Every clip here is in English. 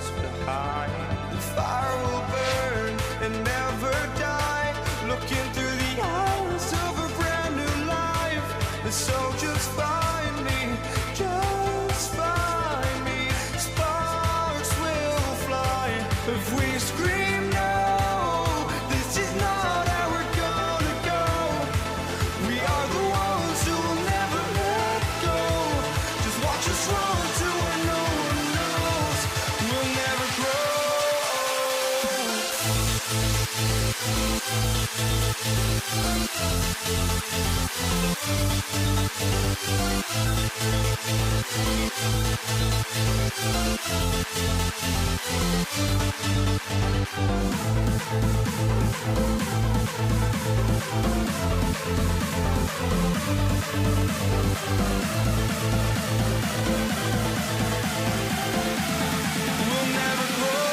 us behind. The fire will burn and never die, looking through the eyes of a brand new life. And so just find me, just find me. Sparks will fly if we scream no. This is not how we're gonna go. We are the ones who will never let go. Just watch us run to where no one knows. We'll never grow. We'll never grow. We'll never grow.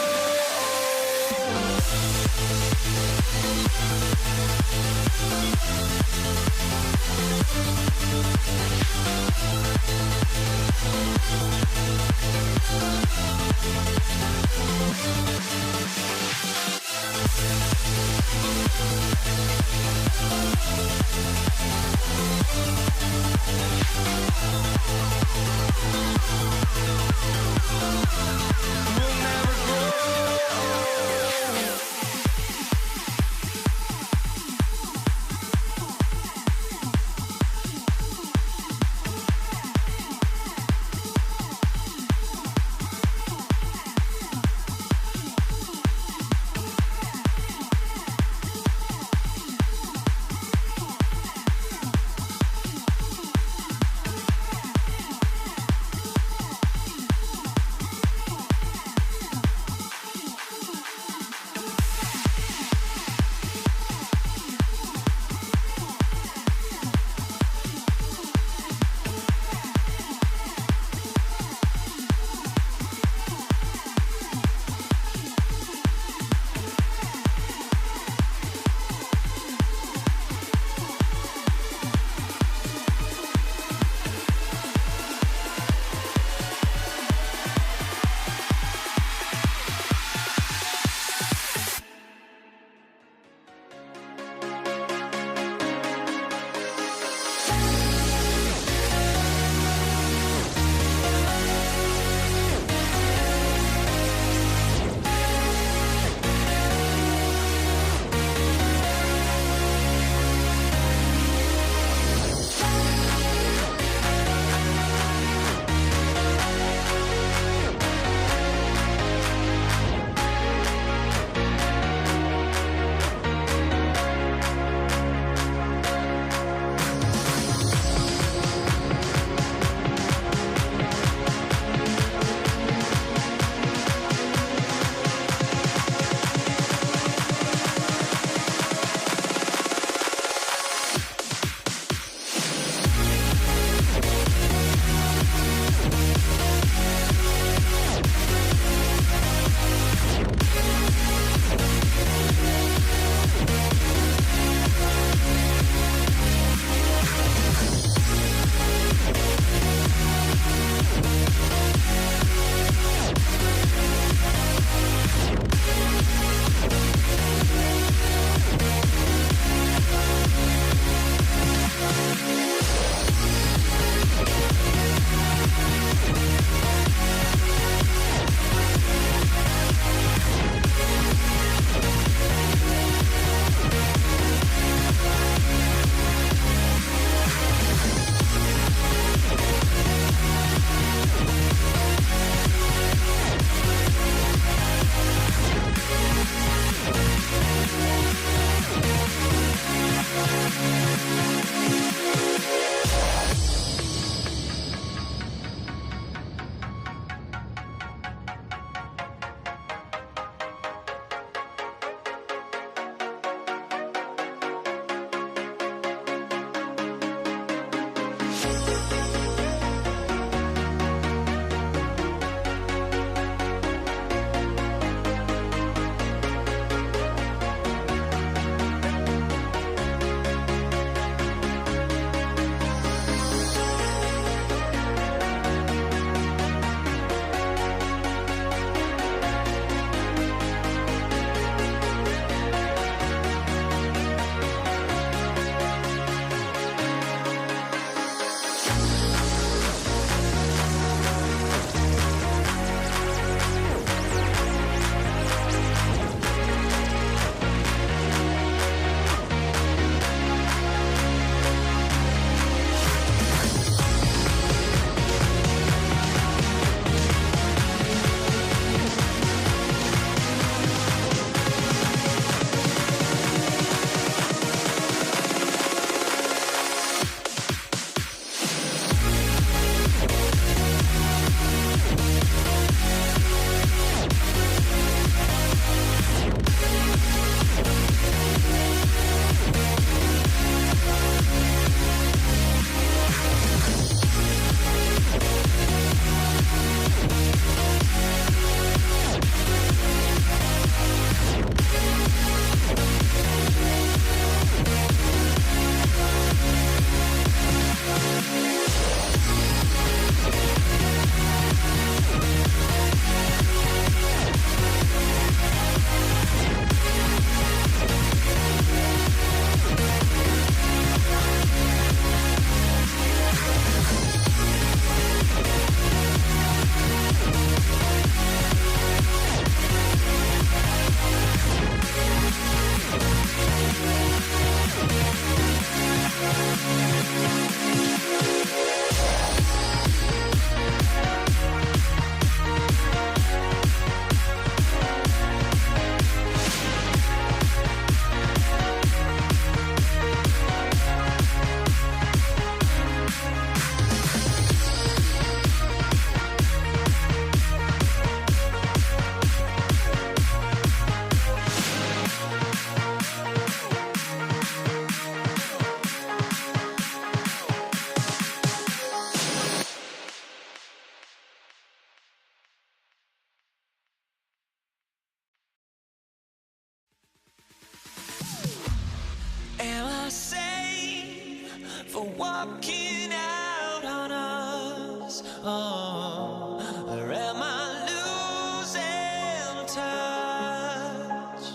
walking out on us? Oh, or am I losing touch?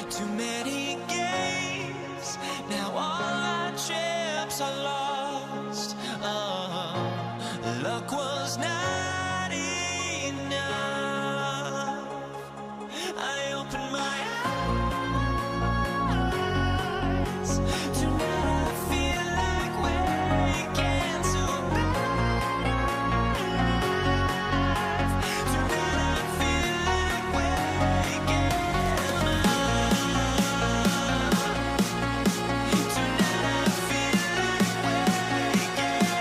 Too many games, now all our chips are lost. Oh, luck was not enough. I opened my eyes. Tonight I feel like waking to a better life. Tonight I feel like waking up. Tonight I feel like waking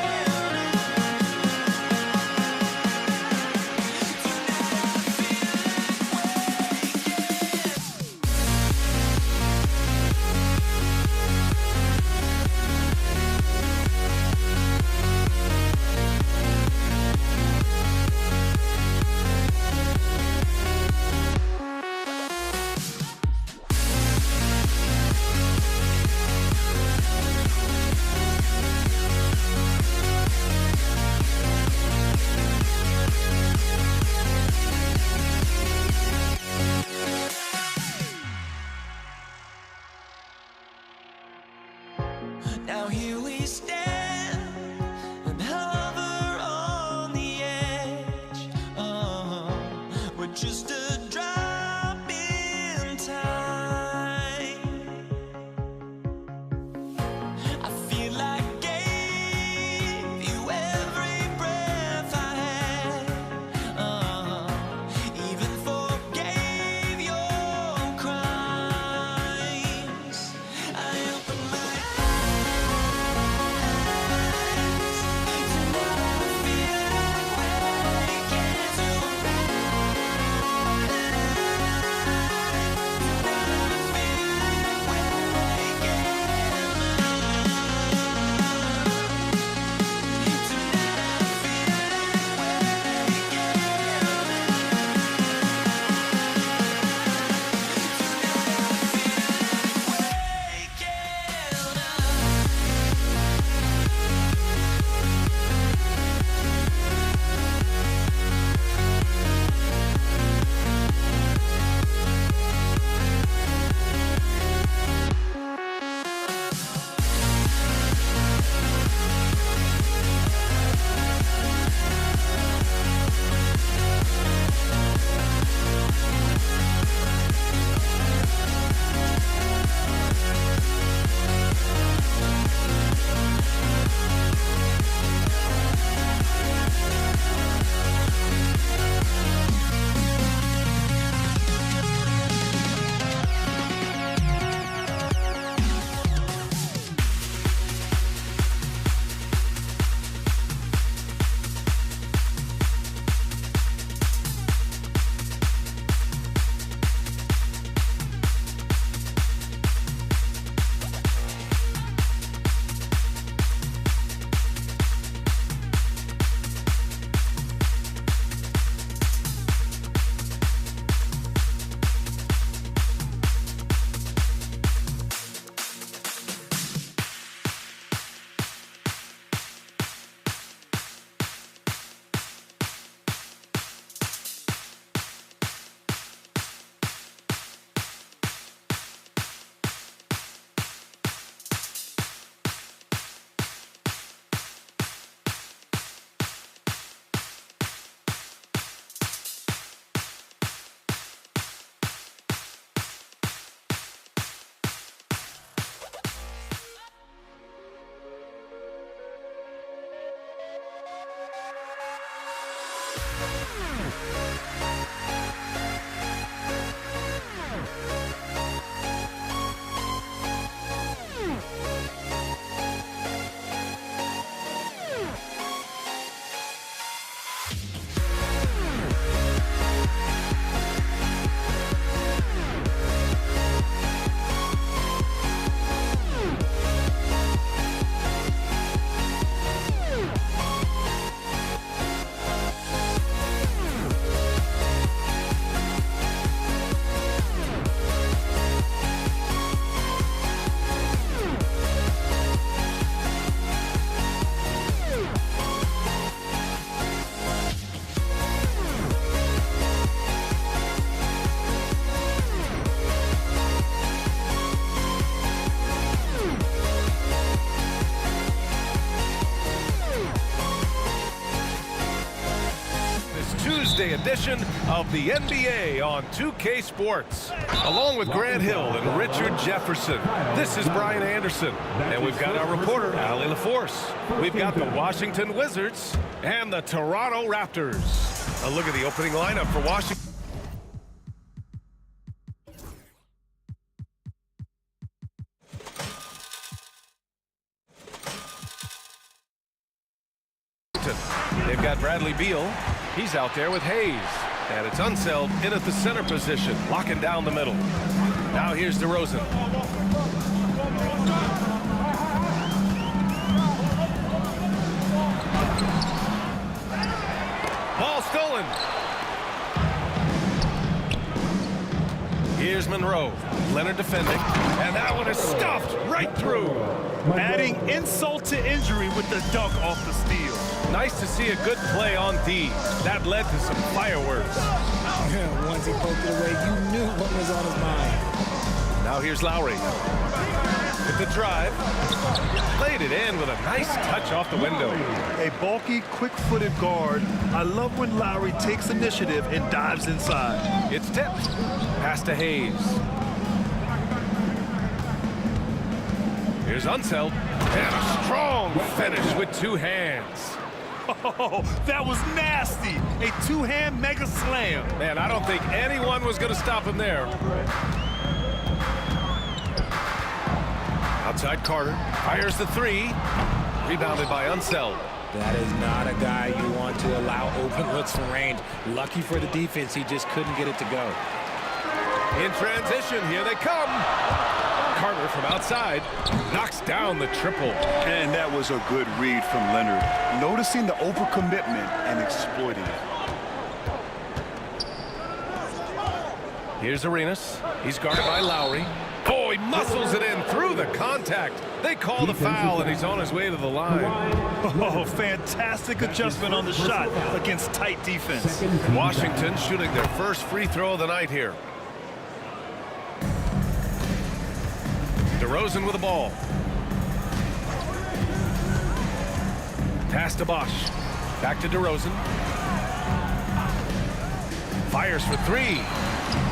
now here we stand and hover on the edge. Oh, we're just a drop in time. I feel like I gave you every breath I had. Oh, even forgave your crimes. I opened my Tuesday edition of the NBA on 2K Sports. Along with Grant Hill and Richard Jefferson, this is Brian Anderson. And we've got our reporter, Allie LaForce. We've got the Washington Wizards and the Toronto Raptors. A look at the opening lineup for Washington. They've got Bradley Beal. He's out there with Hayes. And it's Unseld in at the center position, locking down the middle. Now here's DeRozan. Ball stolen. Here's Monroe. Leonard defending. And that one is stuffed right through. Adding insult to injury with the dunk off the steal. Nice to see a good play on D. That led to some fireworks. Once he poked it away, you knew what was on his mind. Now here's Lowry. With the drive. Played it in with a nice touch off the window. A bulky, quick-footed guard. I love when Lowry takes initiative and dives inside. It's tipped. Pass to Hayes. Here's Unseld. And a strong finish with two hands. Oh, that was nasty. A two-hand mega slam. Man, I don't think anyone was going to stop him there. Outside Carter. Fires the three. Rebounded by Unseld. That is not a guy you want to allow open looks from range. Lucky for the defense, he just couldn't get it to go. In transition, here they come. Carter from outside knocks down the triple. And that was a good read from Leonard. Noticing the overcommitment and exploiting it. Here's Arenas. He's guarded by Lowry. Oh, he muscles it in through the contact. They call the foul, and he's on his way to the line. Oh, fantastic adjustment on the shot against tight defense. Washington shooting their first free throw of the night here. DeRozan with the ball. Pass to Bosch. Back to DeRozan. Fires for three.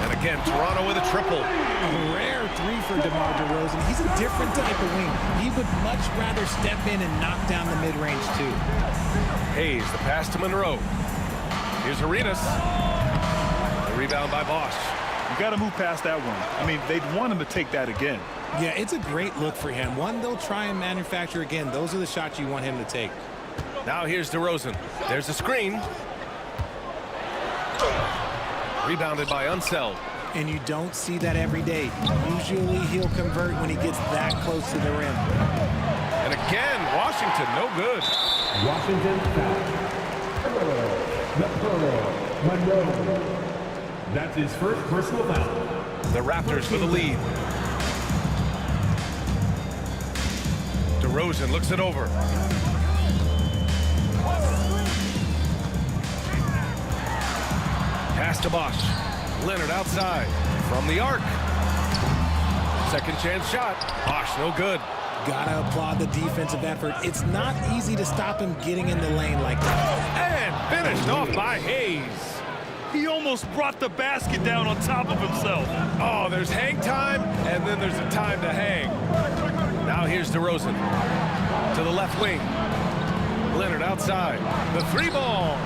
And again, Toronto with a triple. A rare three for DeMar DeRozan. He's a different type of wing. He would much rather step in and knock down the mid-range, too. Hayes, the pass to Monroe. Here's Arenas. The rebound by Bosch. You got to move past that one. I mean, they'd want him to take that again. Yeah, it's a great look for him. One they'll try and manufacture again. Those are the shots you want him to take. Now here's DeRozan. There's a screen. Rebounded by Unseld. And you don't see that every day. Usually he'll convert when he gets that close to the rim. And again, Washington, no good. Washington Monroe. That's his first personal foul. The Raptors for the lead. DeRozan looks it over. Pass to Bosch. Leonard outside. From the arc. Second chance shot. Bosch, no good. Gotta applaud the defensive effort. It's not easy to stop him getting in the lane like that. And finished off by Hayes. He almost brought the basket down on top of himself. Oh, there's hang time, and then there's a time to hang. Now here's DeRozan. To the left wing. Leonard outside. The three ball.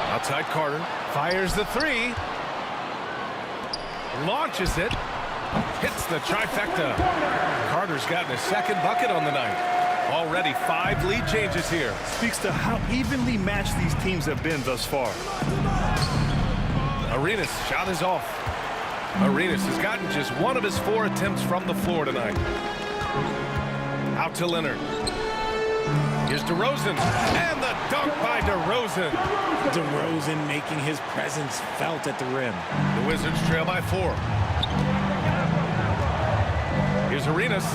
Outside Carter. Fires the three. Launches it. Hits the trifecta. Carter's gotten his second bucket on the night. Already 5 lead changes here. Speaks to how evenly matched these teams have been thus far. Arenas' shot is off. Arenas has gotten just 1 of his 4 attempts from the floor tonight. Out to Leonard. Here's DeRozan. And the dunk by DeRozan. DeRozan making his presence felt at the rim. The Wizards trail by 4. Here's Arenas.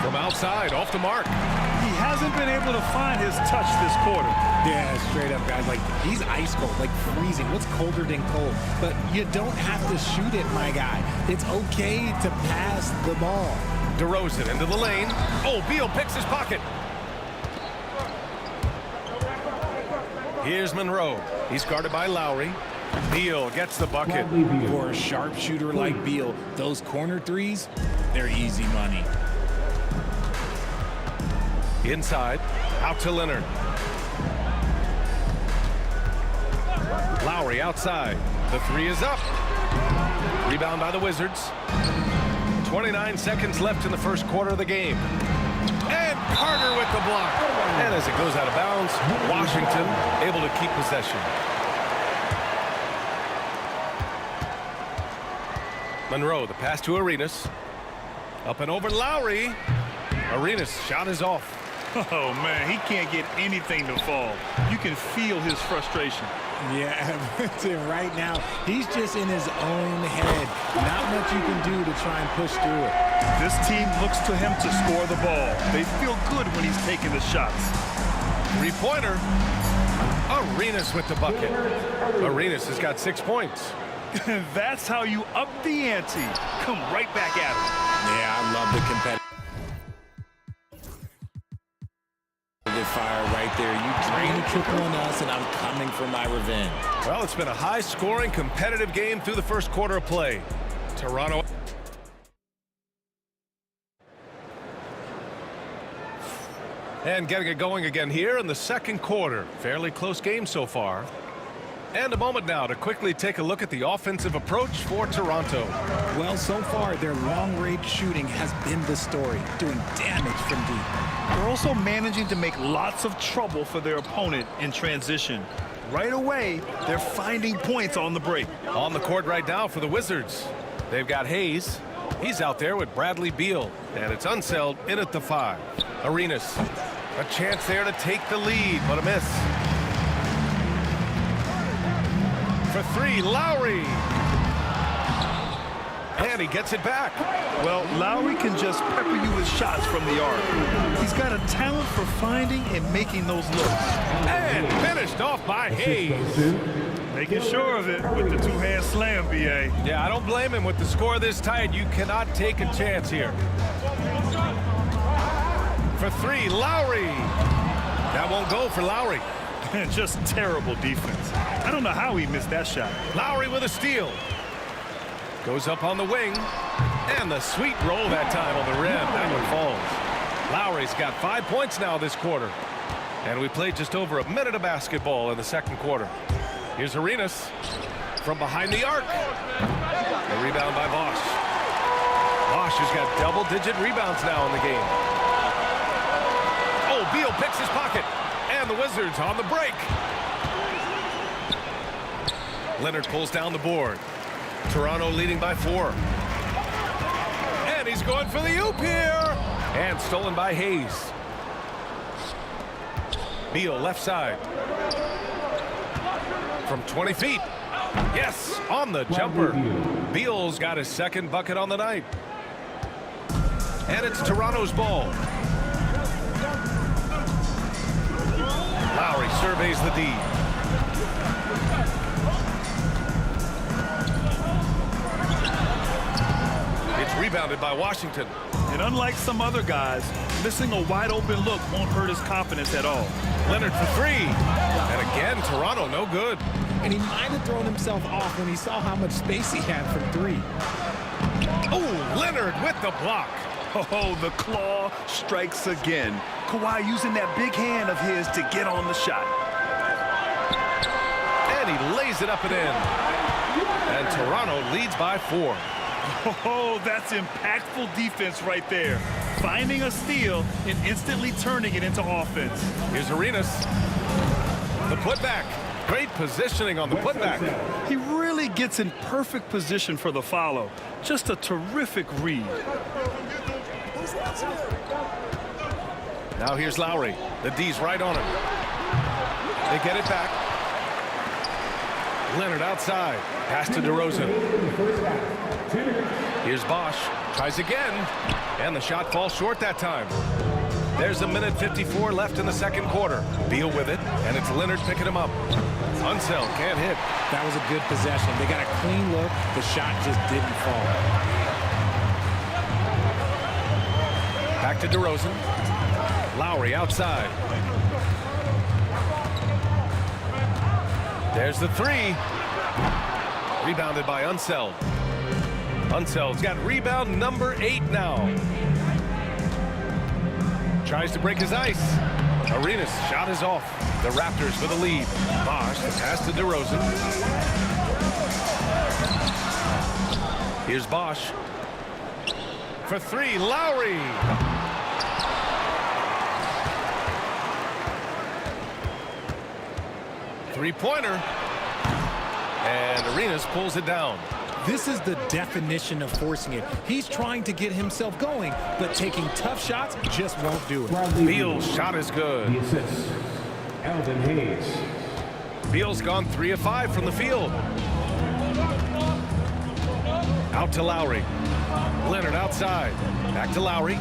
From outside, off the mark. He hasn't been able to find his touch this quarter. Yeah, straight up, guys. Like, he's ice cold, like freezing. What's colder than cold? But you don't have to shoot it, my guy. It's okay to pass the ball. DeRozan into the lane. Oh, Beal picks his pocket. Here's Monroe. He's guarded by Lowry. Beal gets the bucket. For a sharpshooter like Beal, those corner threes, they're easy money. Inside, out to Leonard. Lowry outside. The three is up. Rebound by the Wizards. 29 seconds left in the first quarter of the game. And Carter with the block. And as it goes out of bounds, Washington able to keep possession. Monroe, the pass to Arenas. Up and over Lowry. Arenas' shot is off. Oh, man, he can't get anything to fall. You can feel his frustration. Yeah, right now, he's just in his own head. Not much you can do to try and push through it. This team looks to him to score the ball. They feel good when he's taking the shots. Three-pointer. Arenas with the bucket. Arenas has got 6 points. That's how you up the ante. Come right back at him. Yeah, I love the competitive fire right there. You drain a triple on us, and I'm coming for my revenge. Well, it's been a high-scoring, competitive game through the first quarter of play. Toronto. And getting it going again here in the second quarter. Fairly close game so far. And a moment now to quickly take a look at the offensive approach for Toronto. Well, so far, their long-range shooting has been the story, doing damage from deep. They're also managing to make lots of trouble for their opponent in transition. Right away, they're finding points on the break. On the court right now for the Wizards. They've got Hayes. He's out there with Bradley Beal. And it's Unseld in at the 5. Arenas. A chance there to take the lead, but a miss. For 3, Lowry. And he gets it back. Well, Lowry can just pepper you with shots from the arc. He's got a talent for finding and making those looks. And finished off by Hayes. Making sure of it with the two-hand slam, B.A. Yeah, I don't blame him. With the score this tight, you cannot take a chance here. For 3, Lowry. That won't go for Lowry. Just terrible defense. I don't know how he missed that shot. Lowry with a steal. Goes up on the wing. And the sweet roll that time on the rim. That one falls. Lowry's got 5 points now this quarter. And we played just over a minute of basketball in the second quarter. Here's Arenas from behind the arc. The rebound by Bosch. Bosch has got double-digit rebounds now in the game. Oh, Beal picks his pocket. And the Wizards on the break. Leonard pulls down the board. Toronto leading by 4. And he's going for the oop here. And stolen by Hayes. Beal left side. From 20 feet. Yes, on the jumper. Beal's got his second bucket on the night. And it's Toronto's ball. Lowry surveys the D. It's rebounded by Washington. And unlike some other guys, missing a wide-open look won't hurt his confidence at all. Leonard for 3. And again, Toronto no good. And he might have thrown himself off when he saw how much space he had from 3. Oh, Leonard with the block. Oh, the claw strikes again. Kawhi using that big hand of his to get on the shot. And he lays it up and in. And Toronto leads by 4. Oh, that's impactful defense right there. Finding a steal and instantly turning it into offense. Here's Arenas. The putback. Great positioning on the putback. He really gets in perfect position for the follow. Just a terrific read. Now here's Lowry. The D's right on him. They get it back. Leonard outside. Pass to DeRozan. Here's Bosch. Tries again. And the shot falls short that time. There's a minute 54 left in the second quarter. Beal with it, and it's Leonard picking him up. Unseld can't hit. That was a good possession. They got a clean look. The shot just didn't fall. Back to DeRozan. Lowry outside. There's the three. Rebounded by Unseld. Unseld's got rebound number 8 now. Tries to break his ice. Arenas' shot is off. The Raptors with a lead. Bosch, the pass to DeRozan. Here's Bosch. For 3, Lowry. Three-pointer. And Arenas pulls it down. This is the definition of forcing it. He's trying to get himself going, but taking tough shots just won't do it. Beal's shot is good. The assist, Alvin Hayes. Beal's gone 3 of 5 from the field. Out to Lowry. Leonard outside. Back to Lowry.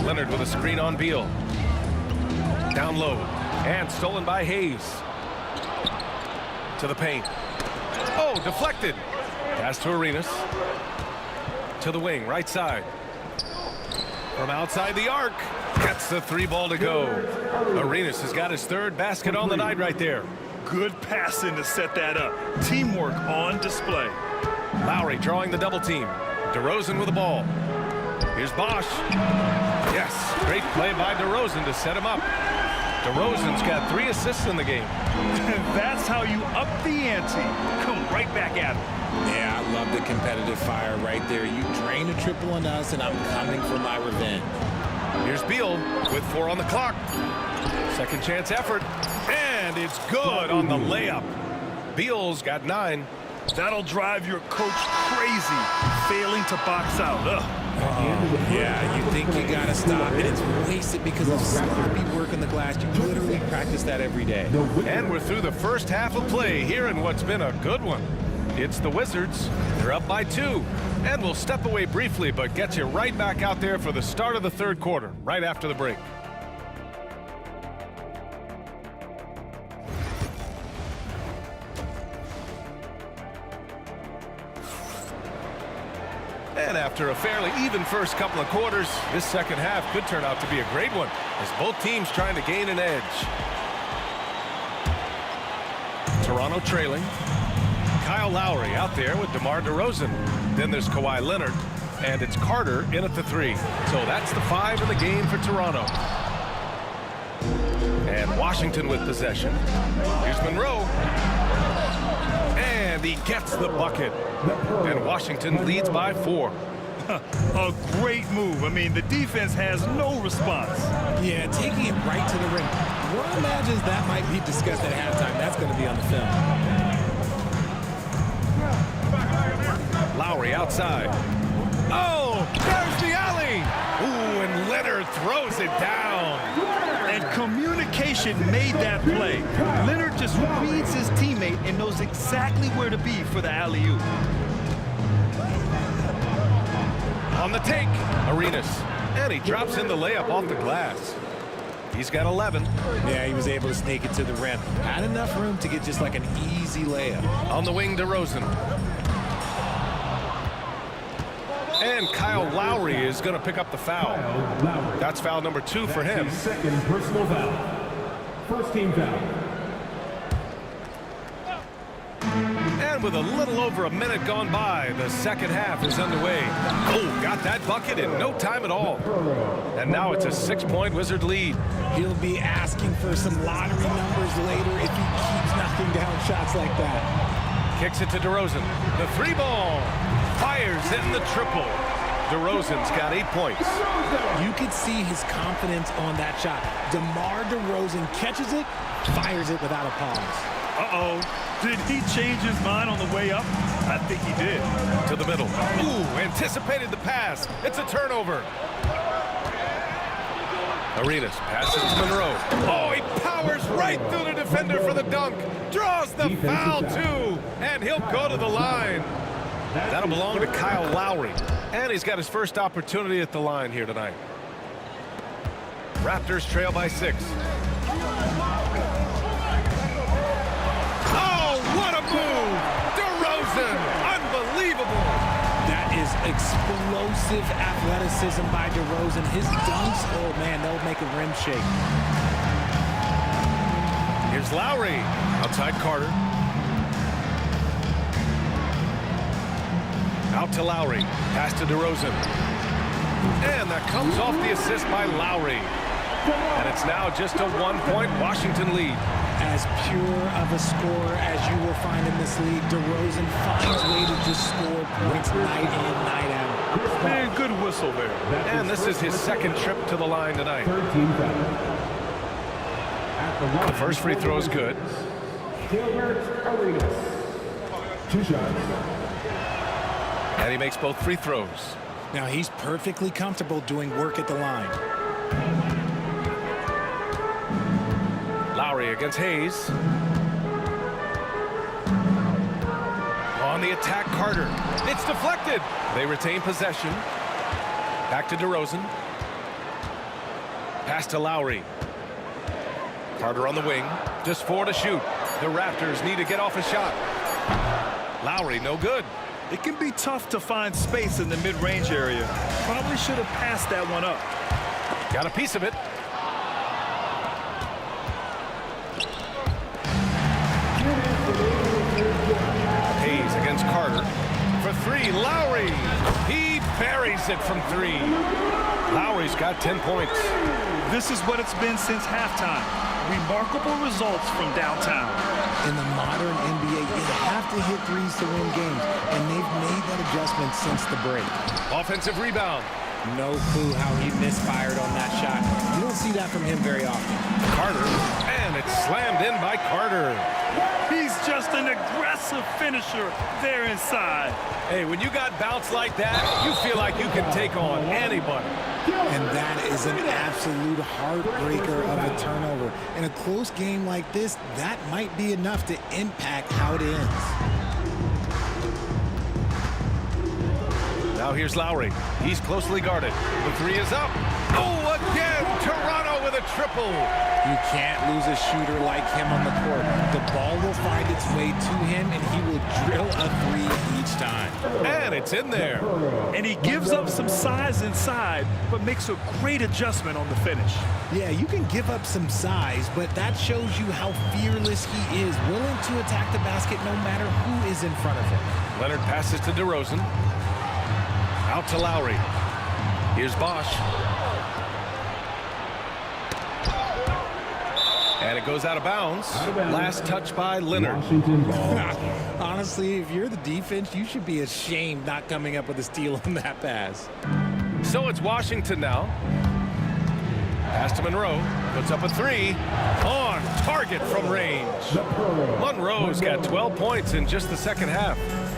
Leonard with a screen on Beal. Down low. And stolen by Hayes. To the paint. Oh, deflected. Pass to Arenas. To the wing, right side. From outside the arc. Gets the 3 ball to go. Arenas has got his 3rd basket on the night right there. Good passing to set that up. Teamwork on display. Lowry drawing the double team. DeRozan with the ball. Here's Bosch. Yes, great play by DeRozan to set him up. DeRozan's got 3 assists in the game. That's how you up the ante. Come right back at him. Yeah, I love the competitive fire right there. You drain a triple on us, and I'm coming for my revenge. Here's Beal with 4 on the clock. Second chance effort. And it's good on the layup. Beal's got 9. That'll drive your coach crazy, failing to box out. Yeah, you think you gotta stop, and it's wasted because of sloppy work on the glass. You literally practice that every day. And we're through the first half of play here in what's been a good one. It's the Wizards. They're up by 2. And we'll step away briefly, but get you right back out there for the start of the 3rd quarter, right after the break. And after a fairly even first couple of quarters, this second half could turn out to be a great one as both teams trying to gain an edge. Toronto trailing. Kyle Lowry out there with DeMar DeRozan. Then there's Kawhi Leonard, and it's Carter in at the 3. So that's the 5 in the game for Toronto. And Washington with possession. Here's Monroe. And he gets the bucket. And Washington leads by 4. A great move. I mean, the defense has no response. Yeah, taking it right to the rim. One imagines that might be discussed at halftime. That's going to be on the film. Lowry outside. Oh, there's the alley. Ooh, and Leonard throws it down. And communication made that play. Leonard just reads his teammate and knows exactly where to be for the alley-oop. On the take, Arenas. And he drops in the layup off the glass. He's got 11. Yeah, he was able to sneak it to the rim. Had enough room to get just like an easy layup. On the wing, DeRozan. And Kyle Lowry is going to pick up the foul. That's foul number 2 for him. His 2nd personal foul. First team foul. And with a little over a minute gone by, the second half is underway. Oh, got that bucket in no time at all. And now it's a 6-point Wizard lead. He'll be asking for some lottery numbers later if he keeps knocking down shots like that. Kicks it to DeRozan. The 3 ball. Fires in the triple. DeRozan's got 8 points. You could see his confidence on that shot. DeMar DeRozan catches it, fires it without a pause. Uh-oh. Did he change his mind on the way up? I think he did. To the middle. Ooh, anticipated the pass. It's a turnover. Arenas passes to Monroe. Oh, he powers right through the defender for the dunk. Draws the foul, too. And he'll go to the line. That'll belong to Kyle Lowry. And he's got his first opportunity at the line here tonight. Raptors trail by 6. Oh, what a move! DeRozan! Unbelievable! That is explosive athleticism by DeRozan. His dunks, oh man, they'll make a rim shake. Here's comes Lowry. Outside Carter. Out to Lowry. Pass to DeRozan. And that comes off the assist by Lowry. And it's now just a 1-point Washington lead. As pure of a scorer as you will find in this league, DeRozan finds a way to just score points night in, night out. Man, good whistle there. And this is his second trip to the line tonight. The first free throw is good. Two shots. And he makes both free throws. Now he's perfectly comfortable doing work at the line. Lowry against Hayes. On the attack, Carter. It's deflected. They retain possession. Back to DeRozan. Pass to Lowry. Carter on the wing. Just 4 to shoot. The Raptors need to get off a shot. Lowry, no good. It can be tough to find space in the mid-range area. Probably should have passed that one up. Got a piece of it. Hayes against Carter. For 3, Lowry. He buries it from 3. Lowry's got 10 points. This is what it's been since halftime. Remarkable results from downtown. In the modern NBA, you have to hit threes to win games, and they've made that adjustment since the break. Offensive rebound. No clue how he misfired on that shot. You don't see that from him very often. Carter, and it's slammed in by Carter. He's just an aggressive finisher there inside. Hey, when you got bounce like that, you feel like you can take on anybody. And that is an absolute heartbreaker of a turnover. In a close game like this, that might be enough to impact how it ends. Now here's Lowry. He's closely guarded. The 3 is up. Oh, again! Toronto with a triple. You can't lose a shooter like him on the court. The ball will find its way to him, and he will drill a 3 each time. And it's in there. And he gives up some size inside, but makes a great adjustment on the finish. Yeah, you can give up some size, but that shows you how fearless he is, willing to attack the basket no matter who is in front of him. Leonard passes to DeRozan. Out to Lowry. Here's Bosch. And it goes out of bounds. Last touch by Leonard. Honestly, if you're the defense, you should be ashamed not coming up with a steal on that pass. So it's Washington now. Pass to Monroe. Puts up a 3. On target from range. Monroe's got 12 points in just the second half.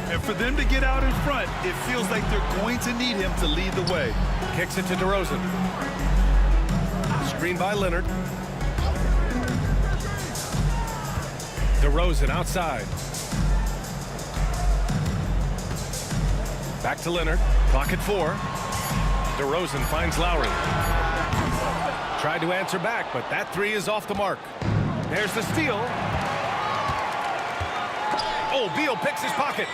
And for them to get out in front, it feels like they're going to need him to lead the way. Kicks it to DeRozan. Screen by Leonard. DeRozan outside. Back to Leonard. Clock at 4. DeRozan finds Lowry. Tried to answer back, but that 3 is off the mark. There's the steal. Oh, Beal picks his pocket.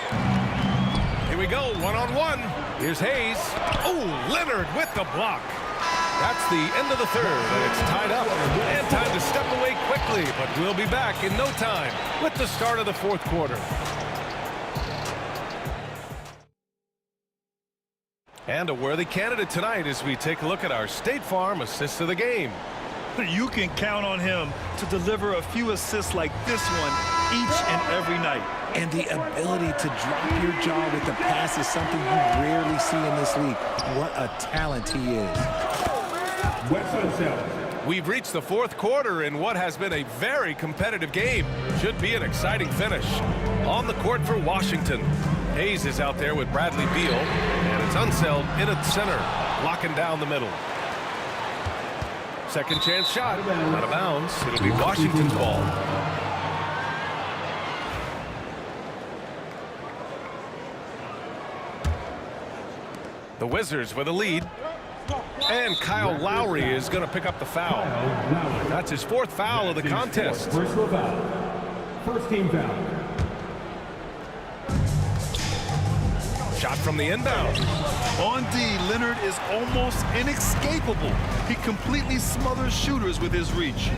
Here we go, one-on-one. Here's Hayes. Oh, Leonard with the block. That's the end of the third, and it's tied up. And time to step away quickly, but we'll be back in no time with the start of the fourth quarter. And a worthy candidate tonight as we take a look at our State Farm assists of the game. You can count on him to deliver a few assists like this one each and every night. And the ability to drop your jaw with the pass is something you rarely see in this league. What a talent he is. We've reached the fourth quarter in what has been a very competitive game. Should be an exciting finish. On the court for Washington, Hayes is out there with Bradley Beal, and it's Unseld in at center, locking down the middle. Second chance shot, out of bounds. It'll be Washington's ball. The Wizards with a lead. And Kyle Lowry is going to pick up the foul. That's his 4th foul of the contest. Personal foul. First team foul. Shot from the inbound. On D, Leonard is almost inescapable. He completely smothers shooters with his reach.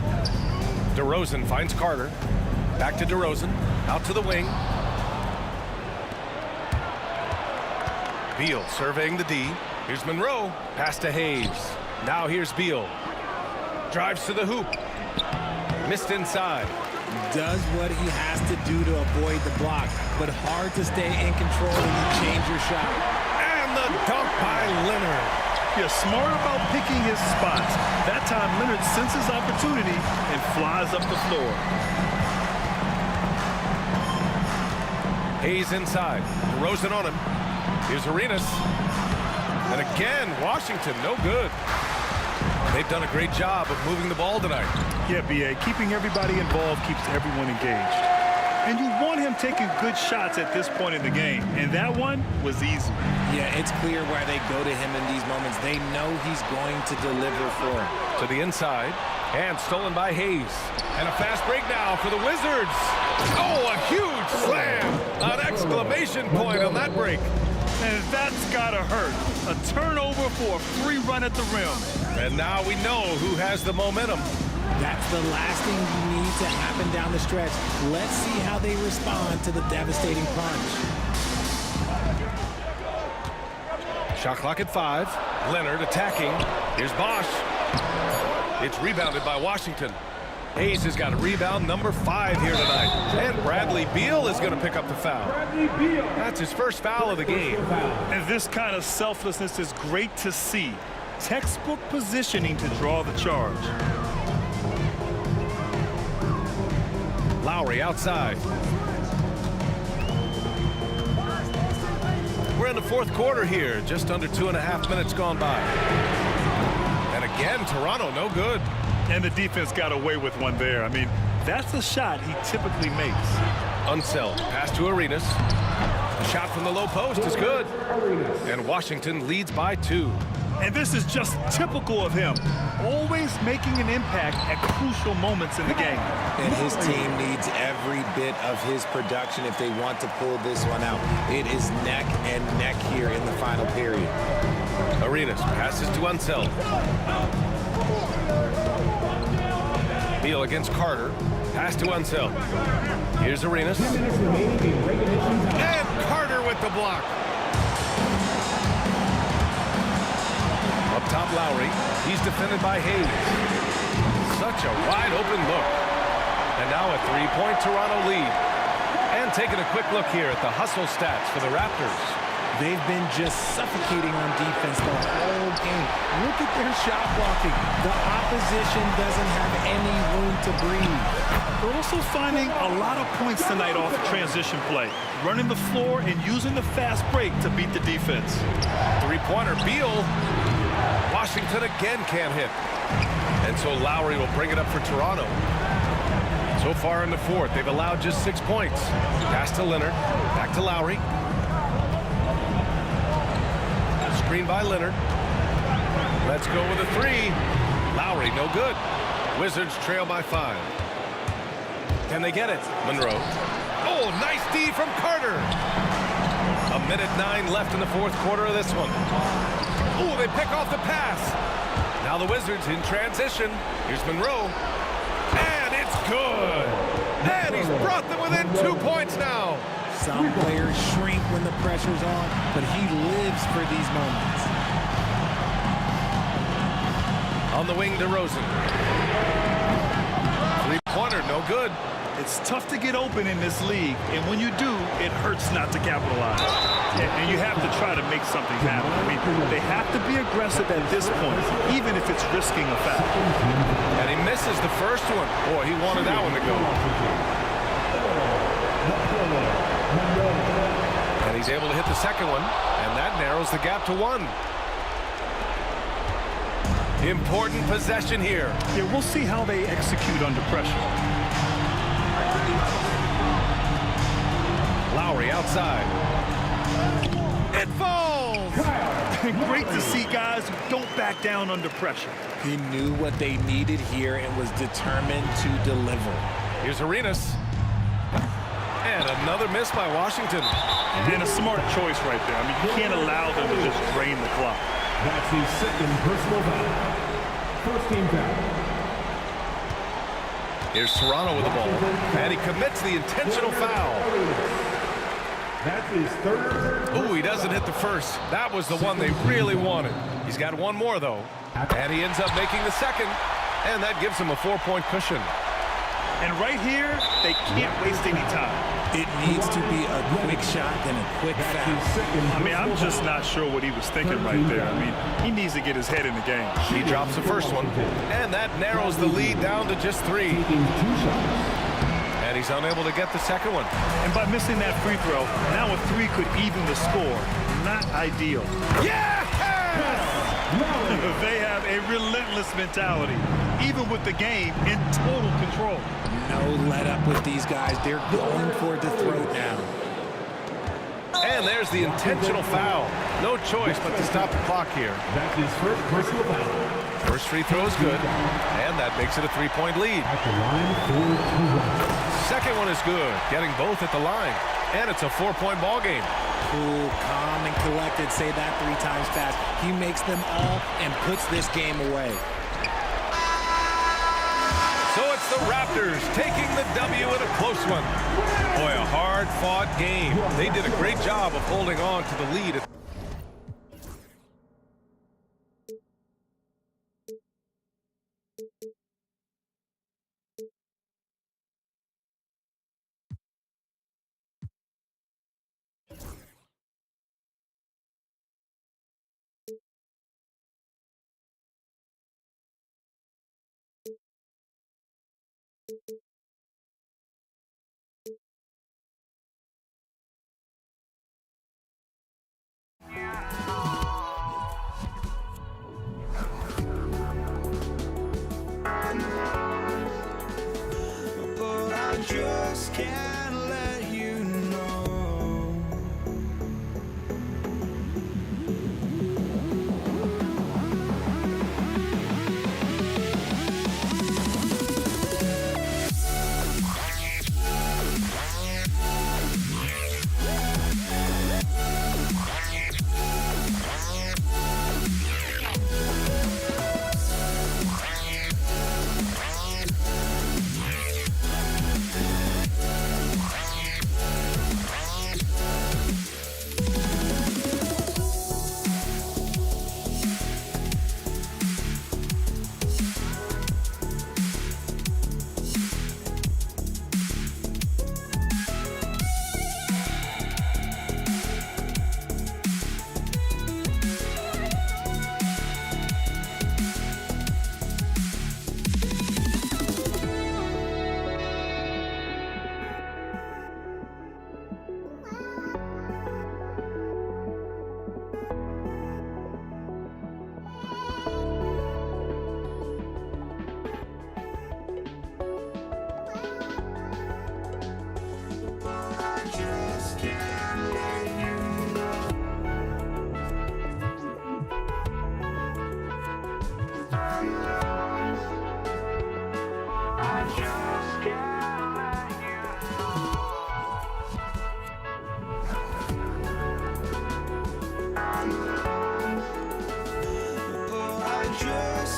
DeRozan finds Carter. Back to DeRozan. Out to the wing. Beal surveying the D. Here's Monroe. Pass to Hayes. Now here's Beal. Drives to the hoop. Missed inside. Does what he has to do to avoid the block, but hard to stay in control when you change your shot. And the dunk by Leonard. You're smart about picking his spots. That time Leonard senses opportunity and flies up the floor. Hayes inside. DeRozan on him. Here's Arenas. And again, Washington, no good. They've done a great job of moving the ball tonight. Yeah, B.A., keeping everybody involved keeps everyone engaged. And you want him taking good shots at this point in the game. And that one was easy. Yeah, it's clear why they go to him in these moments. They know he's going to deliver for them. To the inside. And stolen by Hayes. And a fast break now for the Wizards. Oh, a huge slam. An exclamation point on that break. And that's gotta hurt. A turnover for a free run at the rim. And now we know who has the momentum. That's the last thing you need to happen down the stretch. Let's see how they respond to the devastating punch. Shot clock at 5. Leonard attacking. Here's Bosch. It's rebounded by Washington. Hayes has got a rebound number 5 here tonight. And Bradley Beal is going to pick up the foul. That's his first foul of the game. And this kind of selflessness is great to see. Textbook positioning to draw the charge. Lowry outside. We're in the fourth quarter here. Just under 2.5 minutes gone by. And again, Toronto no good. And the defense got away with one there. I mean, that's a shot he typically makes. Unseld. Pass to Arenas. A shot from the low post is good. And Washington leads by 2. And this is just typical of him. Always making an impact at crucial moments in the game. And his team needs every bit of his production if they want to pull this one out. It is neck and neck here in the final period. Arenas passes to Unseld. Beal against Carter. Pass to Unseld. Here's Arenas. And Carter with the block. Up top, Lowry. He's defended by Hayes. Such a wide open look. And now a 3-point Toronto lead. And taking a quick look here at the hustle stats for the Raptors. They've been just suffocating on defense the whole game. Look at their shot blocking. The opposition doesn't have any room to breathe. They're also finding a lot of points tonight off of transition play. Running the floor and using the fast break to beat the defense. Three-pointer, Beal. Washington again can't hit. And so Lowry will bring it up for Toronto. So far in the fourth, they've allowed just 6 points. Pass to Leonard. Back to Lowry. Screen by Leonard. Let's go with a 3. Lowry, no good. Wizards trail by 5. Can they get it? Monroe. Oh, nice D from Carter. 1:09 left in the fourth quarter of this one. Oh, they pick off the pass. Now the Wizards in transition. Here's Monroe. And it's good. And he's brought them within 2 points now. Some players shrink when the pressure's on, but he lives for these moments. On the wing, DeRozan. Three-pointer, no good. It's tough to get open in this league, and when you do, it hurts not to capitalize. And you have to try to make something happen. I mean, they have to be aggressive at this point, even if it's risking a foul. And he misses the first one. Boy, he wanted that one to go. And he's able to hit the second one, and that narrows the gap to 1. Important possession here. Yeah, we'll see how they execute under pressure. Lowry outside. It falls! Great to see guys who don't back down under pressure. He knew what they needed here and was determined to deliver. Here's Arenas. And another miss by Washington. And a smart choice right there. I mean, you can't allow them to just drain the clock. That's his second personal foul. First team foul. Here's Toronto with the ball, and he commits the intentional foul. That's his third. Ooh, he doesn't hit the first. That was the one they really wanted. He's got one more, though, and he ends up making the second, and that gives him a 4-point cushion. And right here, they can't waste any time. It needs to be a quick shot and a quick foul. I mean, I'm just not sure what he was thinking right there. I mean, he needs to get his head in the game. He drops the first one, and that narrows the lead down to just 3. And he's unable to get the second one. And by missing that free throw, now a 3 could even the score. Not ideal. Yeah! They have a relentless mentality, even with the game in total control. No let up with these guys. They're going for it to throw down. And there's the intentional foul. No choice but to stop the clock here. That's his first personal foul. First free throw is good, and that makes it a 3-point lead. At the line for 2. Second one is good, getting both at the line. And it's a 4-point ball game. Cool, calm, and collected. Say that 3 times fast. He makes them all and puts this game away. So it's the Raptors taking the W in a close one. Boy, a hard-fought game. They did a great job of holding on to the lead. But I just can't let you know.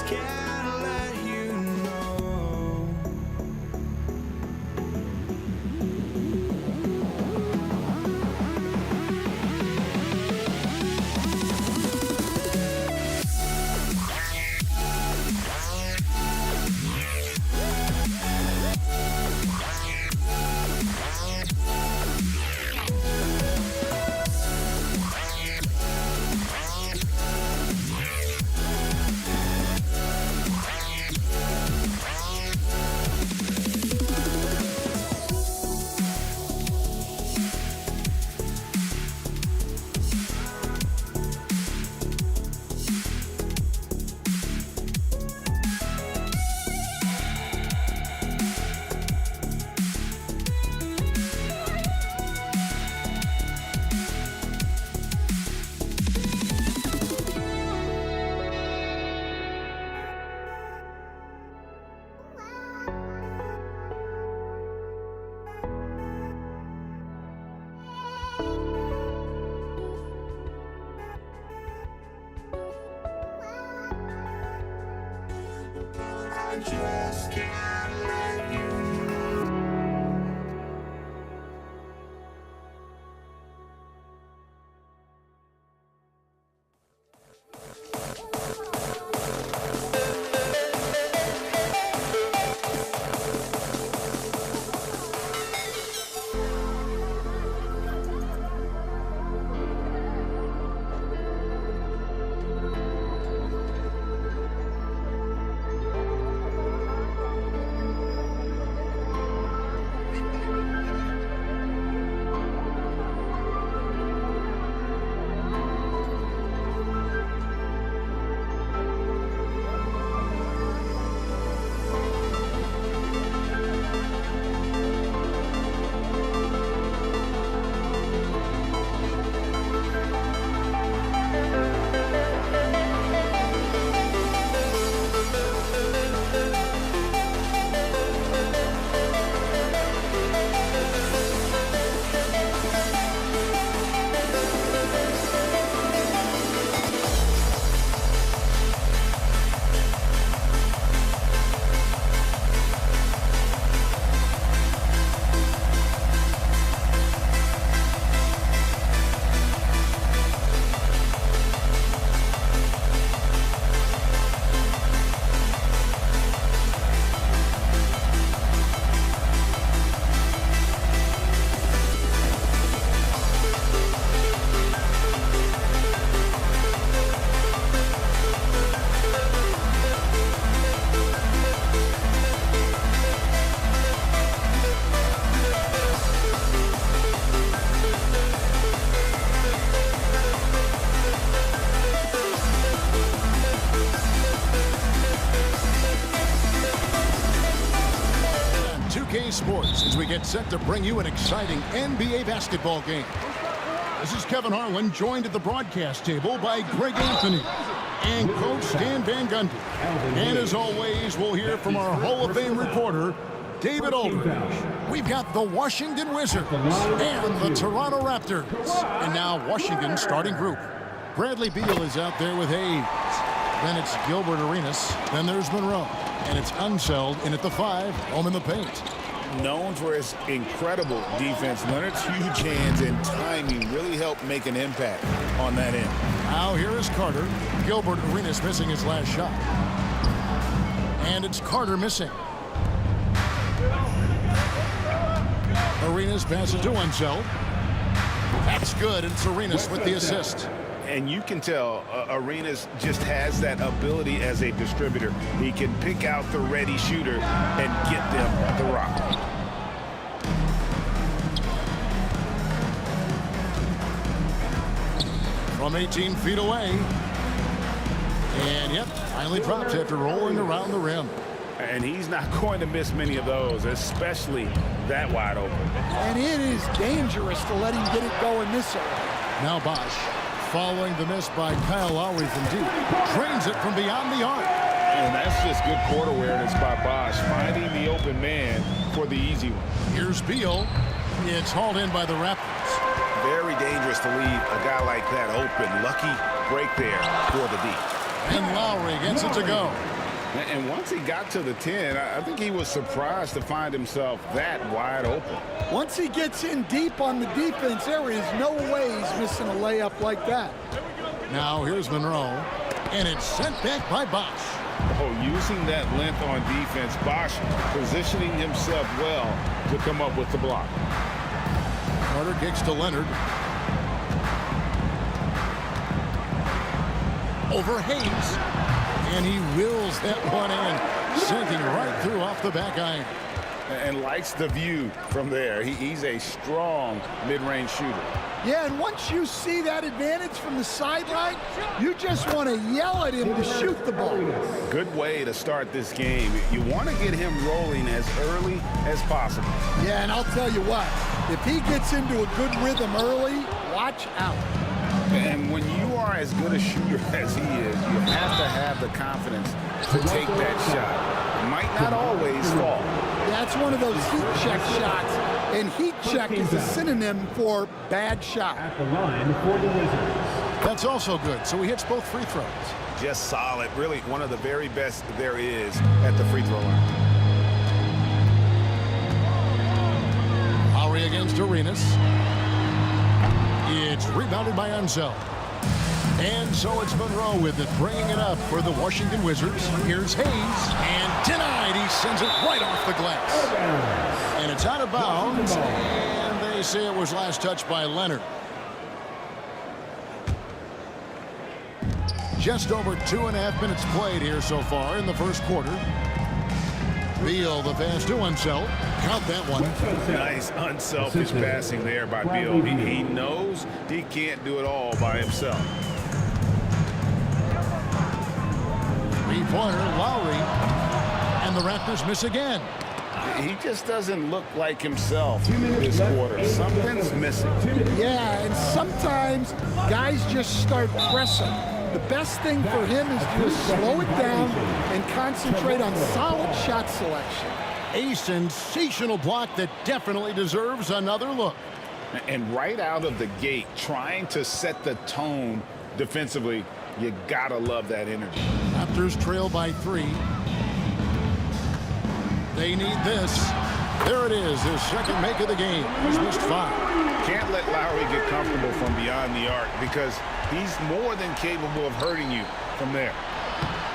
Can't let you know. I just can't let you as we get set to bring you an exciting NBA basketball game. This is Kevin Harlan, joined at the broadcast table by Greg Anthony and Coach Stan Van Gundy. And as always, we'll hear from our Hall of Fame reporter, David Aldridge. We've got the Washington Wizards and the Toronto Raptors. And now Washington's starting group. Bradley Beal is out there with Hayes. Then it's Gilbert Arenas. Then there's Monroe. And it's Unseld in at the 5, home in the paint. Known for his incredible defense, Leonard's huge hands and timing really helped make an impact on that end. Now here is Carter. Gilbert Arenas missing his last shot. And it's Carter missing. Arenas passes to Unseld. That's good, and it's Arenas with the assist. And you can tell Arenas just has that ability as a distributor. He can pick out the ready shooter and get them the rock. From 18 feet away. And yep, finally drops after rolling around the rim. And he's not going to miss many of those, especially that wide open. And it is dangerous to let him get it going this early. Now Bosch, following the miss by Kyle Lowry from deep, drains it from beyond the arc. And that's just good court awareness by Bosch, finding the open man for the easy one. Here's Beal. It's hauled in by the Raptors. Very dangerous to leave a guy like that open. Lucky break there for the deep. And Lowry gets it to go. And once he got to the 10, I think he was surprised to find himself that wide open. Once he gets in deep on the defense, there is no way he's missing a layup like that. Now here's Monroe, and it's sent back by Bosch. Oh, using that length on defense, Bosch positioning himself well to come up with the block. Carter kicks to Leonard. Over Hayes. And he wills that one in, sinking right through off the back iron. And likes the view from there. He's a strong mid-range shooter. Yeah, and once you see that advantage from the sideline, you just want to yell at him to shoot the ball. Good way to start this game. You want to get him rolling as early as possible. Yeah, and I'll tell you what, if he gets into a good rhythm early, watch out. And when you are as good a shooter as he is, you have to have the confidence to take that shot. It might not always fall. That's one of those heat check shots, and heat check is a synonym for bad shot. At the line for the Wizards. That's also good, so he hits both free throws. Just solid. Really one of the very best there is at the free throw line. Lowry against Arenas. It's rebounded by Unseld. And so it's Monroe with it, bringing it up for the Washington Wizards. Here's Hayes, and denied. He sends it right off the glass. And it's out of bounds, and they say it was last touched by Leonard. Just over 2.5 minutes played here so far in the first quarter. Beal, the pass to Unseld. Count that one. Nice unselfish passing there by Beal. He knows he can't do it all by himself. Three-pointer, Lowry. And the Raptors miss again. He just doesn't look like himself this quarter. Something's missing. Yeah, and sometimes guys just start pressing. The best thing for him is to just slow it down and concentrate on solid shot selection. A sensational block that definitely deserves another look. And right out of the gate, trying to set the tone defensively, you gotta love that energy. Raptors trail by 3. They need this. There it is, his second make of the game. He's missed 5. Can't let Lowry get comfortable from beyond the arc because he's more than capable of hurting you from there.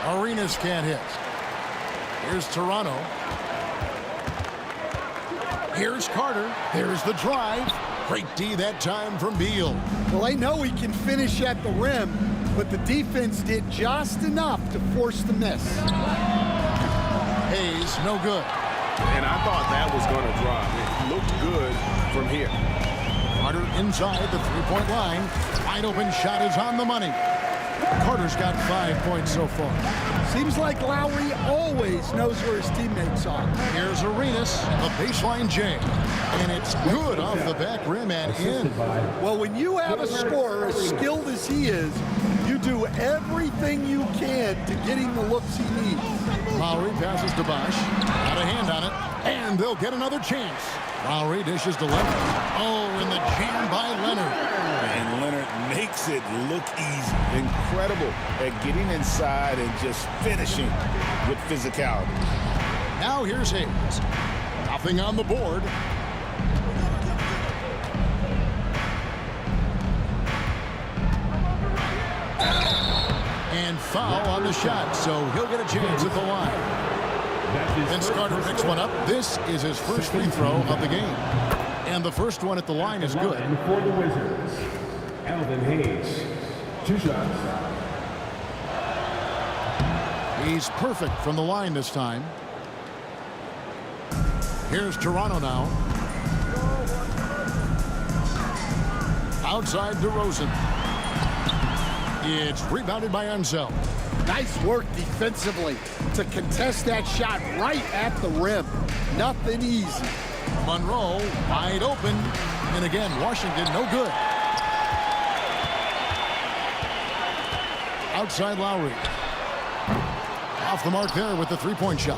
Arenas can't hit. Here's Toronto. Here's Carter. There's the drive. Great D that time from Beal. Well, they know he can finish at the rim, but the defense did just enough to force the miss. Hayes, no good. And I thought that was going to drop. It looked good from here. Carter inside the three-point line. Wide open shot is on the money. Carter's got 5 points so far. Seems like Lowry always knows where his teammates are. Here's Arenas, a baseline J. And it's good off the back rim and in. Well, when you have a scorer as skilled as he is, you do everything you can to get him the looks he needs. Lowry passes to Bosch. Got a hand on it. And they'll get another chance. Lowry dishes to Leonard. Oh, and the jam by Leonard. And Leonard makes it look easy. Incredible at getting inside and just finishing with physicality. Now here's Hayes. Nothing on the board. And foul on the shot, so he'll get a chance at the line. Vince Carter picks one up. This is his first free throw of the game. And the first one at the line is good. For the Wizards, Alvin Hayes. 2 shots. He's perfect from the line this time. Here's Toronto now. Outside DeRozan. It's rebounded by Ansel. Nice work defensively to contest that shot right at the rim. Nothing easy. Monroe wide open. And again, Washington no good. Outside Lowry. Off the mark there with the three-point shot.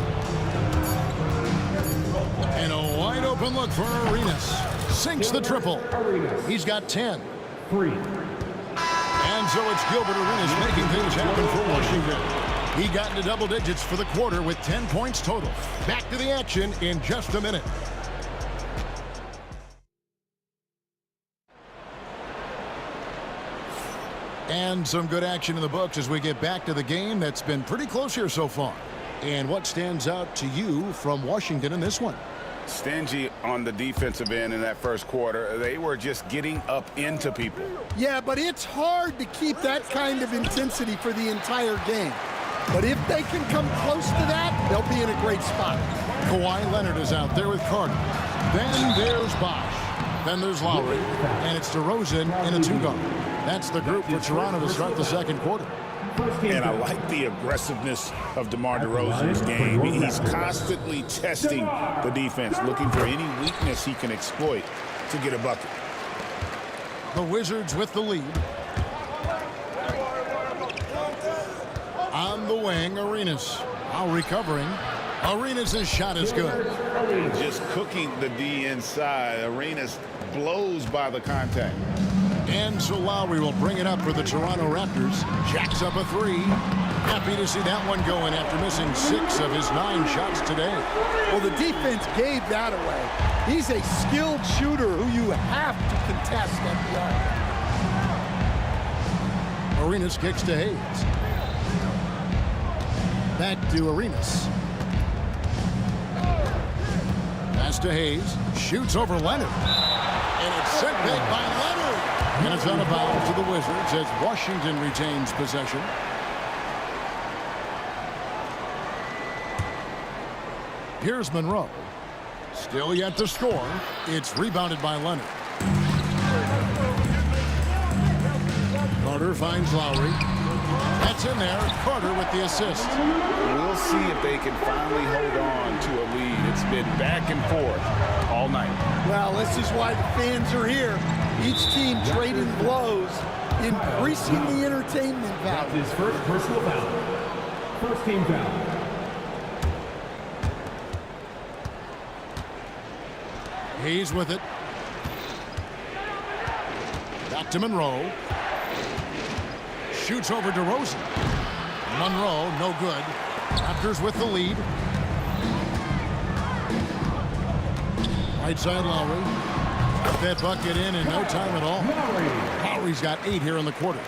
And a wide open look for Arenas. Sinks the triple. He's got 10. 3. And so it's Gilbert Arenas making things happen for Washington. He got into double digits for the quarter with 10 points total. Back to the action in just a minute. And some good action in the books as we get back to the game that's been pretty close here so far. And what stands out to you from Washington in this one? Stingy on the defensive end in that first quarter. They were just getting up into people. Yeah, but it's hard to keep that kind of intensity for the entire game. But if they can come close to that, they'll be in a great spot. Kawhi Leonard is out there with Carter. Then there's Bosch. Then there's Lowry. And it's DeRozan in a 2-guard. That's the group for Toronto to start the second quarter. And I like the aggressiveness of DeMar DeRozan's game. He's constantly testing the defense, looking for any weakness he can exploit to get a bucket. The Wizards with the lead. On the wing, Arenas. Now recovering. Arenas' shot is good. Just cooking the D inside. Arenas blows by the contact. And so Lowry will bring it up for the Toronto Raptors. Jacks up a 3. Happy to see that one going after missing 6 of his 9 shots today. Well, the defense gave that away. He's a skilled shooter who you have to contest at the arc. Arenas kicks to Hayes. Back to Arenas. Pass to Hayes. Shoots over Leonard. And it's sent back by Leonard. And it's out of bounds to the Wizards as Washington retains possession. Here's Monroe. Still yet to score. It's rebounded by Leonard. Carter finds Lowry. That's in there. Carter with the assist. We'll see if they can finally hold on to a lead. It's been back and forth all night. Well, this is why the fans are here. Each team trading blows, increasing the entertainment value. That's his first personal foul. First team foul. Hayes with it. Back to Monroe. Shoots over DeRozan. Monroe, no good. Raptors with the lead. Right side Lowry. Got that bucket in no time at all. Lowry's got 8 here in the quarter.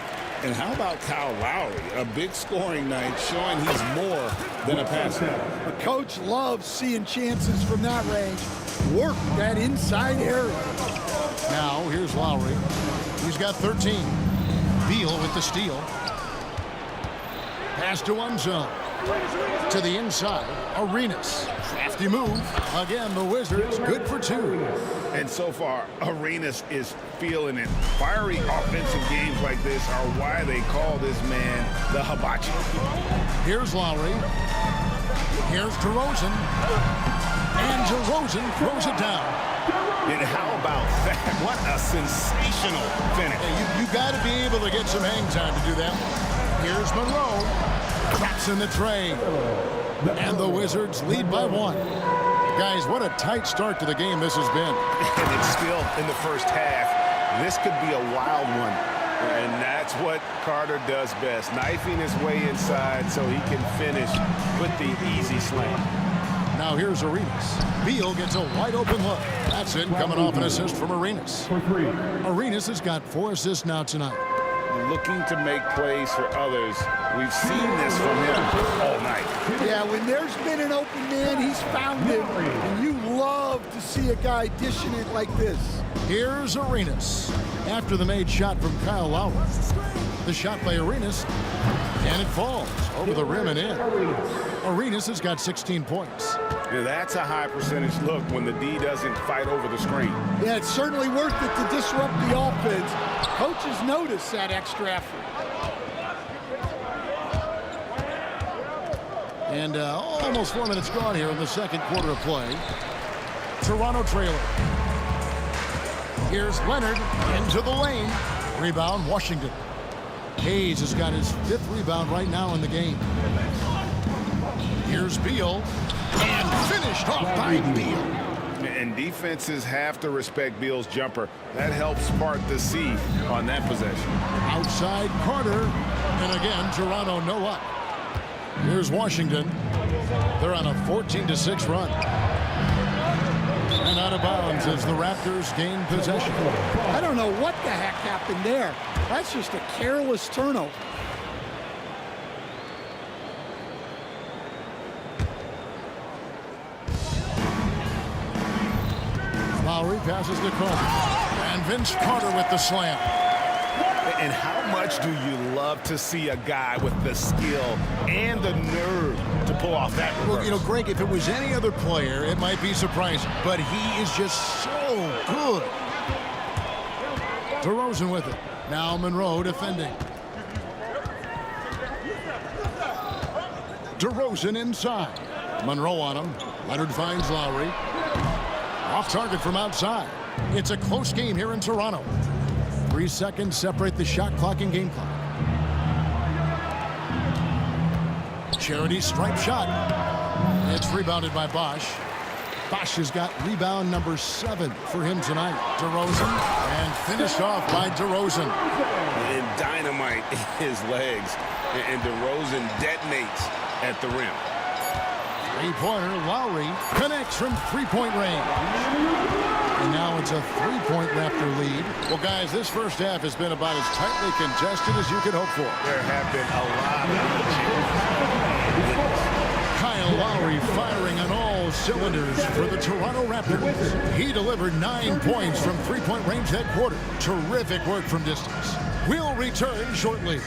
And how about Kyle Lowry? A big scoring night showing he's more than a passer. A coach loves seeing chances from that range. Work that inside area. Now, here's Lowry. He's got 13. Beal with the steal. Pass to Unzel. To the inside, Arenas. Crafty move. Again, the Wizards good for 2. And so far, Arenas is feeling it. Fiery offensive games like this are why they call this man the hibachi. Here's Lowry. Here's DeRozan. And DeRozan throws it down. And how about that? What a sensational finish. Hey, you got to be able to get some hang time to do that. Here's Monroe. Drops in the tray. And the Wizards lead by 1. Guys, what a tight start to the game this has been. And it's still in the first half. This could be a wild one. And that's what Carter does best. Knifing his way inside so he can finish with the easy slam. Now here's Arenas. Beal gets a wide open look. That's it, coming off an assist from Arenas. Arenas has got 4 assists now tonight. Looking to make plays for others. We've seen this from him all night. Yeah, when there's been an open man, he's found it. And you love to see a guy dishing it like this. Here's Arenas. After the made shot from Kyle Lowry. The shot by Arenas. And it falls over the rim and in. Arenas has got 16 points. Yeah, that's a high percentage look when the D doesn't fight over the screen. Yeah, it's certainly worth it to disrupt the offense. Coaches notice that extra effort. And almost 4 minutes gone here in the second quarter of play. Toronto trailer. Here's Leonard into the lane. Rebound, Washington. Hayes has got his 5th rebound right now in the game. Here's Beal. And finished off by Beal. And defenses have to respect Beal's jumper. That helps part the C on that possession. Outside Carter. And again, Toronto no up. Here's Washington. They're on a 14-6 run. And out of bounds as the Raptors gain possession. I don't know what the heck happened there. That's just a careless turnover. Lowry passes to Carter. And Vince Carter with the slam. And how much do you love to see a guy with the skill and the nerve to pull off that reverse? Well, you know, Greg, if it was any other player, it might be surprising. But he is just so good. DeRozan with it. Now Monroe defending. DeRozan inside. Monroe on him. Leonard finds Lowry. Off target from outside. It's a close game here in Toronto. 3 seconds separate the shot clock and game clock. Charity stripe shot. It's rebounded by Bosch. Bosch has got rebound number 7 for him tonight. DeRozan, and finished off by DeRozan. And dynamite in his legs. And DeRozan detonates at the rim. Three-pointer, Lowry connects from three-point range. And now it's a 3-point Raptor lead. Well, guys, this first half has been about as tightly contested as you could hope for. There have been a lot of Kyle Lowry firing on all cylinders for the Toronto Raptors. He delivered 9 points from three-point range that quarter. Terrific work from distance. We'll return shortly.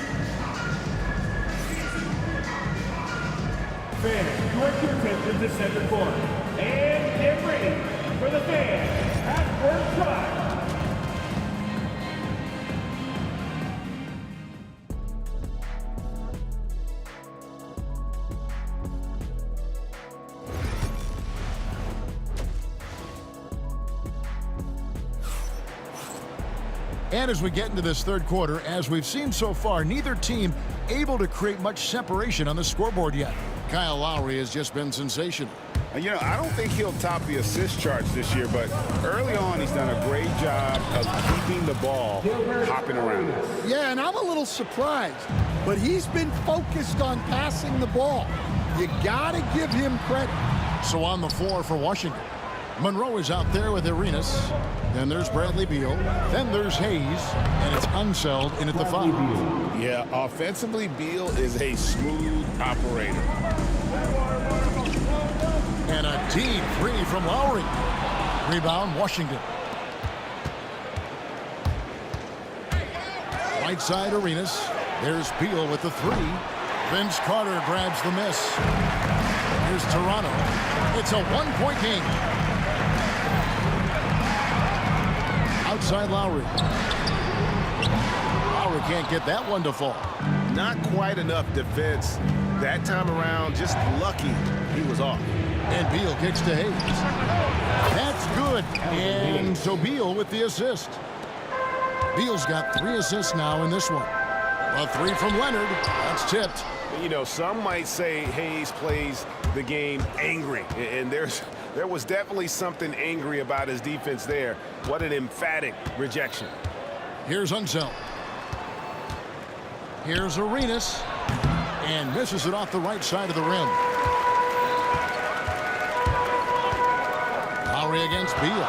Fans, direct your attention to center court. And get ready for the fans at first drive. And as we get into this third quarter, as we've seen so far, neither team able to create much separation on the scoreboard yet. Kyle Lowry has just been sensational. You know, I don't think he'll top the assist charts this year, but early on he's done a great job of keeping the ball hopping around. Yeah, and I'm a little surprised, but he's been focused on passing the ball. You got to give him credit. So on the floor for Washington, Monroe is out there with Arenas. Then there's Bradley Beal. Then there's Hayes. And it's Unseld in at the 5. Yeah, offensively, Beal is a smooth operator. And a deep 3 from Lowry. Rebound, Washington. Right side, Arenas. There's Beal with the 3. Vince Carter grabs the miss. Here's Toronto. It's a one-point game. Outside Lowry. Lowry can't get that one to fall. Not quite enough defense. That time around, just lucky he was off. And Beal kicks to Hayes. That's good. And so Beal with the assist. Beal's got 3 assists now in this one. A 3 from Leonard. That's tipped. You know, some might say Hayes plays the game angry. And there was definitely something angry about his defense there. What an emphatic rejection. Here's Unseld. Here's Arenas. And misses it off the right side of the rim. Lowry against Beal.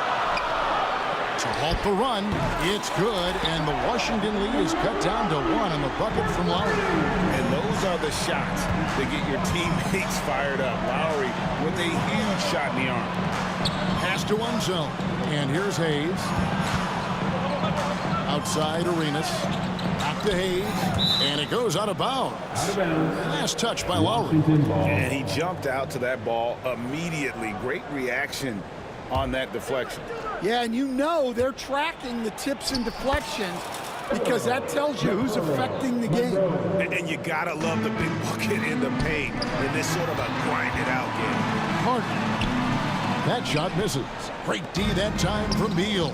To halt the run, it's good, and the Washington lead is cut down to 1 on the bucket from Lowry. And those are the shots that get your teammates fired up. Lowry with a huge shot in the arm. Pass to Unseld. And here's Hayes. Outside Arenas. Back to Hayes. And it goes out of bounds. Last touch by Lowry. And he jumped out to that ball immediately. Great reaction on that deflection. Yeah, and you know they're tracking the tips and deflections because that tells you who's affecting the game. And you gotta love the big bucket in the paint in this sort of a grind-it-out game. Harden. That shot misses. Great D that time from Beal.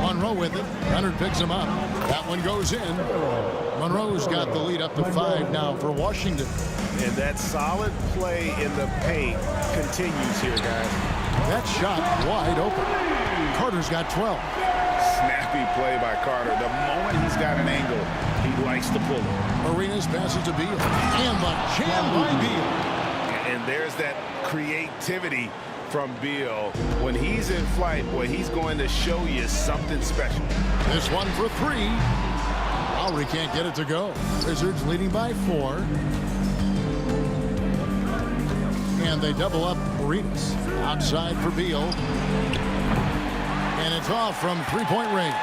Monroe with it. Leonard picks him up. That one goes in. Monroe's got the lead up to 5 now for Washington. And that solid play in the paint continues here, guys. That shot wide open. Carter's got 12. Snappy play by Carter. The moment he's got an angle, he likes to pull it. Arenas passes to Beal. And the jam by Beal. And there's that creativity from Beal. When he's in flight, boy, he's going to show you something special. This one for 3. Lowry can't get it to go. Wizards leading by 4. And they double up Arenas. Outside for Beal. And it's off from 3-point range.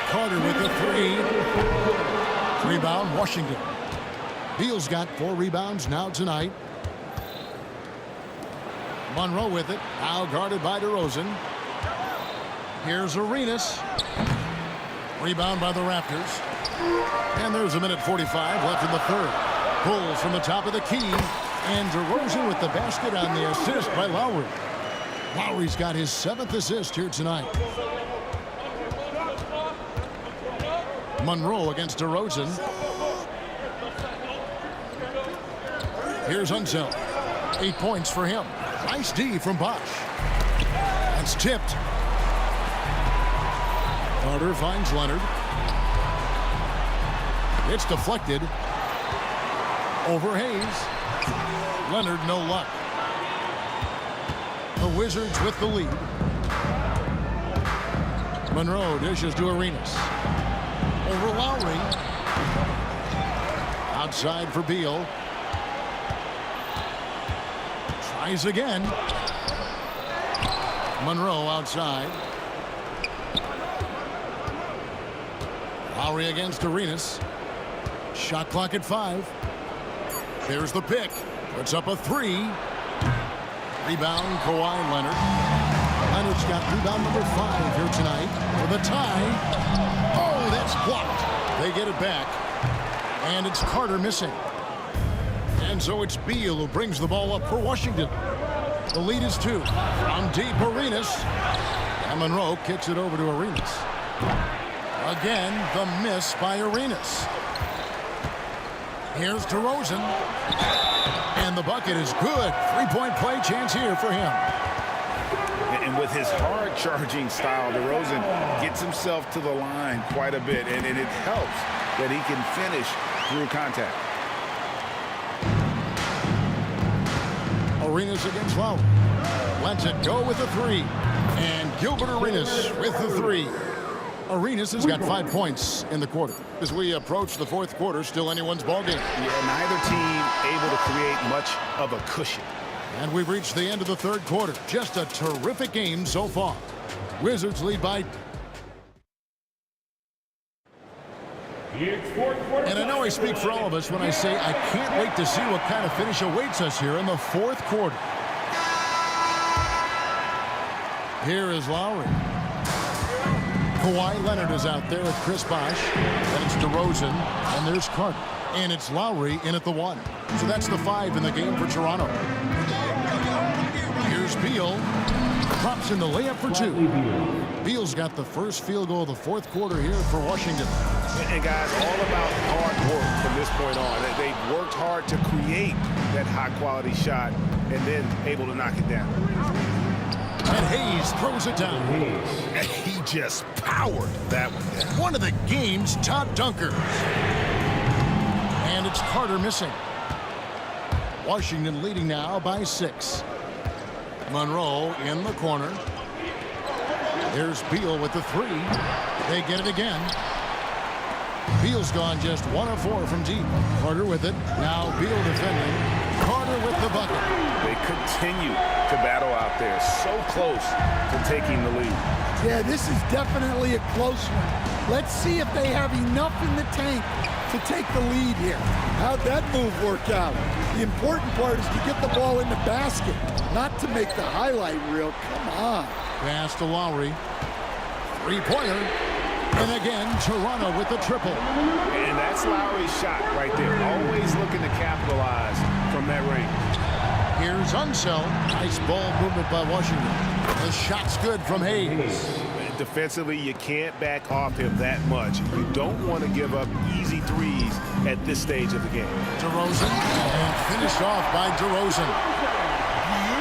Carter with the 3. Rebound, Washington. Beal's got 4 rebounds now tonight. Monroe with it. Now guarded by DeRozan. Here's Arenas. Rebound by the Raptors. And there's a minute 45 left in the third. Pulls from the top of the key. And DeRozan with the basket on the assist by Lowry. Lowry's got his 7th assist here tonight. Monroe against DeRozan. Here's Unseld. 8 points for him. Nice D from Bosch. That's tipped. Carter finds Leonard. It's deflected. Over Hayes. Leonard, no luck. The Wizards with the lead. Monroe dishes to Arenas. Over Lowry. Outside for Beal. Tries again. Monroe outside. Lowry against Arenas. Shot clock at 5. There's the pick. Puts up a 3. Rebound, Kawhi Leonard. Leonard's got rebound number 5 here tonight for the tie. Oh, that's blocked. They get it back. And it's Carter missing. And so it's Beal who brings the ball up for Washington. The lead is 2. From deep, Arenas. And Monroe kicks it over to Arenas. Again, the miss by Arenas. Here's DeRozan. And the bucket is good. 3-point play chance here for him. And with his hard-charging style, DeRozan gets himself to the line quite a bit. And it helps that he can finish through contact. Arenas against Lowry. Lets it go with the 3. And Gilbert Arenas with the 3. Arenas has got 5 points in the quarter. As we approach the 4th quarter, still anyone's ballgame. Yeah, neither team able to create much of a cushion. And we've reached the end of the 3rd quarter. Just a terrific game so far. Wizards lead by... And I know I speak for all of us when I say I can't wait to see what kind of finish awaits us here in the fourth quarter. Here is Lowry. Kawhi Leonard is out there with Chris Bosh. And it's DeRozan. And there's Carter. And it's Lowry in at the 1. So that's the 5 in the game for Toronto. Here's Beal. Drops in the layup for 2. Beal's got the first field goal of the fourth quarter here for Washington. And guys, all about hard work from this point on. They've worked hard to create that high-quality shot and then able to knock it down. And Hayes throws it down. And he just powered that one down. One of the game's top dunkers. And it's Carter missing. Washington leading now by 6. Monroe in the corner. There's Beal with the 3. They get it again. Beal's gone just 1 of 4 from deep. Carter with it. Now Beal defending. Carter with the bucket. They continue to battle out there. So close to taking the lead. Yeah, this is definitely a close one. Let's see if they have enough in the tank to take the lead here. How'd that move work out? The important part is to get the ball in the basket, not to make the highlight reel. Come on. Pass to Lowry. 3-pointer. And again, Toronto with the triple. And that's Lowry's shot right there. Always looking to capitalize from that range. Here's Unseld. Nice ball movement by Washington. The shot's good from Hayes. Defensively, you can't back off him that much. You don't want to give up easy threes at this stage of the game. DeRozan, and finished off by DeRozan.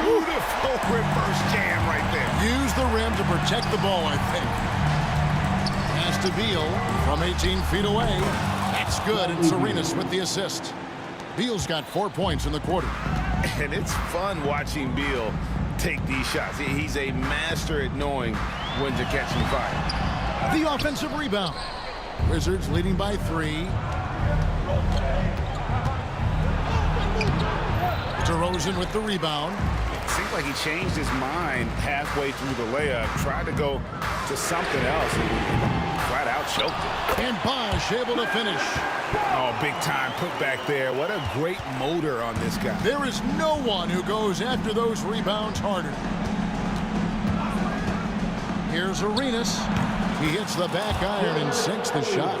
Beautiful reverse jam right there. Use the rim to protect the ball, I think. Pass to Beal from 18 feet away. That's good, and Arenas with the assist. Beal's got 4 points in the quarter. And it's fun watching Beal take these shots. He's a master at knowing when to catch and fire. The offensive rebound. Wizards leading by 3. DeRozan with the rebound. Seems like he changed his mind halfway through the layup, tried to go to something else, and flat out choked it. And Bosh able to finish. Oh, big time put back there. What a great motor on this guy. There is no one who goes after those rebounds harder. Here's Arenas. He hits the back iron and sinks the shot.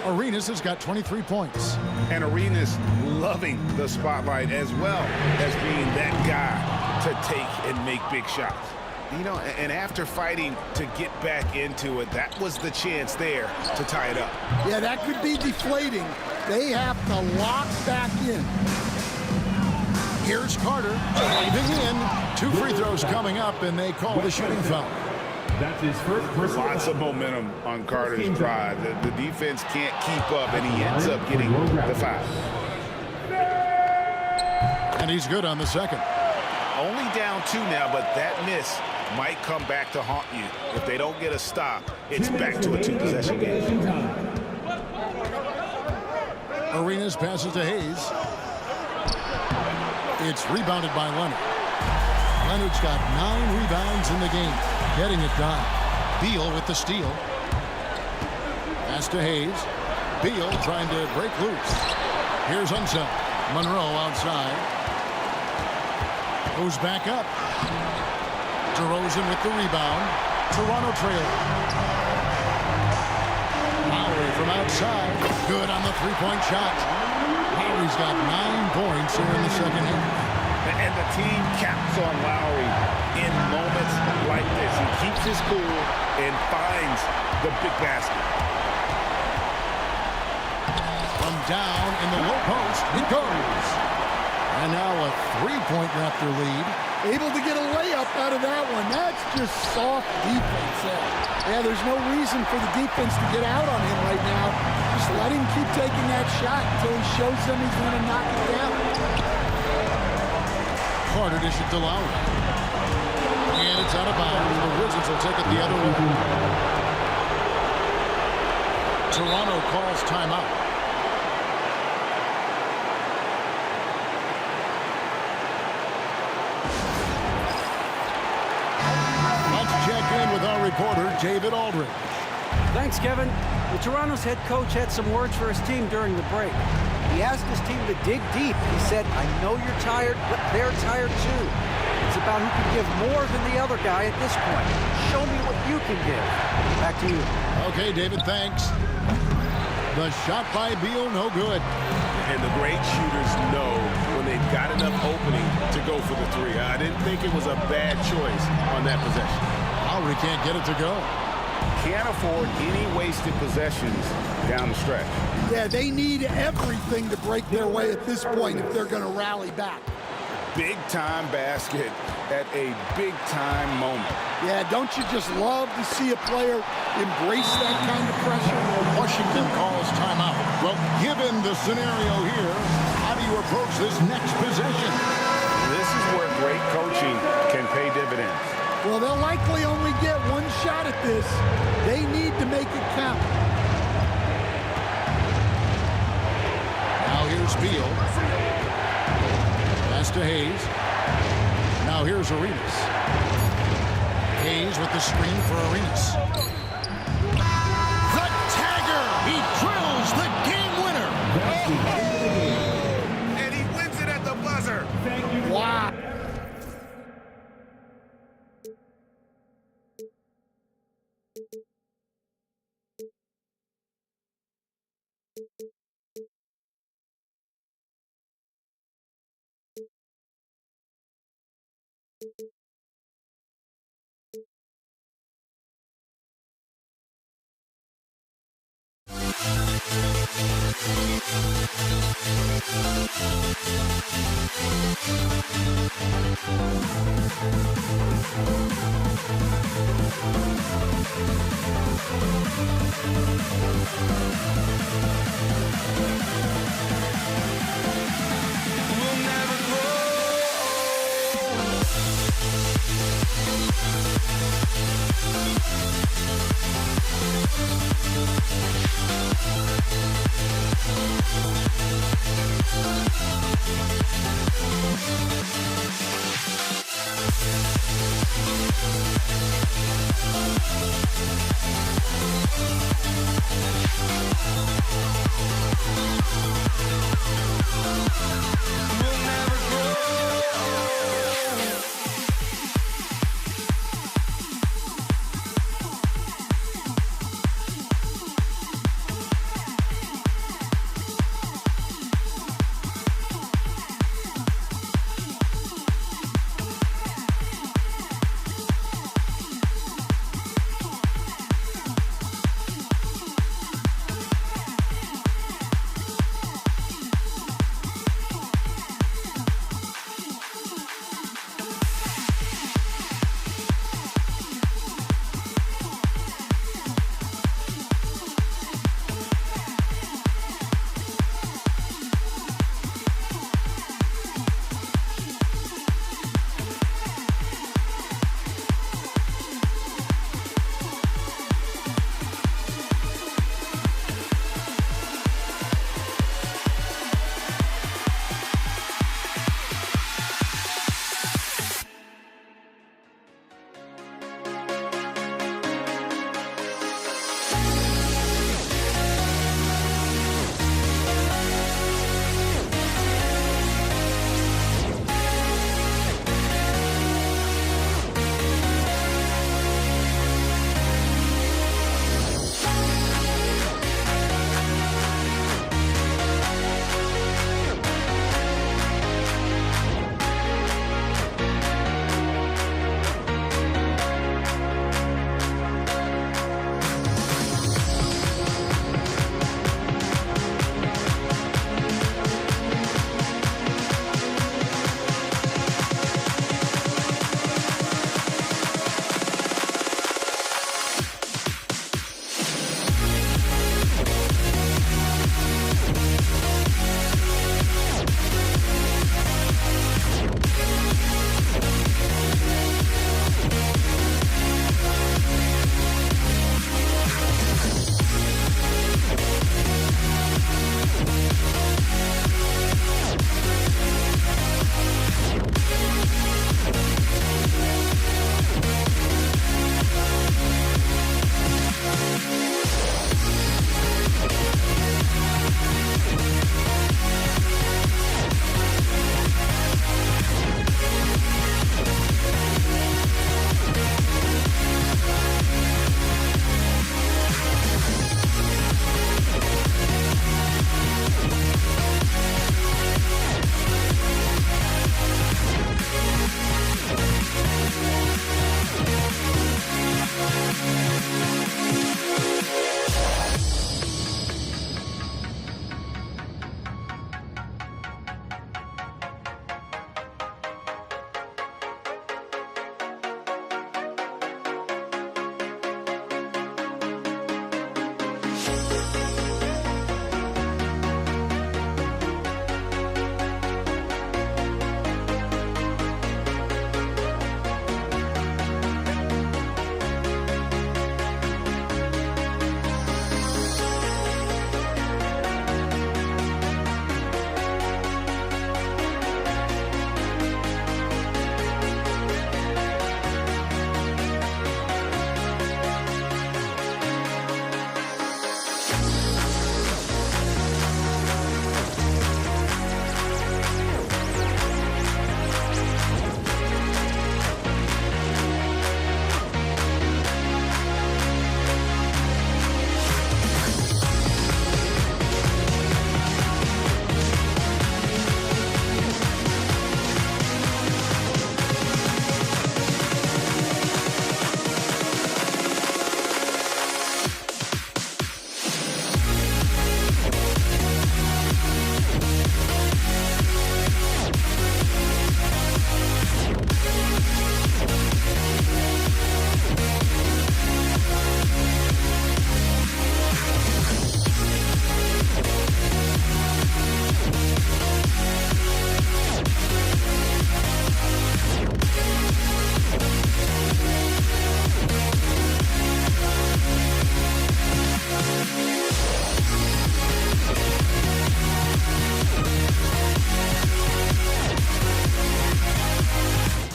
Arenas has got 23 points. And Arenas loving the spotlight as well as being that guy to take and make big shots. You know, and after fighting to get back into it, that was the chance there to tie it up. Yeah, that could be deflating. They have to lock back in. Here's Carter driving in. 2 free throws coming up, and they call the shooting foul. That's his first personal Lots of momentum on Carter's drive. The defense can't keep up, and he ends up getting the foul. And he's good on the second. Only down 2 now, but that miss might come back to haunt you. If they don't get a stop, it's back to a 2-possession game. Arenas passes to Hayes. It's rebounded by Leonard. Leonard's got 9 rebounds in the game, getting it done. Beal with the steal. Pass to Hayes. Beal trying to break loose. Here's Unseld. Monroe outside. Goes back up. DeRozan with the rebound. Toronto trailing. Lowry from outside. Good on the 3-point shot. Lowry's got 9 points here in the second half. And the team caps on Lowry in moments like this. He keeps his cool and finds the big basket. From down in the low post, it goes. And now a 3-point Raptor lead. Able to get a layup out of that one. That's just soft defense there. Yeah, there's no reason for the defense to get out on him right now. Just let him keep taking that shot until he shows them he's going to knock it down. Carter dish it to Lowry. And it's out of bounds. The Wizards will take it the other way. Toronto calls timeout. Let's check in with our reporter, David Aldridge. Thanks, Kevin. The Toronto's head coach had some words for his team during the break. He asked his team to dig deep. He said, I know you're tired, but they're tired too. It's about who can give more than the other guy at this point. Show me what you can give. Back to you. Okay, David, thanks. The shot by Beal, no good. And the great shooters know when they've got enough opening to go for the three. I didn't think it was a bad choice on that possession. Lowry can't get it to go. Can't afford any wasted possessions down the stretch. Yeah, they need everything to break their way at this point if they're going to rally back. Big-time basket at a big-time moment. Yeah, don't you just love to see a player embrace that kind of pressure? Washington calls timeout. Well, given the scenario here, how do you approach this next possession? This is where great coaching can pay dividends. Well, they'll likely only get one shot at this. They need to make it count. Now here's Beal. Pass to Hayes. Now here's Arenas. Hayes with the screen for Arenas. The tagger! He drills the game winner! And he wins it at the buzzer. Wow. We'll never grow. We'll never grow.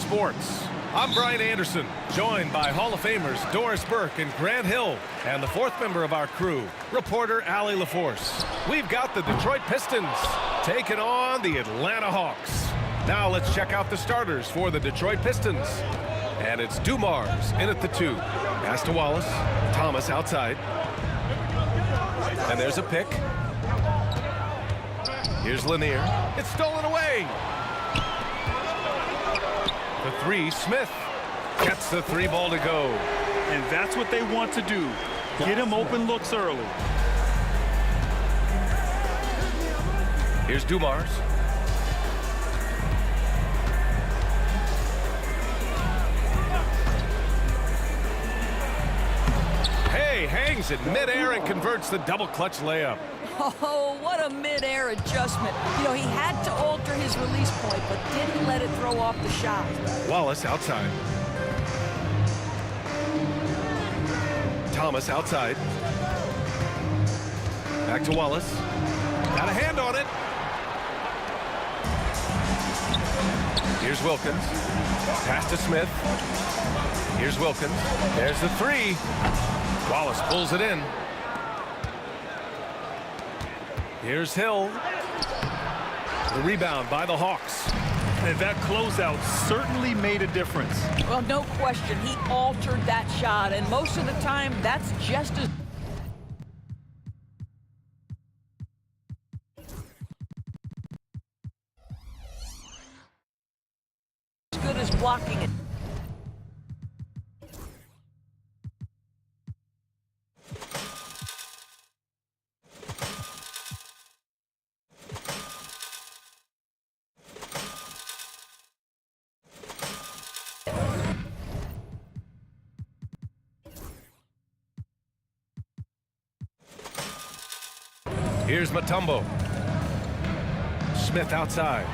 Sports. I'm Brian Anderson, joined by Hall of Famers Doris Burke and Grant Hill, and the fourth member of our crew, reporter Allie LaForce. We've got the Detroit Pistons taking on the Atlanta Hawks. Now let's check out the starters for the Detroit Pistons. And it's Dumars in at the 2. Pass to Wallace. Thomas outside. And there's a pick. Here's Lanier. It's stolen away. The 3, Smith gets the 3 ball to go. And that's what they want to do. Get him open looks early. Here's Dumars. Hey, hangs it midair and converts the double clutch layup. Oh, what a mid-air adjustment. You know, he had to alter his release point, but didn't let it throw off the shot. Wallace outside. Thomas outside. Back to Wallace. Got a hand on it. Here's Wilkins. Pass to Smith. Here's Wilkins. There's the 3. Wallace pulls it in. Here's Hill. The rebound by the Hawks. And that closeout certainly made a difference. Well, no question. He altered that shot, and most of the time, that's just as good as blocking it. Here's Mutombo. Smith outside.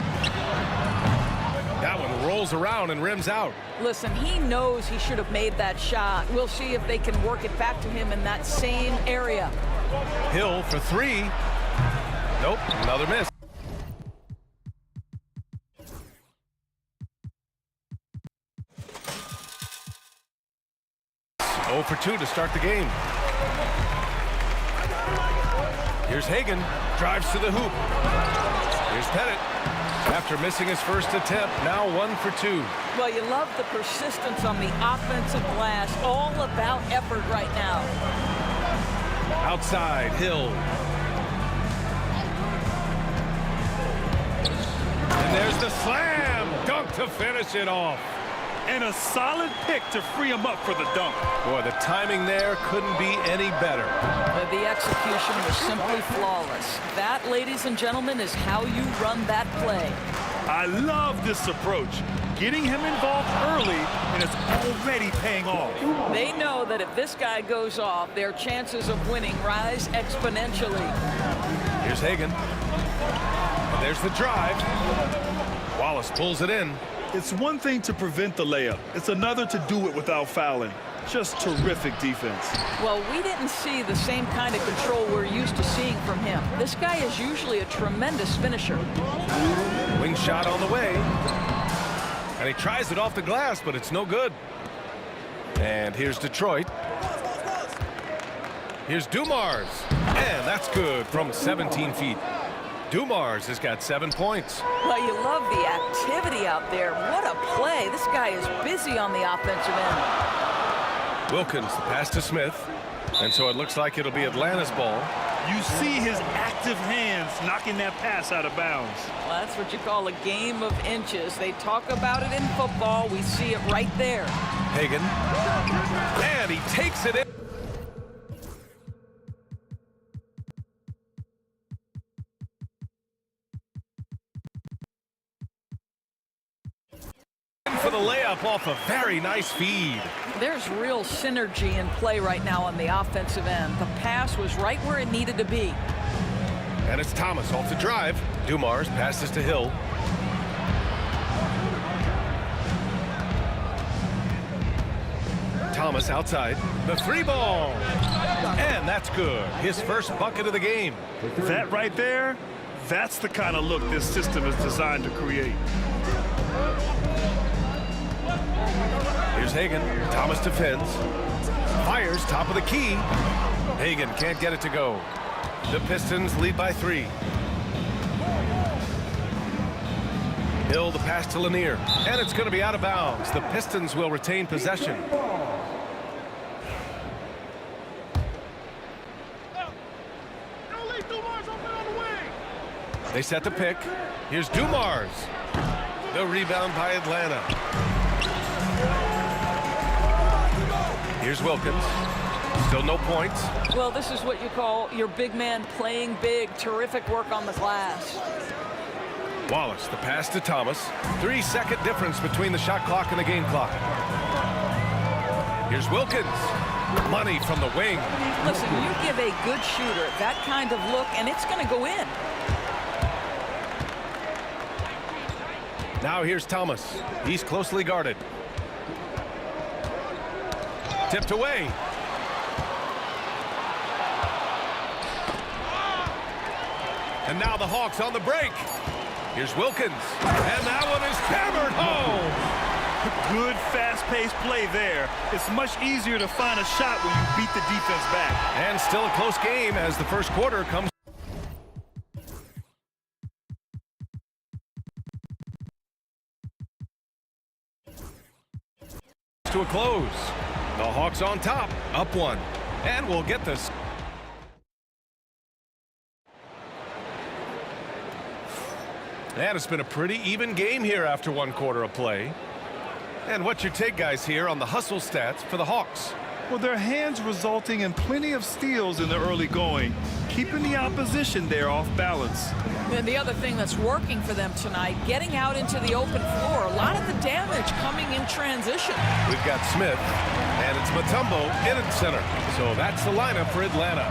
That one rolls around and rims out. Listen, he knows he should have made that shot. We'll see if they can work it back to him in that same area. Hill for 3. Nope, another miss. Oh for 2 to start the game. Here's Hagan, drives to the hoop. Here's Pettit. After missing his first attempt, now 1 for 2. Well, you love the persistence on the offensive glass. All about effort right now. Outside, Hill. And there's the slam dunk to finish it off. And a solid pick to free him up for the dunk. Boy, the timing there couldn't be any better. The execution was simply flawless. That, ladies and gentlemen, is how you run that play. I love this approach. getting him involved early, and it's already paying off. They know that if this guy goes off, their chances of winning rise exponentially. Here's Hagan. And there's the drive. Wallace pulls it in. It's one thing to prevent the layup. It's another to do it without fouling. Just terrific defense. Well, we didn't see the same kind of control we're used to seeing from him. This guy is usually a tremendous finisher. Wing shot on the way. And he tries it off the glass, but it's no good. And here's Detroit. Here's Dumars. And that's good from 17 feet. Dumars has got 7 points. Well, you love the activity out there. What a play. This guy is busy on the offensive end. Wilkins, the pass to Smith. And so it looks like it'll be Atlanta's ball. You see his active hands knocking that pass out of bounds. Well, that's what you call a game of inches. They talk about it in football. We see it right there. Hagan. And he takes it in. For the layup off a very nice feed. There's real synergy in play right now on the offensive end. The pass was right where it needed to be. And it's Thomas off the drive. Dumars passes to Hill. Thomas outside. The 3 ball. And that's good. His first bucket of the game. That right there, that's the kind of look this system is designed to create. Here's Hagan. Thomas defends. Fires top of the key. Hagan can't get it to go. The Pistons lead by 3. Hill the pass to Lanier. And it's going to be out of bounds. The Pistons will retain possession. They set the pick. Here's Dumars. The rebound by Atlanta. Here's Wilkins. Still no points. Well, this is what you call your big man playing big. Terrific work on the glass. Wallace, the pass to Thomas. 3-second difference between the shot clock and the game clock. Here's Wilkins. Money from the wing. Listen, you give a good shooter that kind of look, and it's going to go in. Now here's Thomas. He's closely guarded. Tipped away. And now the Hawks on the break. Here's Wilkins. And that one is hammered home. Good fast-paced play there. It's much easier to find a shot when you beat the defense back. And still a close game as the first quarter comes to a close. The Hawks on top, up 1. And we'll get this. And it's been a pretty even game here after 1 quarter of play. And what's your take, guys, here on the hustle stats for the Hawks? Well, their hands resulting in plenty of steals in the early going, keeping the opposition there off balance. And the other thing that's working for them tonight, getting out into the open floor. A lot of the damage coming in transition. We've got Smith, and it's Mutombo in at center. So that's the lineup for Atlanta.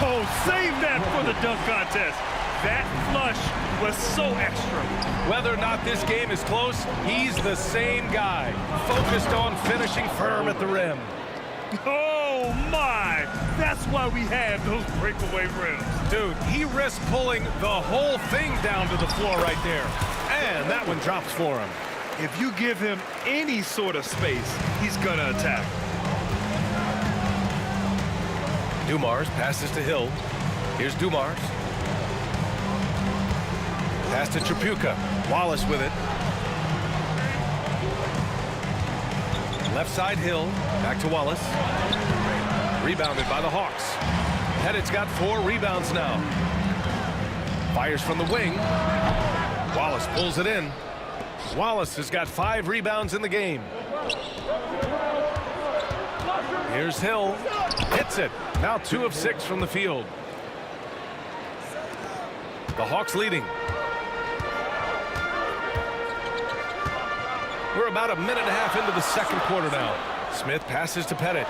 Oh, save that for the dunk contest. That flush was so extra. Whether or not this game is close, he's the same guy, focused on finishing firm at the rim. Oh, my! That's why we have those breakaway rims. Dude, he risked pulling the whole thing down to the floor right there. And that one drops for him. If you give him any sort of space, he's going to attack. Dumars passes to Hill. Here's Dumars. Pass to Tripucka. Wallace with it. Left side Hill. Back to Wallace. Rebounded by the Hawks. Pettit's got 4 rebounds now. Fires from the wing. Wallace pulls it in. Wallace has got 5 rebounds in the game. Here's Hill. Hits it. Now 2 of 6 from the field. The Hawks leading. We're about a minute and a half into the second quarter now. Smith passes to Pettit.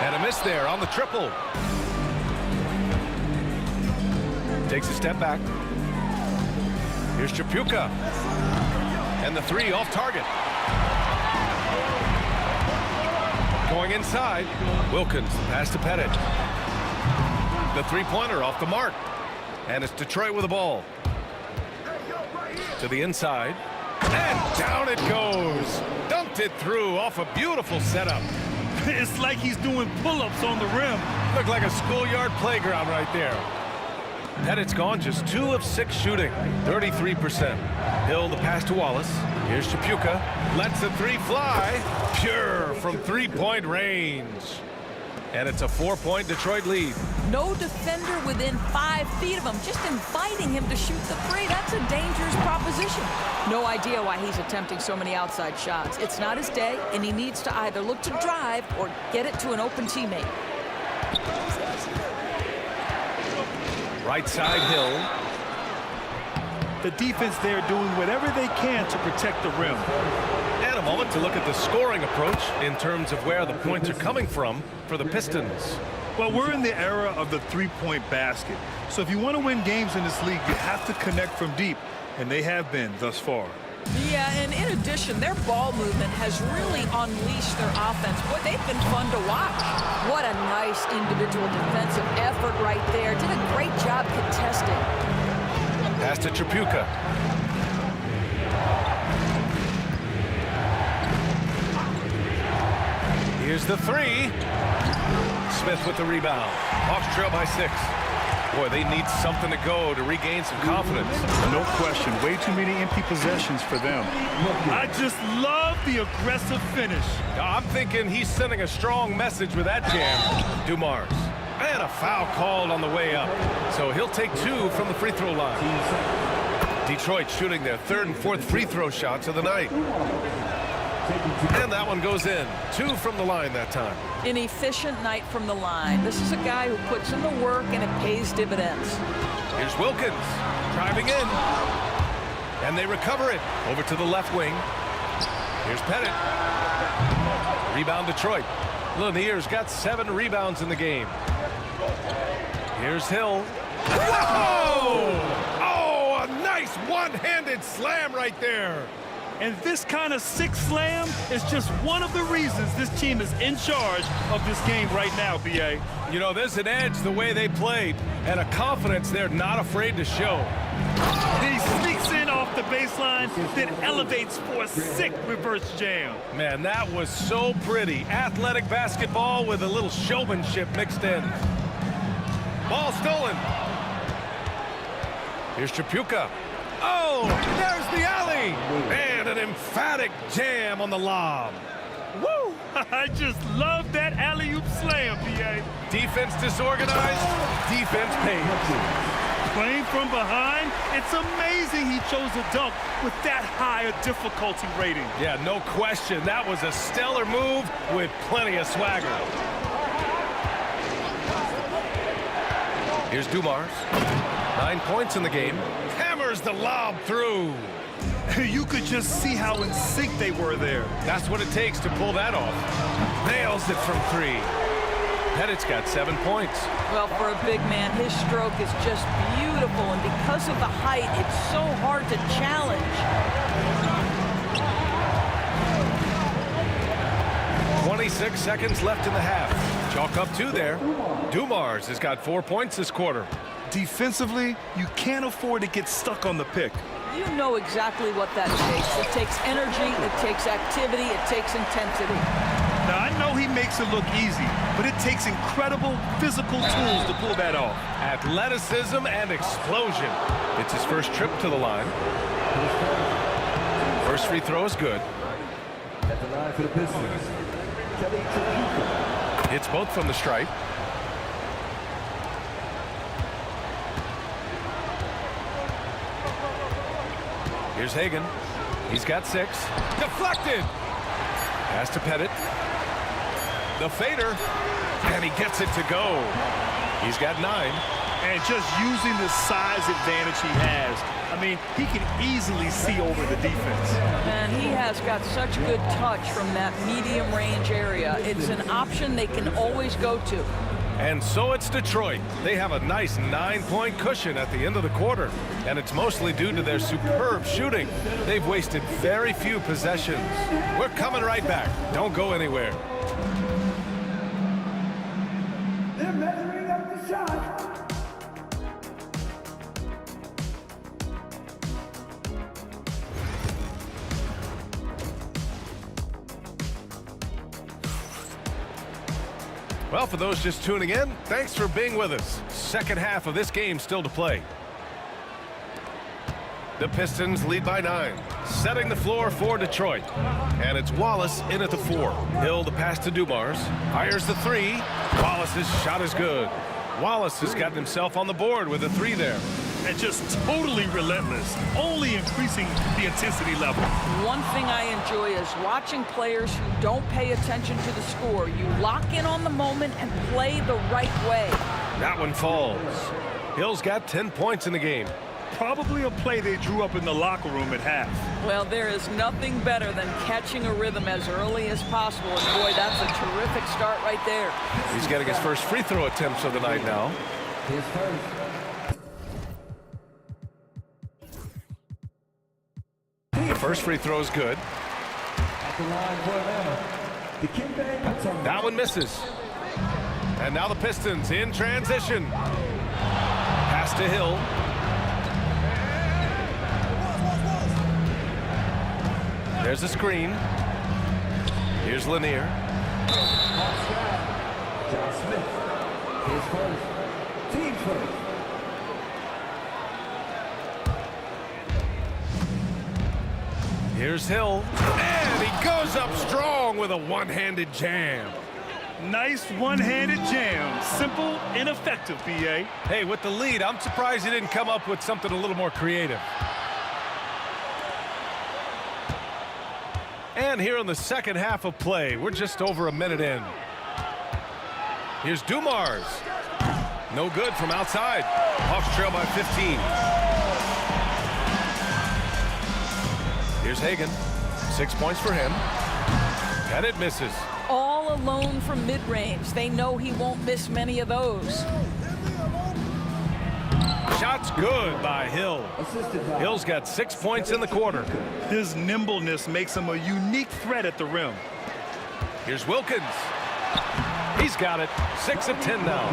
And a miss there on the triple. Takes a step back. Here's Chapuka. And the three off target. Going inside. Wilkins, pass to Pettit. The three-pointer off the mark. And it's Detroit with the ball. To the inside. And down it goes. Dumped it through off a beautiful setup. It's like he's doing pull-ups on the rim. Looked like a schoolyard playground right there. Pettit's gone just 2 of 6 shooting, 33%. Hill the pass to Wallace. Here's Chapuka. Lets the three fly. Pure from three-point range. And it's a 4-point Detroit lead. No defender within 5 feet of him, just inviting him to shoot the three. That's a dangerous proposition. No idea why he's attempting so many outside shots. It's not his day, and he needs to either look to drive or get it to an open teammate. Right side Hill. The defense there doing whatever they can to protect the rim. And a moment to look at the scoring approach in terms of where the points are coming from for the Pistons. Well, we're in the era of the three-point basket. So if you want to win games in this league, you have to connect from deep, and they have been thus far. Yeah, and in addition, their ball movement has really unleashed their offense. Boy, they've been fun to watch. What a nice individual defensive effort right there. Did a great job contesting. Pass to Chapuka. Here's the three. Smith with the rebound. Hawks trail by 6. Boy, they need something to go to regain some confidence. No question. Way too many empty possessions for them. I just love the aggressive finish. I'm thinking he's sending a strong message with that jam. Dumars. And a foul called on the way up. So he'll take 2 from the free throw line. Detroit shooting their 3rd and 4th free throw shots of the night. And that one goes in. 2 from the line that time. An efficient night from the line. This is a guy who puts in the work and it pays dividends. Here's Wilkins driving in. And they recover it. Over to the left wing. Here's Pettit. Rebound Detroit. Lanier's got 7 rebounds in the game. Here's Hill. Whoa! Oh, a nice one-handed slam right there. And this kind of sick slam is just one of the reasons this team is in charge of this game right now, B.A. You know, there's an edge the way they played and a confidence they're not afraid to show. He sneaks in off the baseline, then elevates for a sick reverse jam. Man, that was so pretty. Athletic basketball with a little showmanship mixed in. Ball stolen. Here's Chapuka. Oh, there's the alley. And an emphatic jam on the lob. Woo! I just love that alley-oop slam, B.A. Defense disorganized, defense pays. Playing from behind, it's amazing he chose a dunk with that high a difficulty rating. Yeah, no question. That was a stellar move with plenty of swagger. Here's Dumars. 9 points in the game. Hammers the lob through. You could just see how in sync they were there. That's what it takes to pull that off. Nails it from 3. Pettit's got 7 points. Well, for a big man, his stroke is just beautiful, and because of the height, it's so hard to challenge. 26 seconds left in the half. Chalk up 2 there. Dumars has got 4 points this quarter. Defensively, you can't afford to get stuck on the pick. You know exactly what that takes. It takes energy, it takes activity, it takes intensity. Now, I know he makes it look easy, but it takes incredible physical tools to pull that off. Athleticism and explosion. It's his first trip to the line. First free throw is good. At the line for the Pistons, Hits both from the stripe. Here's Hagan. He's got 6. Deflected. Pass to Pettit. The fader. And he gets it to go. He's got 9. And just using the size advantage he has, I mean, he can easily see over the defense. And he has got such good touch from that medium range area. It's an option they can always go to. And so it's Detroit. They have a nice 9-point cushion at the end of the quarter, and it's mostly due to their superb shooting. They've wasted very few possessions. We're coming right back. Don't go anywhere. They're measuring up the shot. Well, for those just tuning in, thanks for being with us. Second half of this game still to play. The Pistons lead by 9, setting the floor for Detroit. And it's Wallace in at the 4. Hill the pass to Dumars. Fires the 3. Wallace's shot is good. Wallace has gotten himself on the board with a 3 there. And just totally relentless, only increasing the intensity level. One thing I enjoy is watching players who don't pay attention to the score. You lock in on the moment and play the right way. That one falls. Hill's got 10 points in the game. Probably a play they drew up in the locker room at half. Well, there is nothing better than catching a rhythm as early as possible. And boy, that's a terrific start right there. He's getting his first free throw attempts of the night now. The first free throw is good. That one misses. And now the Pistons in transition. Pass to Hill. There's a screen. Here's Lanier. John Smith is first. Team first. Here's Hill. And he goes up strong with a one-handed jam. Nice one-handed jam. Simple and effective, B.A. Hey, with the lead, I'm surprised he didn't come up with something a little more creative. And here in the second half of play, we're just over a minute in. Here's Dumars. No good from outside. Hawks trail by 15. Here's Hagan. 6 points for him. And it misses. All alone from mid-range. They know he won't miss many of those. Shot's good by Hill. Hill's got 6 points in the quarter. His nimbleness makes him a unique threat at the rim. Here's Wilkins. He's got it. 6 of 10 now.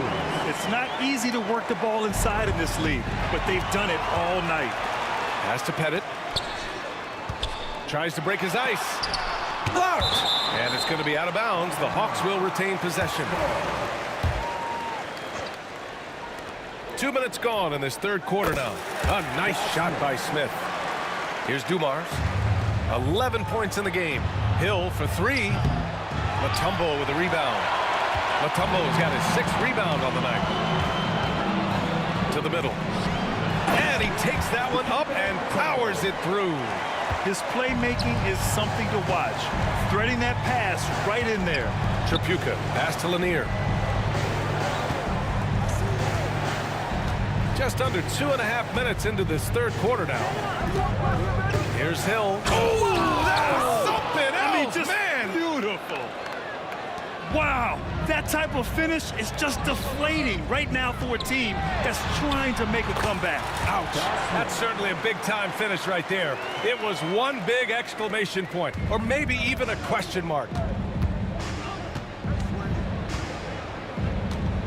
It's not easy to work the ball inside in this league, but they've done it all night. Pass to Pettit. Tries to break his ice. Blocked. And it's going to be out of bounds. The Hawks will retain possession. 2 minutes gone in this third quarter now. A nice shot by Smith. Here's Dumars. 11 points in the game. Hill for 3. Mutombo with a rebound. Mutombo's got his 6th rebound on the night. To the middle. And he takes that one up and powers it through. His playmaking is something to watch. Threading that pass right in there. Tripucka, pass to Lanier. Just under 2.5 minutes into this third quarter now. Here's Hill. Oh, that's something else, I mean, just man. Beautiful. Wow, that type of finish is just deflating right now for a team that's trying to make a comeback. Ouch. That's certainly a big-time finish right there. It was one big exclamation point, or maybe even a question mark.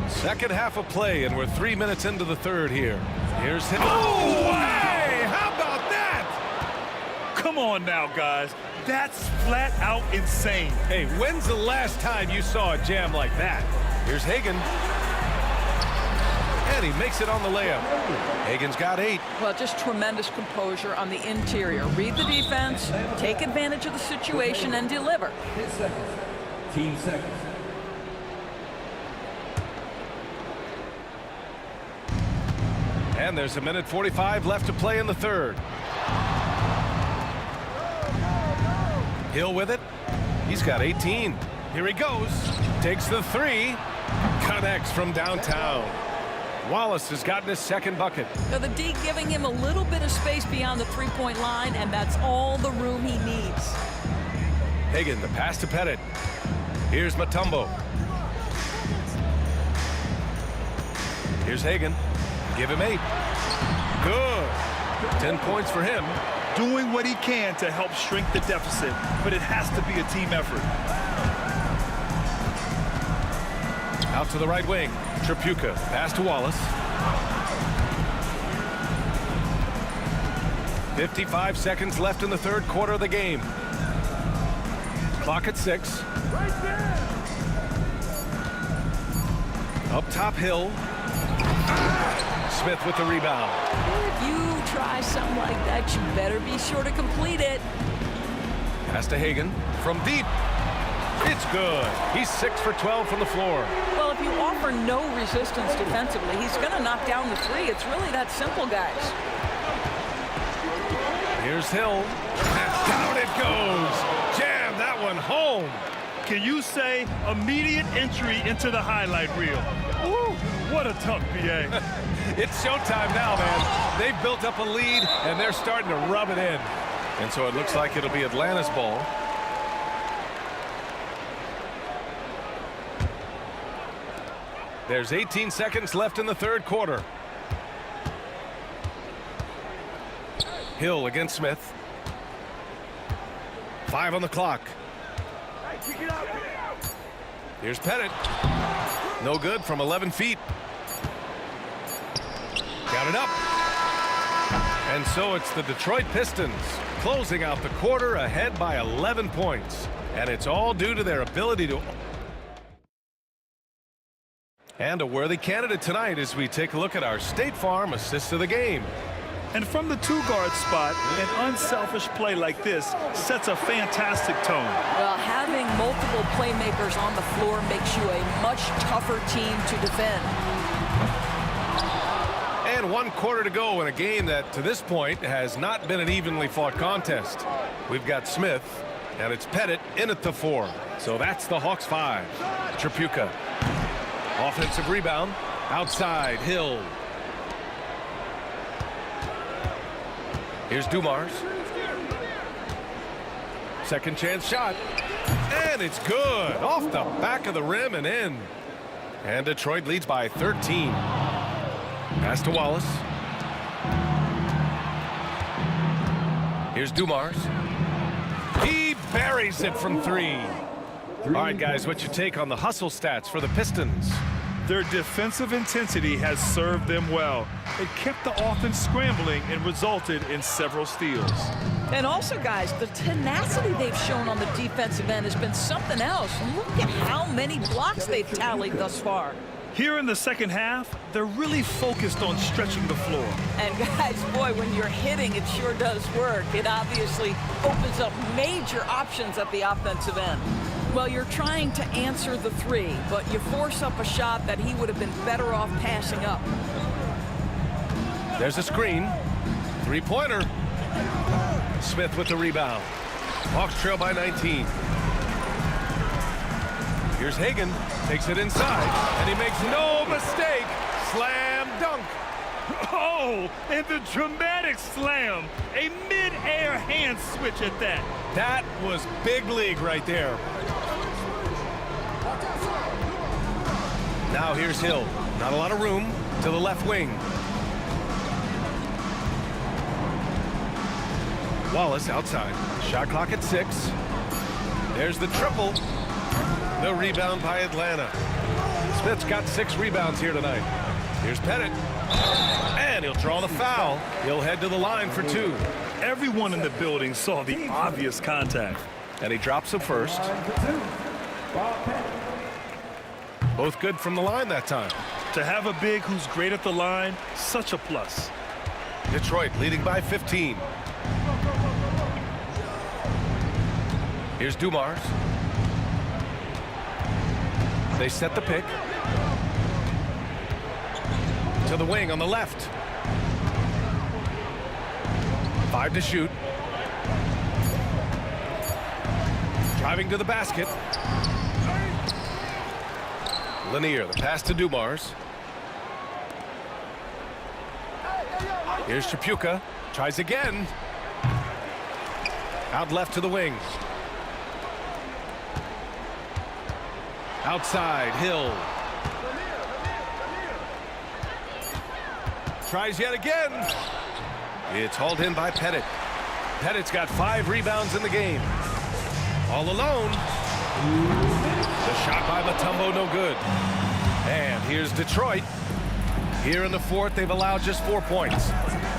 Second half of play, and we're 3 minutes into the third here. Here's Hill. Oh, hey, how about that? Come on now, guys. That's flat out insane. Hey, when's the last time you saw a jam like that? Here's Hagan. And he makes it on the layup. Hagan's got 8. Well, just tremendous composure on the interior. Read the defense, take advantage of the situation, and deliver. 10 seconds. Team seconds. And there's 1:45 left to play in the third. Hill with it. He's got 18. Here he goes. Takes the 3. Connects from downtown. Wallace has gotten his second bucket. Now the D giving him a little bit of space beyond the three-point line, and that's all the room he needs. Hagan, the pass to Pettit. Here's Mutombo. Here's Hagan. Give him 8. Good. 10 points for him. Doing what he can to help shrink the deficit, but it has to be a team effort. Out to the right wing. Tripucka. Pass to Wallace. 55 seconds left in the third quarter of the game. Clock at 6. Right there. Up top, Hill. Smith with the rebound. If you try something like that, you better be sure to complete it. Pass to Hagan from deep. It's good. He's 6 for 12 from the floor. Well, if you offer no resistance defensively, he's going to knock down the 3. It's really that simple, guys. Here's Hill. And down it goes. Jam that one home. Can you say immediate entry into the highlight reel? Woo, what a tough BA. It's showtime now, man. They've built up a lead, and they're starting to rub it in. And so it looks like it'll be Atlanta's ball. There's 18 seconds left in the third quarter. Hill against Smith. 5 on the clock. Here's Pettit. No good from 11 feet. Got it up. And so it's the Detroit Pistons closing out the quarter ahead by 11 points. And it's all due to their ability to... And a worthy candidate tonight as we take a look at our State Farm assist of the game. And from the 2-guard spot, an unselfish play like this sets a fantastic tone. Well, having multiple playmakers on the floor makes you a much tougher team to defend. And 1 quarter to go in a game that, to this point, has not been an evenly fought contest. We've got Smith, and it's Pettit in at the 4. So that's the Hawks 5. Tripucka. Offensive rebound. Outside, Hill. Here's Dumars. Second chance shot. And it's good. Off the back of the rim and in. And Detroit leads by 13. Pass to Wallace. Here's Dumars. He buries it from 3. All right, guys, what's your take on the hustle stats for the Pistons? Their defensive intensity has served them well. It kept the offense scrambling and resulted in several steals. And also, guys, the tenacity they've shown on the defensive end has been something else. Look at how many blocks they've tallied thus far. Here in the second half, they're really focused on stretching the floor. And guys, boy, when you're hitting, it sure does work. It obviously opens up major options at the offensive end. Well, you're trying to answer the 3, but you force up a shot that he would have been better off passing up. There's a screen. 3-pointer. Smith with the rebound. Hawks trail by 19. Here's Hagan. Takes it inside, and he makes no mistake. Slam dunk. Oh, and the dramatic slam. A mid-air hand switch at that. That was big league right there. Now here's Hill. Not a lot of room to the left wing. Wallace outside. Shot clock at 6. There's the triple. The rebound by Atlanta. Smith's got 6 rebounds here tonight. Here's Pettit. And he'll draw the foul. He'll head to the line for 2. Everyone in the building saw the obvious contact. And he drops the first. Both good from the line that time. To have a big who's great at the line, such a plus. Detroit leading by 15. Here's Dumars. They set the pick. To the wing on the left. 5 to shoot. Driving to the basket. Lanier, the pass to Dumars. Here's Tripucka. Tries again. Out left to the wing. Outside, Hill. Tries yet again. It's hauled in by Pettit. Pettit's got 5 rebounds in the game. All alone. The shot by Mutombo, no good. And here's Detroit. Here in the fourth, they've allowed just 4 points.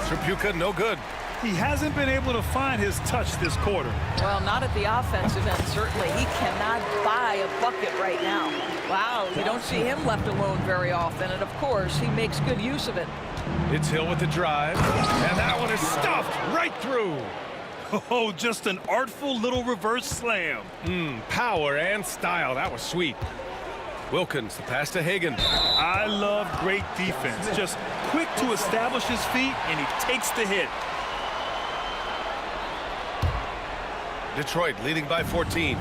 Tripucka, no good. He hasn't been able to find his touch this quarter. Well, not at the offensive end, certainly. He cannot buy a bucket right now. Wow, you don't see him left alone very often, and of course, he makes good use of it. It's Hill with the drive, and that one is stuffed right through. Oh, just an artful little reverse slam. Power and style. That was sweet. Wilkins, the pass to Hagan. I love great defense. Just quick to establish his feet, and he takes the hit. Detroit leading by 14.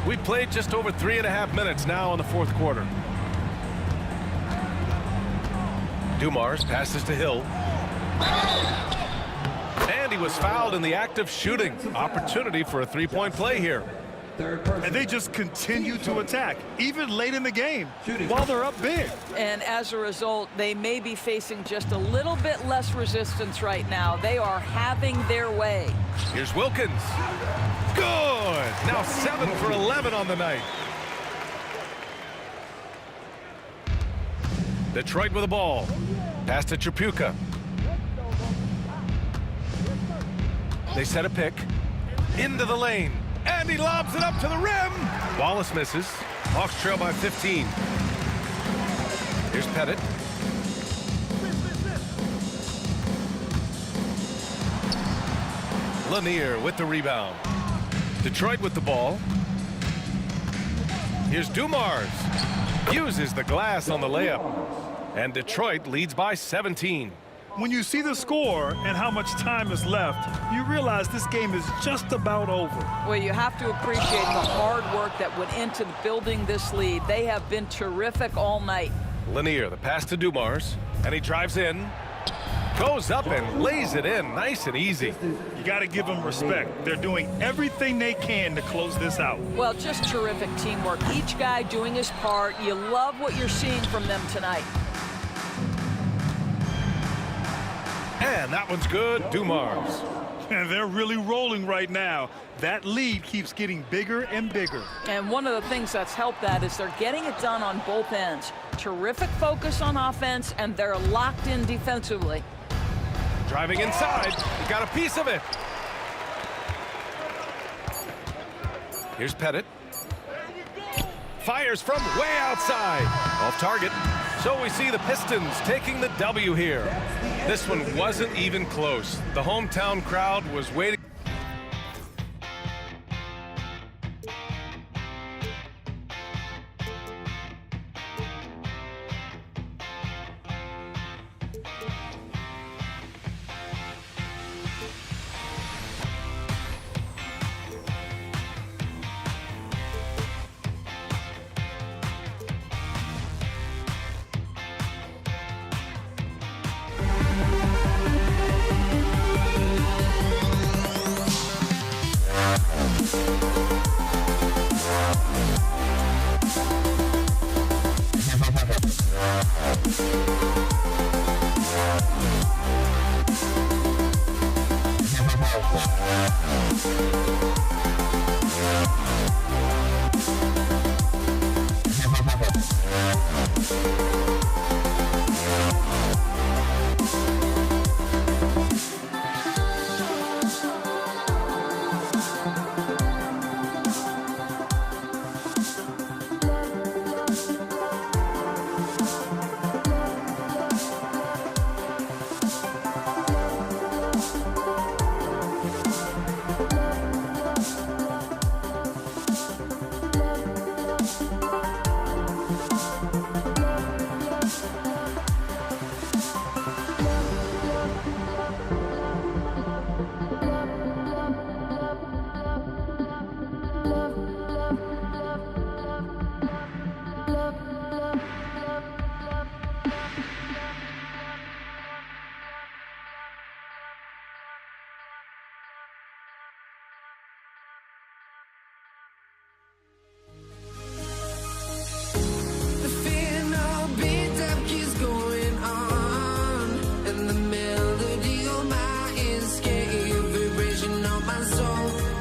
We've played just over 3.5 minutes now in the fourth quarter. Dumars passes to Hill. And he was fouled in the act of shooting. Opportunity for a 3-point play here. And they just continue to attack, even late in the game, while they're up big. And as a result, they may be facing just a little bit less resistance right now. They are having their way. Here's Wilkins. Good! Now 7 for 11 on the night. Detroit with the ball. Pass to Tripucka. They set a pick. Into the lane. And he lobs it up to the rim. Wallace misses. Hawks trail by 15. Here's Pettit. Lanier with the rebound. Detroit with the ball. Here's Dumars. Uses the glass on the layup. And Detroit leads by 17. When you see the score and how much time is left, you realize this game is just about over. Well, you have to appreciate the hard work that went into building this lead. They have been terrific all night. Lanier, the pass to Dumars, and he drives in, goes up and lays it in, nice and easy. You got to give them respect. They're doing everything they can to close this out. Well, just terrific teamwork. Each guy doing his part. You love what you're seeing from them tonight. And that one's good, Dumars. And they're really rolling right now. That lead keeps getting bigger and bigger. And one of the things that's helped that is they're getting it done on both ends. Terrific focus on offense, and they're locked in defensively. Driving inside, he got a piece of it. Here's Pettit. Fires from way outside. Off target. So we see the Pistons taking the W here. This one wasn't even close. The hometown crowd was waiting.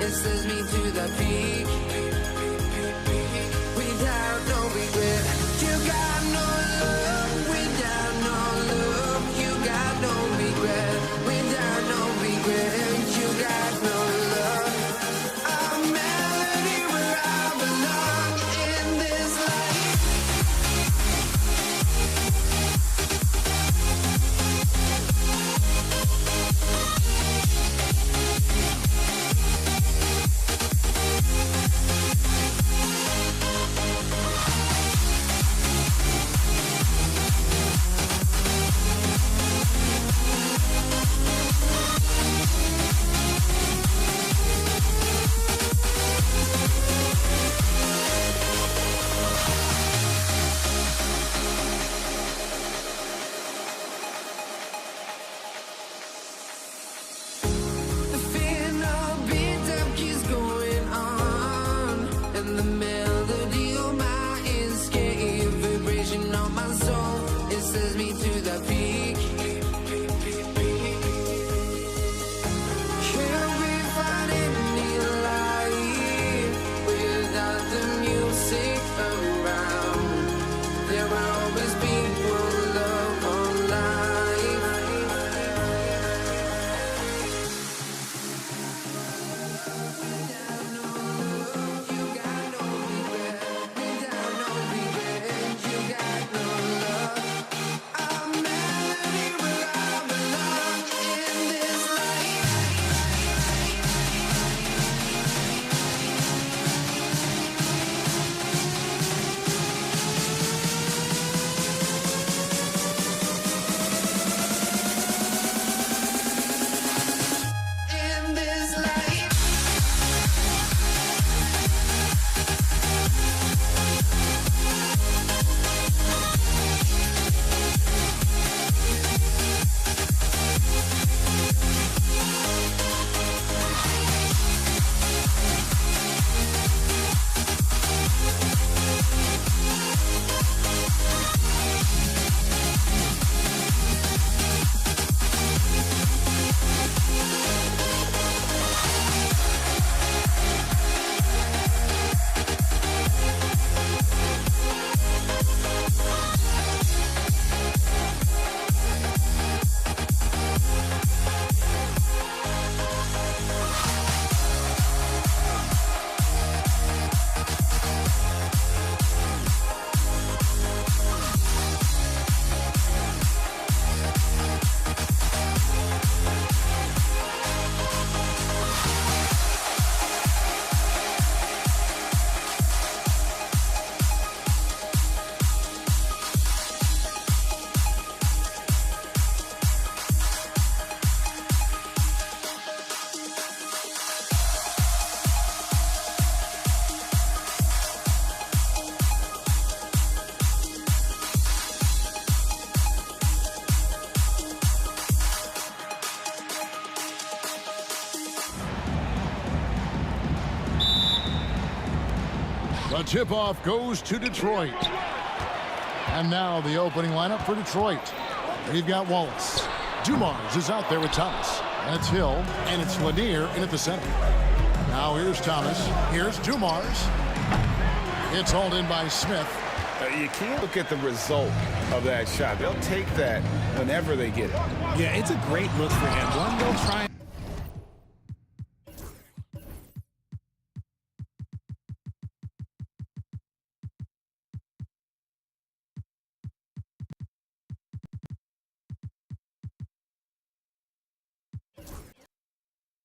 It sends me to the peak. Without no regret. You got no love. Without no love. You got no regret. Without no regret. You got no love. A melody where I belong in this life. The final beat up keeps going on, and the melody on my escape, vibration on my soul, it sends me to the peak. Can't we find any light without the music around? There will always be one love on life. You got no regret. Without no regret. You got no love. A melody where I belong in this life. In this life. The tip-off goes to Detroit. And now the opening lineup for Detroit. We've got Wallace. Dumars is out there with Thomas. And it's Hill, and it's Lanier in at the center. Now here's Thomas. Here's Dumars. It's hauled in by Smith. You can't look at the result of that shot. They'll take that whenever they get it. Yeah, it's a great look for him. One, they'll try.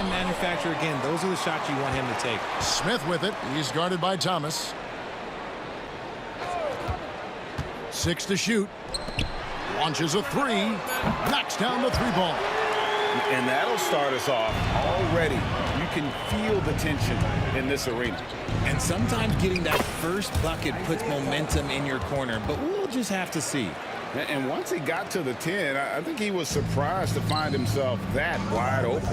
Manufacturer again. Those are the shots you want him to take. Smith with it. He's guarded by Thomas. 6 to shoot. Launches a three. Knocks down the three ball. And that'll start us off already. You can feel the tension in this arena. And sometimes getting that first bucket puts momentum in your corner, but we'll just have to see. And once he got to the 10, I think he was surprised to find himself that wide open.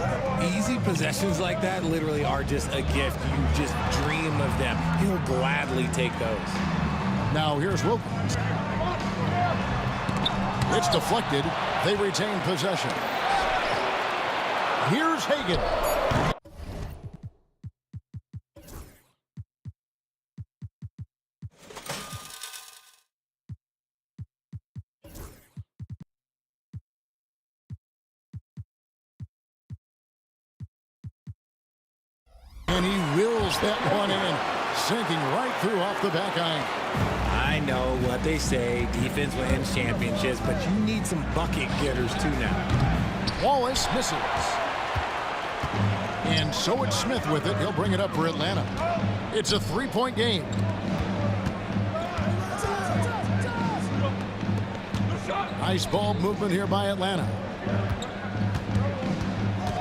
Easy possessions like that literally are just a gift. You just dream of them. He'll gladly take those. Now here's Wilkins. It's deflected. They retain possession. Here's Hagan. that one in, sinking right through off the back iron. I know what they say, defense wins championships, but you need some bucket getters too now. Wallace misses. And so it's Smith with it. He'll bring it up for Atlanta. It's a three-point game. Nice ball movement here by Atlanta.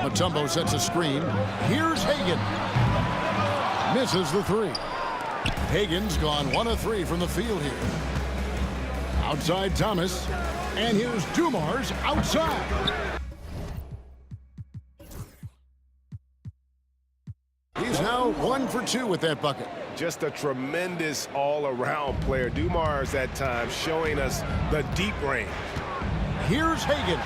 Mutombo sets a screen. Here's Hagan. Misses the three. Hagan's gone 1 of 3 from the field here. Outside Thomas. And here's Dumars outside. He's now 1 for 2 with that bucket. Just a tremendous all-around player. Dumars at times showing us the deep range. Here's Hagan.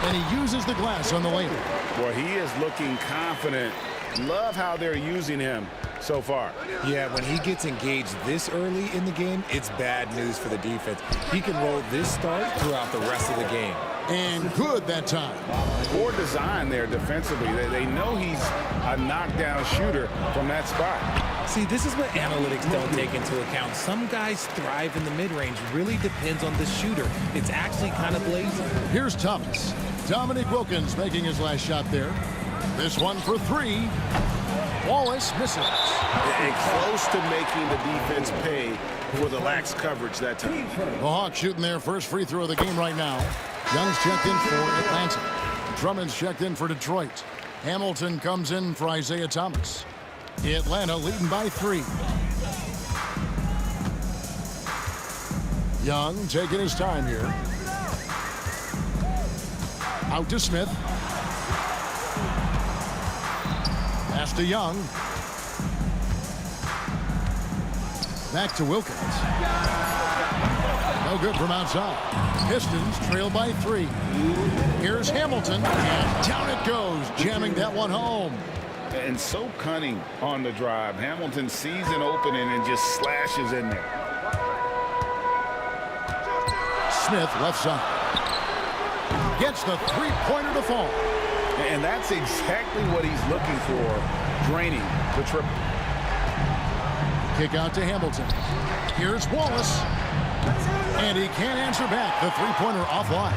And he uses the glass on the lane. Boy, he is looking confident. Love how they're using him so far. Yeah, when he gets engaged this early in the game, it's bad news for the defense. He can roll this start throughout the rest of the game. And good that time. Poor design there defensively. They know he's a knockdown shooter from that spot. See, this is what analytics don't take into account. Some guys thrive in the mid-range. Really depends on the shooter. It's actually kind of lazy. Here's Thomas. Dominique Wilkins making his last shot there. This one for 3. Wallace misses. And close to making the defense pay for the lax coverage that time. The Hawks shooting their first free throw of the game right now. Young's checked in for Atlanta. Drummond's checked in for Detroit. Hamilton comes in for Isaiah Thomas. Atlanta leading by 3. Young taking his time here. Out to Smith. Pass to Young. Back to Wilkins. No good from outside. Pistons trail by 3. Here's Hamilton. And down it goes, jamming that one home. And so cunning on the drive. Hamilton sees an opening and just slashes in there. Smith left side. Gets the three-pointer to fall. And that's exactly what he's looking for, draining the triple. Kick out to Hamilton. Here's Wallace. And he can't answer back. The three-pointer offline.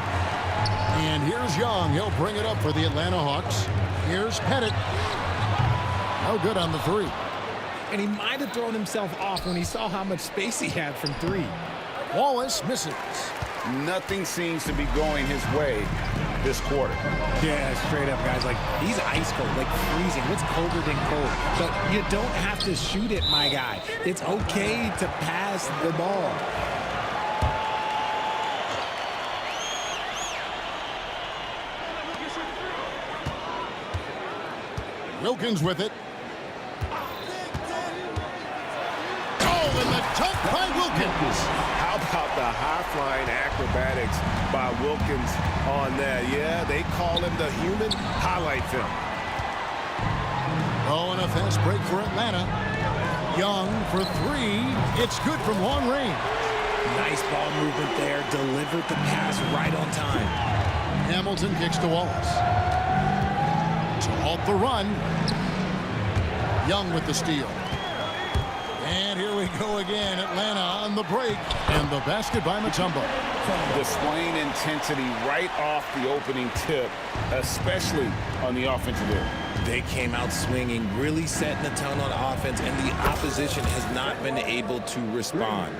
And here's Young. He'll bring it up for the Atlanta Hawks. Here's Pettit. No good on the 3. And he might have thrown himself off when he saw how much space he had from 3. Wallace misses. Nothing seems to be going his way this quarter. Yeah, straight up, guys. Like, he's ice cold, like freezing. What's colder than cold? But you don't have to shoot it, my guy. It's okay to pass the ball. Wilkins with it. Oh, and the dunk by Wilkins. How about the high-flying acrobatics by Wilkins on that? Yeah, they call him the human highlight film. Oh, and a fast break for Atlanta. Young for 3. It's good from long range. Nice ball movement there. Delivered the pass right on time. Hamilton kicks to Wallace. To halt the run. Young with the steal. And here we go again. Atlanta on the break. And the basket by Mutombo. Displaying intensity right off the opening tip, especially on the offensive end. They came out swinging, really setting the tone on offense, and the opposition has not been able to respond.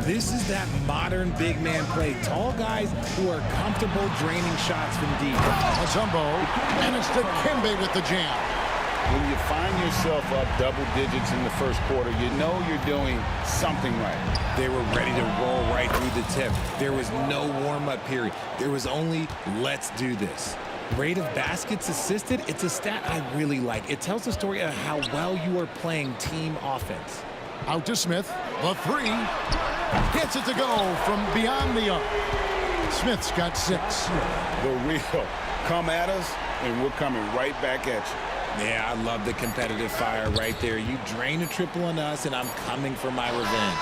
This is that modern big man play. Tall guys who are comfortable draining shots from deep. Mutombo, and it's to Kembe with the jam. When you find yourself up double digits in the first quarter, you know you're doing something right. They were ready to roll right through the tip. There was no warm-up period. There was only, let's do this. Rate of baskets assisted, it's a stat I really like. It tells the story of how well you are playing team offense. Out to Smith, the 3. Gets it to go from beyond the arc. Smith's got 6. The real come at us, and we're coming right back at you. Yeah, I love the competitive fire right there. You drain a triple on us, and I'm coming for my revenge.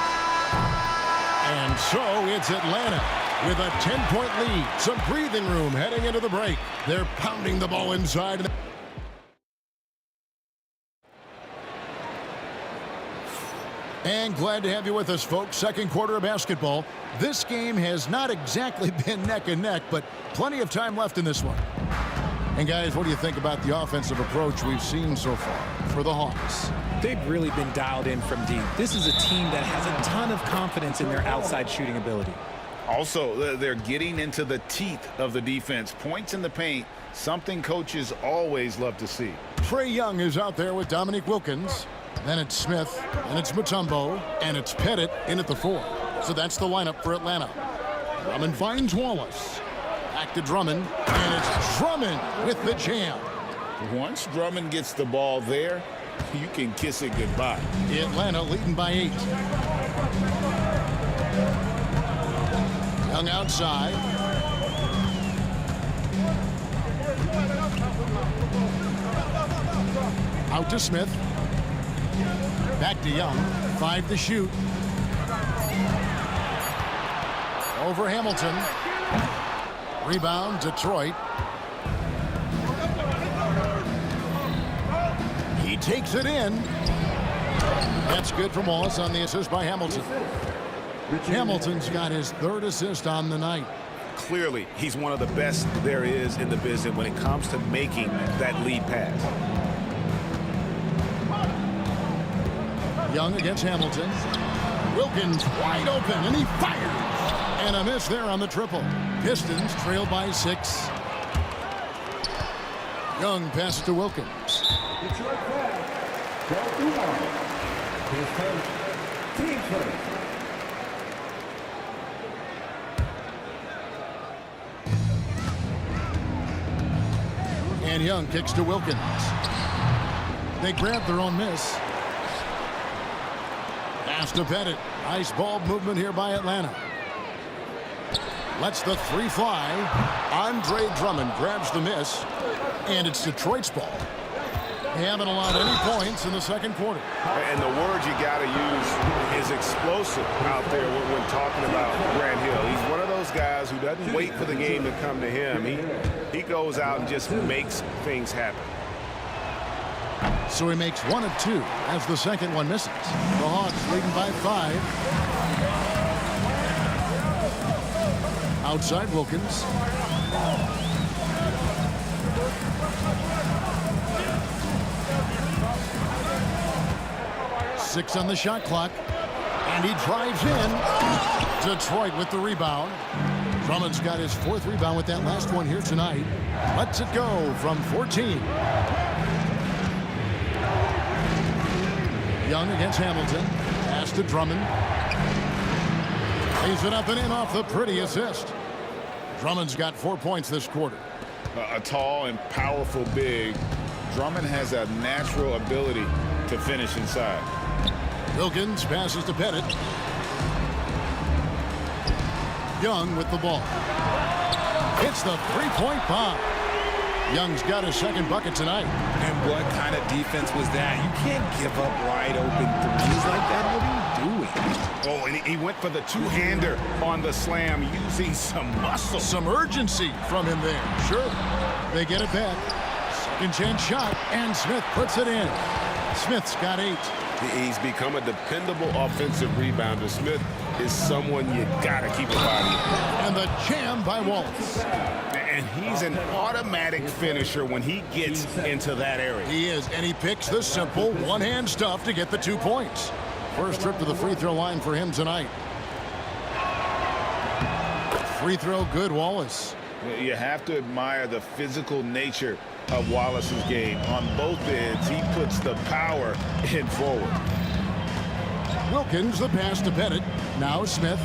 And so it's Atlanta with a 10-point lead. Some breathing room heading into the break. They're pounding the ball inside. And glad to have you with us, folks. Second quarter of basketball. This game has not exactly been neck and neck, but plenty of time left in this one. And guys, what do you think about the offensive approach we've seen so far for the Hawks? They've really been dialed in from deep. This is a team that has a ton of confidence in their outside shooting ability. Also, they're getting into the teeth of the defense. Points in the paint, something coaches always love to see. Trae Young is out there with Dominique Wilkins. Then it's Smith, and it's Mutombo, and it's Pettit in at the 4. So that's the lineup for Atlanta. Drummond finds Wallace. Back to Drummond, and it's Drummond with the jam. Once Drummond gets the ball there, you can kiss it goodbye. Atlanta leading by 8. Young outside. Out to Smith. Back to Young. 5 to shoot. Over Hamilton. Rebound, Detroit. He takes it in. That's good from Wallace on the assist by Hamilton. Hamilton's got his 3rd assist on the night. Clearly, he's one of the best there is in the business when it comes to making that lead pass. Young against Hamilton. Wilkins wide open, and he fires. And a miss there on the triple. Pistons trail by 6. Young passes to Wilkins. Detroit fans, don't move on. His first, team first. And Young kicks to Wilkins. They grab their own miss. Pass to Pettit. Nice ball movement here by Atlanta. Lets the 3 fly. Andre Drummond grabs the miss. And it's Detroit's ball. They haven't allowed any points in the second quarter. And the word you got to use is explosive out there when talking about Grant Hill. He's one of those guys who doesn't wait for the game to come to him. He goes out and just makes things happen. So he makes 1 of 2 as the second one misses. The Hawks leading by 5. Outside Wilkins. Six on the shot clock. And he drives in. Detroit with the rebound. Drummond's got his 4th rebound with that last one here tonight. Lets it go from 14. Young against Hamilton. Pass to Drummond. Lays it up and in off the pretty assist. Drummond's got 4 points this quarter. A tall and powerful big. Drummond has a natural ability to finish inside. Wilkins passes to Pettit. Young with the ball. Hits the 3-point bomb. Young's got his 2nd bucket tonight. And what kind of defense was that? You can't give up wide open threes like that. What are you doing? Oh, and he went for the 2-hander on the slam using some muscle. Some urgency from him there. Sure. They get it back. Second chance shot, and Smith puts it in. Smith's got 8. He's become a dependable offensive rebounder. Smith is someone you gotta keep an eye on. And the jam by Wallace. And he's an automatic finisher when he gets into that area. He is, and he picks the simple one-hand stuff to get the 2 points. First trip to the free throw line for him tonight. Free throw good, Wallace. You have to admire the physical nature of Wallace's game. On both ends, he puts the power in forward. Wilkins, the pass to Pettit. Now Smith.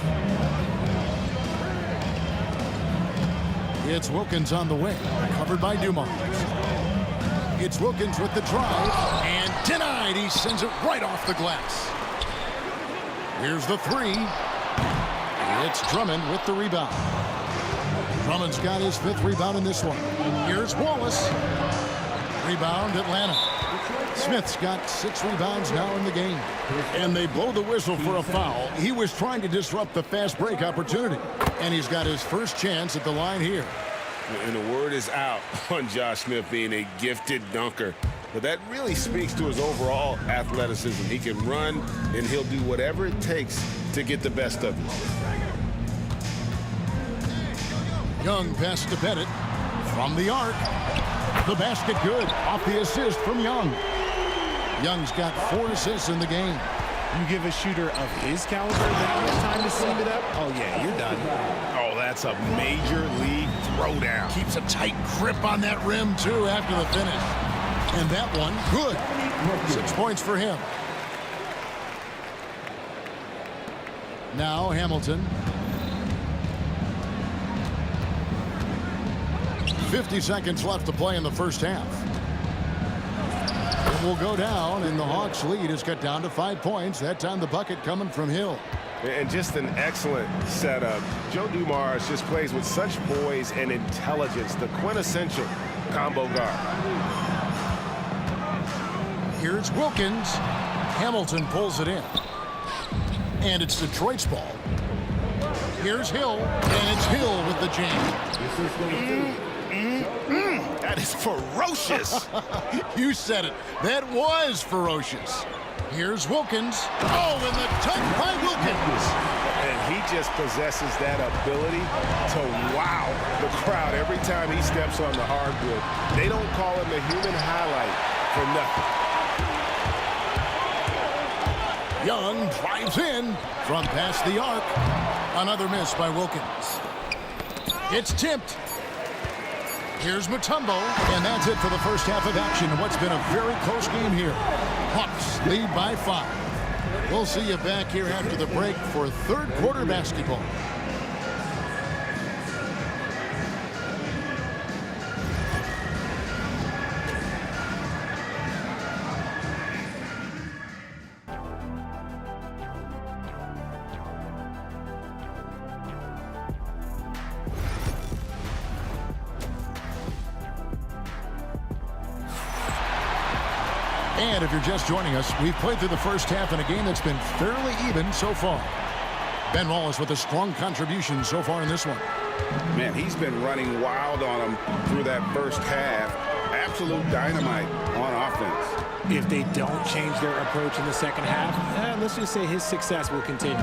It's Wilkins on the wing, covered by Dumars. It's Wilkins with the drive, and denied. He sends it right off the glass. Here's the 3. It's Drummond with the rebound. Drummond's got his 5th rebound in this one. Here's Wallace. Rebound, Atlanta. Smith's got 6 rebounds now in the game. And they blow the whistle for a foul. He was trying to disrupt the fast break opportunity. And he's got his first chance at the line here. And the word is out on Josh Smith being a gifted dunker. but that really speaks to his overall athleticism. He can run, and he'll do whatever it takes to get the best of you. Young pass to Bennett from the arc. The basket good off the assist from Young. Young's got 4 assists in the game. You give a shooter of his caliber that much time to clean it up, oh yeah, you're done. Oh, that's a major league throwdown. Keeps a tight grip on that rim, too, after the finish. And that one, good. 6 points for him. Now Hamilton. 50 seconds left to play in the first half. It will go down, and the Hawks' lead is cut down to 5 points. That time the bucket coming from Hill. And just an excellent setup. Joe Dumars just plays with such poise and intelligence, the quintessential combo guard. Here's Wilkins. Hamilton pulls it in. And it's Detroit's ball. Here's Hill, and it's Hill with the jam. That is ferocious. You said it. That was ferocious. Here's Wilkins. Oh, and the touch by Wilkins. And he just possesses that ability to wow the crowd every time he steps on the hardwood. They don't call him the human highlight for nothing. Young drives in from past the arc. Another miss by Wilkins. It's tipped. Here's Mutombo, and that's it for the first half of action. What's been a very close game here. Hawks lead by 5. We'll see you back here after the break for third quarter basketball. And if you're just joining us, we've played through the first half in a game that's been fairly even so far. Ben Wallace with a strong contribution so far in this one. Man, he's been running wild on him through that first half. Absolute dynamite on offense. If they don't change their approach in the second half, let's just say his success will continue.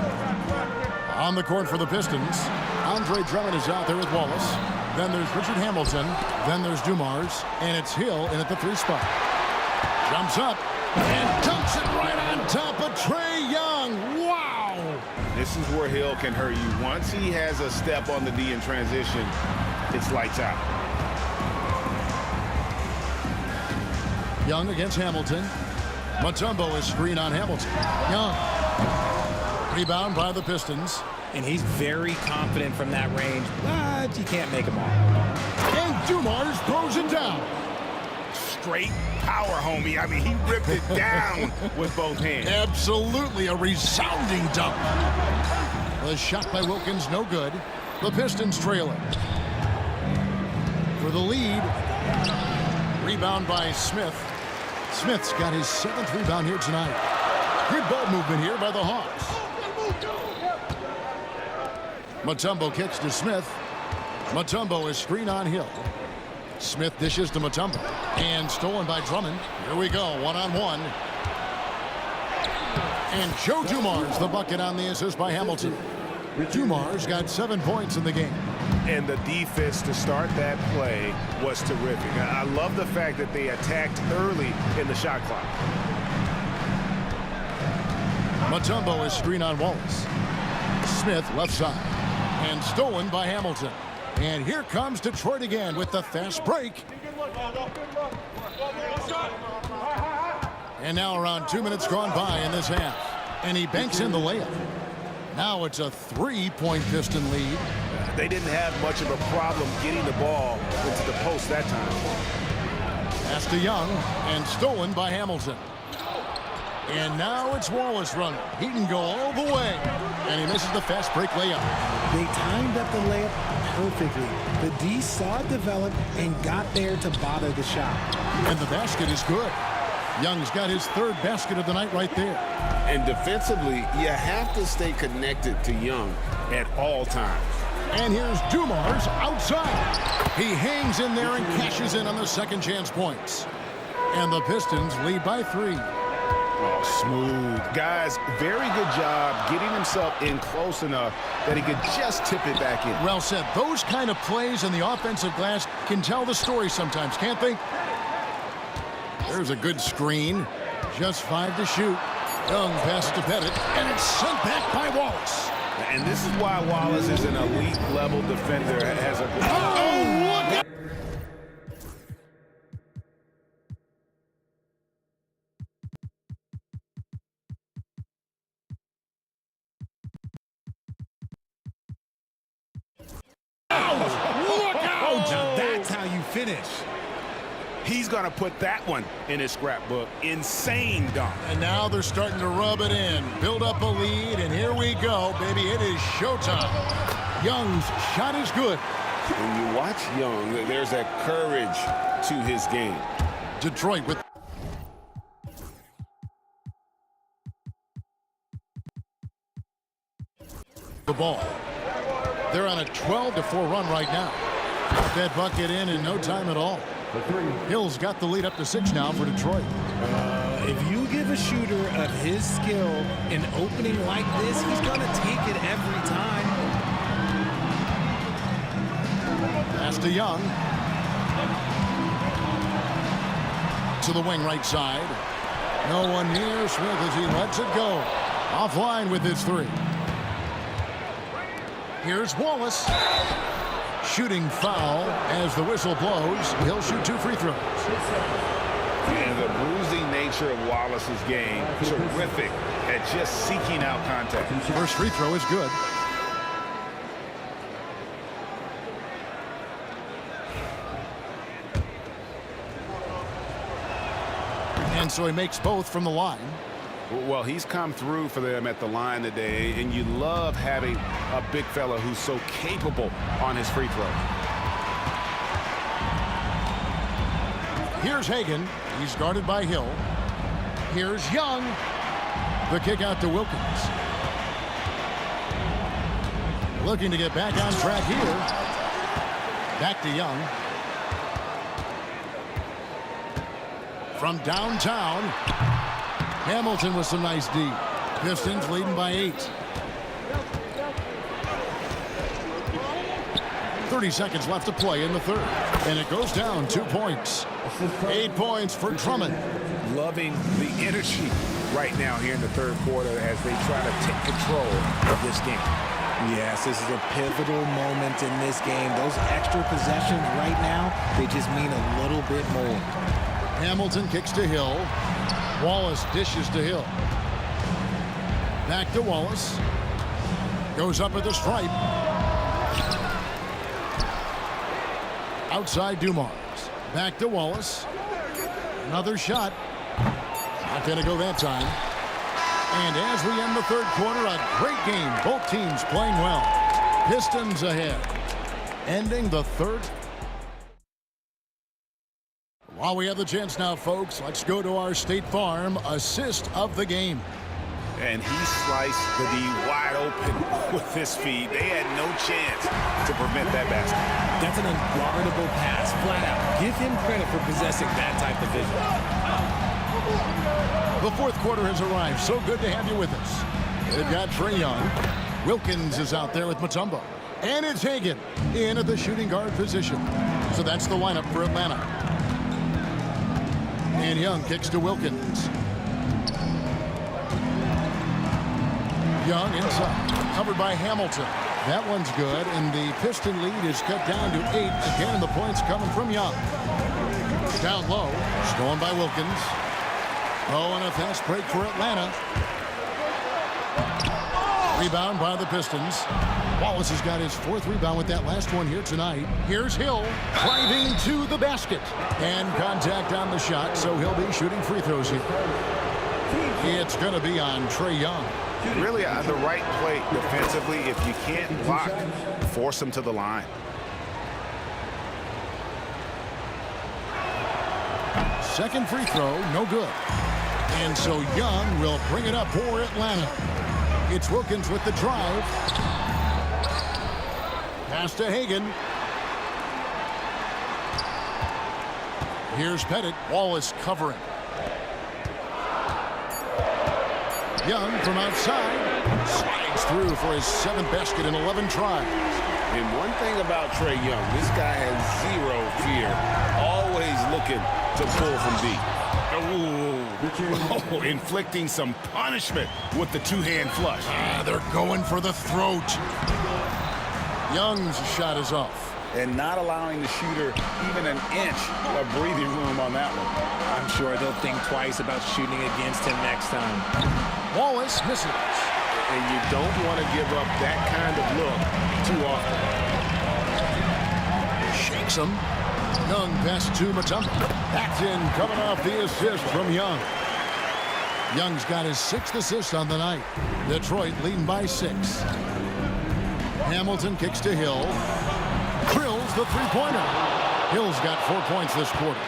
On the court for the Pistons, Andre Drummond is out there with Wallace. Then there's Richard Hamilton. Then there's Dumars. And it's Hill in at the 3 spot. Jumps up and dunks it right on top of Trae Young. Wow! This is where Hill can hurt you. Once he has a step on the D in transition, it's lights out. Young against Hamilton. Mutombo is screen on Hamilton. Young. Rebound by the Pistons. And he's very confident from that range, but you can't make him all. And Dumars throws it down. Straight power, homie. I mean, he ripped it down with both hands. Absolutely a resounding dunk. The shot by Wilkins, no good. The Pistons trail it. For the lead, rebound by Smith. Smith's got his 7th rebound here tonight. Good ball movement here by the Hawks. Mutombo kicks to Smith. Mutombo is screen on Hill. Smith dishes to Mutombo. And stolen by Drummond. Here we go, one-on-one. And Joe Dumars, the bucket on the assist by Hamilton. Dumars got 7 points in the game. And the defense to start that play was terrific. I love the fact that they attacked early in the shot clock. Mutombo is screen on Wallace. Smith left side. And stolen by Hamilton. And here comes Detroit again with the fast break. And now around 2 minutes gone by in this half. And he banks in the layup. Now it's a 3-point Piston lead. They didn't have much of a problem getting the ball into the post that time. Pass to Young and stolen by Hamilton. And now it's Wallace running. He can go all the way. And he misses the fast break layup. They timed up the layup perfectly. The D saw it develop and got there to bother the shot. And the basket is good. Young's got his 3rd basket of the night right there. And defensively, you have to stay connected to Young at all times. And here's Dumars outside. He hangs in there and cashes in on the second chance points. And the Pistons lead by 3. Oh, smooth. Guys, very good job getting himself in close enough that he could just tip it back in. Well said. Those kind of plays in the offensive glass can tell the story sometimes, can't they? There's a good screen. Just 5 to shoot. Young passes to Pettit, and it's sent back by Wallace. And this is why Wallace is an elite-level defender. Has a look at Look out! Now that's how you finish. He's going to put that one in his scrapbook. Insane dunk. And now they're starting to rub it in, build up a lead, and here we go, baby. It is showtime. Young's shot is good. When you watch Young, there's that courage to his game. Detroit with the ball. They're on a 12-4 run right now. Got that bucket in no time at all. Hill's got the lead up to 6 now for Detroit. If you give a shooter of his skill an opening like this, he's going to take it every time. Pass to Young. To the wing right side. No one near Smith as he lets it go. Offline with his 3. Here's Wallace. Shooting foul as the whistle blows. He'll shoot 2 free throws. And the bruising nature of Wallace's game, terrific at just seeking out contact. First free throw is good. And so he makes both from the line. Well, he's come through for them at the line today, and you love having a big fella who's so capable on his free throw. Here's Hagan. He's guarded by Hill. Here's Young. The kick out to Wilkins. Looking to get back on track here. Back to Young. From downtown. Hamilton with some nice D. Pistons leading by 8. 30 seconds left to play in the third. And it goes down 2 points. 8 points for Drummond. Loving the energy right now here in the third quarter as they try to take control of this game. Yes, this is a pivotal moment in this game. Those extra possessions right now, they just mean a little bit more. Hamilton kicks to Hill. Wallace dishes to Hill. Back to Wallace. Goes up at the stripe. Outside Dumars. Back to Wallace. Another shot. Not going to go that time. And as we end the third quarter, a great game. Both teams playing well. Pistons ahead. Ending the third. While we have the chance now, folks, let's go to our State Farm assist of the game. And he sliced the D wide open with his feet. They had no chance to prevent that basket. That's an unguardable pass, flat out. Give him credit for possessing that type of vision. The fourth quarter has arrived. So good to have you with us. They've got Trae Young. Wilkins is out there with Mutombo. And it's Hagan in at the shooting guard position. So that's the lineup for Atlanta. And Young kicks to Wilkins. Young inside, covered by Hamilton. That one's good, and the Piston lead is cut down to 8. Again, the points coming from Young. Down low, stolen by Wilkins. Oh, and a fast break for Atlanta. Rebound by the Pistons. Wallace has got his 4th rebound with that last one here tonight. Here's Hill driving to the basket. And contact on the shot, so he'll be shooting free throws here. It's going to be on Trae Young. Really the right play defensively. If you can't block, force him to the line. Second free throw, no good. And so Young will bring it up for Atlanta. It's Wilkins with the drive. Pass to Hagan. Here's Pettit. Wallace covering. Young from outside slides through for his 7th basket in 11 tries. And one thing about Trae Young, this guy has zero fear, always looking to pull from deep. Oh, inflicting some punishment with the two-hand flush. They're going for the throat. Young's shot is off. And not allowing the shooter even an inch of breathing room on that one. I'm sure they'll think twice about shooting against him next time. Wallace misses. And you don't want to give up that kind of look too often. Shakes him. Young pass to Mutombo. That's in, coming off the assist from Young. Young's got his 6th assist on the night. Detroit leading by 6. Hamilton kicks to Hill. Drills the three-pointer. Hill's got 4 points this quarter.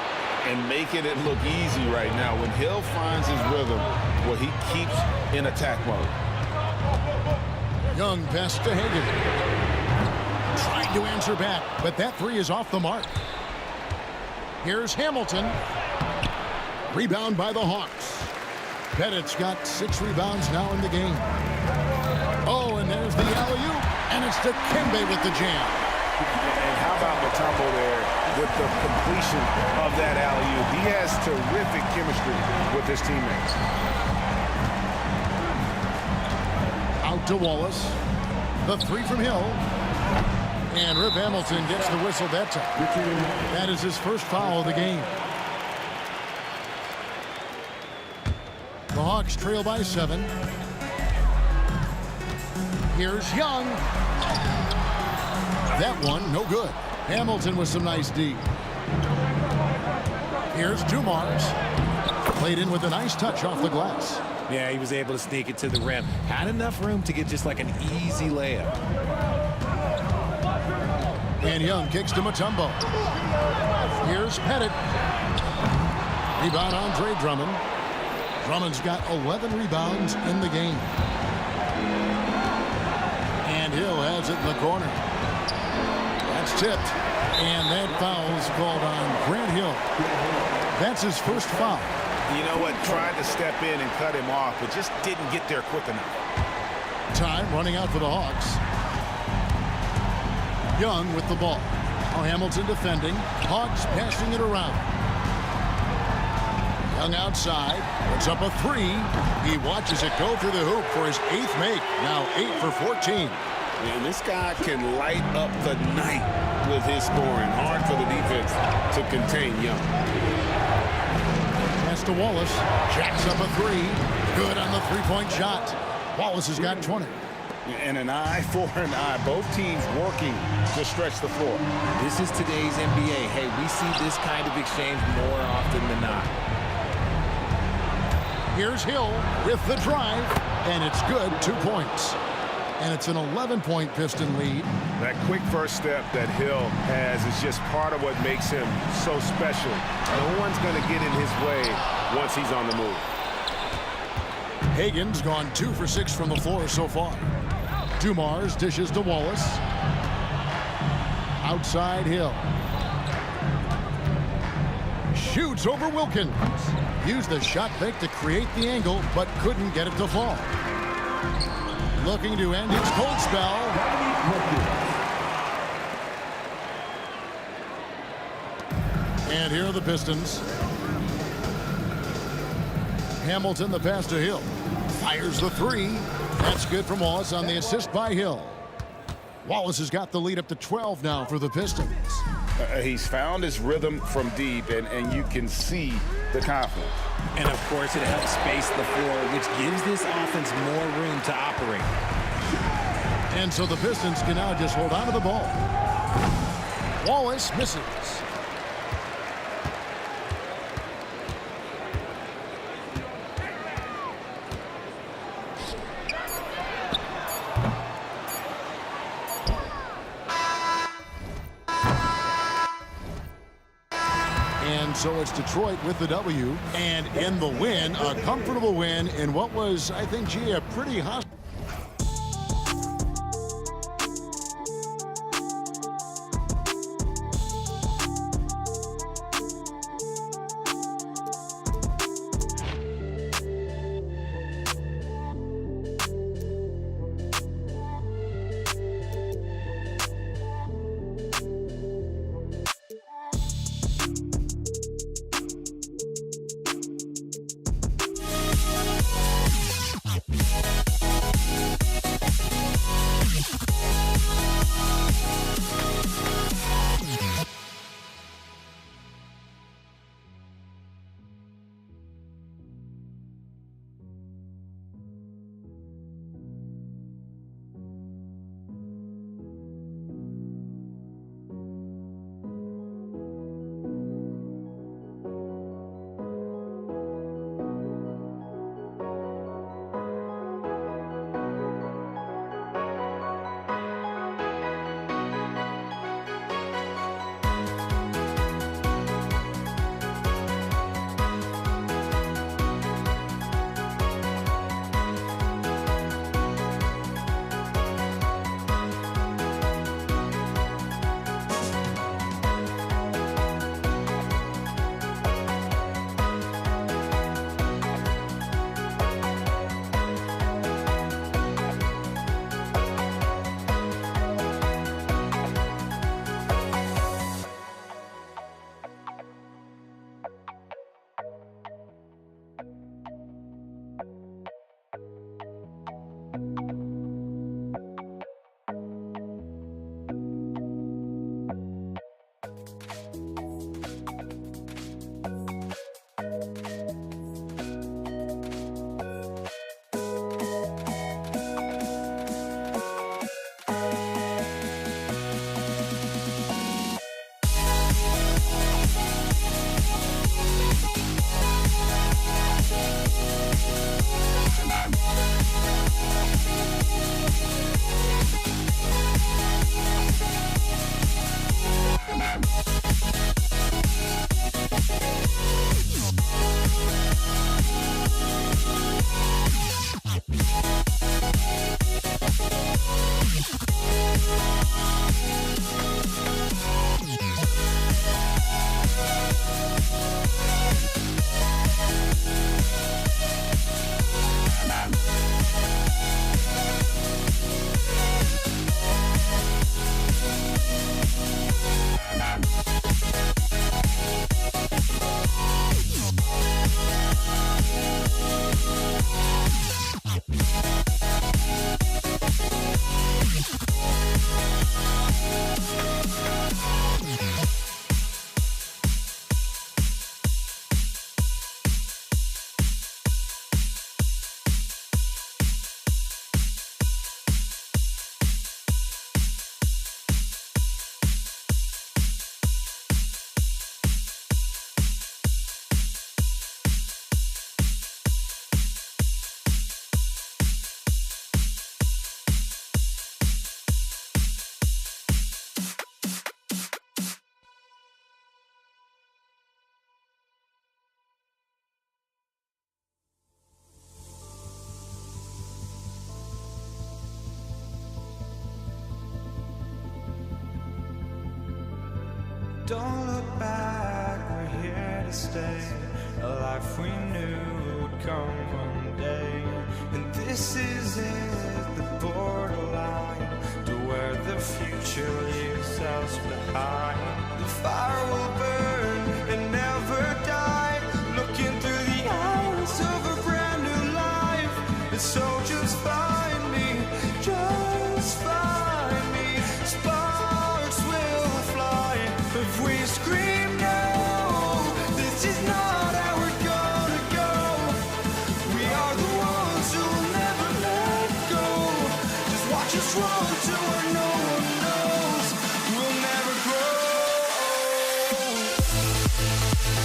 And making it look easy right now. When Hill finds his rhythm, well, he keeps in attack mode. Young pass to Hagan. Trying to answer back, but that 3 is off the mark. Here's Hamilton. Rebound by the Hawks. Pettit's got 6 rebounds now in the game. Oh, and there's the alley-oop, and it's Dikembe with the jam. And how about Mutombo there with the completion of that alley-oop? He has terrific chemistry with his teammates. Out to Wallace. The 3 from Hill. And Rip Hamilton gets the whistle that time. That is his first foul of the game. The Hawks trail by 7. Here's Young. That one, no good. Hamilton with some nice D. Here's Dumars. Played in with a nice touch off the glass. Yeah, he was able to sneak it to the rim. Had enough room to get just like an easy layup. And Young kicks to Mutombo. Here's Pettit. Rebound Andre Drummond. Drummond's got 11 rebounds in the game. And Hill has it in the corner. That's tipped. And that foul is called on Grant Hill. That's his first foul. You know what? Tried to step in and cut him off, but just didn't get there quick enough. Time running out for the Hawks. Young with the ball. Now Hamilton defending. Hawks passing it around. Young outside. Puts up a 3. He watches it go through the hoop for his 8th make. Now 8 for 14. And this guy can light up the night with his scoring. Hard for the defense to contain Young. Pass to Wallace. Jacks up a 3. Good on the 3-point shot. Wallace has got 20. And an eye for an eye. Both teams working to stretch the floor. This is today's NBA. Hey, we see this kind of exchange more often than not. Here's Hill with the drive. And it's good. 2 points. And it's an 11-point Piston lead. That quick first step that Hill has is just part of what makes him so special. No one's going to get in his way once he's on the move. Hagan's gone 2 for 6 from the floor so far. Dumars dishes to Wallace. Outside Hill. Shoots over Wilkins. Used the shot fake to create the angle, but couldn't get it to fall. Looking to end its cold spell. And here are the Pistons. Hamilton the pass to Hill. Fires the 3. That's good from Wallace on the assist by Hill. Wallace has got the lead up to 12 now for the Pistons. He's found his rhythm from deep, and you can see the confidence. And, of course, it helps space the floor, which gives this offense more room to operate. And so the Pistons can now just hold on to the ball. Wallace misses. And so it's Detroit with the W, and in the win, a comfortable win in what was, I think, gee, a pretty hostile. Don't look back, we're here to stay. A life we knew would come one day. And this is it, the borderline to where the future leaves us behind. The fire will burn and never die, looking through the eyes of a brand new life. And so just find me, just find me. Sparks will fly if we scream no. This is not how we're gonna go. We are the ones who will never let go. Just watch us run to where no one knows. We'll never grow. We'll never grow.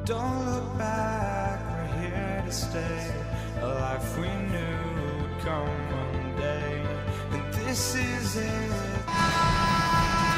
Don't look back, we're here to stay. A life we knew would come one day. And this is it.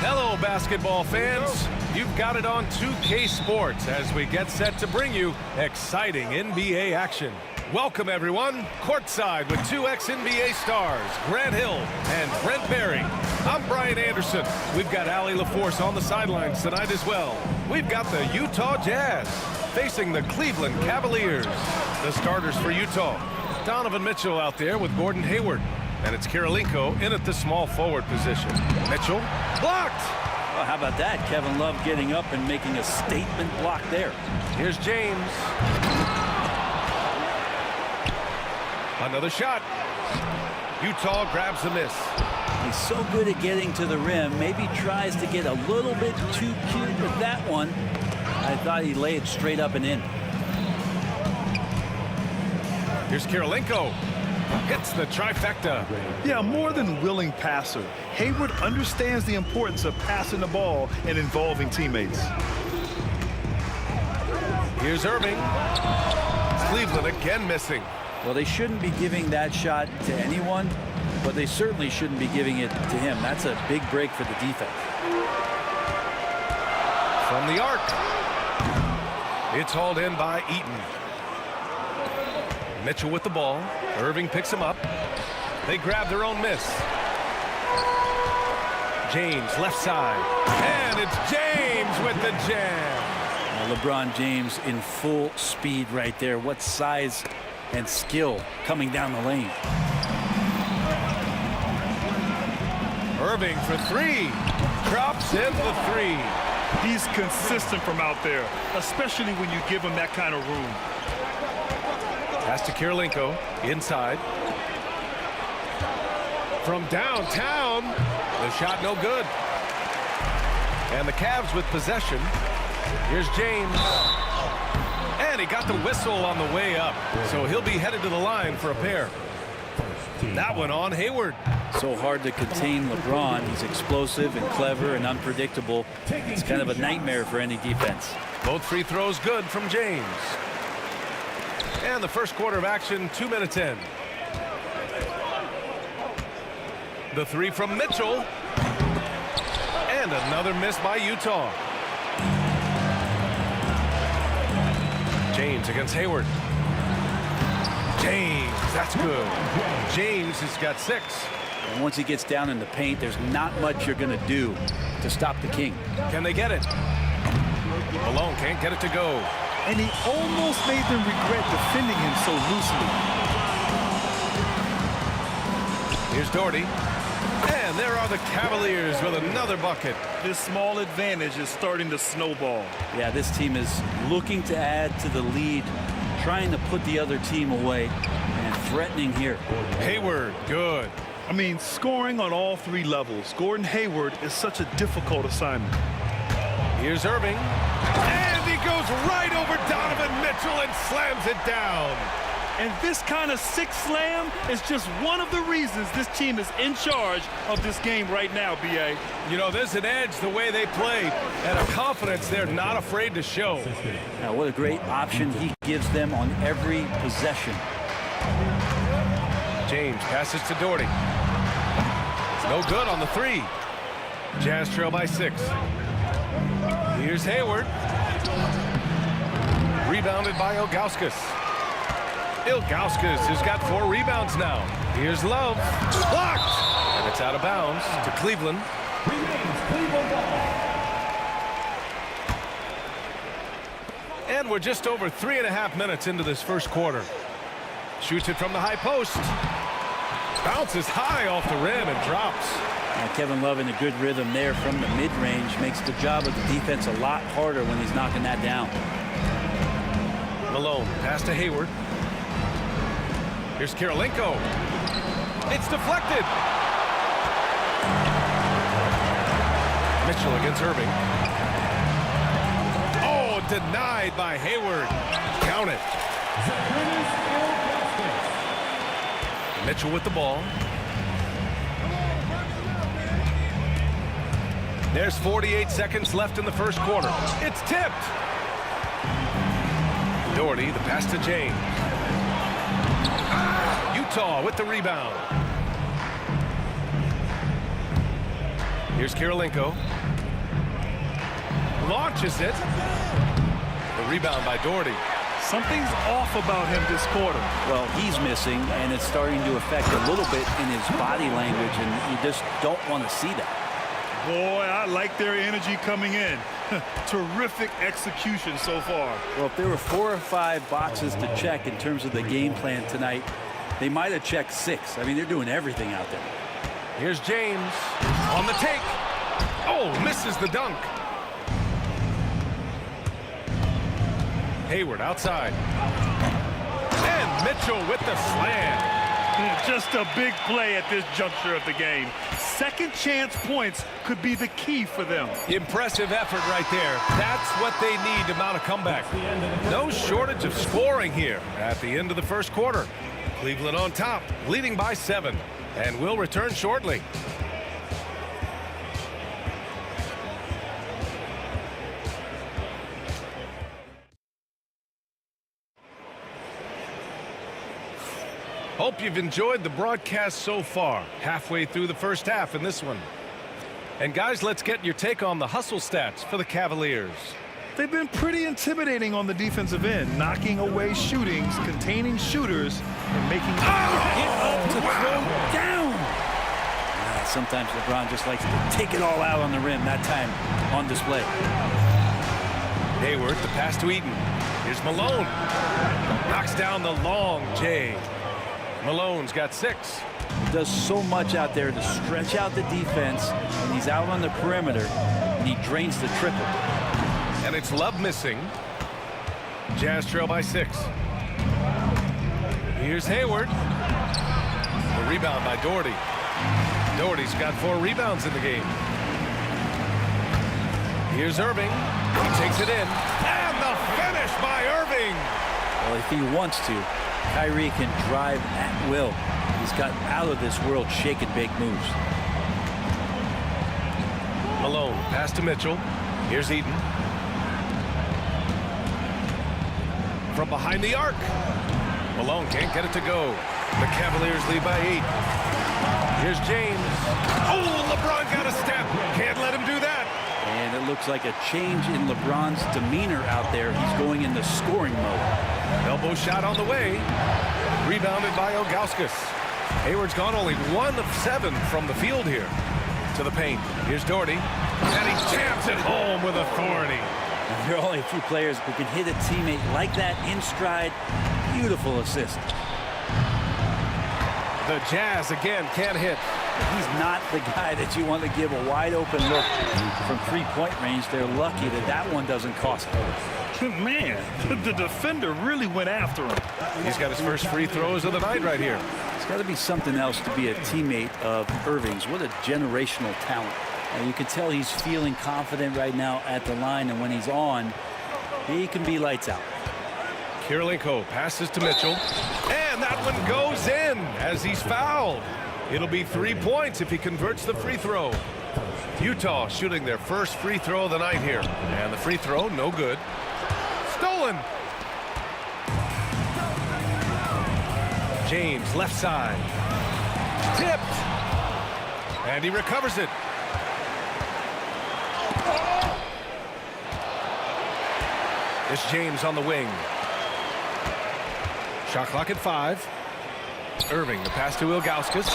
Hello, basketball fans. You've got it on 2K Sports as we get set to bring you exciting NBA action. Welcome, everyone. Courtside with two ex-NBA stars, Grant Hill and Brent Berry. I'm Brian Anderson. We've got Allie LaForce on the sidelines tonight as well. We've got the Utah Jazz facing the Cleveland Cavaliers. The starters for Utah, Donovan Mitchell out there with Gordon Hayward. And it's Kirilenko in at the small forward position. Mitchell blocked. Well, how about that? Kevin Love getting up and making a statement block there. Here's James. Another shot. Utah grabs the miss. He's so good at getting to the rim. Maybe tries to get a little bit too cute with that one. I thought he laid straight up and in. Here's Kirilenko. Hits the trifecta. Yeah, more than willing passer. Hayward understands the importance of passing the ball and involving teammates. Here's Irving. Cleveland again missing. Well, they shouldn't be giving that shot to anyone, but they certainly shouldn't be giving it to him. That's a big break for the defense. From the arc. It's hauled in by Eaton. Mitchell with the ball. Irving picks him up. They grab their own miss. James left side. And it's James with the jam. Now LeBron James in full speed right there. What size and skill coming down the lane. Irving for three. Drops in the three. He's consistent from out there, especially when you give him that kind of room. Pass to Kirilenko, inside. From downtown, the shot no good. And the Cavs with possession. Here's James. And he got the whistle on the way up, so he'll be headed to the line for a pair. That one on Hayward. So hard to contain LeBron. He's explosive and clever and unpredictable. It's kind of a nightmare for any defense. Both free throws good from James. And the first quarter of action, 2 minutes in. The three from Mitchell. And another miss by Utah. James against Hayward. James, that's good. James has got 6. And once he gets down in the paint, there's not much you're going to do to stop the King. Can they get it? Malone can't get it to go. And he almost made them regret defending him so loosely. Here's Doherty. And there are the Cavaliers with another bucket. This small advantage is starting to snowball. Yeah, this team is looking to add to the lead, trying to put the other team away, and threatening here. Hayward, good. I mean, scoring on all 3 levels. Gordon Hayward is such a difficult assignment. Here's Irving. And he goes goes right over Donovan Mitchell and slams it down. And this kind of sick slam is just one of the reasons this team is in charge of this game right now, B.A. You know, there's an edge the way they play and a confidence they're not afraid to show. Now, what a great option he gives them on every possession. James passes to Doherty. It's no good on the three. Jazz trail by 6. Here's Hayward. Rebounded by Ilgauskas. Ilgauskas has got 4 rebounds now. Here's Love. Blocked! And it's out of bounds to Cleveland. And we're just over 3.5 minutes into this first quarter. Shoots it from the high post. Bounces high off the rim and drops. Now, Kevin Love in a good rhythm there from the mid-range makes the job of the defense a lot harder when he's knocking that down. Malone, pass to Hayward. Here's Kirilenko. It's deflected. Mitchell against Irving. Oh, denied by Hayward. Count it. Mitchell with the ball. There's 48 seconds left in the first quarter. It's tipped. Doherty, the pass to James. Utah with the rebound. Here's Kirilenko. Launches it. The rebound by Doherty. Something's off about him this quarter. Well, he's missing, and it's starting to affect a little bit in his body language, and you just don't want to see that. Boy, I like their energy coming in. Terrific execution so far. Well, if there were 4 or 5 boxes to check in terms of the game plan tonight, they might have checked 6. I mean, they're doing everything out there. Here's James on the take. Oh, misses the dunk. Hayward outside. And Mitchell with the slam. Just a big play at this juncture of the game. Second chance points could be the key for them. Impressive effort right there. That's what they need to mount a comeback. No shortage of scoring here at the end of the first quarter. Cleveland on top, leading by 7, and will return shortly. Hope you've enjoyed the broadcast so far. Halfway through the first half in this one. And guys, let's get your take on the hustle stats for the Cavaliers. They've been pretty intimidating on the defensive end, knocking away shootings, containing shooters, and making Get up to throw down. Sometimes LeBron just likes to take it all out on the rim. That time on display. Hayward, the pass to Eaton. Here's Malone. Knocks down the long J. Malone's got 6. He does so much out there to stretch out the defense when he's out on the perimeter, and he drains the triple. And it's Love missing. Jazz trail by 6. Here's Hayward. The rebound by Doherty. Doherty's got 4 rebounds in the game. Here's Irving. He takes it in. And the finish by Irving. Well, if he wants to, Kyrie can drive at will. He's got out of this world shake and bake moves. Malone, pass to Mitchell. Here's Eaton. From behind the arc. Malone can't get it to go. The Cavaliers lead by 8. Here's James. Oh, LeBron got a step. Can't let him do that. And it looks like a change in LeBron's demeanor out there. He's going into scoring mode. Elbow shot on the way. Rebounded by Ilgauskas. Hayward's gone only 1 of 7 from the field here. To the paint. Here's Doherty. And he jams it home with authority. And there are only a few players who can hit a teammate like that in stride. Beautiful assist. The Jazz again can't hit. He's not the guy that you want to give a wide open look from 3-point range. They're lucky that that one doesn't cost them. Man, the defender really went after him. He's got his first free throws of the night right here. It's got to be something else to be a teammate of Irving's. What a generational talent. And you can tell he's feeling confident right now at the line, and when he's on, he can be lights out. Kirilenko passes to Mitchell, and that one goes in as he's fouled. It'll be 3 points if he converts the free throw. Utah shooting their first free throw of the night here, and the free throw no good. Stolen. James left side, tipped, and he recovers it. It's James on the wing. Shot clock at 5. Irving, the pass to Ilgauskas.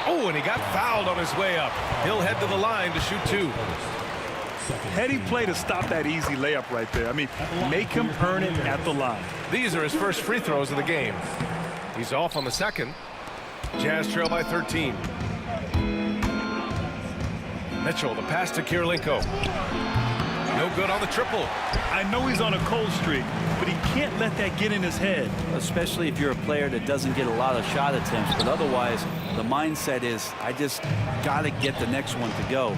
Oh, and he got fouled on his way up. He'll head to the line to shoot 2. Heady play to stop that easy layup right there. I mean, make him earn it at the line. These are his first free throws of the game. He's off on the second. Jazz trail by 13. Mitchell, the pass to Kirilenko. No good on the triple. I know he's on a cold streak, but he can't let that get in his head. Especially if you're a player that doesn't get a lot of shot attempts, but otherwise the mindset is, I just got to get the next one to go,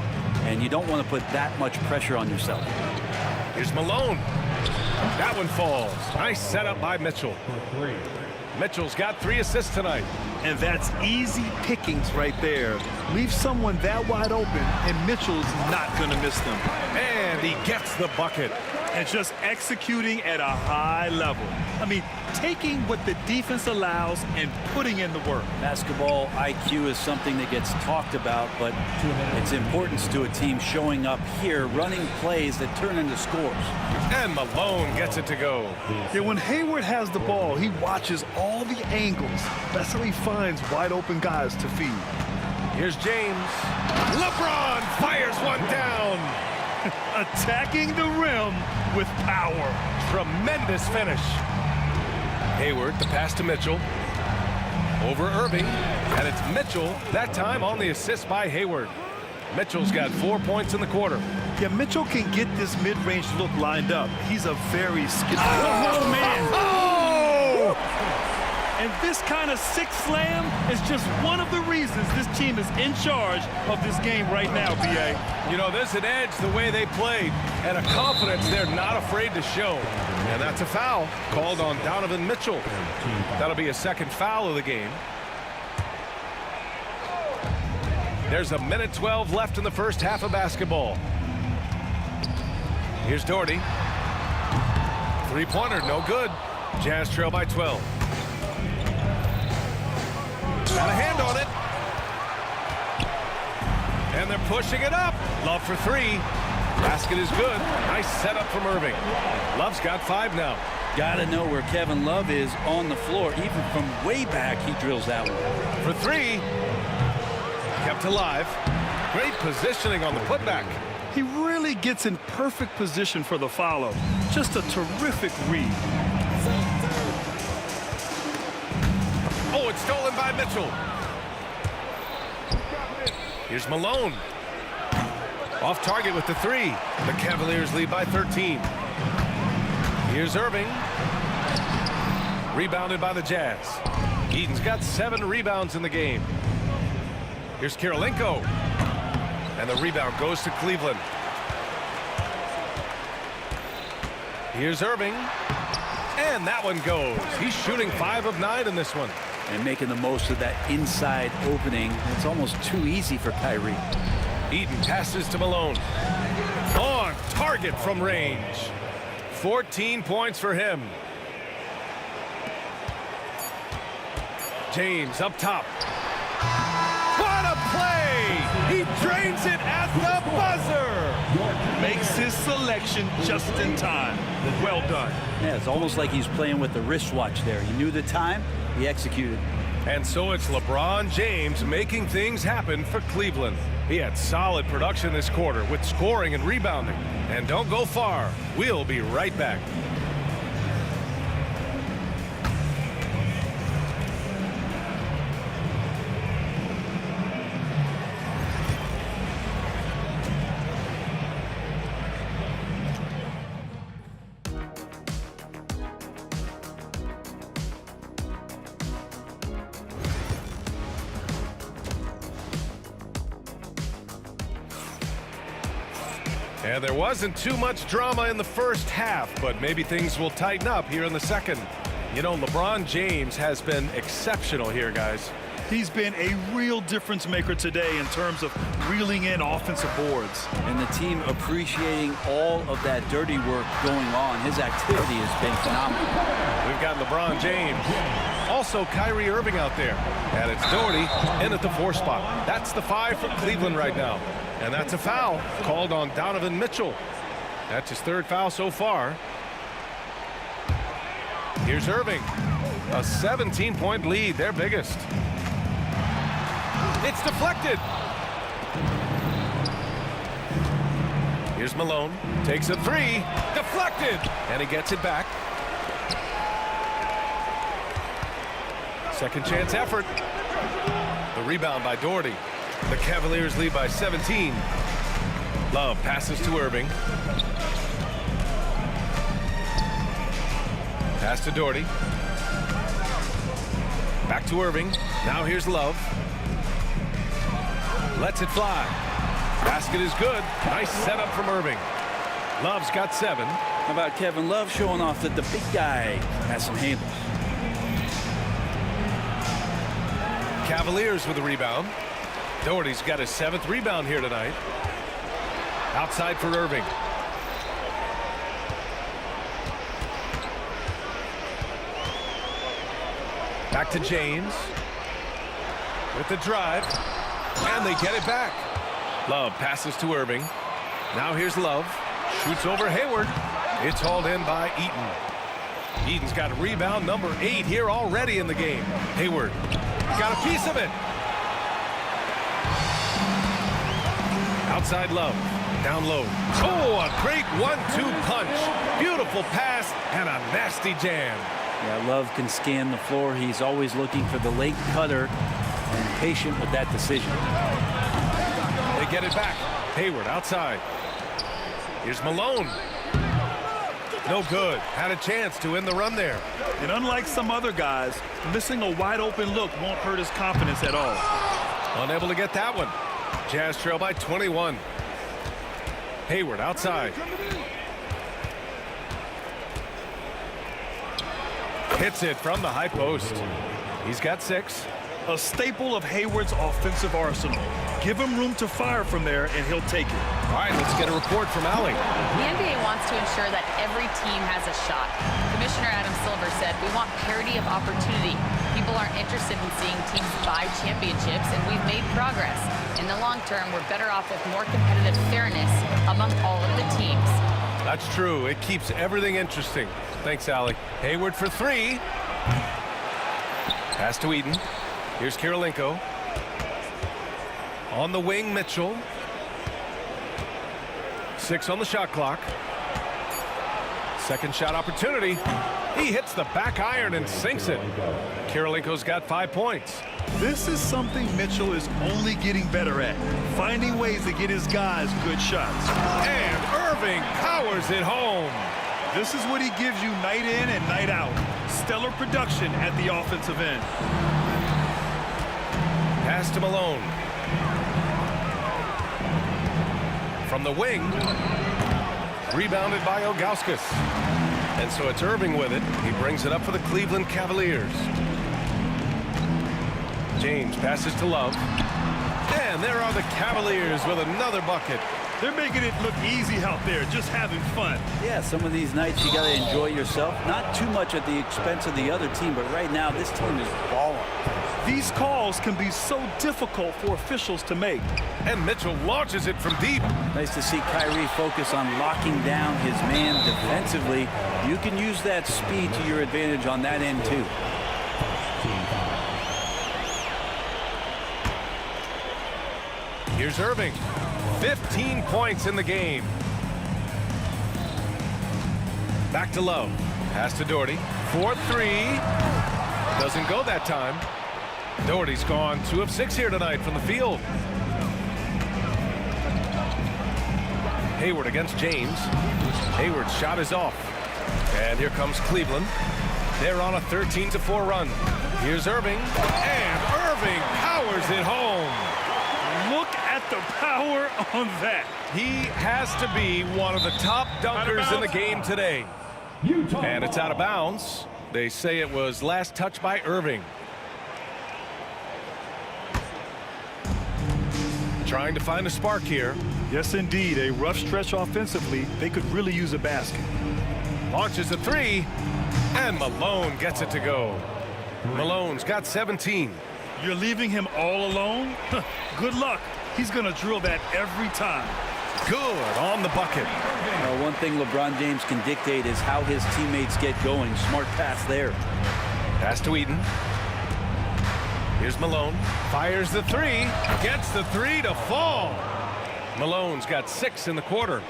and you don't want to put that much pressure on yourself. Here's Malone. That one falls. Nice setup by Mitchell. Mitchell's got 3 assists tonight. And that's easy pickings right there. Leave someone that wide open, and Mitchell's not going to miss them. And he gets the bucket. And just executing at a high level. I mean, taking what the defense allows and putting in the work. Basketball IQ is something that gets talked about, but its importance to a team showing up here, running plays that turn into scores. And Malone gets it to go. Yeah, when Hayward has the ball, he watches all the angles. That's how he finds wide open guys to feed. Here's James. LeBron fires one down. Attacking the rim with power. Tremendous finish. Hayward, the pass to Mitchell. Over Irving. And it's Mitchell, that time on the assist by Hayward. Mitchell's got 4 points in the quarter. Yeah, Mitchell can get this mid-range look lined up. He's a very skilled. Oh, man. Oh! And this kind of six slam is just one of the reasons this team is in charge of this game right now, B.A. You know, there's an edge the way they played and a confidence they're not afraid to show. And that's a foul called on Donovan Mitchell. That'll be a second foul of the game. There's a minute 12 left in the first half of basketball. Here's Doherty. Three-pointer, no good. Jazz trail by 12. Got a hand on it. And they're pushing it up. Love for 3. Basket is good. Nice setup from Irving. Love's got 5 now. Got to know where Kevin Love is on the floor. Even from way back, he drills that one. For 3. Kept alive. Great positioning on the putback. He really gets in perfect position for the follow. Just a terrific read. Oh, it's stolen by Mitchell. Here's Malone. Off target with the 3. The Cavaliers lead by 13. Here's Irving. Rebounded by the Jazz. Eden's got 7 rebounds in the game. Here's Kirilenko. And the rebound goes to Cleveland. Here's Irving. And that one goes. He's shooting 5 of 9 in this one. And making the most of that inside opening. It's almost too easy for Kyrie. Eden passes to Malone. On target from range. 14 points for him. James up top. What a play! He drains it at the buzzer! Makes his selection just in time. Well done. Yeah, it's almost like he's playing with the wristwatch there. He knew the time, he executed. And so it's LeBron James making things happen for Cleveland. He had solid production this quarter with scoring and rebounding. And don't go far. We'll be right back. And there wasn't too much drama in the first half, but maybe things will tighten up here in the second. You know, LeBron James has been exceptional here, guys. He's been a real difference maker today in terms of reeling in offensive boards. And the team appreciating all of that dirty work going on. His activity has been phenomenal. We've got LeBron James. Also Kyrie Irving out there. And it's Doherty in at the 4 spot. That's the 5 for Cleveland right now. And that's a foul called on Donovan Mitchell. That's his 3rd foul so far. Here's Irving. A 17-point lead, their biggest. It's deflected. Here's Malone. Takes a 3. Deflected. And he gets it back. Second chance effort. The rebound by Doherty. The Cavaliers lead by 17. Love passes to Irving. Pass to Doherty. Back to Irving. Now here's Love. Lets it fly. Basket is good. Nice setup from Irving. Love's got 7. How about Kevin Love showing off that the big guy has some handles? Cavaliers with the rebound. Doherty's got his 7th rebound here tonight. Outside for Irving. Back to James. With the drive. And they get it back. Love passes to Irving. Now here's Love. Shoots over Hayward. It's hauled in by Eaton. Eaton's got a rebound number 8 here already in the game. Hayward got a piece of it. Outside Love. Down low. Oh, a great 1-2 punch. Beautiful pass and a nasty jam. Yeah, Love can scan the floor. He's always looking for the late cutter and patient with that decision. They get it back. Hayward outside. Here's Malone. No good. Had a chance to end the run there. And unlike some other guys, missing a wide open look won't hurt his confidence at all. Unable to get that one. Jazz trail by 21. Hayward outside. Hits it from the high post. He's got 6. A staple of Hayward's offensive arsenal. Give him room to fire from there, and he'll take it. All right, let's get a report from Allie. The NBA wants to ensure that every team has a shot. Commissioner Adam Silver said, "We want parity of opportunity. People aren't interested in seeing teams buy championships, and we've made progress. In the long term, we're better off with more competitive fairness among all of the teams." That's true. It keeps everything interesting. Thanks, Allie. Hayward for 3. Pass to Eaton. Here's Kirilenko. On the wing, Mitchell. 6 on the shot clock. Second shot opportunity. He hits the back iron and sinks it. Kirilenko's got 5 points. This is something Mitchell is only getting better at, finding ways to get his guys good shots. And Irving powers it home. This is what he gives you night in and night out. Stellar production at the offensive end. Pass to Malone. From the wing. Rebounded by Ilgauskas. And so it's Irving with it. He brings it up for the Cleveland Cavaliers. James passes to Love. And there are the Cavaliers with another bucket. They're making it look easy out there, just having fun. Yeah, some of these nights you got to enjoy yourself. Not too much at the expense of the other team, but right now this team is balling. These calls can be so difficult for officials to make. And Mitchell launches it from deep. Nice to see Kyrie focus on locking down his man defensively. You can use that speed to your advantage on that end too. Here's Irving. 15 points in the game. Back to Love. Pass to Doherty. 4-3. Doesn't go that time. Doherty's gone 2 of 6 here tonight from the field. Hayward against James. Hayward's shot is off. And here comes Cleveland. They're on a 13-4 run. Here's Irving. And Irving powers it home. Look at the power on that. He has to be one of the top dunkers in the game today. And it's out of bounds. They say it was last touched by Irving. Trying to find a spark here. Yes, indeed. A rough stretch offensively. They could really use a basket. Launches a three, and Malone gets it to go. Malone's got 17. You're leaving him all alone? Good luck. He's going to drill that every time. Good on the bucket. One thing LeBron James can dictate is how his teammates get going. Smart pass there. Pass to Eden. Here's Malone. Fires the three. Gets the three to fall. Malone's got 6 in the quarter.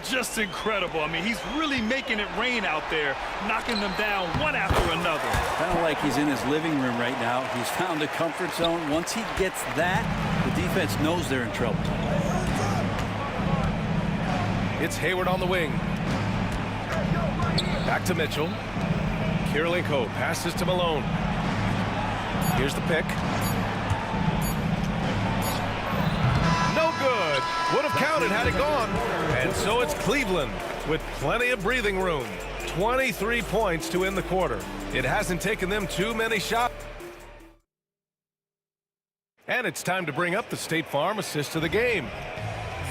Just incredible. I mean, he's really making it rain out there, knocking them down one after another. Kind of like he's in his living room right now. He's found a comfort zone. Once he gets that, the defense knows they're in trouble. It's Hayward on the wing. Back to Mitchell. Kirilenko passes to Malone. Here's the pick. No good. Would have counted had it gone. And so it's Cleveland with plenty of breathing room. 23 points to end the quarter. It hasn't taken them too many shots. And it's time to bring up the State Farm assist of the game.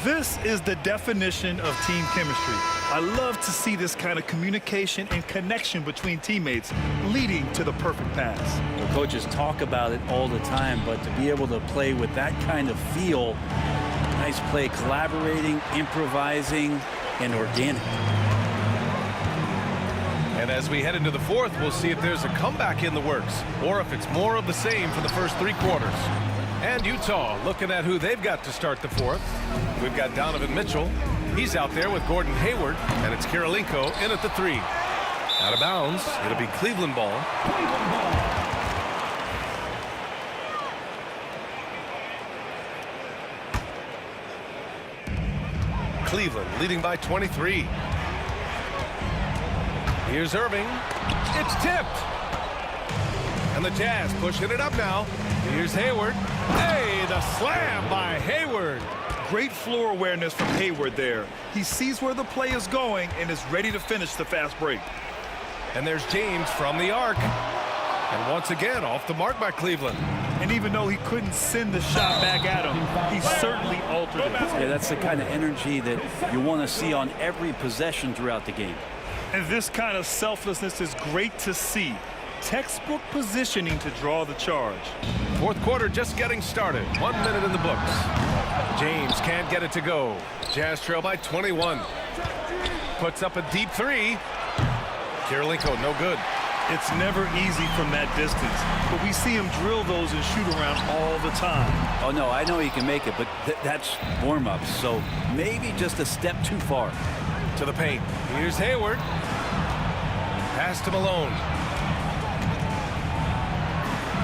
This is the definition of team chemistry. I love to see this kind of communication and connection between teammates leading to the perfect pass. The coaches talk about it all the time, but to be able to play with that kind of feel, nice play, collaborating, improvising, and organic. And as we head into the fourth, we'll see if there's a comeback in the works or if it's more of the same for the first 3 quarters. And Utah looking at who they've got to start the fourth. We've got Donovan Mitchell. He's out there with Gordon Hayward, and it's Kirilenko in at the 3. Out of bounds. It'll be Cleveland ball. Cleveland leading by 23. Here's Irving. It's tipped. And the Jazz pushing it up now. Here's Hayward. Hey, the slam by Hayward. Great floor awareness from Hayward there. He sees where the play is going and is ready to finish the fast break. And there's James from the arc. And once again, off the mark by Cleveland. And even though he couldn't send the shot back at him, he certainly altered it. Yeah, that's the kind of energy that you want to see on every possession throughout the game. And this kind of selflessness is great to see. Textbook positioning to draw the charge. Fourth quarter just getting started. 1 minute in the books. James can't get it to go. Jazz trail by 21. Puts up a deep 3. Kirilenko, no good. It's never easy from that distance, but we see him drill those and shoot around all the time. Oh, no, I know he can make it, but that's warm-ups, so maybe just a step too far. To the paint. Here's Hayward. Pass to Malone.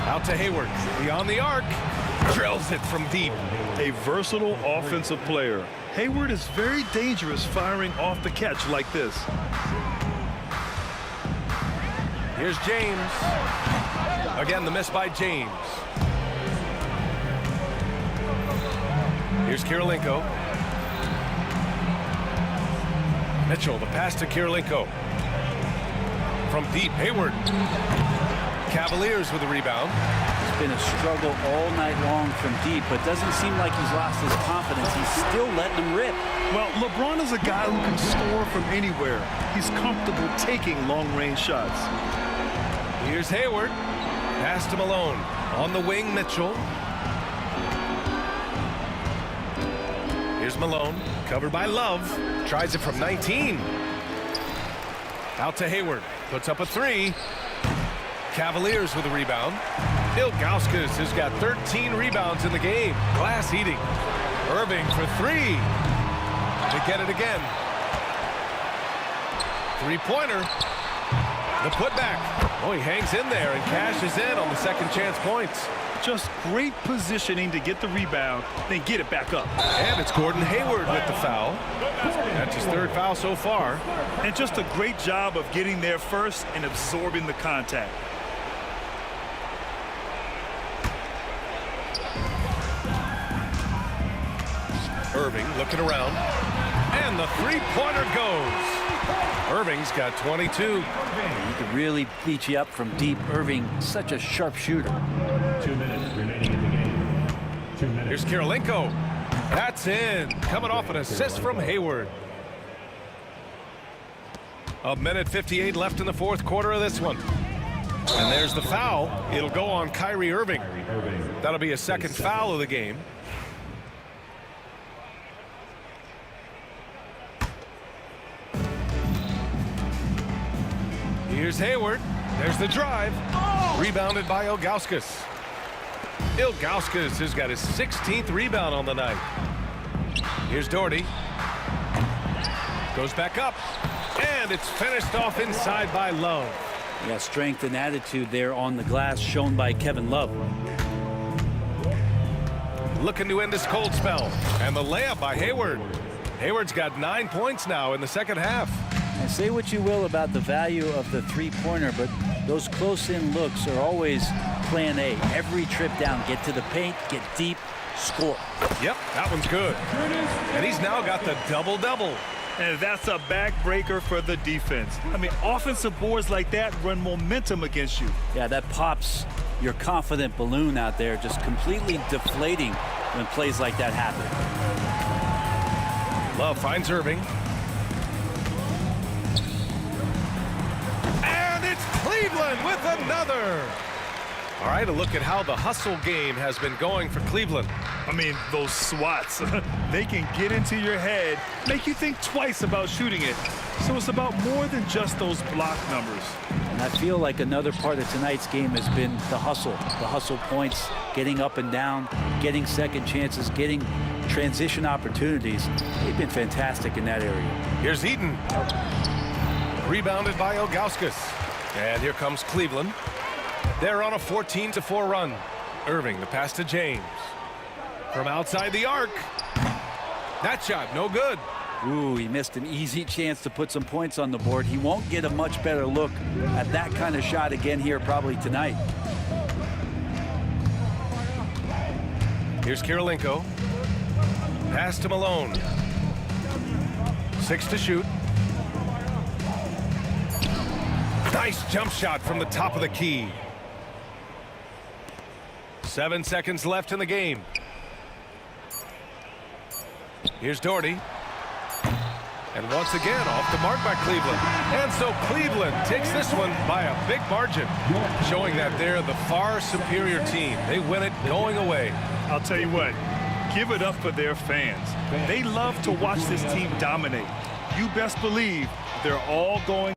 Out to Hayward. Beyond the arc. Drills it from deep. A versatile offensive player. Hayward is very dangerous firing off the catch like this. Here's James. Again, the miss by James. Here's Kirilenko. Mitchell, the pass to Kirilenko. From deep, Hayward. Cavaliers with the rebound. It's been a struggle all night long from deep, but doesn't seem like he's lost his confidence. He's still letting them rip. Well, LeBron is a guy who can score from anywhere. He's comfortable taking long-range shots. Here's Hayward. Pass to Malone. On the wing, Mitchell. Here's Malone. Covered by Love. Tries it from 19. Out to Hayward. Puts up a 3. Cavaliers with a rebound. Ilgauskas has got 13 rebounds in the game. Glass eating. Irving for 3. To get it again. 3-pointer. The putback. Oh, he hangs in there and cashes in on the second chance points. Just great positioning to get the rebound, then get it back up. And it's Gordon Hayward with the foul. That's his 3rd foul so far. And just a great job of getting there first and absorbing the contact. Irving looking around. And the three-pointer goes. Irving's got 22. He could really beat you up from deep. Irving, such a sharp shooter. 2 minutes remaining in the game. 2 minutes. Here's Kirilenko. That's in. Coming off an assist from Hayward. A minute 58 left in the fourth quarter of this one. And there's the foul. It'll go on Kyrie Irving. That'll be a second foul of the game. Here's Hayward. There's the drive. Rebounded by Ilgauskas. Ilgauskas has got his 16th rebound on the night. Here's Doherty. Goes back up. And it's finished off inside by Love. Yeah, strength and attitude there on the glass shown by Kevin Love. Looking to end this cold spell. And the layup by Hayward. Hayward's got 9 points now in the second half. And say what you will about the value of the three-pointer, but those close-in looks are always plan A. Every trip down, get to the paint, get deep, score. Yep, that one's good. And he's now got the double-double. And that's a backbreaker for the defense. I mean, offensive boards like that run momentum against you. Yeah, that pops your confident balloon out there, just completely deflating when plays like that happen. Love finds Irving. And it's Cleveland with another. All right, a look at how the hustle game has been going for Cleveland. I mean, those swats, they can get into your head, make you think twice about shooting it. So it's about more than just those block numbers. And I feel like another part of tonight's game has been the hustle points, getting up and down, getting second chances, getting transition opportunities. They've been fantastic in that area. Here's Eaton. Rebounded by Ilgauskas. And here comes Cleveland. They're on a 14-4 run. Irving, the pass to James. From outside the arc. That shot, no good. Ooh, he missed an easy chance to put some points on the board. He won't get a much better look at that kind of shot again here probably tonight. Here's Kirilenko. Pass to Malone. 6 to shoot. Nice jump shot from the top of the key. 7 seconds left in the game. Here's Doherty. And once again, off the mark by Cleveland. And so Cleveland takes this one by a big margin, showing that they're the far superior team. They win it going away. I'll tell you what, give it up for their fans. They love to watch this team dominate. You best believe they're all going.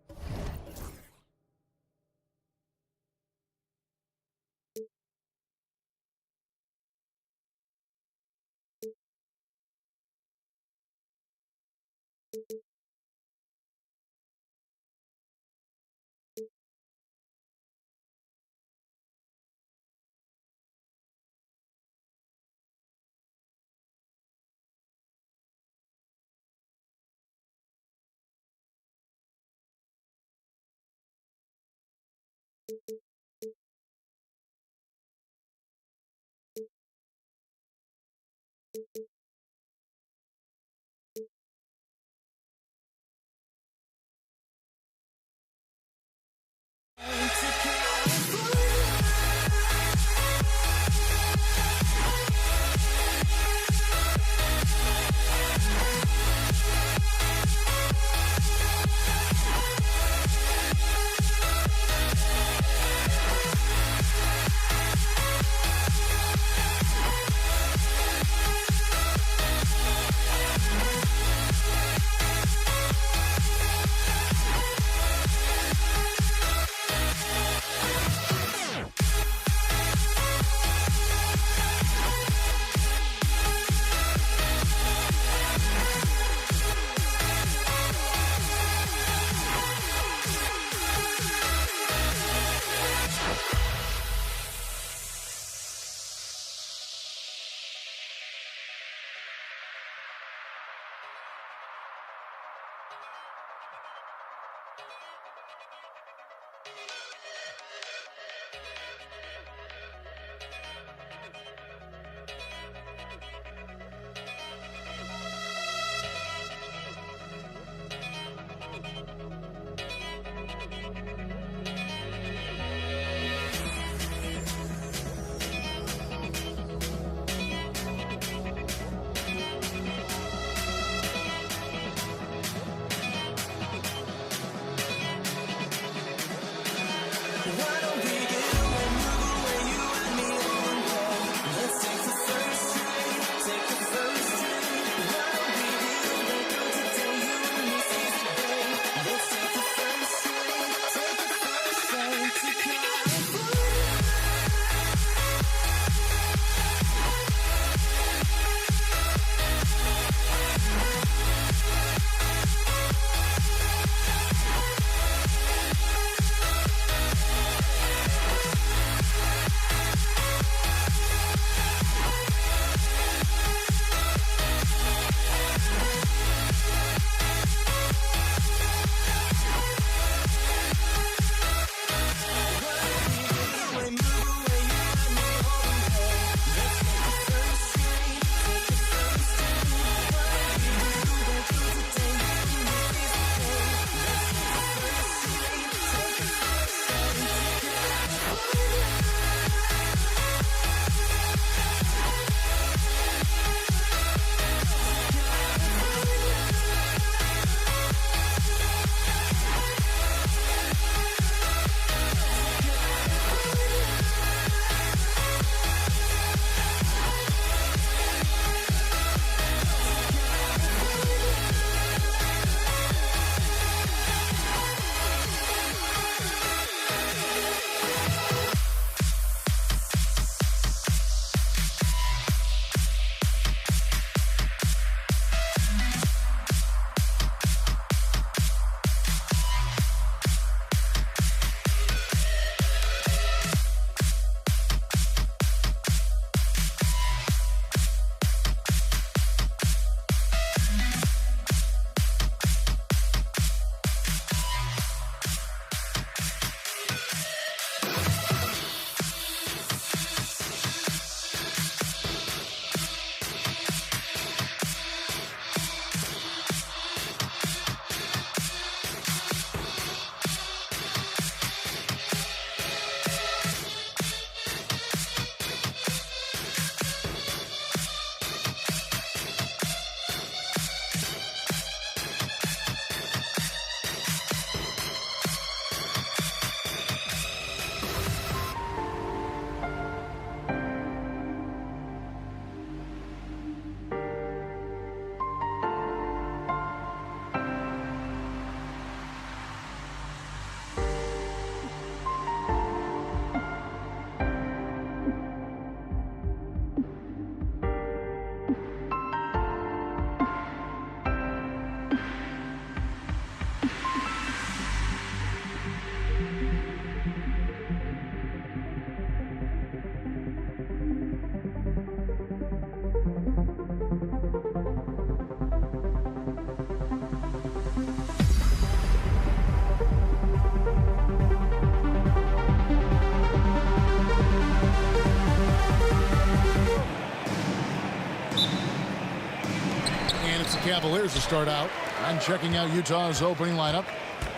And it's the Cavaliers to start out. And checking out Utah's opening lineup,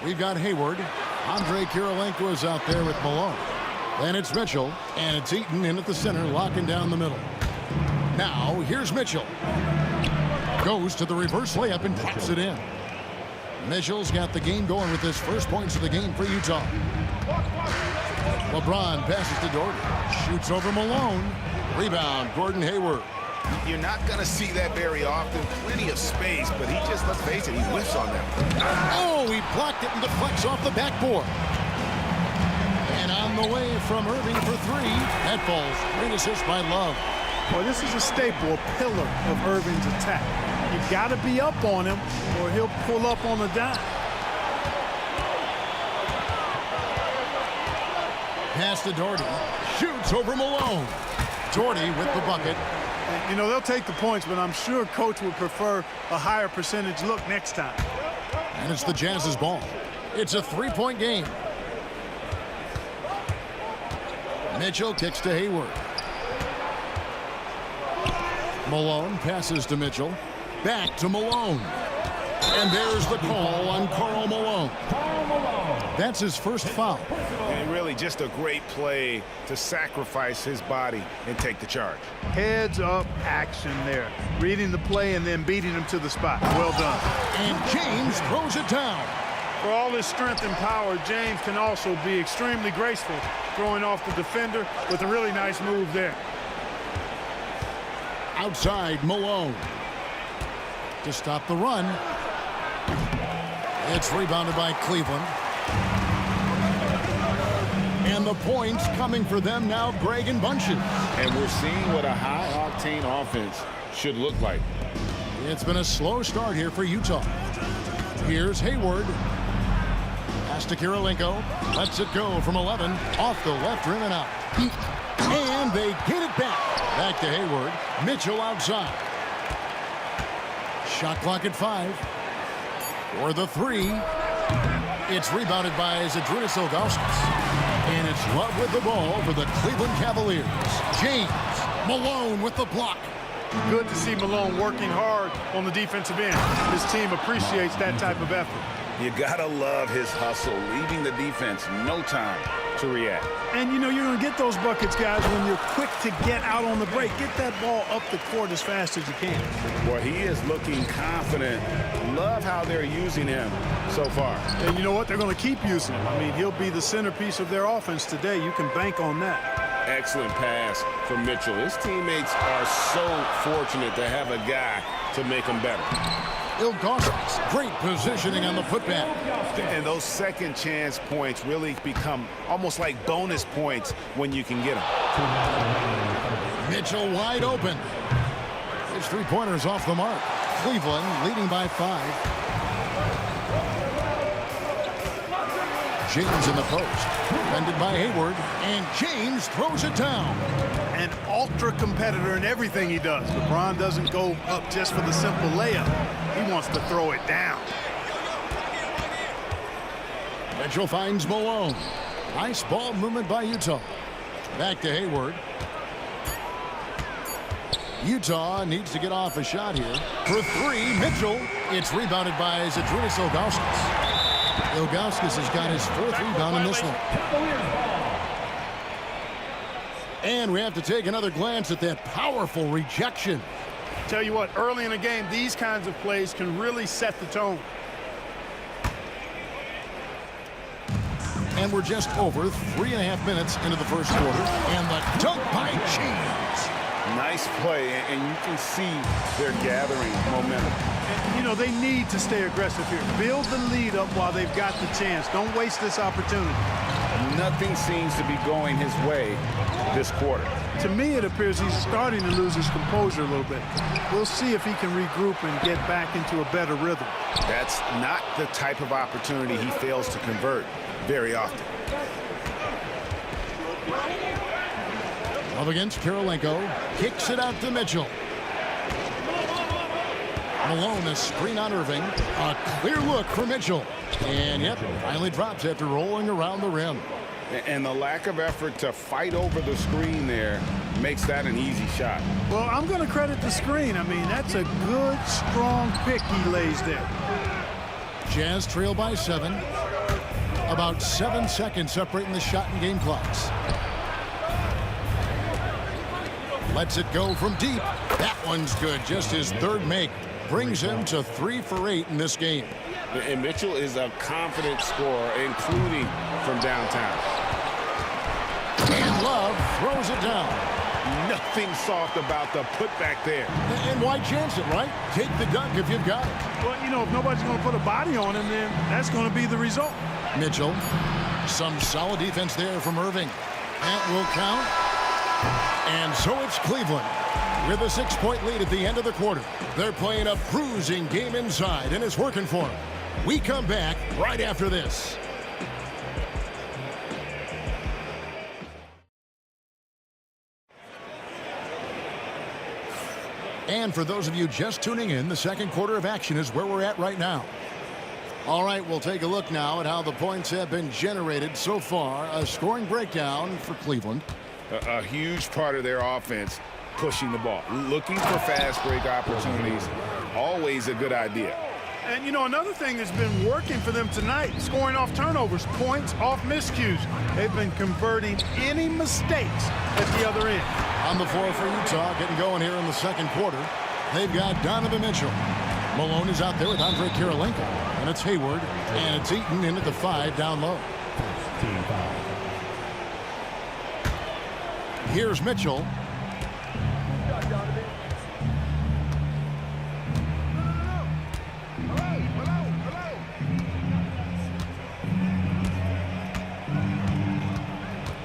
we've got Hayward. Andre Kirilenko is out there with Malone. Then it's Mitchell, and it's Eaton in at the center, locking down the middle. Now, here's Mitchell. Goes to the reverse layup and drops it in. Mitchell's got the game going with his first points of the game for Utah. LeBron passes to Doherty. Shoots over Malone. Rebound, Gordon Hayward. You're not going to see that very often. Plenty of space, but he just, let's face it, he whiffs on them. Oh, he blocked it and deflects off the backboard. And on the way from Irving for three. That falls. Great assist by Love. Well, this is a staple, a pillar of Irving's attack. You've got to be up on him, or he'll pull up on the dime. Pass to Doherty. Shoots over Malone. Doherty with the bucket. You know, they'll take the points, but I'm sure Coach would prefer a higher percentage look next time. And it's the Jazz's ball. It's a three-point game. Mitchell kicks to Hayward. Malone passes to Mitchell. Back to Malone. And there's the call on Karl Malone. That's his first foul. And really just a great play to sacrifice his body and take the charge. Heads up action there. Reading the play and then beating him to the spot. Well done. And James throws it down. For all his strength and power, James can also be extremely graceful, throwing off the defender with a really nice move there. Outside, Malone. To stop the run. It's rebounded by Cleveland. And the points coming for them now, Greg and Bunches. And we're seeing what a high-octane offense should look like. It's been a slow start here for Utah. Here's Hayward. Pass to Kirilenko. Lets it go from 11. Off the left rim and out. And they get it back. Back to Hayward. Mitchell outside. Shot clock at 5. For the three. It's rebounded by Zydrunas Ilgauskas. And it's Love with the ball for the Cleveland Cavaliers. James. Malone with the block. Good to see Malone working hard on the defensive end. His team appreciates that type of effort. You gotta love his hustle, leaving the defense no time to react. And you know you're gonna get those buckets, guys, when you're quick to get out on the break. Get that ball up the court as fast as you can. Boy, he is looking confident. Love how they're using him so far. And you know what? They're gonna keep using him. I mean, he'll be the centerpiece of their offense today. You can bank on that. Excellent pass from Mitchell. His teammates are so fortunate to have a guy to make them better. Ilgauskas, great positioning on the putback. And those second chance points really become almost like bonus points when you can get them. Mitchell wide open. His three-pointer's off the mark. Cleveland leading by 5. James in the post. Defended by Hayward. And James throws it down. An ultra competitor in everything he does. LeBron doesn't go up just for the simple layup. He wants to throw it down. Mitchell finds Malone. Nice ball movement by Utah. Back to Hayward. Utah needs to get off a shot here. For three, Mitchell. It's rebounded by Zydrunas Ilgauskas. Ilgauskas has got his 4th rebound in this one. And we have to take another glance at that powerful rejection. Tell you what, early in the game, these kinds of plays can really set the tone. And we're just over 3.5 minutes into the first quarter. And the dunk by James. Nice play, and you can see they're gathering momentum. And, you know, they need to stay aggressive here. Build the lead up while they've got the chance. Don't waste this opportunity. Nothing seems to be going his way this quarter. To me, it appears he's starting to lose his composure a little bit. We'll see if he can regroup and get back into a better rhythm. That's not the type of opportunity he fails to convert very often. Up against Kirilenko. Kicks it out to Mitchell. Malone, a screen on Irving. A clear look for Mitchell. And yep, finally drops after rolling around the rim. And the lack of effort to fight over the screen there makes that an easy shot. Well, I'm going to credit the screen. I mean, that's a good, strong pick he lays there. Jazz trail by 7. About 7 seconds separating the shot and game clocks. Lets it go from deep. That one's good. Just his third make. Brings him to 3 for 8 in this game. And Mitchell is a confident scorer, including from downtown. And Love throws it down. Nothing soft about the putback there. And why chance it, right? Take the dunk if you've got it. Well, you know, if nobody's going to put a body on him, then that's going to be the result. Mitchell. Some solid defense there from Irving. That will count. And so it's Cleveland with a 6-point lead at the end of the quarter. They're playing a bruising game inside, and it's working for them. We come back right after this. And for those of you just tuning in, the second quarter of action is where we're at right now. All right, we'll take a look now at how the points have been generated so far. A scoring breakdown for Cleveland. A huge part of their offense, pushing the ball. Looking for fast break opportunities, always a good idea. And, you know, another thing that's been working for them tonight, scoring off turnovers, points off miscues. They've been converting any mistakes at the other end. On the floor for Utah, getting going here in the second quarter. They've got Donovan Mitchell. Malone is out there with Andre Kirilenko. And it's Hayward, and it's Eaton in at the 5 down low. Here's Mitchell.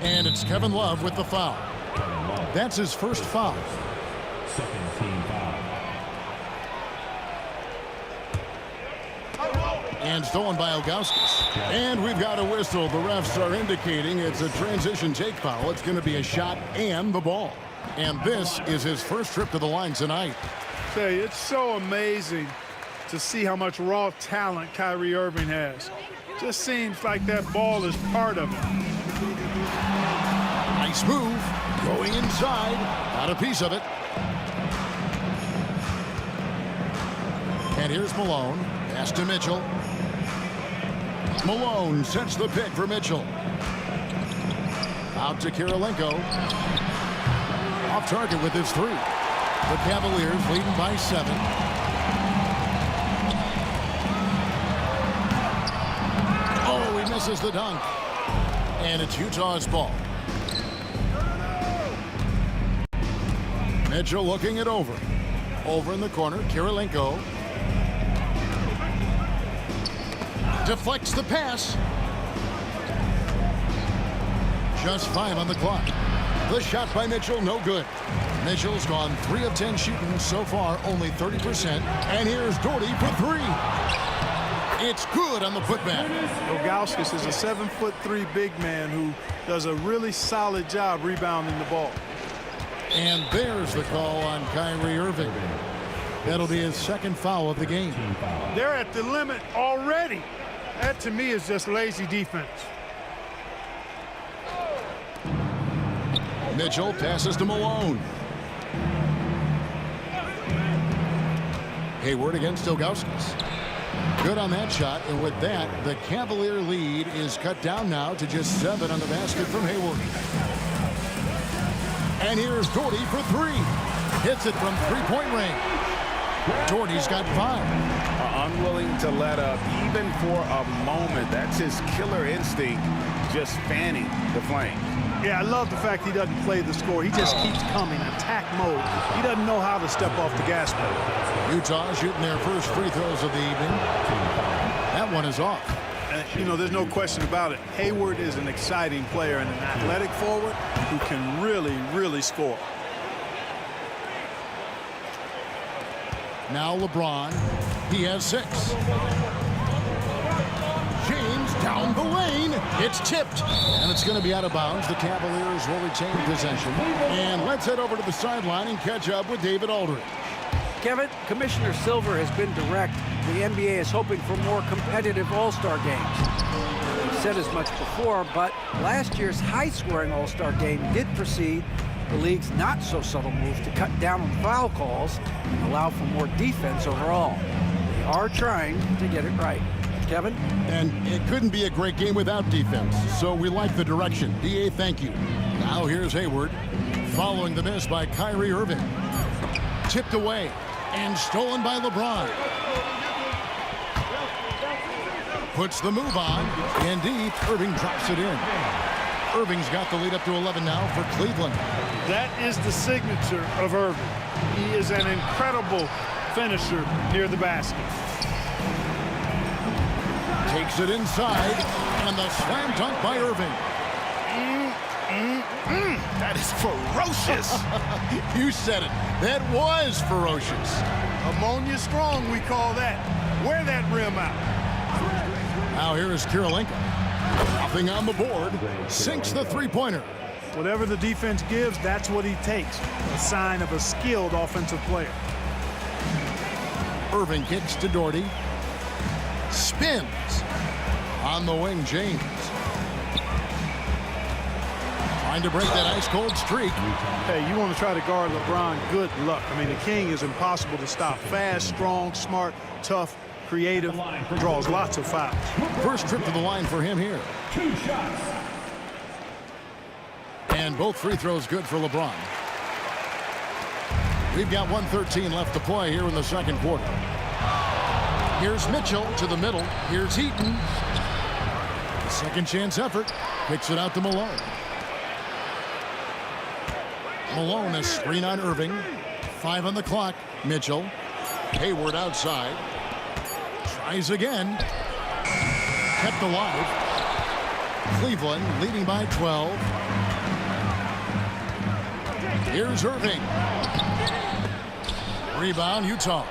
And it's Kevin Love with the foul. That's his first foul. Second team foul. And stolen by Ilgauskas. And we've got a whistle. The refs are indicating it's a transition take foul. It's going to be a shot and the ball. And this is his first trip to the line tonight. Say, it's so amazing to see how much raw talent Kyrie Irving has. Just seems like that ball is part of it. Nice move. Going inside. Got a piece of it. And here's Malone. Pass to Mitchell. Malone sets the pick for Mitchell. Out to Kirilenko. Off target with his 3. The Cavaliers leading by 7. Oh, he misses the dunk. And it's Utah's ball. Mitchell looking it over. Over in the corner, Kirilenko. Deflects the pass. Just 5 on the clock. The shot by Mitchell, no good. Mitchell's gone 3 of 10 shooting so far, only 30%. And here's Doherty for 3. It's good on the putback. Ilgauskas is a 7'3" big man who does a really solid job rebounding the ball. And there's the call on Kyrie Irving. That'll be his second foul of the game. They're at the limit already. That, to me, is just lazy defense. Mitchell passes to Malone. Hayward against Ilgauskas. Good on that shot, and with that, the Cavalier lead is cut down now to just 7 on the basket from Hayward. And here's Doherty for 3. Hits it from 3-point range. Doherty's got 5. Unwilling to let up, even for a moment. That's his killer instinct, just fanning the flame. Yeah, I love the fact he doesn't play the score. He just keeps coming, attack mode. He doesn't know how to step off the gas pedal. Utah shooting their first free throws of the evening. That one is off. And, you know, there's no question about it. Hayward is an exciting player and an athletic forward who can really, really score. Now LeBron. He has 6. James down the lane. It's tipped. And it's going to be out of bounds. The Cavaliers will retain possession. And let's head over to the sideline and catch up with David Aldridge. Kevin, Commissioner Silver has been direct. The NBA is hoping for more competitive All-Star games. We've said as much before, but last year's high-scoring All-Star game did proceed the league's not-so-subtle move to cut down on foul calls and allow for more defense overall. They are trying to get it right. Kevin? And it couldn't be a great game without defense, so we like the direction. DA, thank you. Now here's Hayward, following the miss by Kyrie Irving. Tipped away and stolen by LeBron. Puts the move on, and deep, Irving drops it in. Irving's got the lead up to 11 now for Cleveland. That is the signature of Irving. He is an incredible finisher near the basket. Takes it inside, and the slam dunk by Irving. That is ferocious. You said it. That was ferocious. Ammonia strong, we call that. Wear that rim out. Now here is Kirilenko. Nothing on the board. Sinks the three-pointer. Whatever the defense gives, that's what he takes. A sign of a skilled offensive player. Irving kicks to Doherty. Spins. On the wing, James. Trying to break that ice-cold streak. Hey, you want to try to guard LeBron, good luck. I mean, the king is impossible to stop. Fast, strong, smart, tough, creative, draws lots of fouls. First trip to the line for him here. 2 shots. And both free throws good for LeBron. We've got 1:13 left to play here in the second quarter. Here's Mitchell to the middle. Here's Heaton. Second chance effort. Kicks it out to Malone. Malone, a screen on Irving. 5 on the clock. Mitchell. Hayward outside. Tries again. Kept alive. Cleveland leading by 12. Here's Irving. Rebound, Utah.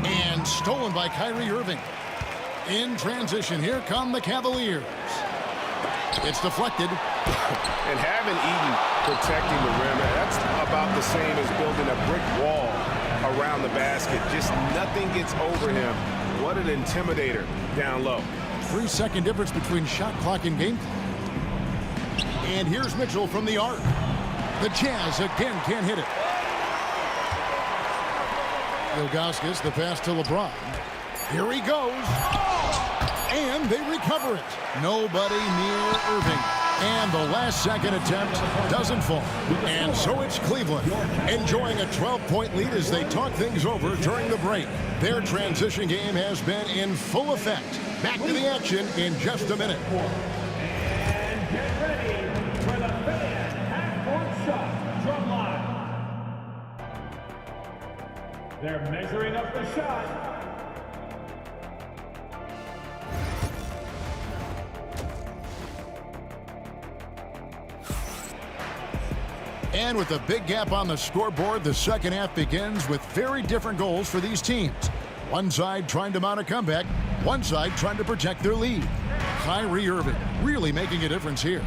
And stolen by Kyrie Irving. In transition, here come the Cavaliers. It's deflected. And having Eden protecting the rim, that's about the same as building a brick wall around the basket. Just nothing gets over him. What an intimidator down low. 3-second difference between shot clock and game clock. And here's Mitchell from the arc. The Jazz again can't hit it. Ilgauskas, the pass to LeBron. Here he goes. And they recover it. Nobody near Irving. And the last-second attempt doesn't fall. And so it's Cleveland enjoying a 12-point lead as they talk things over during the break. Their transition game has been in full effect. Back to the action in just a minute. And get ready for the fan half-court shot drum line. They're measuring up the shot. And with a big gap on the scoreboard, the second half begins with very different goals for these teams. One side trying to mount a comeback, one side trying to protect their lead. Kyrie Irving really making a difference here.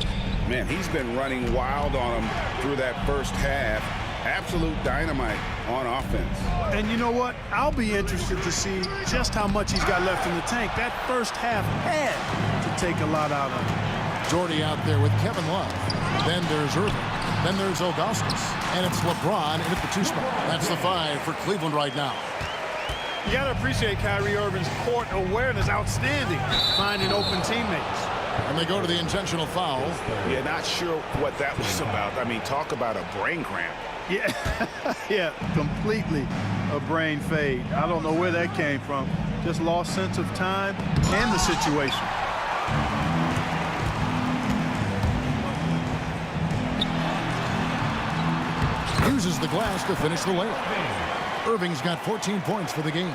Man, he's been running wild on them through that first half. Absolute dynamite on offense. And you know what? I'll be interested to see just how much he's got left in the tank. That first half had to take a lot out of him. Jordy out there with Kevin Love. Then there's Irving. Then there's Ilgauskas. And it's LeBron in at the 2 spot. That's the 5 for Cleveland right now. You got to appreciate Kyrie Irving's court awareness. Outstanding. Finding open teammates. And they go to the intentional foul. Yeah, not sure what that was about. I mean, talk about a brain cramp. Yeah, yeah, completely a brain fade. I don't know where that came from. Just lost sense of time and the situation. Uses the glass to finish the layup. Irving's got 14 points for the game.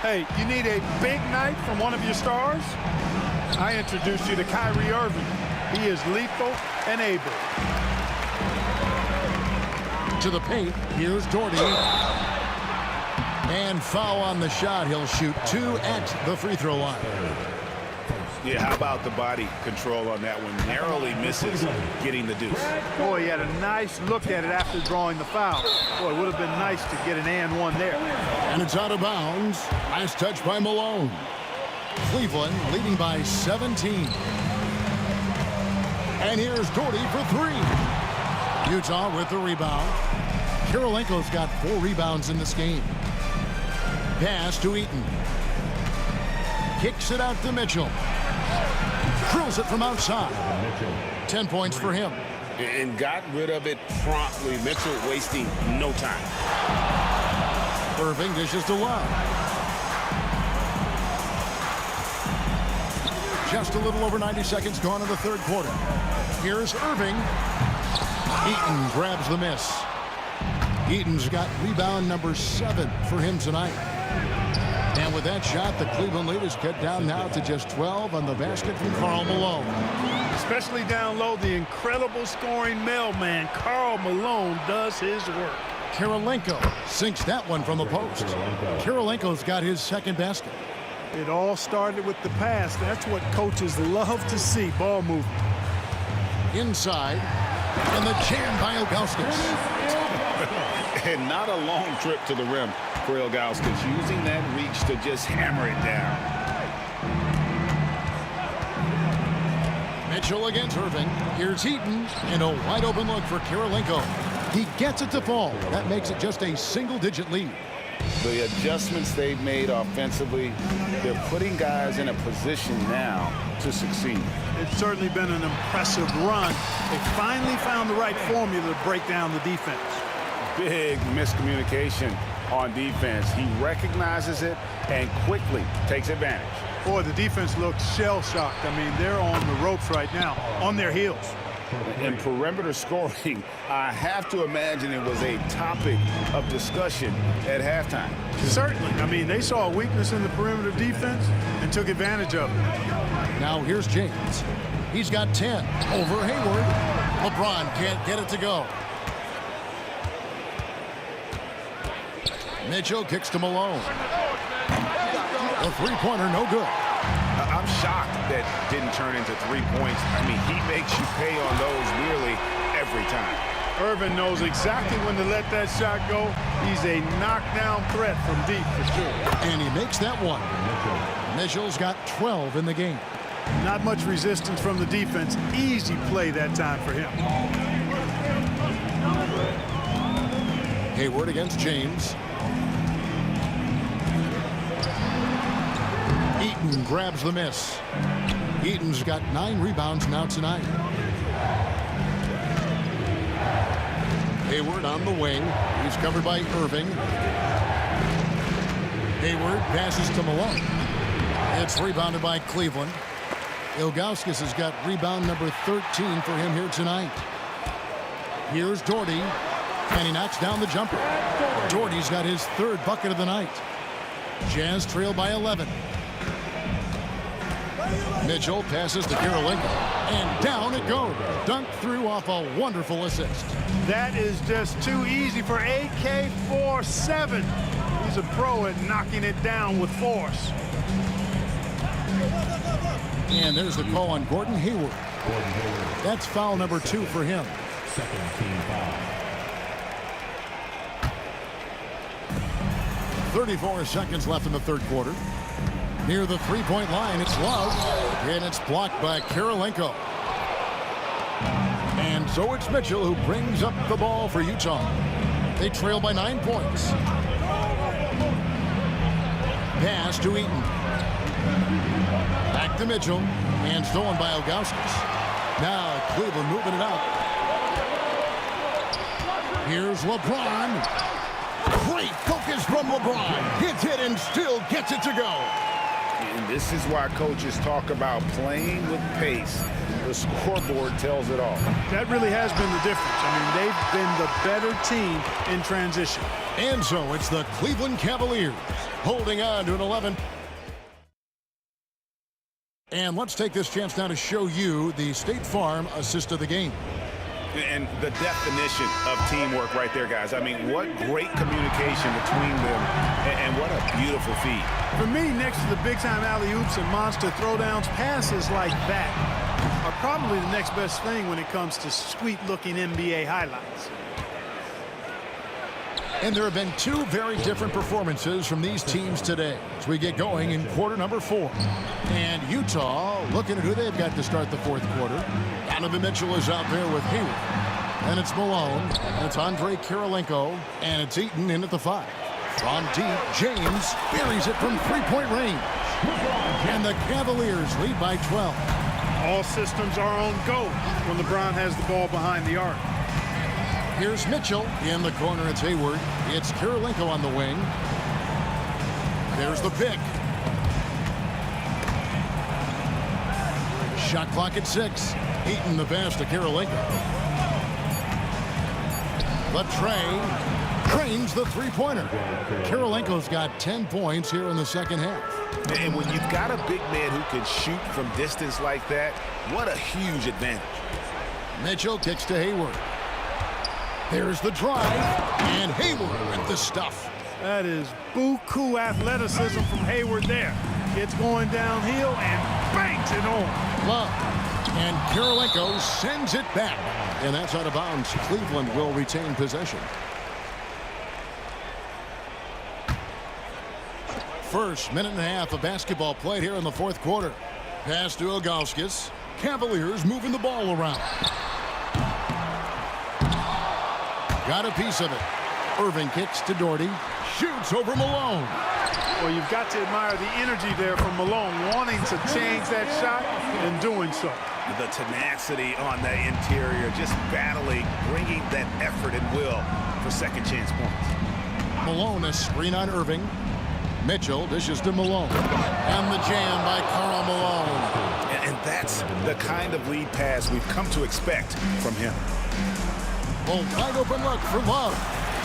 Hey, you need a big night from one of your stars? I introduced you to Kyrie Irving. He is lethal and able. To the paint, here's Doherty. And foul on the shot. He'll shoot 2 at the free throw line. Yeah, how about the body control on that one? Narrowly misses getting the deuce. Boy, he had a nice look at it after drawing the foul. Boy, it would have been nice to get an and one there. And it's out of bounds. Nice touch by Malone. Cleveland leading by 17. And here's Doherty for three. Utah with the rebound. Kirilenko's got 4 rebounds in this game. Pass to Eaton. Kicks it out to Mitchell. Drills it from outside. 10 points for him. And got rid of it promptly. Mitchell wasting no time. Irving dishes to Love. Just a little over 90 seconds gone in the third quarter. Here's Irving. Eaton grabs the miss. Eaton's got rebound number 7 for him tonight. And with that shot, the Cleveland lead is cut down now to just 12 on the basket from Karl Malone. Especially down low, the incredible scoring mailman, Karl Malone, does his work. Kirilenko sinks that one from the post. Kirilenko's got his second basket. It all started with the pass. That's what coaches love to see, ball movement. Inside, and the jam by Ilgauskas. And not a long trip to the rim for Ilgauskas, using that reach to just hammer it down. Mitchell against Irving. Here's Eaton, and a wide open look for Kirilenko. He gets it to fall. That makes it just a single-digit lead. The adjustments they've made offensively, they're putting guys in a position now to succeed. It's certainly been an impressive run. They finally found the right formula to break down the defense. Big miscommunication on defense. He recognizes it and quickly takes advantage. Boy, the defense looks shell-shocked. I mean, they're on the ropes right now, on their heels. In perimeter scoring, I have to imagine it was a topic of discussion at halftime. Certainly. I mean, they saw a weakness in the perimeter defense and took advantage of it. Now here's James. He's got 10 over Hayward. LeBron can't get it to go. Mitchell kicks to Malone. The three-pointer no good. I'm shocked that didn't turn into 3 points. I mean, he makes you pay on those nearly every time. Irvin knows exactly when to let that shot go. He's a knockdown threat from deep for sure. And he makes that one. Mitchell's got 12 in the game. Not much resistance from the defense. Easy play that time for him. Hayward against James. Eaton grabs the miss. Eaton's got 9 rebounds now tonight. Hayward on the wing. He's covered by Irving. Hayward passes to Malone. It's rebounded by Cleveland. Ilgauskas has got rebound number 13 for him here tonight. Here's Doherty, and he knocks down the jumper. Doherty's got his 3rd bucket of the night. Jazz trail by 11. Mitchell passes to Kirilenko, and down it goes. Dunked through off a wonderful assist. That is just too easy for AK-47. He's a pro at knocking it down with force. And there's the call on Gordon Hayward. That's foul number 2 for him. Second team foul. 34 seconds left in the third quarter. Near the three-point line, it's Love, and it's blocked by Kirilenko. And so it's Mitchell who brings up the ball for Utah. They trail by 9 points. Pass to Eaton. Back to Mitchell, and stolen by Ilgauskas. Now Cleveland moving it out. Here's LeBron. Great focus from LeBron. Hits it and still gets it to go. And this is why coaches talk about playing with pace. The scoreboard tells it all. That really has been the difference. I mean, they've been the better team in transition. And so it's the Cleveland Cavaliers holding on to an 11. And let's take this chance now to show you the State Farm assist of the game. And the definition of teamwork right there, guys. I mean, what great communication between them, and what a beautiful feed. For me, next to the big-time alley-oops and monster throwdowns, passes like that are probably the next best thing when it comes to sweet-looking NBA highlights. And there have been 2 very different performances from these teams today as we get going in quarter number 4. And Utah looking at who they've got to start the fourth quarter. Donovan Mitchell is out there with Hayward. And it's Malone. And it's Andre Kirilenko. And it's Eaton in at the 5. From deep, James buries it from three-point range. And the Cavaliers lead by 12. All systems are on go when LeBron has the ball behind the arc. Here's Mitchell. In the corner, it's Hayward. It's Kirilenko on the wing. There's the pick. Shot clock at 6. Eaton the pass to Kirilenko. The tray trains the three-pointer. Kirilenko's got 10 points here in the second half. And when you've got a big man who can shoot from distance like that, what a huge advantage. Mitchell kicks to Hayward. There's the drive, and Hayward with the stuff. That is buku athleticism from Hayward there. It's going downhill and banks it on. Love. And Kirilenko sends it back. And that's out of bounds. Cleveland will retain possession. First minute and a half of basketball played here in the fourth quarter. Pass to Ilgauskas. Cavaliers moving the ball around. Got a piece of it. Irving kicks to Doherty. Shoots over Malone. Well, you've got to admire the energy there from Malone, wanting to change that shot and doing so. The tenacity on the interior, just battling, bringing that effort and will for second chance points. Malone, a screen on Irving. Mitchell dishes to Malone. And the jam by Karl Malone. And that's the kind of lead pass we've come to expect from him. Well, wide open look for Love.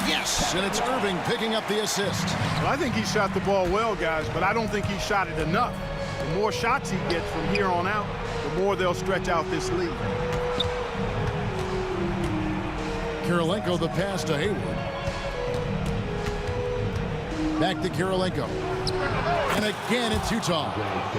Yes, and it's Irving picking up the assist. Well, I think he shot the ball well, guys, but I don't think he shot it enough. The more shots he gets from here on out, the more they'll stretch out this lead. Kirilenko the pass to Hayward. Back to Kirilenko. And again, it's Utah.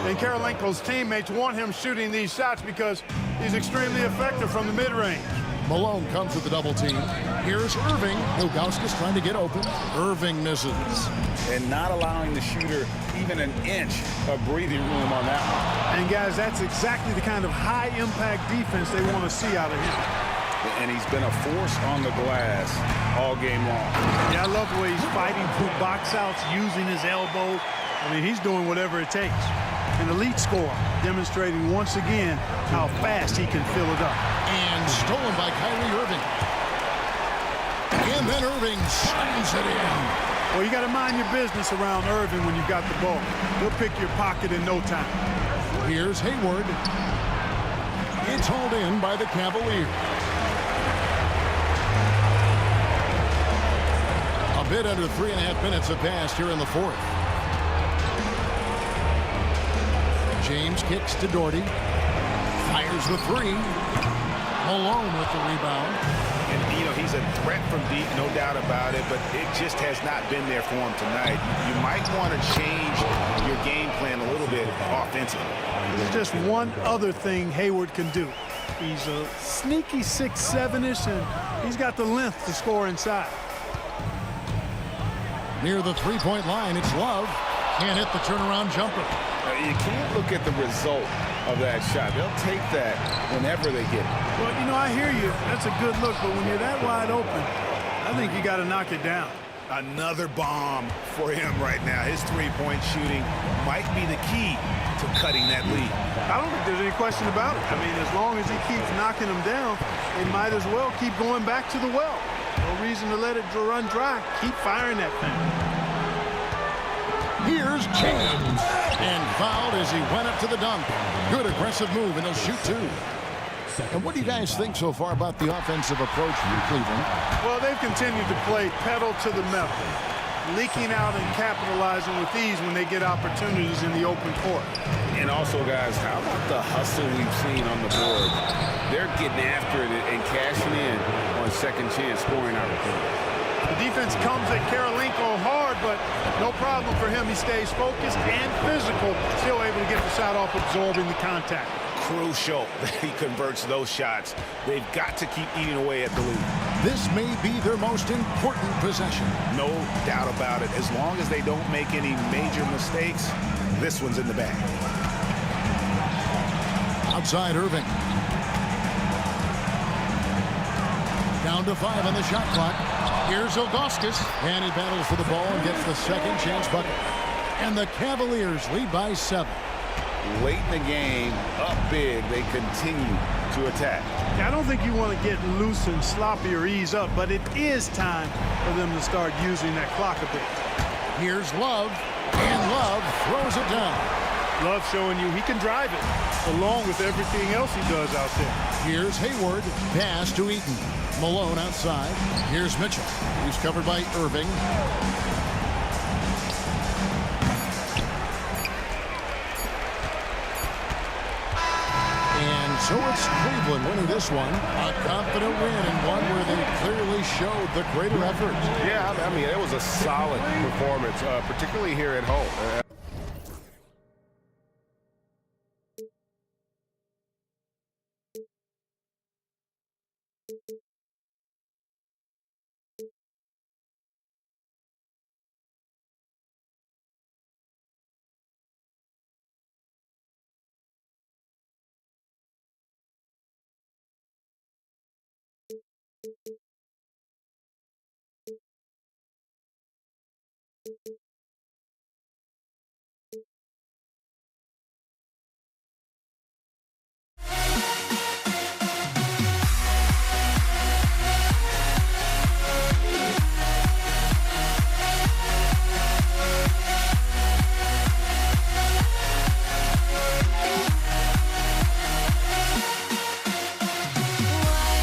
And Kirilenko's teammates want him shooting these shots because he's extremely effective from the mid-range. Malone comes with the double team. Here's Irving. Ilgauskas trying to get open. Irving misses. And not allowing the shooter even an inch of breathing room on that one. And guys, that's exactly the kind of high-impact defense they want to see out of him. And he's been a force on the glass all game long. Yeah, I love the way he's fighting through box outs, using his elbow. I mean, he's doing whatever it takes. An elite scorer, demonstrating once again how fast he can fill it up. And stolen by Kyrie Irving. And then Irving slams it in. Well, you got to mind your business around Irving when you've got the ball. He'll pick your pocket in no time. Here's Hayward. It's hauled in by the Cavaliers. A bit under 3.5 minutes have passed here in the fourth. James kicks to Doherty. Fires the three. Malone with the rebound. And, you know, he's a threat from deep, no doubt about it, but it just has not been there for him tonight. You might want to change your game plan a little bit offensively. There's just one other thing Hayward can do. He's a sneaky 6'7"-ish, and he's got the length to score inside. Near the three-point line, it's Love. Can't hit the turnaround jumper. You can't look at the result of that shot. They'll take that whenever they get it. Well, you know, I hear you. That's a good look, but when you're that wide open, I think you got to knock it down. Another bomb for him right now. His three-point shooting might be the key to cutting that lead. I don't think there's any question about it. I mean, as long as he keeps knocking them down, they might as well keep going back to the well. No reason to let it run dry. Keep firing that thing. Here's James. And fouled as he went up to the dunk. Good aggressive move, and he'll shoot two. And what do you guys think so far about the offensive approach from Cleveland? Well, they've continued to play pedal to the metal, leaking out and capitalizing with ease when they get opportunities in the open court. And also, guys, how about the hustle we've seen on the board? They're getting after it and cashing in on second chance scoring opportunities. The defense comes at Kirilenko hard, but no problem for him. He stays focused and physical, still able to get the shot off, absorbing the contact. Crucial that he converts those shots. They've got to keep eating away at the lead. This may be their most important possession. No doubt about it. As long as they don't make any major mistakes, this one's in the bag. Outside Irving. Down to 5 on the shot clock. Here's Ilgauskas, and he battles for the ball and gets the second chance bucket. And the Cavaliers lead by 7. Late in the game, up big, they continue to attack. I don't think you want to get loose and sloppy or ease up, but it is time for them to start using that clock a bit. Here's Love, and Love throws it down. Love showing you he can drive it, along with everything else he does out there. Here's Hayward, pass to Eaton. Malone outside. Here's Mitchell. He's covered by Irving. And so it's Cleveland winning this one. A confident win, and one where they clearly showed the greater effort. Yeah, I mean, it was a solid performance, particularly here at home. Why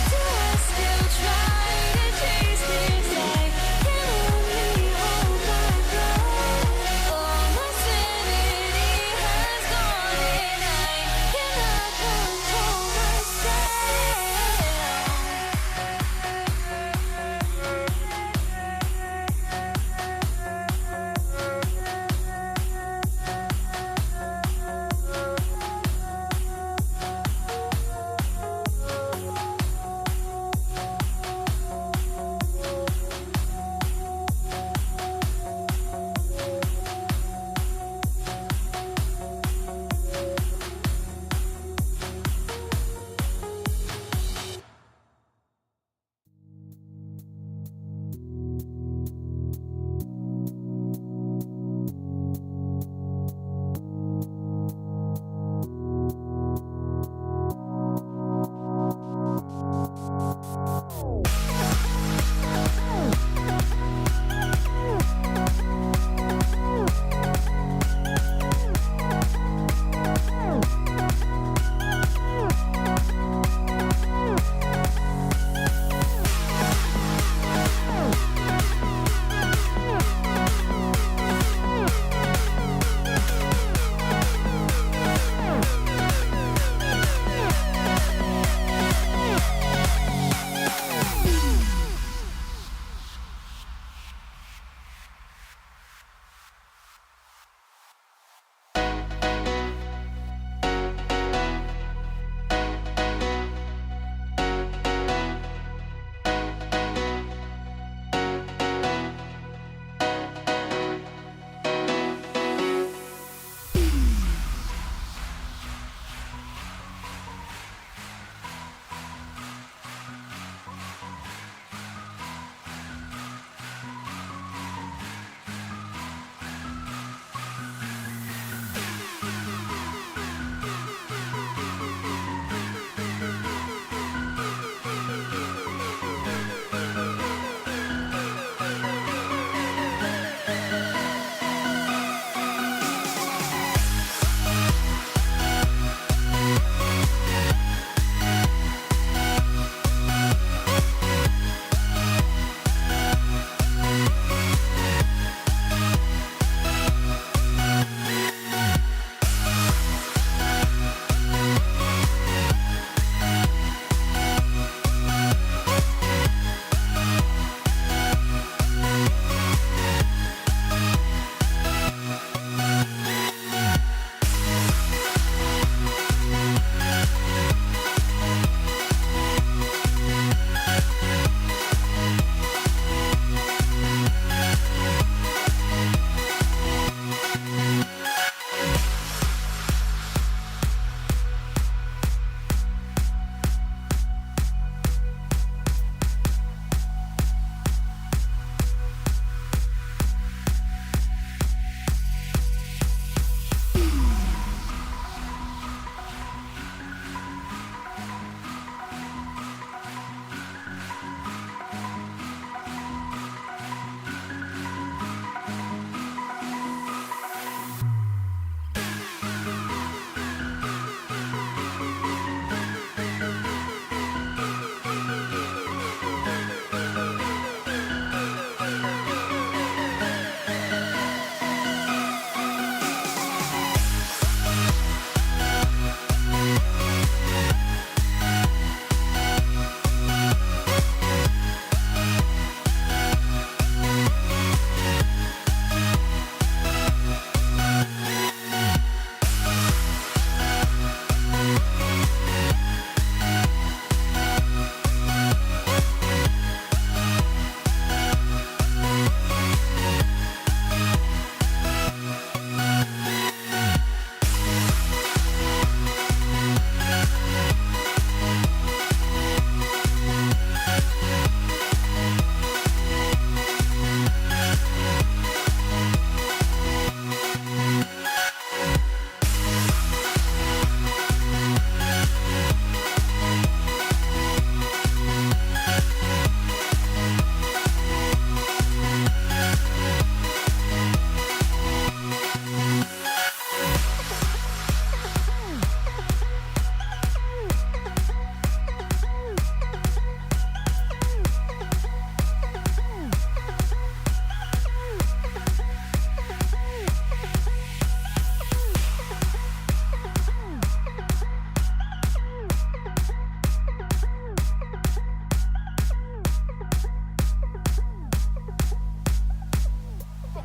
do I still try?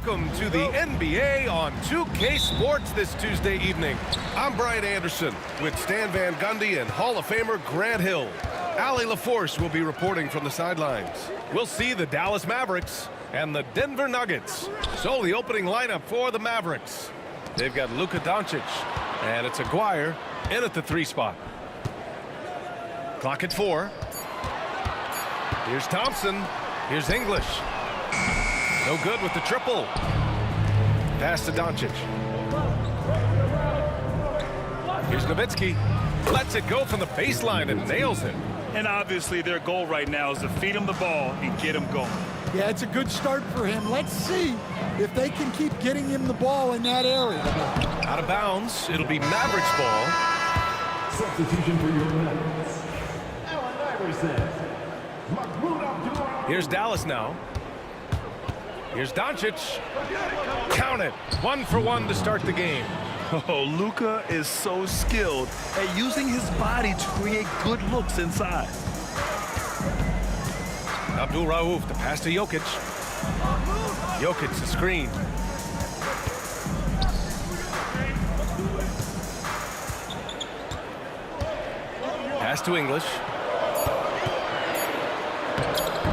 Welcome to the NBA on 2K Sports this Tuesday evening. I'm Brian Anderson with Stan Van Gundy and Hall of Famer Grant Hill. Allie LaForce will be reporting from the sidelines. We'll see the Dallas Mavericks and the Denver Nuggets. So the opening lineup for the Mavericks. They've got Luka Doncic, and it's Aguirre in at the 3 spot. Clock at 4. Here's Thompson. Here's English. No good with the triple. Pass to Doncic. Here's Nowitzki. Lets it go from the baseline and nails it. And obviously their goal right now is to feed him the ball and get him going. Yeah, it's a good start for him. Let's see if they can keep getting him the ball in that area. Out of bounds. It'll be Mavericks ball. Substitution for your Mavericks. Allen Iverson. Here's Dallas now. Here's Doncic. Count it. 1 for 1 to start the game. Oh, Luka is so skilled at using his body to create good looks inside. Abdul Rauf, the pass to Jokic. Jokic, the screen. Pass to English.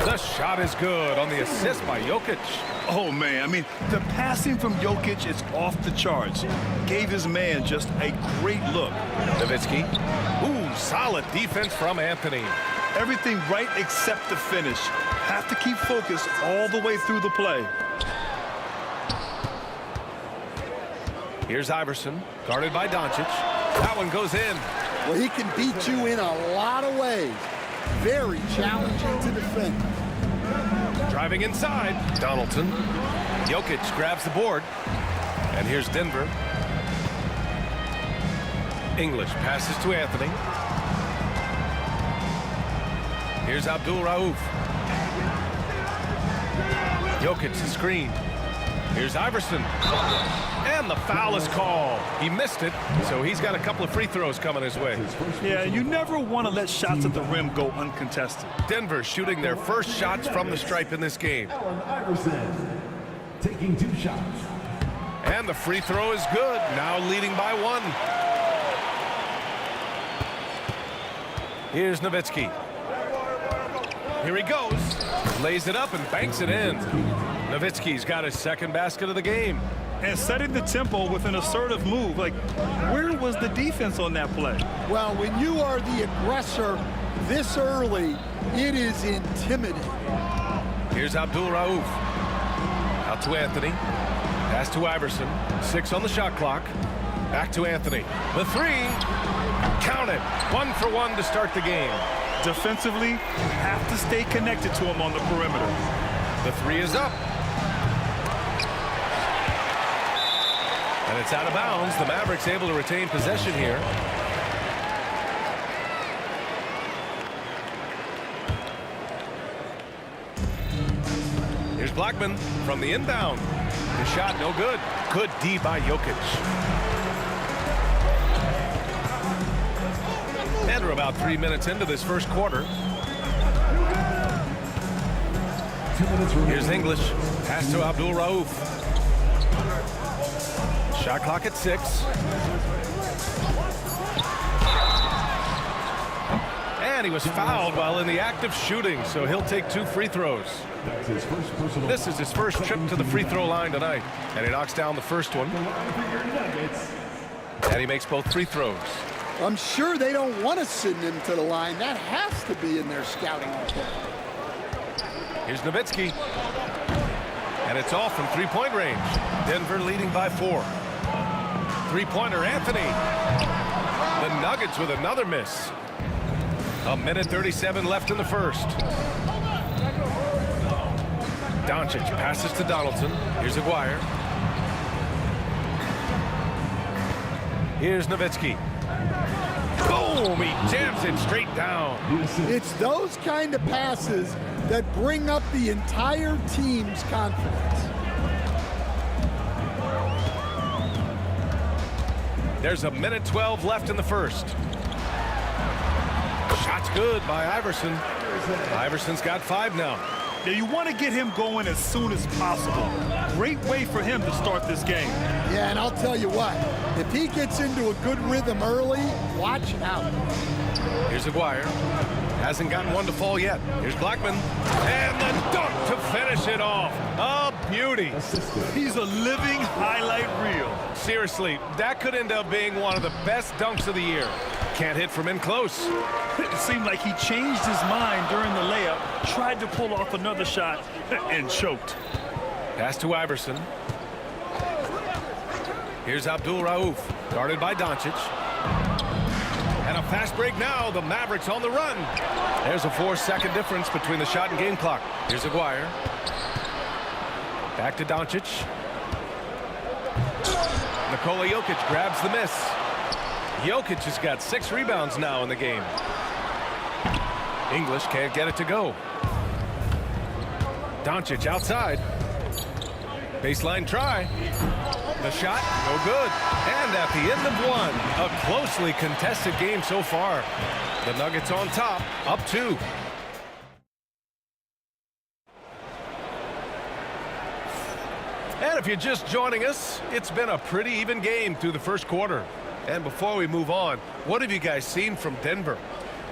The shot is good on the assist by Jokic. Oh, man, I mean, the passing from Jokic is off the charts. Gave his man just a great look. Nowitzki. Ooh, solid defense from Anthony. Everything right except the finish. Have to keep focused all the way through the play. Here's Iverson, guarded by Doncic. That one goes in. Well, he can beat you in a lot of ways. Very challenging to defend. Driving inside, Donaldson. Jokic grabs the board. And here's Denver. English passes to Anthony. Here's Abdul Rauf. Jokic the screen. Here's Iverson. And the foul is called. He missed it, so he's got a couple of free throws coming his way. Yeah, you never want to let shots at the rim go uncontested. Denver shooting their first shots from the stripe in this game. Allen Iverson taking 2 shots. And the free throw is good, now leading by 1. Here's Nowitzki. Here he goes. Lays it up and banks it in. Nowitzki's got his second basket of the game. And setting the tempo with an assertive move. Like, where was the defense on that play? Well, when you are the aggressor this early, it is intimidating. Here's Abdul Rauf. Out to Anthony. Pass to Iverson. 6 on the shot clock. Back to Anthony. The 3. Count it. 1 for 1 to start the game. Defensively, have to stay connected to him on the perimeter. The 3 is up. And it's out of bounds. The Mavericks able to retain possession here. Here's Blackman from the inbound. The shot no good. Good D by Jokic. And we're about 3 minutes into this first quarter. Here's English. Pass to Abdul Rauf. Shot clock at 6. And he was fouled while in the act of shooting, so he'll take 2 free throws. This is his first trip to the free throw line tonight. And he knocks down the first one. And he makes both free throws. I'm sure they don't want to send him to the line. That has to be in their scouting report. Here's Nowitzki. And it's off from 3-point range. Denver leading by 4. 3-pointer Anthony. The Nuggets with another miss. 1:37 left in the first. Doncic passes to Donaldson. Here's Aguirre. Here's Nowitzki. Boom! He jams it straight down. It's those kind of passes that bring up the entire team's confidence. There's 1:12 left in the first. Shot's good by Iverson. Iverson's got 5 now. Now, you want to get him going as soon as possible. Great way for him to start this game. Yeah, and I'll tell you what, if he gets into a good rhythm early, watch out. Here's Aguirre. Hasn't gotten one to fall yet. Here's Blackman. And the dunk to finish it off. A beauty. He's a living highlight reel. Seriously, that could end up being one of the best dunks of the year. Can't hit from in close. It seemed like he changed his mind during the layup, tried to pull off another shot, and choked. Pass to Iverson. Here's Abdul Rauf, guarded by Doncic. And a fast break now. The Mavericks on the run. There's a 4-second difference between the shot and game clock. Here's Aguirre. Back to Doncic. Nikola Jokic grabs the miss. Jokic has got 6 rebounds now in the game. English can't get it to go. Doncic outside. Baseline try. The shot, no good. And at the end of one, a closely contested game so far. The Nuggets on top, up 2. And if you're just joining us, it's been a pretty even game through the first quarter. And before we move on, what have you guys seen from Denver?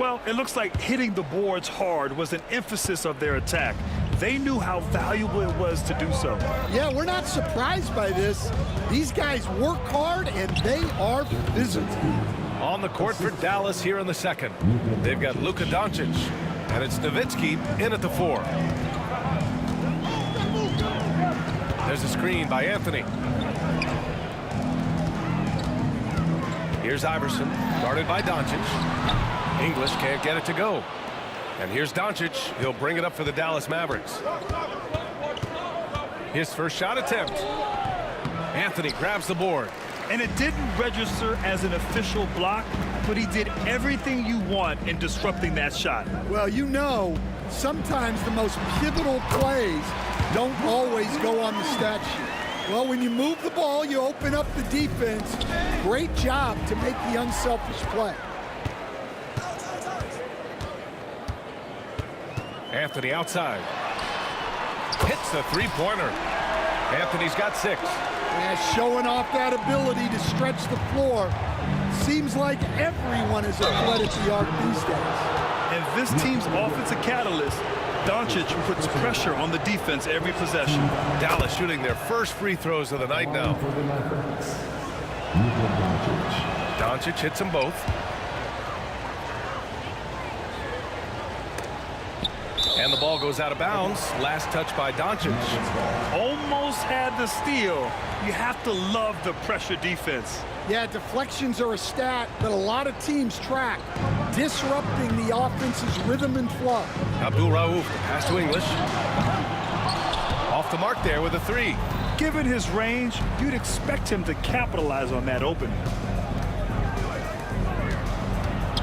Well, it looks like hitting the boards hard was an emphasis of their attack. They knew how valuable it was to do so. Yeah, we're not surprised by this. These guys work hard, and they are physical. On the court for Dallas here in the second. They've got Luka Doncic, and it's Nowitzki in at the 4. There's a screen by Anthony. Here's Iverson, guarded by Doncic. English can't get it to go. And here's Doncic. He'll bring it up for the Dallas Mavericks. His first shot attempt. Anthony grabs the board. And it didn't register as an official block, but he did everything you want in disrupting that shot. Well, you know, sometimes the most pivotal plays don't always go on the stat sheet. Well, when you move the ball, you open up the defense. Great job to make the unselfish play. Anthony outside. Hits the three-pointer. Anthony's got 6. Yeah, showing off that ability to stretch the floor. Seems like everyone is athletic at the arc these days. And this team's offensive catalyst, Doncic, puts pressure on the defense every possession. Dallas shooting their first free throws of the night now. Doncic hits them both. And the ball goes out of bounds. Last touch by Doncic. Almost had the steal. You have to love the pressure defense. Yeah, deflections are a stat that a lot of teams track, disrupting the offense's rhythm and flow. Abdul Rauf, pass to English. Off the mark there with a 3. Given his range, you'd expect him to capitalize on that opening.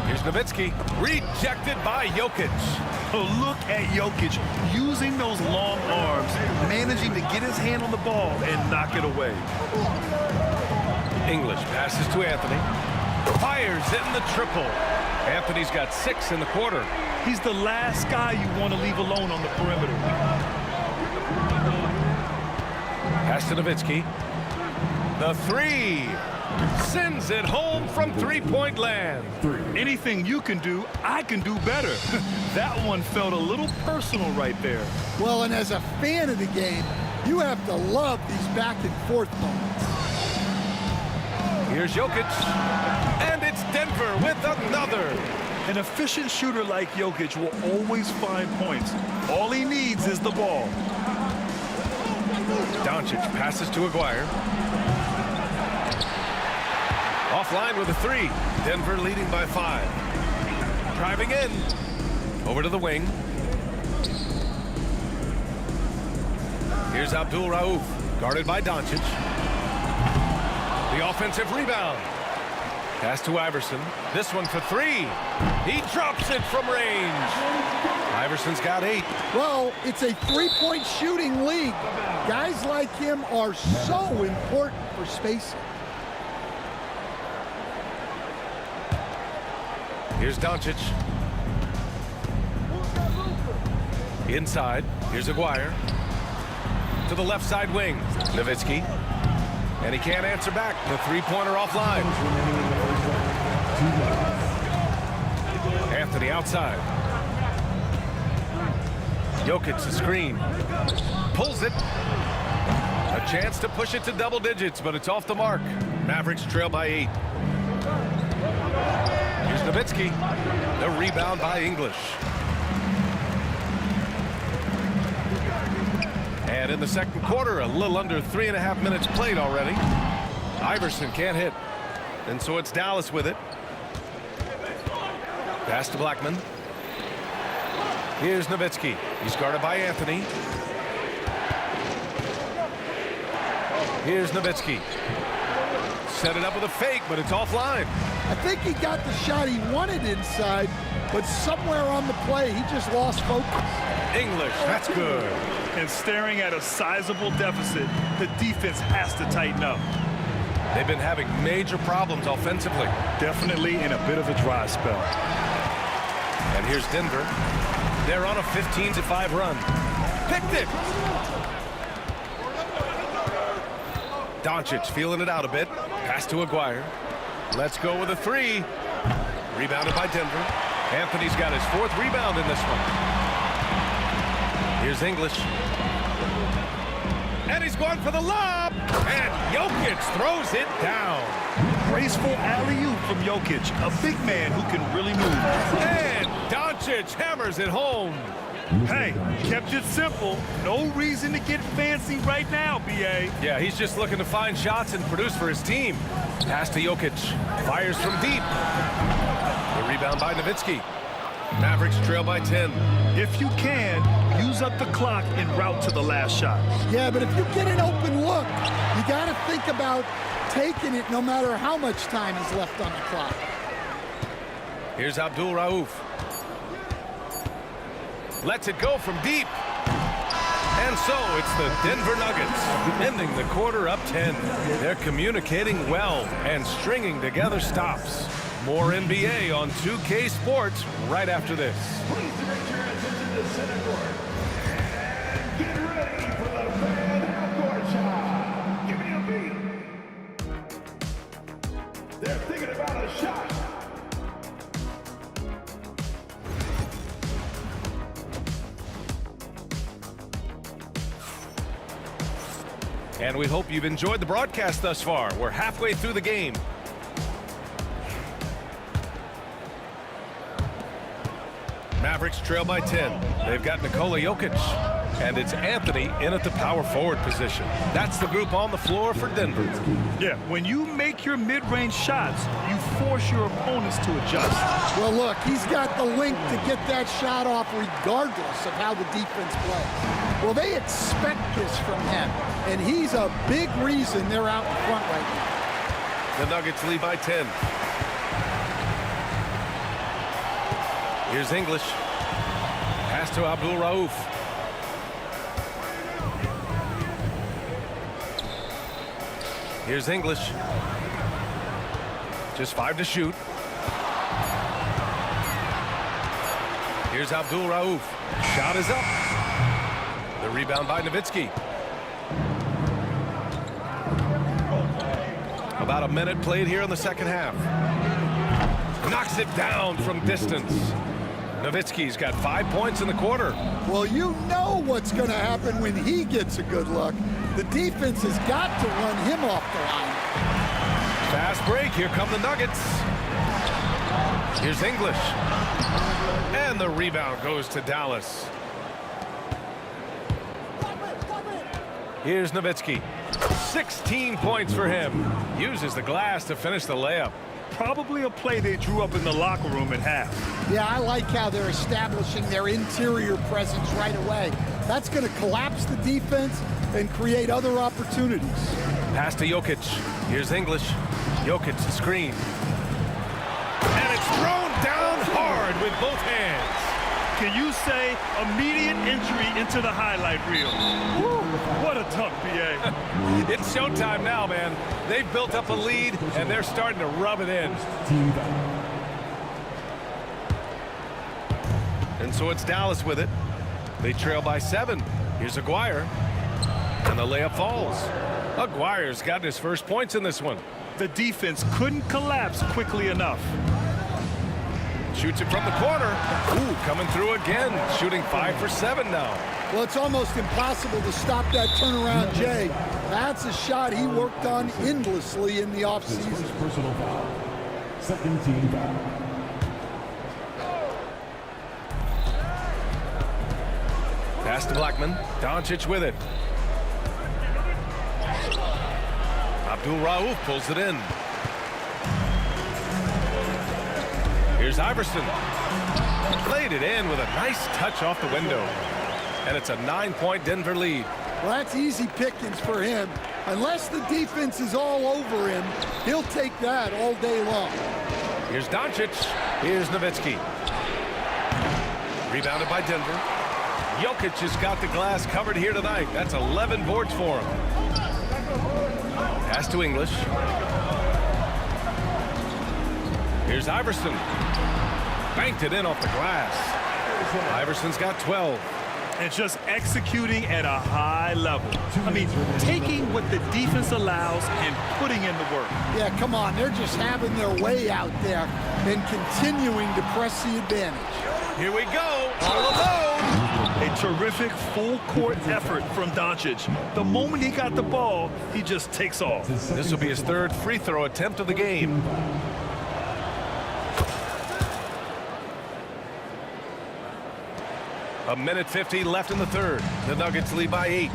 Here's Nowitzki, rejected by Jokic. Oh, look at Jokic using those long arms, managing to get his hand on the ball and knock it away. English passes to Anthony. Fires in the triple. Anthony's got 6 in the quarter. He's the last guy you want to leave alone on the perimeter. Pass to Nowitzki. The 3. Sends it home from three-point land. Anything you can do, I can do better. That one felt a little personal right there. Well, and as a fan of the game, you have to love these back-and-forth moments. Here's Jokic, and it's Denver with another. An efficient shooter like Jokic will always find points. All he needs is the ball. Doncic passes to Aguirre. Offline with a 3. Denver leading by 5. Driving in. Over to the wing. Here's Abdul Rauf, guarded by Doncic. The offensive rebound. Pass to Iverson. This one for 3. He drops it from range. Iverson's got 8. Well, it's a three-point shooting league. Guys like him are so important for spacing. Here's Doncic. Inside, here's Aguirre. To the left side wing, Nowitzki. And he can't answer back. The three-pointer offline. Anthony outside. Jokic the screen. Pulls it. A chance to push it to double digits, but it's off the mark. Mavericks trail by 8. Here's Nowitzki. The rebound by English. And in the second quarter, a little under 3.5 minutes played already. Iverson can't hit. And so it's Dallas with it. Pass to Blackman. Here's Nowitzki. He's guarded by Anthony. Here's Nowitzki. Set it up with a fake, but it's offline. I think he got the shot he wanted inside, but somewhere on the play, he just lost focus. English, that's good. And staring at a sizable deficit, the defense has to tighten up. They've been having major problems offensively. Definitely in a bit of a dry spell. And here's Denver. They're on a 15-5 run. Picked it! Doncic feeling it out a bit. Pass to Aguirre. Let's go with a three. Rebounded by Denver. Anthony's got his 4th rebound in this one. Here's English. And he's going for the lob. And Jokic throws it down. Graceful alley-oop from Jokic, a big man who can really move. And Doncic hammers it home. Hey, kept it simple. No reason to get fancy right now, B.A. Yeah, he's just looking to find shots and produce for his team. Pass to Jokic. Fires from deep. The rebound by Nowitzki. Mavericks trail by 10. If you can, use up the clock en route to the last shot. Yeah, but if you get an open look, you got to think about taking it no matter how much time is left on the clock. Here's Abdul Rauf. Lets it go from deep. And so it's the Denver Nuggets ending the quarter up 10. They're communicating well and stringing together stops. More NBA on 2K Sports right after this. Please direct your attention to center court. Get ready for the fan half-court shot. Give me a beat. They're thinking about a shot. And we hope you've enjoyed the broadcast thus far. We're halfway through the game. Mavericks trail by 10. They've got Nikola Jokic. And it's Anthony in at the power forward position. That's the group on the floor for Denver. Yeah, when you make your mid-range shots, you force your opponents to adjust. Well, look, he's got the length to get that shot off regardless of how the defense plays. Well, they expect this from him, and he's a big reason they're out in front right now. The Nuggets lead by 10. Here's English. Pass to Abdul Rauf. Here's English. Just 5 to shoot. Here's Abdul Rauf. Shot is up. The rebound by Nowitzki. About a minute played here in the second half. Knocks it down from distance. Nowitzki's got 5 points in the quarter. Well, you know what's going to happen when he gets a good look. The defense has got to run him off the line. Fast break. Here come the Nuggets. Here's English. And the rebound goes to Dallas. Here's Nowitzki. 16 points for him. Uses the glass to finish the layup. Probably a play they drew up in the locker room at half. Yeah, I like how they're establishing their interior presence right away. That's going to collapse the defense and create other opportunities. Pass to Jokic. Here's English. Jokic the screen. And it's thrown down hard with both hands. Can you say immediate entry into the highlight reel? Woo, what a tough BA. It's showtime now, man. They've built up a lead, and they're starting to rub it in. And so it's Dallas with it. They trail by 7. Here's Aguirre. And the layup falls. Aguirre's gotten his first points in this one. The defense couldn't collapse quickly enough. Shoots it from the corner. Ooh, coming through again. Shooting 5 for 7 now. Well, it's almost impossible to stop that turnaround, Jay. That's a shot he worked on endlessly in the offseason. Personal foul. Second team foul. Pass to Blackman. Doncic with it. Abdul-Rauf pulls it in. Here's Iverson. Played it in with a nice touch off the window. And it's a 9-point Denver lead. Well, that's easy pickings for him. Unless the defense is all over him, he'll take that all day long. Here's Doncic. Here's Nowitzki. Rebounded by Denver. Jokic has got the glass covered here tonight. That's 11 boards for him. Pass to English. Here's Iverson. Banked it in off the glass. Iverson's got 12. And just executing at a high level. I mean, taking what the defense allows and putting in the work. Yeah, come on. They're just having their way out there and continuing to press the advantage. Here we go. All alone. A terrific full-court effort from Doncic. The moment he got the ball, he just takes off. This will be his 3rd free throw attempt of the game. A minute 50 left in the 3rd. The Nuggets lead by 8.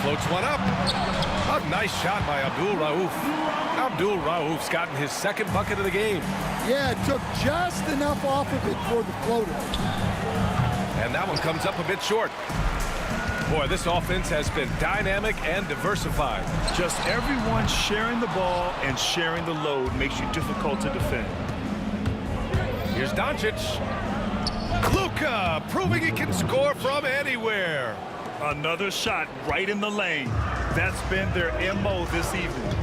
Floats one up. A nice shot by Abdul-Rauf. Abdul-Rauf's gotten his 2nd bucket of the game. Yeah, it took just enough off of it for the floater. And that one comes up a bit short. Boy, this offense has been dynamic and diversified. Just everyone sharing the ball and sharing the load makes you difficult to defend. Here's Doncic. Luka proving he can score from anywhere. Another shot right in the lane. That's been their MO this evening.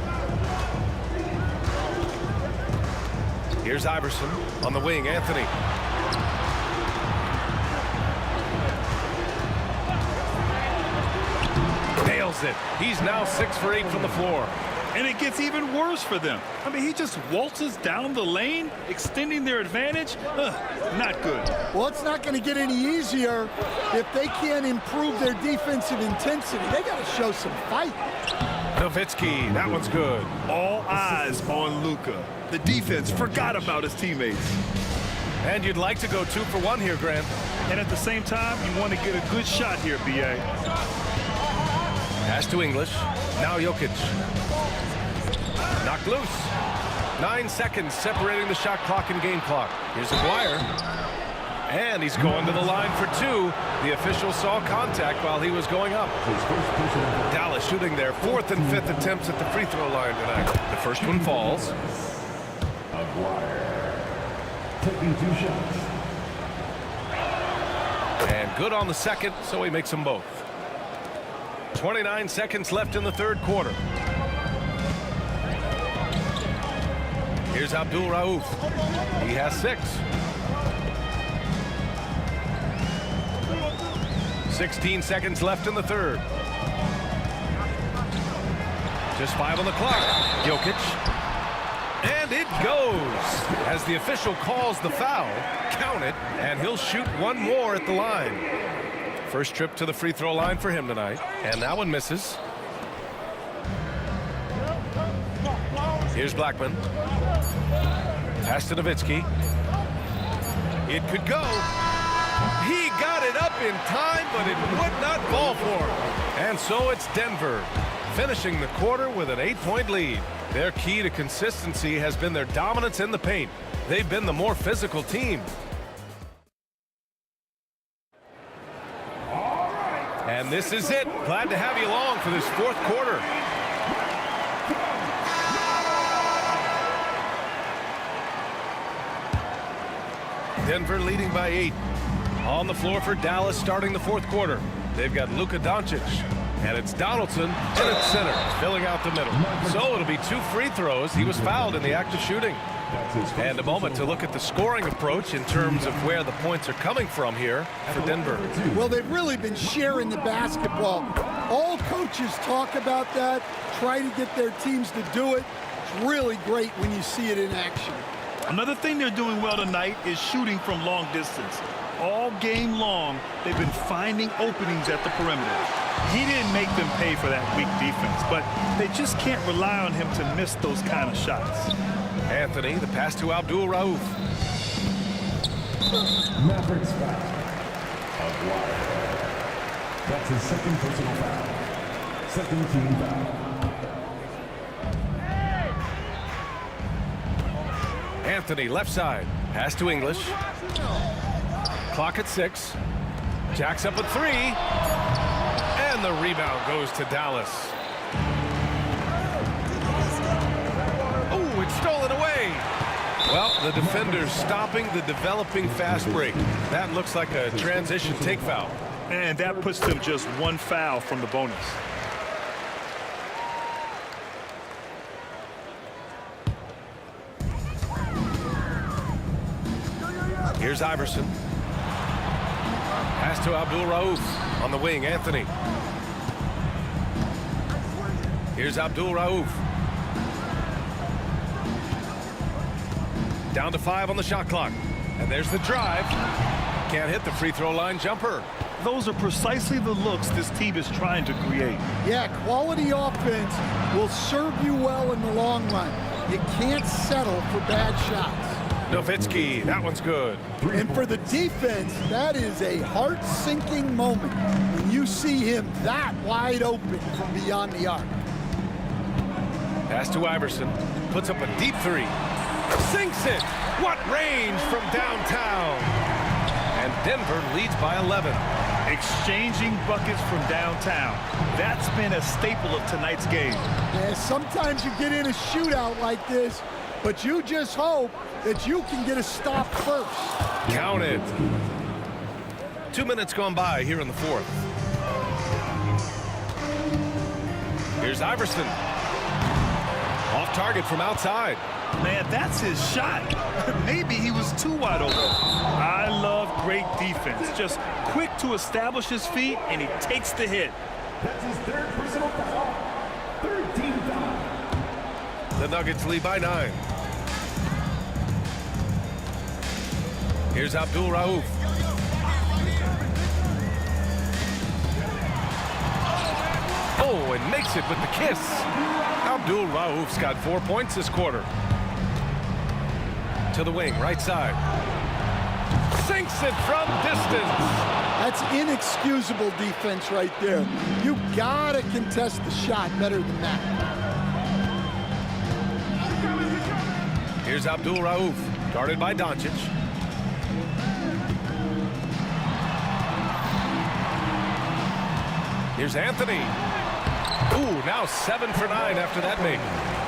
Here's Iverson on the wing. Anthony. Nails it. He's now 6 for 8 from the floor. And it gets even worse for them. I mean, he just waltzes down the lane, extending their advantage. Not good. Well, it's not going to get any easier if they can't improve their defensive intensity. They got to show some fight. Nowitzki, that one's good. All eyes on Luka. The defense forgot about his teammates. And you'd like to go 2 for 1 here, Grant. And at the same time, you want to get a good shot here, B.A. Pass to English. Now Jokic. Knocked loose. 9 seconds separating the shot clock and game clock. Here's Aguirre. And he's going to the line for 2. The official saw contact while he was going up. Dallas shooting their 4th and 5th attempts at the free throw line tonight. The first one falls. Aguirre taking 2 shots. And good on the second, so he makes them both. 29 seconds left in the 3rd quarter. Here's Abdul-Rauf. He has 6. 16 seconds left in the 3rd. Just 5 on the clock. Jokic. And it goes. As the official calls the foul, count it, and he'll shoot one more at the line. First trip to the free throw line for him tonight. And that one misses. Here's Blackman. Pass to Nowitzki. It could go. He got it up in time, but it would not fall for him. And so it's Denver, finishing the quarter with an 8-point lead. Their key to consistency has been their dominance in the paint. They've been the more physical team. And this is it. Glad to have you along for this 4th quarter. Denver leading by 8. On the floor for Dallas starting the 4th quarter. They've got Luka Doncic. And it's Donaldson in at center, filling out the middle. So it'll be 2 free throws. He was fouled in the act of shooting. And a moment to look at the scoring approach in terms of where the points are coming from here for Denver. Well, they've really been sharing the basketball. All coaches talk about that, try to get their teams to do it. It's really great when you see it in action. Another thing they're doing well tonight is shooting from long distance. All game long, they've been finding openings at the perimeter. He didn't make them pay for that weak defense, but they just can't rely on him to miss those kind of shots. Anthony, the pass to Abdul Rauf. Mavericks foul. That's his second personal foul. Second team foul. Anthony, left side. Pass to English. Clock at 6. Jacks up at 3. And the rebound goes to Dallas. Oh, it's stolen away. Well, the defender's stopping the developing fast break. That looks like a transition take foul. And that puts them just one foul from the bonus. Here's Iverson. Pass to Abdul Rauf on the wing. Anthony. Here's Abdul Rauf. Down to 5 on the shot clock. And there's the drive. Can't hit the free throw line jumper. Those are precisely the looks this team is trying to create. Yeah, quality offense will serve you well in the long run. You can't settle for bad shots. Nowitzki, that one's good. And for the defense, that is a heart-sinking moment when you see him that wide open from beyond the arc. Pass to Iverson. Puts up a deep 3. Sinks it. What range from downtown. And Denver leads by 11. Exchanging buckets from downtown. That's been a staple of tonight's game. Yeah, sometimes you get in a shootout like this, but you just hope that you can get a stop first. Count it. 2 minutes gone by here in the 4th. Here's Iverson. Off target from outside. Man, that's his shot. Maybe he was too wide open. I love great defense. Just quick to establish his feet, and he takes the hit. That's his third personal foul. Third team foul. The Nuggets lead by 9. Here's Abdul Rauf. Oh, and makes it with the kiss. Abdul Rauf's got 4 points this quarter. To the wing, right side. Sinks it from distance. That's inexcusable defense right there. You gotta contest the shot better than that. Here's Abdul Rauf, guarded by Doncic. Here's Anthony. Ooh, now 7 for 9 after that make.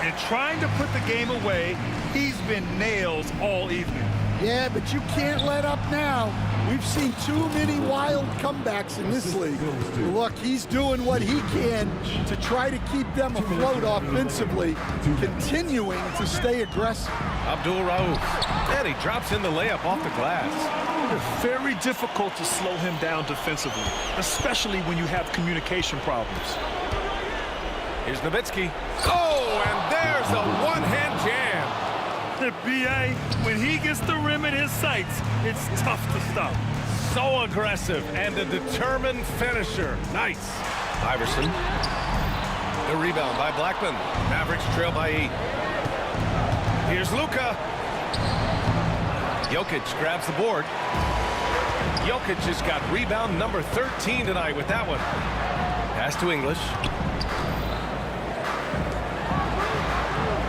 And trying to put the game away, he's been nails all evening. Yeah, but you can't let up now. We've seen too many wild comebacks in this league. Look, he's doing what he can to try to keep them afloat offensively, continuing to stay aggressive. Abdul Rauf. And he drops in the layup off the glass. It's very difficult to slow him down defensively, especially when you have communication problems. Here's Nowitzki. Oh, and there's a one-hand jam. B.A., when he gets the rim in his sights, it's tough to stop. So aggressive and a determined finisher. Nice. Iverson. The rebound by Blackman. Mavericks trail by 8. Here's Luka. Jokic grabs the board. Jokic has got rebound number 13 tonight with that one. Pass to English.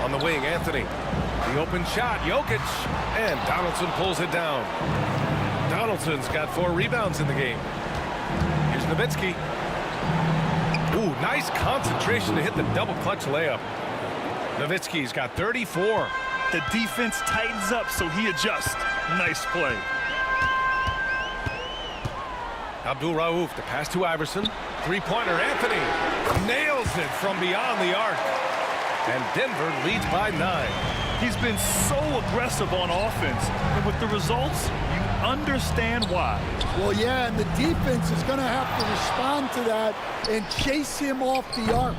On the wing, Anthony. The open shot, Jokic. And Donaldson pulls it down. Donaldson's got 4 rebounds in the game. Here's Nowitzki. Ooh, nice concentration to hit the double clutch layup. Nowitzki's got 34. The defense tightens up, so he adjusts. Nice play. Abdul Rauf, the pass to Iverson. Three-pointer, Anthony nails it from beyond the arc. And Denver leads by 9. He's been so aggressive on offense, and with the results, you understand why. Well, yeah, and the defense is going to have to respond to that and chase him off the arc.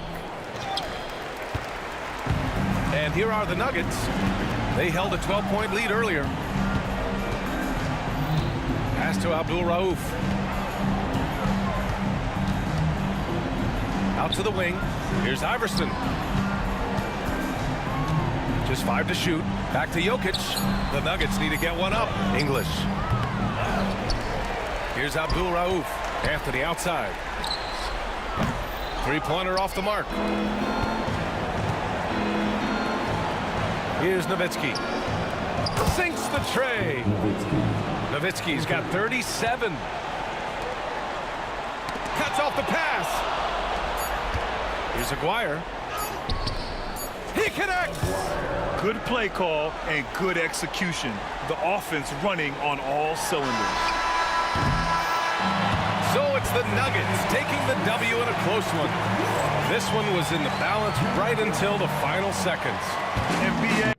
And here are the Nuggets. They held a 12-point lead earlier. Pass to Abdul Rauf. Out to the wing. Here's Iverson. Just 5 to shoot. Back to Jokic. The Nuggets need to get one up. English. Here's Abdul Rauf. Anthony outside. Three-pointer off the mark. Here's Nowitzki. Sinks the tray. Nowitzki's got 37. Cuts off the pass. Here's Aguirre. He connects. Good play call and good execution. The offense running on all cylinders. So it's the Nuggets taking the W in a close one. This one was in the balance right until the final seconds. NBA.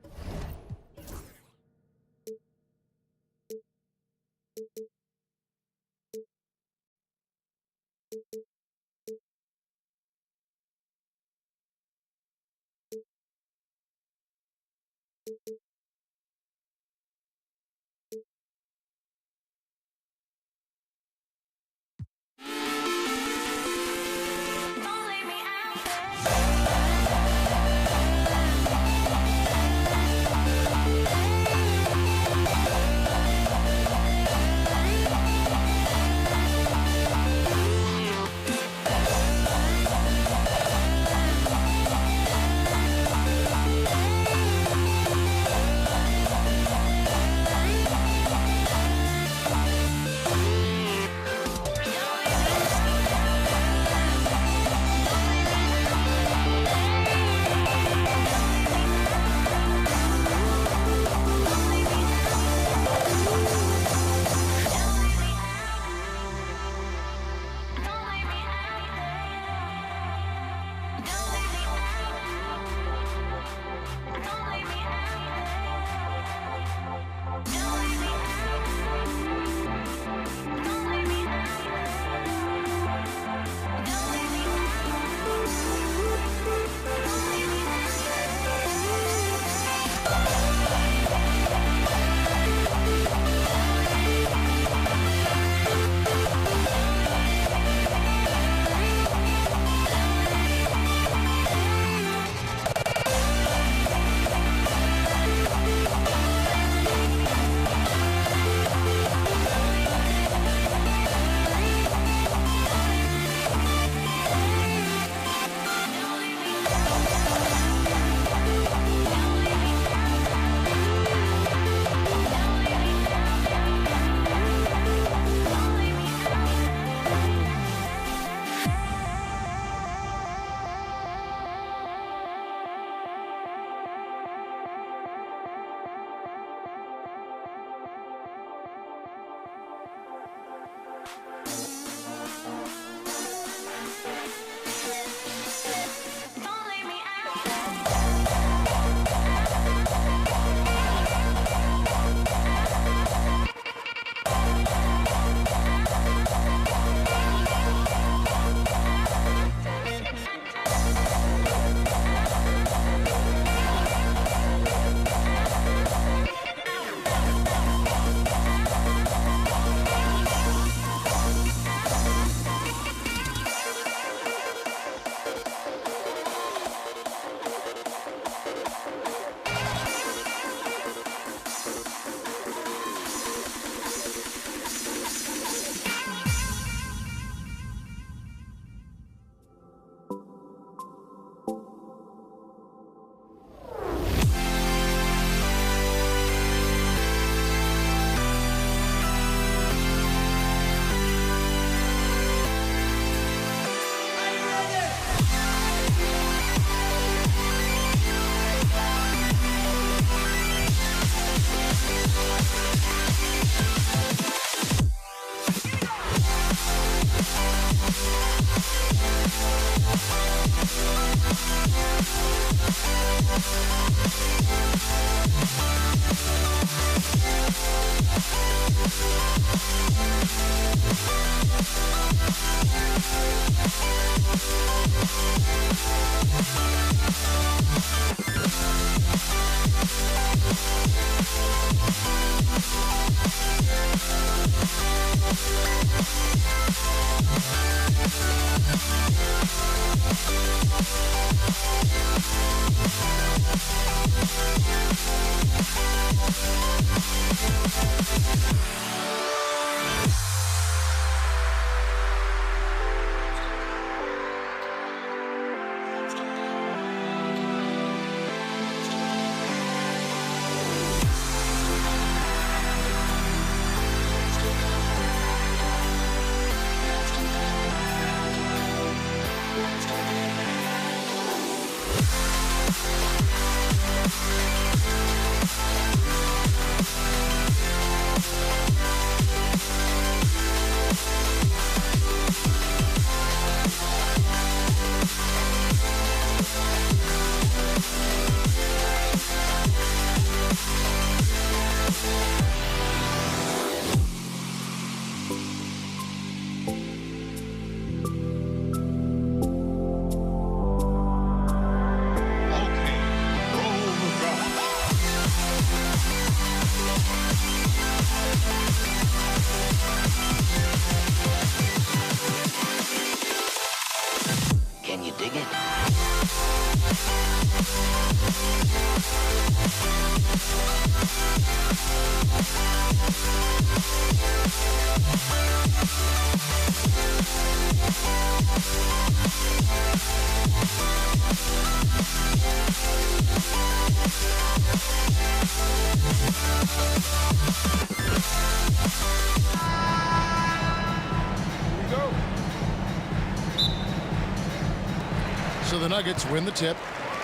So the Nuggets win the tip.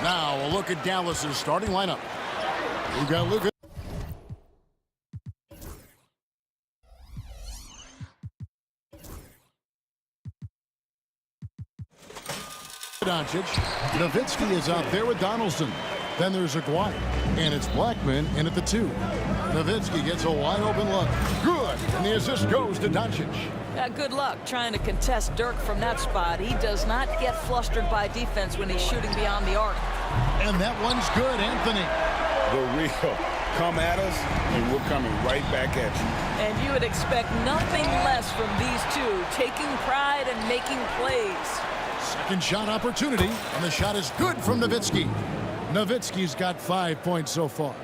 Now a look at Dallas's starting lineup. We've got Luka Doncic. Nowitzki is out there with Donaldson. Then there's Aguirre. And it's Blackman in at the 2. Nowitzki gets a wide open look. Good. And the assist goes to Doncic. Good luck trying to contest Dirk from that spot. He does not get flustered by defense when he's shooting beyond the arc. And that one's good, Anthony. The real. Come at us, and we're coming right back at you. And you would expect nothing less from these two, taking pride and making plays. Second shot opportunity, and the shot is good from Nowitzki. Nowitzki's got 5 points so far.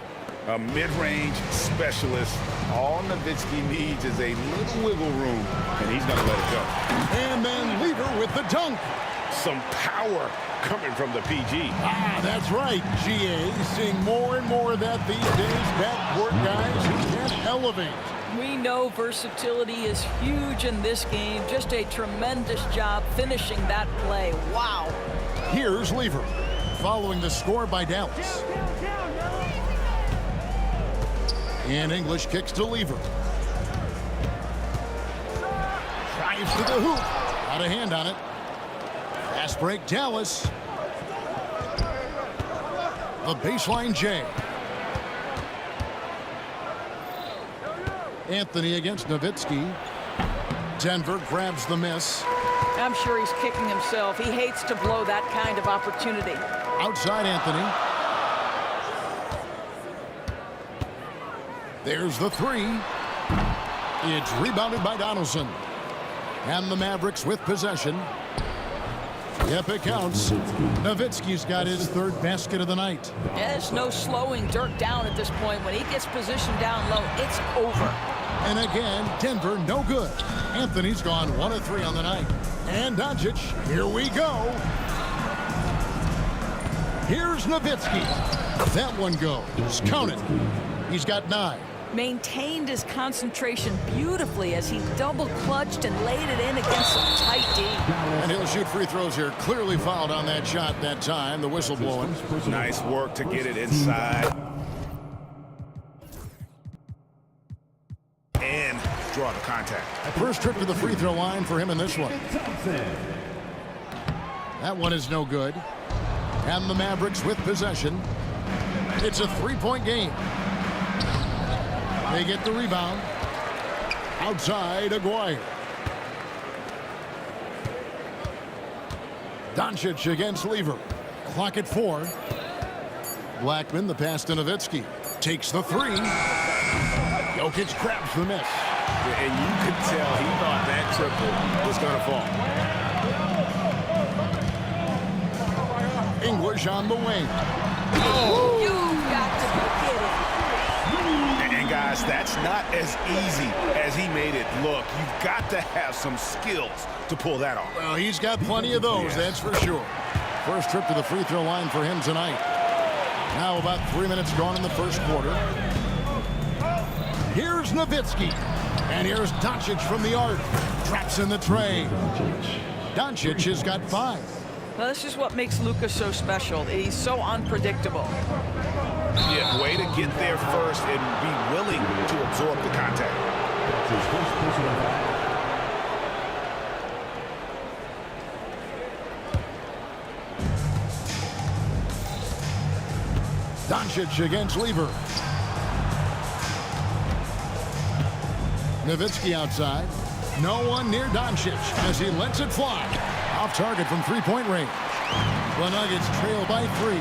A mid-range specialist. All Nowitzki needs is a little wiggle room, and he's going to let it go. And then Lever with the dunk. Some power coming from the PG. Ah, that's right, GA. Seeing more and more of that these days. Backcourt guys who can elevate. We know versatility is huge in this game. Just a tremendous job finishing that play. Wow. Here's Lever, following the score by Dallas. And English kicks to Lever. Drives to the hoop. Out of hand on it. Fast break, Dallas. The baseline J. Anthony against Nowitzki. Denver grabs the miss. I'm sure he's kicking himself. He hates to blow that kind of opportunity. Outside Anthony. There's the 3. It's rebounded by Donaldson. And the Mavericks with possession. Yep, it counts. Nowitzki's got his 3rd basket of the night. There's no slowing Dirk down at this point. When he gets positioned down low, it's over. And again, Denver no good. Anthony's gone 1 of 3 on the night. And Doncic, here we go. Here's Nowitzki. That one goes. Count it. He's got 9. Maintained his concentration beautifully as he double clutched and laid it in against some tight D. And he'll shoot free throws here. Clearly fouled on that shot that time. The whistle blowing. Nice work to get it inside. And draw the contact. First trip to the free throw line for him in this one. That one is no good. And the Mavericks with possession. It's a three-point game. They get the rebound. Outside, Aguirre. Doncic against Lever. Clock at 4. Blackman, the pass to Nowitzki. Takes the three. Jokic grabs the miss. And you could tell he thought that triple was going to fall. English on the wing. Oh, you've got to be kidding. And guys, that's not as easy as he made it look. You've got to have some skills to pull that off. Well, he's got plenty of those, that's for sure. First trip to the free throw line for him tonight. Now about 3 minutes gone in the first quarter. Here's Nowitzki. And here's Doncic from the arc. Traps in the tray. Doncic has got 5. Well, this is what makes Luka so special. He's so unpredictable. Yeah, way to get there first and be willing to absorb the contact. Doncic against Lever. Nowitzki outside. No one near Doncic as he lets it fly. Off target from three-point range. The Nuggets trail by 3.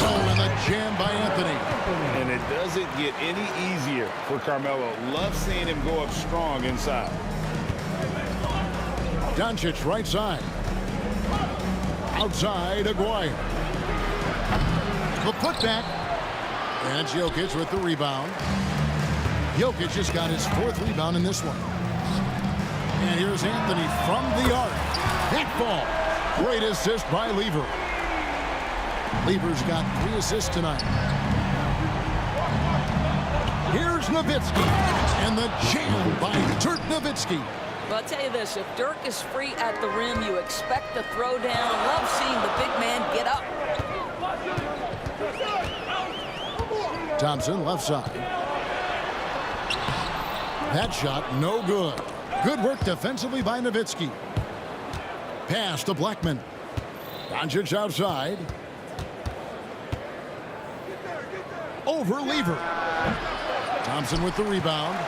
Oh, and the jam by Anthony. And it doesn't get any easier for Carmelo. Love seeing him go up strong inside. Doncic right side. Outside, Aguirre. The putback. And it's Jokic with the rebound. Jokic just got his 4th rebound in this one. And here's Anthony from the arc. That ball. Great assist by Lever. Lever's got 3 assists tonight. Here's Nowitzki. And the jam by Dirk Nowitzki. Well, I'll tell you this, if Dirk is free at the rim, you expect the throwdown. Love seeing the big man get up. Thompson, left side. That shot, no good. Good work defensively by Nowitzki. Pass to Blackman. Doncic outside. Over Lever. Thompson with the rebound.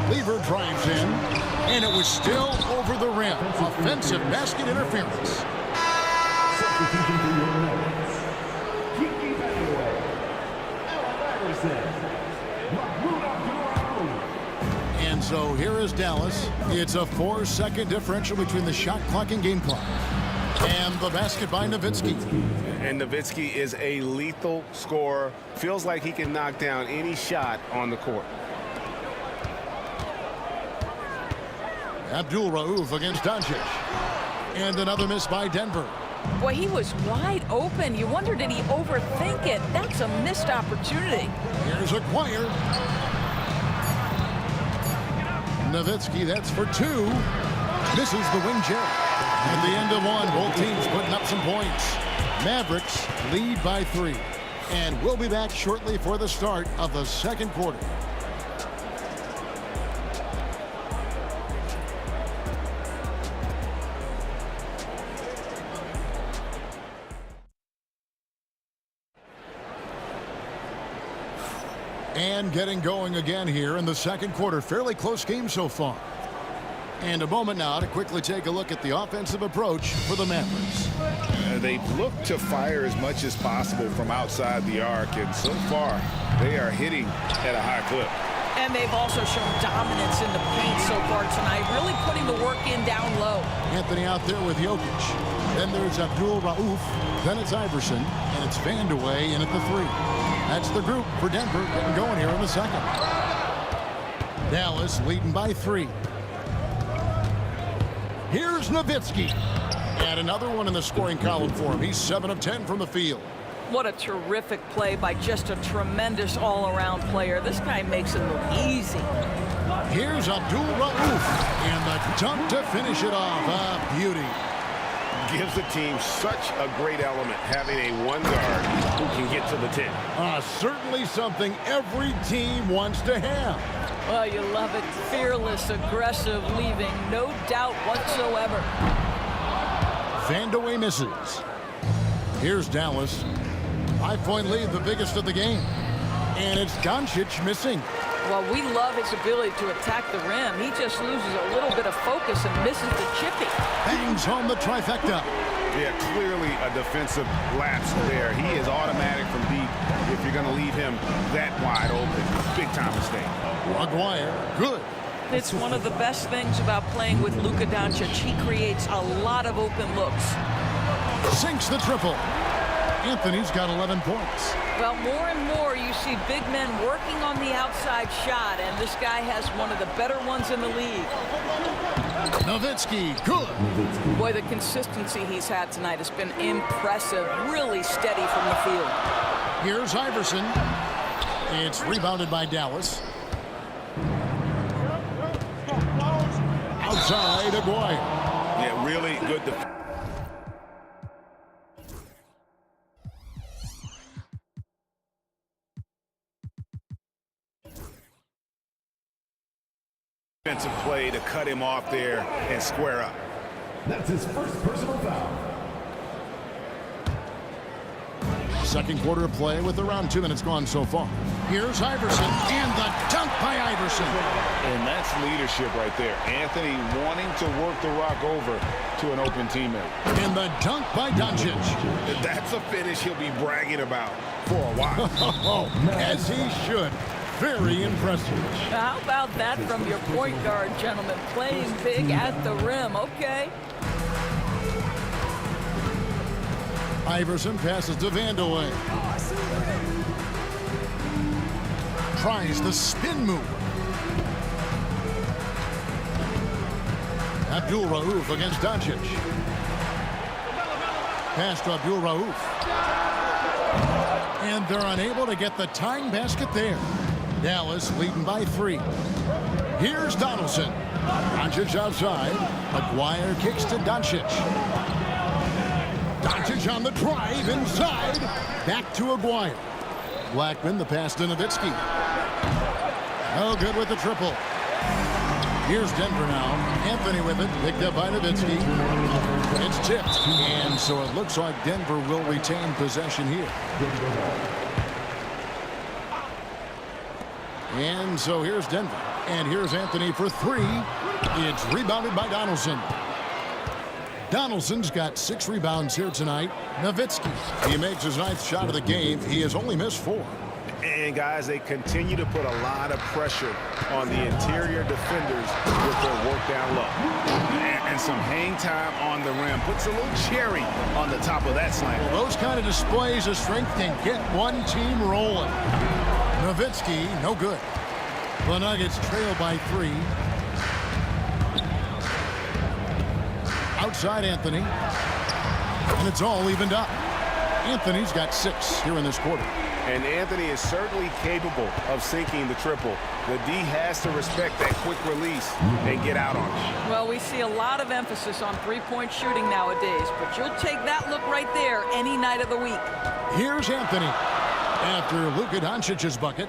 Lever drives in, and it was still over the rim. Offensive basket interference. And so here is Dallas. It's a 4-second differential between the shot clock and game clock. And the basket by Nowitzki. And Nowitzki is a lethal scorer. Feels like he can knock down any shot on the court. Abdul Rauf against Doncic. And another miss by Denver. Boy, he was wide open. You wonder, did he overthink it? That's a missed opportunity. Here's Aguirre. Nowitzki, that's for 2. Misses the wing check. At the end of 1, both teams putting up some points. Mavericks lead by 3. And we'll be back shortly for the start of the second quarter. And getting going again here in the second quarter. Fairly close game so far. And a moment now to quickly take a look at the offensive approach for the Mavericks. They've looked to fire as much as possible from outside the arc, and so far they are hitting at a high clip. And they've also shown dominance in the paint so far tonight, really putting the work in down low. Anthony out there with Jokic. Then there's Abdul Rauf. Then it's Iverson. And it's Vandeweghe in at the 3. That's the group for Denver getting going here in the second. Dallas leading by 3. Here's Nowitzki. And another one in the scoring column for him. He's 7 of 10 from the field. What a terrific play by just a tremendous all-around player. This guy makes it look easy. Here's Abdul Rauf. And the dunk to finish it off. A beauty. gives the team such a great element, having a one guard who can get to the 10. Certainly something every team wants to have. Well, you love it. Fearless, aggressive, leaving no doubt whatsoever. Vandeweghe misses. Here's Dallas. 5-point lead, the biggest of the game. And it's Doncic missing. Well, we love his ability to attack the rim. He just loses a little bit of focus and misses the chippy. Bangs home the trifecta. Yeah, clearly a defensive lapse there. He is automatic from deep if you're going to leave him that wide open. Big time mistake. Maguire, good. It's one of the best things about playing with Luka Doncic. He creates a lot of open looks. Sinks the triple. Anthony's got 11 points. Well, more and more you see big men working on the outside shot, and this guy has one of the better ones in the league. Nowitzki, good. Boy, the consistency he's had tonight has been impressive. Really steady from the field. Here's Iverson. It's rebounded by Dallas. Outside, Aguirre. Yeah, really good defense. Defensive play to cut him off there and square up. That's his first personal foul. Second quarter of play with around 2 minutes gone so far. Here's Iverson, and the dunk by Iverson. And that's leadership right there. Anthony wanting to work the rock over to an open teammate. And the dunk by Doncic. That's a finish he'll be bragging about for a while. As he should. Very impressive. How about that from your point guard, gentlemen? Playing big at the rim, okay? Iverson passes to Vandeweghe. Tries the spin move. Abdul Rauf against Doncic. Pass to Abdul Rauf. And they're unable to get the tying basket there. Dallas leading by 3. Here's Donaldson. Doncic outside. Maguire kicks to Doncic. Doncic on the drive inside. Back to Aguirre. Blackman, the pass to Nowitzki. No good with the triple. Here's Denver now. Anthony with it. Picked up by Nowitzki. It's tipped. And so it looks like Denver will retain possession here. And so here's Denver. And here's Anthony for 3. It's rebounded by Donaldson. Donaldson's got 6 rebounds here tonight. Nowitzki, he makes his 9th shot of the game. He has only missed 4. And guys, they continue to put a lot of pressure on the interior defenders with their work down low. And some hang time on the rim. Puts a little cherry on the top of that slam. Well, those kind of displays of strength can get one team rolling. Nowitzki, no good. The Nuggets trail by 3. Outside Anthony. And it's all evened up. Anthony's got 6 here in this quarter. And Anthony is certainly capable of sinking the triple. The D has to respect that quick release and get out on it. Well, we see a lot of emphasis on three-point shooting nowadays, but you'll take that look right there any night of the week. Here's Anthony after Luka Doncic's bucket.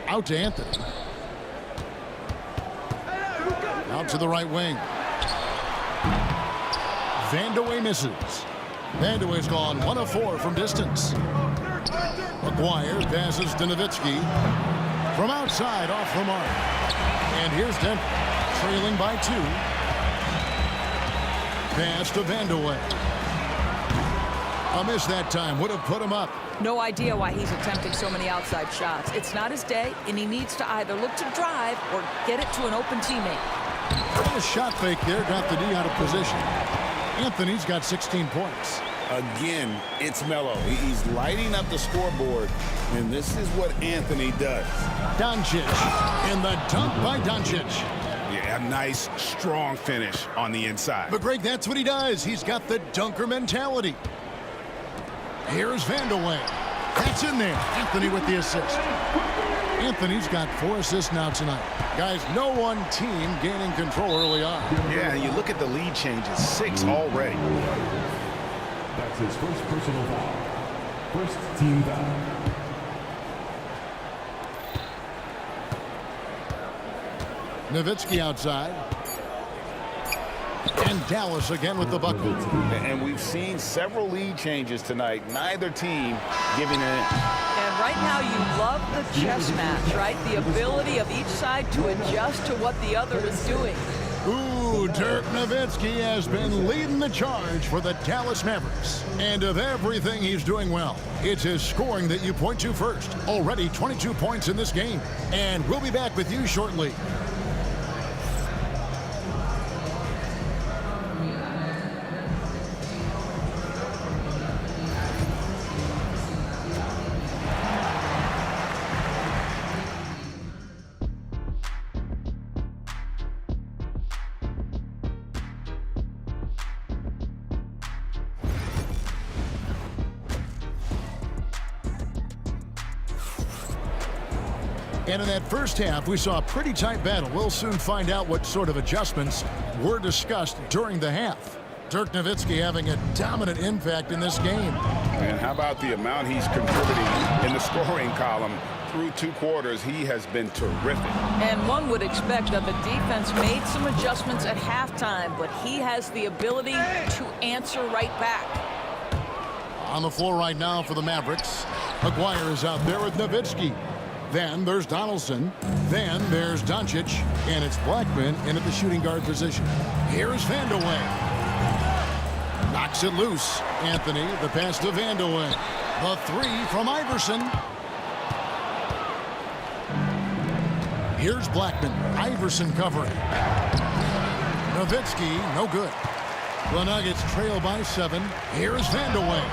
Out to Anthony. Out to the right wing. Vandeweghe misses. Vandeweghe's gone 1 of 4 from distance. Maguire passes to Nowitzki. From outside, off the mark. And here's Denver, trailing by 2. Pass to Vandeweghe. A miss that time would have put him up. No idea why he's attempting so many outside shots. It's not his day, and he needs to either look to drive or get it to an open teammate. A shot fake there got the D out of position. Anthony's got 16 points. Again, it's Melo. He's lighting up the scoreboard, and this is what Anthony does. Doncic, and the dunk by Doncic. Yeah, a nice, strong finish on the inside. But, Greg, that's what he does. He's got the dunker mentality. Here's Vandeweghe. That's in there. Anthony with the assist. Anthony's got 4 assists now tonight. Guys, no one team gaining control early on. Yeah, you look at the lead changes, 6 already. That's his first personal foul. First team foul. Nowitzki outside. And Dallas again with the bucket. And we've seen several lead changes tonight. Neither team giving in. And right now you love the chess match, right? The ability of each side to adjust to what the other is doing. Ooh, Dirk Nowitzki has been leading the charge for the Dallas Mavericks. And of everything he's doing well, it's his scoring that you point to first. Already 22 points in this game. And we'll be back with you shortly. And in that first half, we saw a pretty tight battle. We'll soon find out what sort of adjustments were discussed during the half. Dirk Nowitzki having a dominant impact in this game. And how about the amount he's contributing in the scoring column? Through 2 quarters, he has been terrific. And one would expect that the defense made some adjustments at halftime, but he has the ability to answer right back. On the floor right now for the Mavericks, Maguire is out there with Nowitzki. Then there's Donaldson. Then there's Doncic. And it's Blackman in at the shooting guard position. Here's Vandeweghe. Knocks it loose. Anthony, the pass to Vandeweghe. The 3 from Iverson. Here's Blackman. Iverson covering. Nowitzki, no good. The Nuggets trail by 7. Here's Vandeweghe.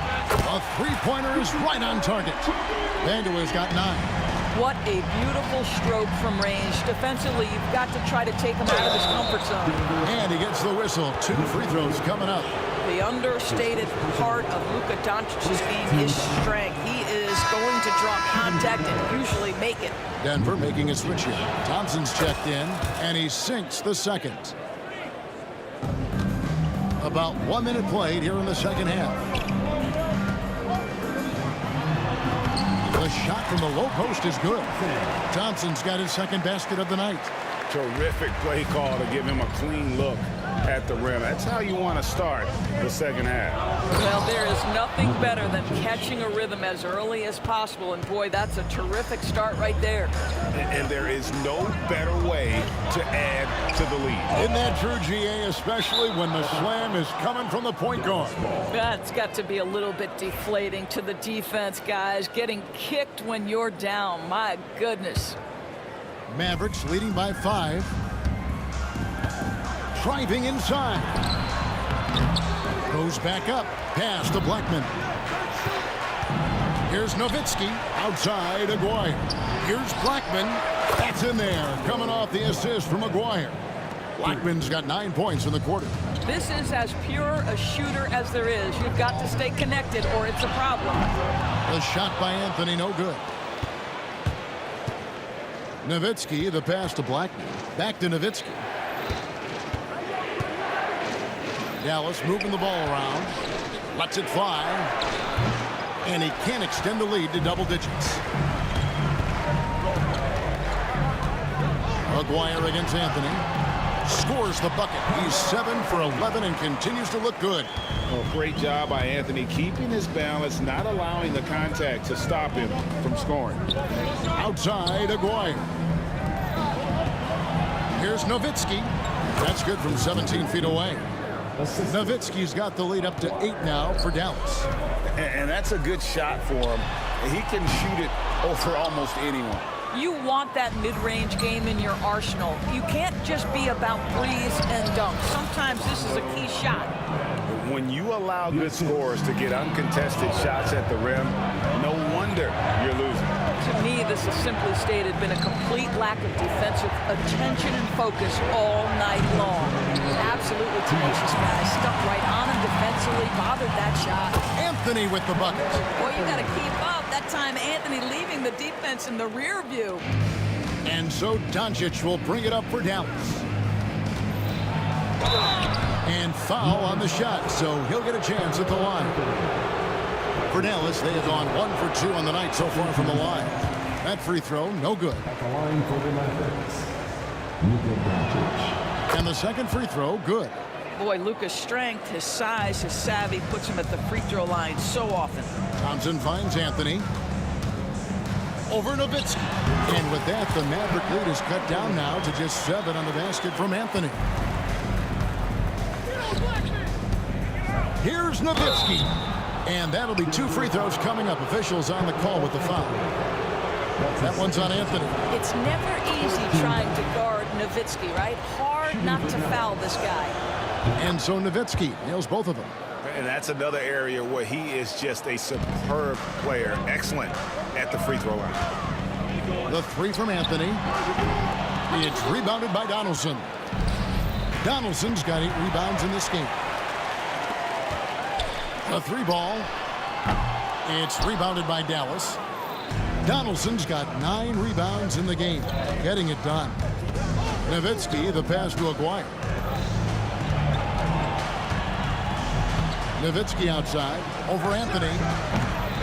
A 3-pointer is right on target. Vandeweghe's got 9. What a beautiful stroke from range. Defensively, you've got to try to take him out of his comfort zone. And he gets the whistle. 2 free throws coming up. The understated part of Luka Doncic's game is strength. He is going to draw contact and usually make it. Denver making a switch here. Thompson's checked in, and he sinks the second. About 1 minute played here in the second half. The shot from the low post is good. Thompson's got his second basket of the night. Terrific play call to give him a clean look at the rim. That's how you want to start the second half. Well, there is nothing better than catching a rhythm as early as possible. And, boy, that's a terrific start right there. And there is no better way to add to the lead. Isn't that true, GA, especially when the slam is coming from the point guard? That's got to be a little bit deflating to the defense, guys. Getting kicked when you're down. My goodness. Mavericks leading by 5. Driving inside. Goes back up. Pass to Blackman. Here's Nowitzki. Outside, Aguirre. Here's Blackman. That's in there. Coming off the assist from Aguirre. Blackman's got 9 points in the quarter. This is as pure a shooter as there is. You've got to stay connected or it's a problem. The shot by Anthony, no good. Nowitzki, the pass to Blackman. Back to Nowitzki. Dallas moving the ball around. Lets it fly. And he can't extend the lead to double digits. Aguirre against Anthony. Scores the bucket. He's 7 for 11 and continues to look good. Well, great job by Anthony keeping his balance, not allowing the contact to stop him from scoring. Outside, Aguirre. Here's Nowitzki. That's good from 17 feet away. Nowitzki's got the lead up to 8 now for Dallas. And that's a good shot for him. He can shoot it over almost anyone. You want that mid-range game in your arsenal. You can't just be about threes and dunks. Sometimes this is a key shot. When you allow good scorers to get uncontested shots at the rim, no wonder you're losing. To me, this has simply stated been a complete lack of defensive attention and focus all night long. Absolutely tenacious guys. Stuck right on him defensively, bothered that shot. Anthony with the bucket. Boy, you got to keep up. That time, Anthony leaving the defense in the rear view. And so Doncic will bring it up for Dallas. And foul on the shot, so he'll get a chance at the line. For Dallas, they have gone 1 for 2 on the night so far from the line. That free throw, no good. At the line for the Mavericks, Luka Doncic. And the second free throw, good. Boy, Luka's strength, his size, his savvy puts him at the free throw line so often. Thompson finds Anthony. Over Nowitzki. And with that, the Maverick lead is cut down now to just 7 on the basket from Anthony. Here's Nowitzki. And that'll be 2 free throws coming up. Officials on the call with the foul. That one's on Anthony. It's never easy trying to guard Nowitzki, right? Hard not to foul this guy. And so Nowitzki nails both of them. And that's another area where he is just a superb player. Excellent at the free throw line. The 3 from Anthony. It's rebounded by Donaldson. Donaldson's got 8 rebounds in this game. The 3 ball. It's rebounded by Dallas. Donaldson's got 9 rebounds in the game. Getting it done. Nowitzki, the pass to Aguirre. Nowitzki outside. Over Anthony.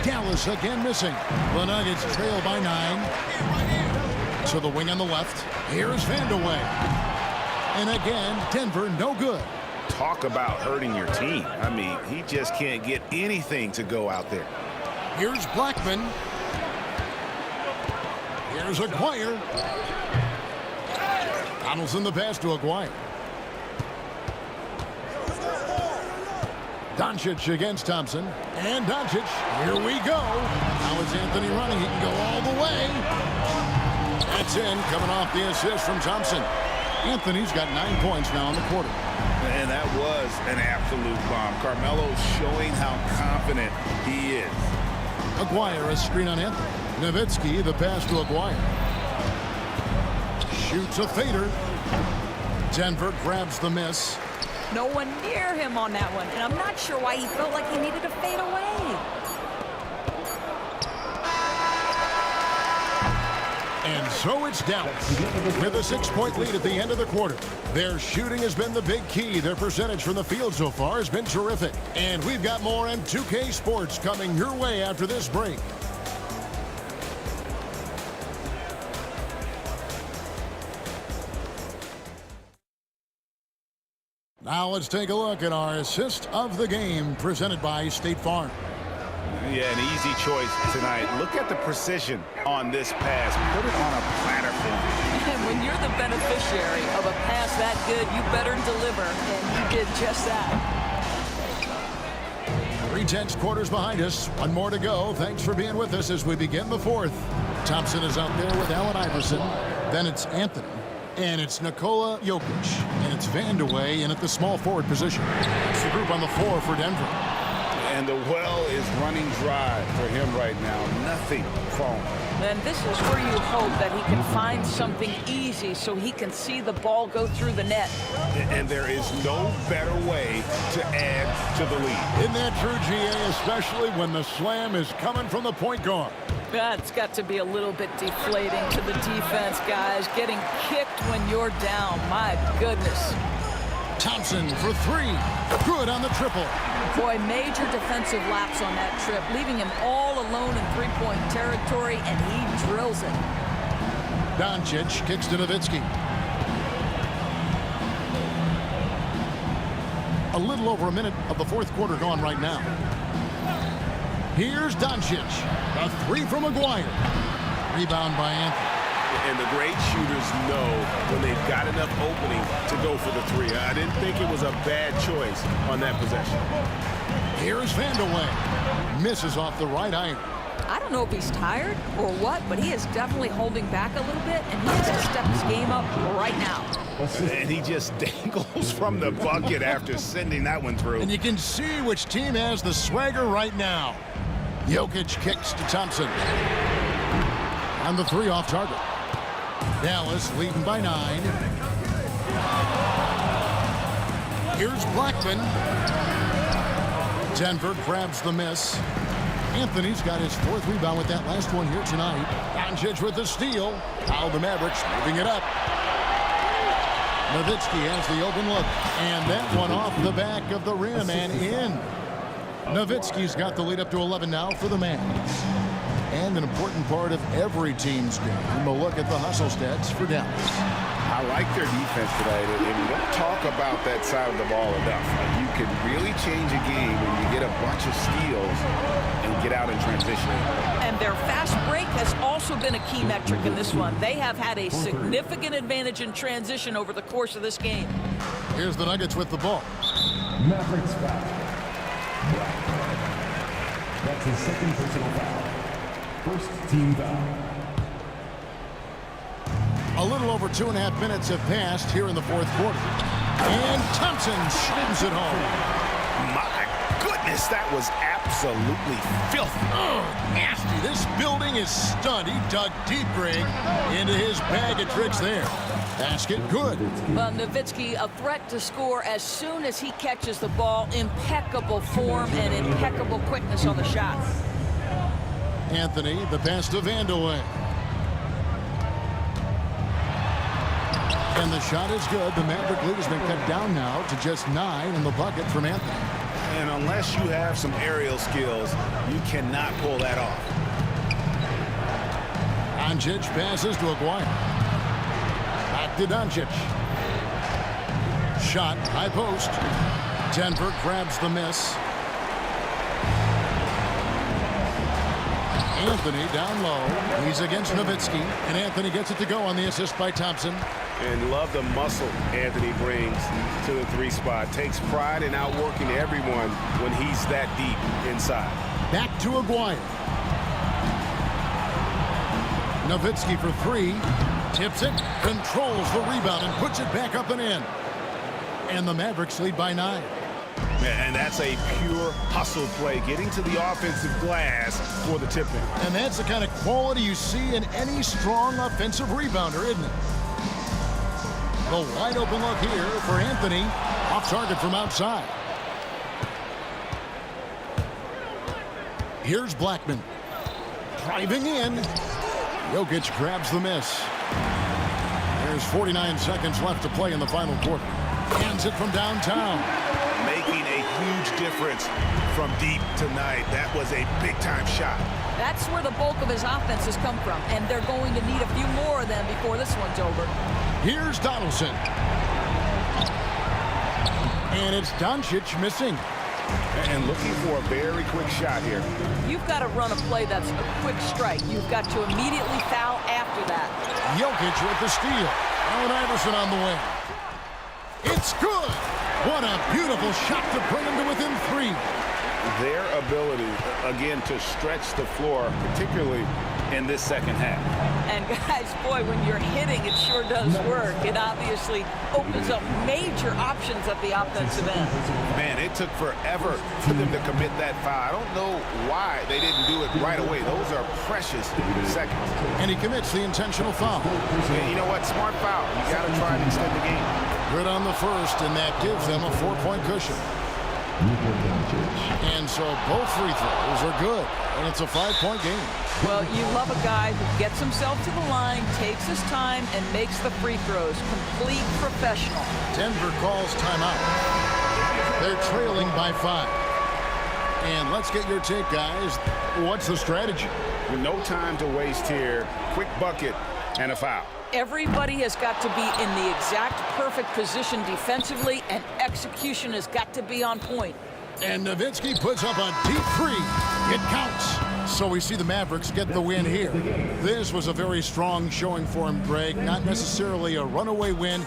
Dallas again missing. The Nuggets trail by 9. So the wing on the left. Here's Vandeweghe. And again, Denver no good. Talk about hurting your team. I mean, he just can't get anything to go out there. Here's Blackman. Here's Aguirre. Donaldson the pass to Aguirre. Doncic against Thompson. And Doncic. Here we go. Now it's Anthony running. He can go all the way. That's in. Coming off the assist from Thompson. Anthony's got 9 points now in the quarter. And that was an absolute bomb. Carmelo's showing how confident he is. Aguirre, a screen on Anthony. Nowitzki, the pass to Aguirre. Shoots a fader. Denver grabs the miss. No one near him on that one, and I'm not sure why he felt like he needed to fade away. And so it's Dallas with a 6-point lead at the end of the quarter. Their shooting has been the big key. Their percentage from the field so far has been terrific. And we've got more on 2K Sports coming your way after this break. Now let's take a look at our assist of the game presented by State Farm. Yeah, an easy choice tonight. Look at the precision on this pass. Put it on a platter for him. And when you're the beneficiary of a pass that good, you better deliver, and he did just that. 3/10 quarters behind us. 1 more to go. Thanks for being with us as we begin the 4th. Thompson is out there with Allen Iverson. Then it's Anthony. And it's Nikola Jokic. And it's Vandeweghe in at the small forward position. It's the group on the floor for Denver. And the well is running dry for him right now. Nothing falling. And this is where you hope that he can find something easy so he can see the ball go through the net. And there is no better way to add to the lead. Isn't that true, GA? Especially when the slam is coming from the point guard. That's got to be a little bit deflating to the defense, guys. Getting kicked when you're down. My goodness. Thompson for 3. Good on the triple. Boy, major defensive lapse on that trip, leaving him all alone in three-point territory, and he drills it. Doncic kicks to Nowitzki. A little over a minute of the 4th quarter gone right now. Here's Doncic. A 3 from Aguirre. Rebound by Anthony. And the great shooters know when they've got enough opening to go for the 3. I didn't think it was a bad choice on that possession. Here's Vandeweghe. Misses off the right iron. I don't know if he's tired or what, but he is definitely holding back a little bit, and he has to step his game up right now. And he just dangles from the bucket after sending that one through. And you can see which team has the swagger right now. Jokic kicks to Thompson. And the 3 off target. Dallas leading by 9. Here's Blackman. Denver grabs the miss. Anthony's got his 4th rebound with that last one here tonight. Doncic with the steal. Now the Mavericks moving it up. Nowitzki has the open look. And that one off the back of the rim and in. Nowitzki's got the lead up to 11 now for the Mavs. And an important part of every team's game. A look at the hustle stats for Dallas. I like their defense today, and we don't talk about that side of the ball enough. You can really change a game when you get a bunch of steals and get out in transition. And their fast break has also been a key metric in this one. They have had a significant advantage in transition over the course of this game. Here's the Nuggets with the ball. Mavericks foul. That's his 2nd personal foul. 1st team foul. A little over 2.5 minutes have passed here in the 4th quarter. And Thompson slams it home. My goodness, that was absolutely filthy. Oh, nasty. This building is stunned. He dug deep, Greg, into his bag of tricks there. Basket good. Well, Nowitzki, a threat to score as soon as he catches the ball. Impeccable form and impeccable quickness on the shot. Anthony, the pass to Vandeweghe. And the shot is good. The Maverick lead has been cut down now to just 9 in the bucket from Anthony. And unless you have some aerial skills, you cannot pull that off. Doncic passes to Aguirre. Back to Doncic. Shot, high post. Denver grabs the miss. Anthony down low. He's against Nowitzki. And Anthony gets it to go on the assist by Thompson. And love the muscle Anthony brings to the 3 spot. Takes pride in outworking everyone when he's that deep inside. Back to Aguirre. Nowitzki for 3. Tips it. Controls the rebound and puts it back up and in. And the Mavericks lead by 9. And that's a pure hustle play, getting to the offensive glass for the tip-in. And that's the kind of quality you see in any strong offensive rebounder, isn't it? The wide open look here for Anthony. Off target from outside. Here's Blackman. Driving in. Jokic grabs the miss. There's 49 seconds left to play in the final quarter. Hands it from downtown. Making a huge difference from deep tonight. That was a big-time shot. That's where the bulk of his offense has come from, and they're going to need a few more of them before this one's over. Here's Donaldson. And it's Doncic missing. And looking for a very quick shot here. You've got to run a play that's a quick strike. You've got to immediately foul after that. Jokic with the steal. Allen Iverson on the wing. It's good. What a beautiful shot to bring him to within 3. Their ability, again, to stretch the floor, particularly in this second half. And guys, boy, when you're hitting, it sure does work. It obviously opens up major options at the offensive end. Man, it took forever for them to commit that foul. I don't know why they didn't do it right away. Those are precious seconds. And he commits the intentional foul. And you know what? Smart foul. You got to try and extend the game. Good on the first, and that gives them a 4-point cushion. And so both free throws are good, and it's a 5-point game. Well, you love a guy who gets himself to the line, takes his time, and makes the free throws. Complete professional. Denver calls timeout. They're trailing by 5. And let's get your take, guys. What's the strategy? With no time to waste here, quick bucket and a foul. Everybody has got to be in the exact perfect position defensively, and execution has got to be on point. And Nowitzki puts up a deep 3. It counts. So we see the Mavericks get the win here. This was a very strong showing for him, Greg. Not necessarily a runaway win,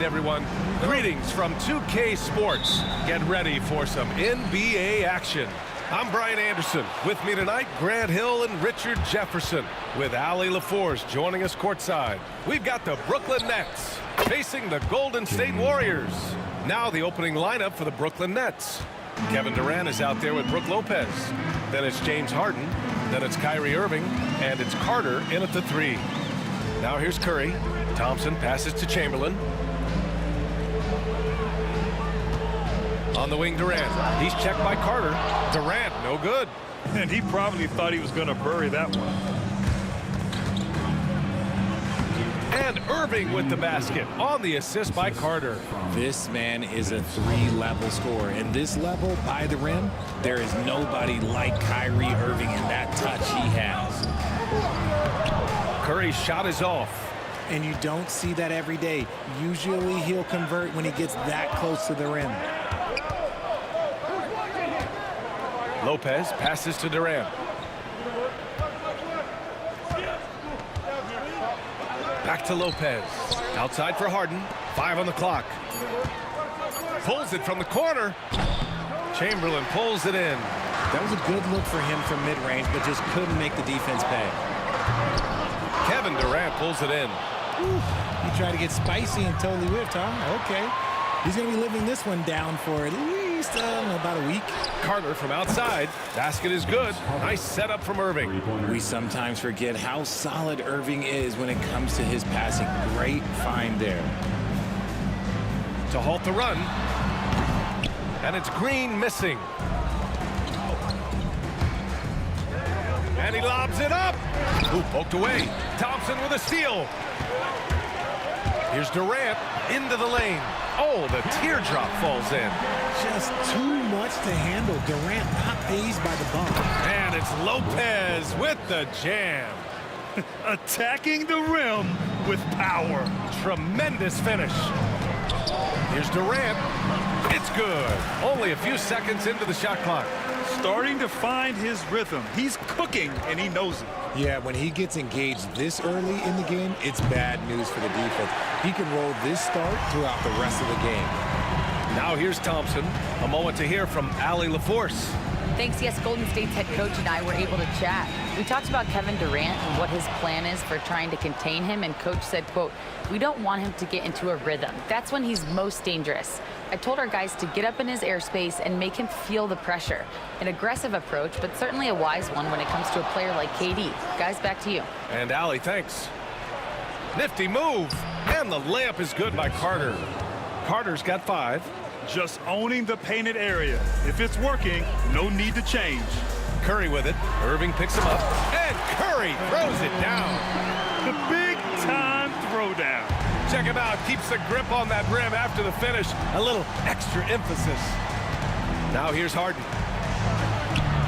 Everyone, greetings from 2K Sports. Get ready for some NBA action. I'm Brian Anderson. With me tonight, Grant Hill and Richard Jefferson, with Allie LaForce joining us courtside. We've got the Brooklyn Nets facing the Golden State Warriors. Now the opening lineup for the Brooklyn Nets. Kevin Durant is out there with Brook Lopez. Then it's James Harden. Then it's Kyrie Irving. And it's Carter in at the 3. Now here's Curry. Thompson passes to Chamberlain. On the wing, Durant. He's checked by Carter. Durant, no good. And he probably thought he was going to bury that one. And Irving with the basket on the assist by Carter. This man is a 3-level scorer. And this level by the rim, there is nobody like Kyrie Irving in that touch he has. Curry's shot is off. And you don't see that every day. Usually he'll convert when he gets that close to the rim. Lopez passes to Durant. Back to Lopez. Outside for Harden. 5 on the clock. Pulls it from the corner. Chamberlain pulls it in. That was a good look for him from mid-range, but just couldn't make the defense pay. Kevin Durant pulls it in. He tried to get spicy and totally whiffed, huh? Okay. He's going to be living this one down for at least about a week. Carter from outside. Basket is good. Nice setup from Irving. We sometimes forget how solid Irving is when it comes to his passing. Great find there. To halt the run. And it's Green missing. And he lobs it up. Ooh, poked away. Thompson with a steal. Here's Durant into the lane. Oh, the teardrop falls in. Just too much to handle. Durant not fazed by the bump. And it's Lopez with the jam. Attacking the rim with power. Tremendous finish. Here's Durant. It's good. Only a few seconds into the shot clock. Starting to find his rhythm. He's cooking, and he knows it. Yeah, when he gets engaged this early in the game, it's bad news for the defense. He can roll this start throughout the rest of the game. Now here's Thompson. A moment to hear from Allie LaForce. Thanks. Yes, Golden State's head coach and I were able to chat. We talked about Kevin Durant and what his plan is for trying to contain him, and coach said, quote, "We don't want him to get into a rhythm. That's when he's most dangerous. I told our guys to get up in his airspace and make him feel the pressure. An aggressive approach, but certainly a wise one when it comes to a player like KD. Guys, back to you." And Allie, thanks. Nifty move. And the layup is good by Carter. Carter's got 5. Just owning the painted area. If it's working, no need to change. Curry with it. Irving picks him up. And Curry throws it down. The big-time throwdown. Check him out. Keeps the grip on that rim after the finish. A little extra emphasis. Now here's Harden.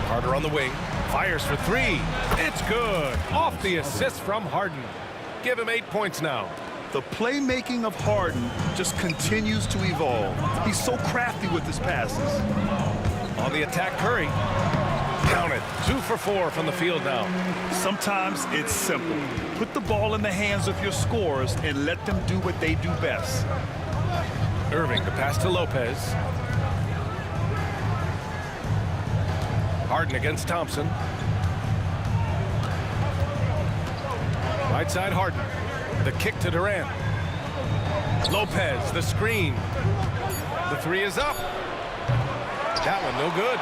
Carter on the wing. Fires for 3. It's good. Off the assist from Harden. Give him 8 points now. The playmaking of Harden just continues to evolve. He's so crafty with his passes. On the attack, Curry. Count it. 2 for 4 from the field now. Sometimes it's simple. Put the ball in the hands of your scorers and let them do what they do best. Irving, the pass to Lopez. Harden against Thompson. Right side, Harden. The kick to Durant. Lopez, the screen. The 3 is up. That one no good.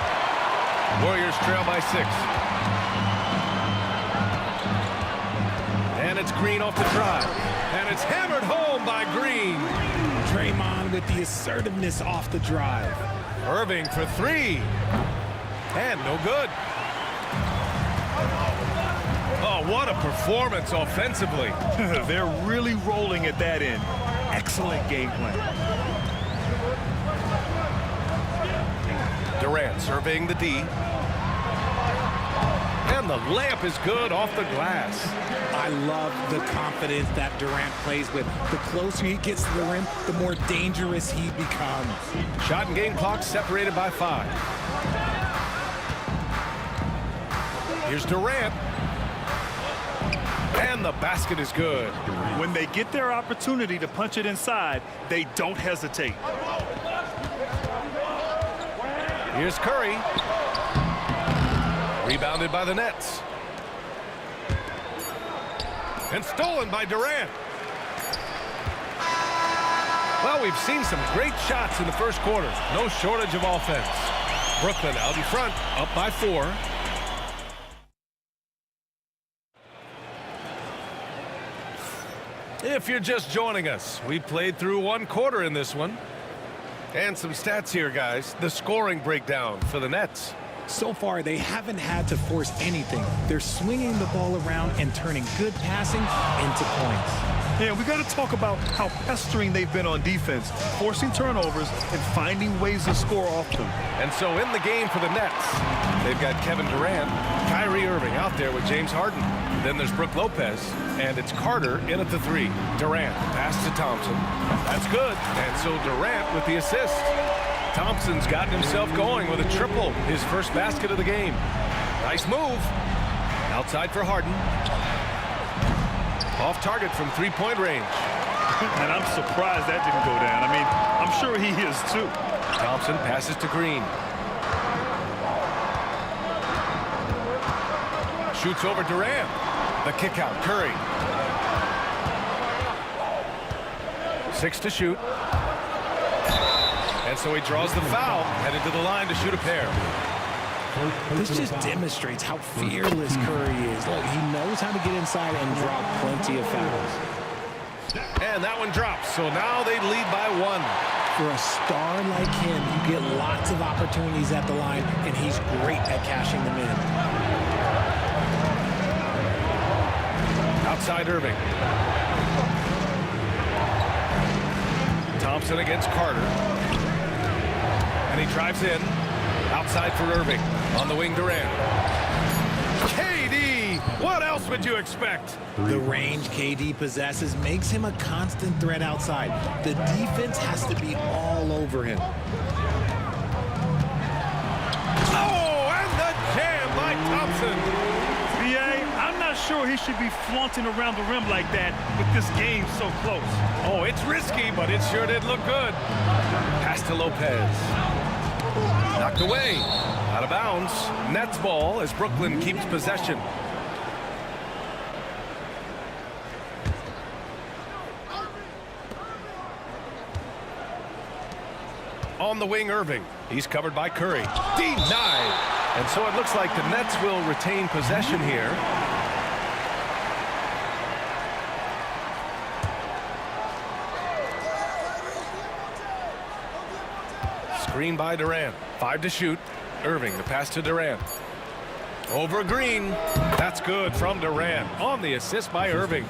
Warriors trail by 6. And it's Green off the drive. And it's hammered home by Green. Draymond with the assertiveness off the drive. Irving for 3. And no good. Oh, what a performance offensively. They're really rolling at that end. Excellent game plan. Durant surveying the D. And the layup is good off the glass. I love the confidence that Durant plays with. The closer he gets to the rim, the more dangerous he becomes. Shot and game clock separated by 5. Here's Durant. And the basket is good. When they get their opportunity to punch it inside, they don't hesitate. Here's Curry. Rebounded by the Nets. And stolen by Durant. Well, we've seen some great shots in the first quarter. No shortage of offense. Brooklyn out in front, up by 4. If you're just joining us, we played through 1 quarter in this one. And some stats here, guys. The scoring breakdown for the Nets. So far, they haven't had to force anything. They're swinging the ball around and turning good passing into points. Yeah, we got to talk about how pestering they've been on defense, forcing turnovers and finding ways to score off them. And so in the game for the Nets, they've got Kevin Durant, Kyrie Irving out there with James Harden. Then there's Brook Lopez, and it's Carter in at the 3. Durant, pass to Thompson. That's good. And so Durant with the assist. Thompson's gotten himself going with a triple, his first basket of the game. Nice move. Outside for Harden. Off target from 3-point range. And I'm surprised that didn't go down. I mean, I'm sure he is too. Thompson passes to Green. Shoots over Durant. The kick out, Curry. 6 to shoot. And so he draws the foul, headed to the line to shoot a pair. This just demonstrates how fearless Curry is. Look, he knows how to get inside and draw plenty of fouls. And that one drops, so now they lead by 1. For a star like him, you get lots of opportunities at the line, and he's great at cashing them in. Outside Irving. Thompson against Carter. And he drives in. Outside for Irving. On the wing, Durant. KD! What else would you expect? The range KD possesses makes him a constant threat outside. The defense has to be all over him. Oh, and the jam by Thompson. I'm not sure he should be flaunting around the rim like that with this game so close. Oh, it's risky, but it sure did look good. Pass to Lopez. Knocked away. Out of bounds. Nets ball as Brooklyn keeps possession. On the wing, Irving. He's covered by Curry. Denied. And so it looks like the Nets will retain possession here. Screen by Durant. 5 to shoot. Irving, the pass to Durant. Over Green. That's good from Durant. On the assist by Irving.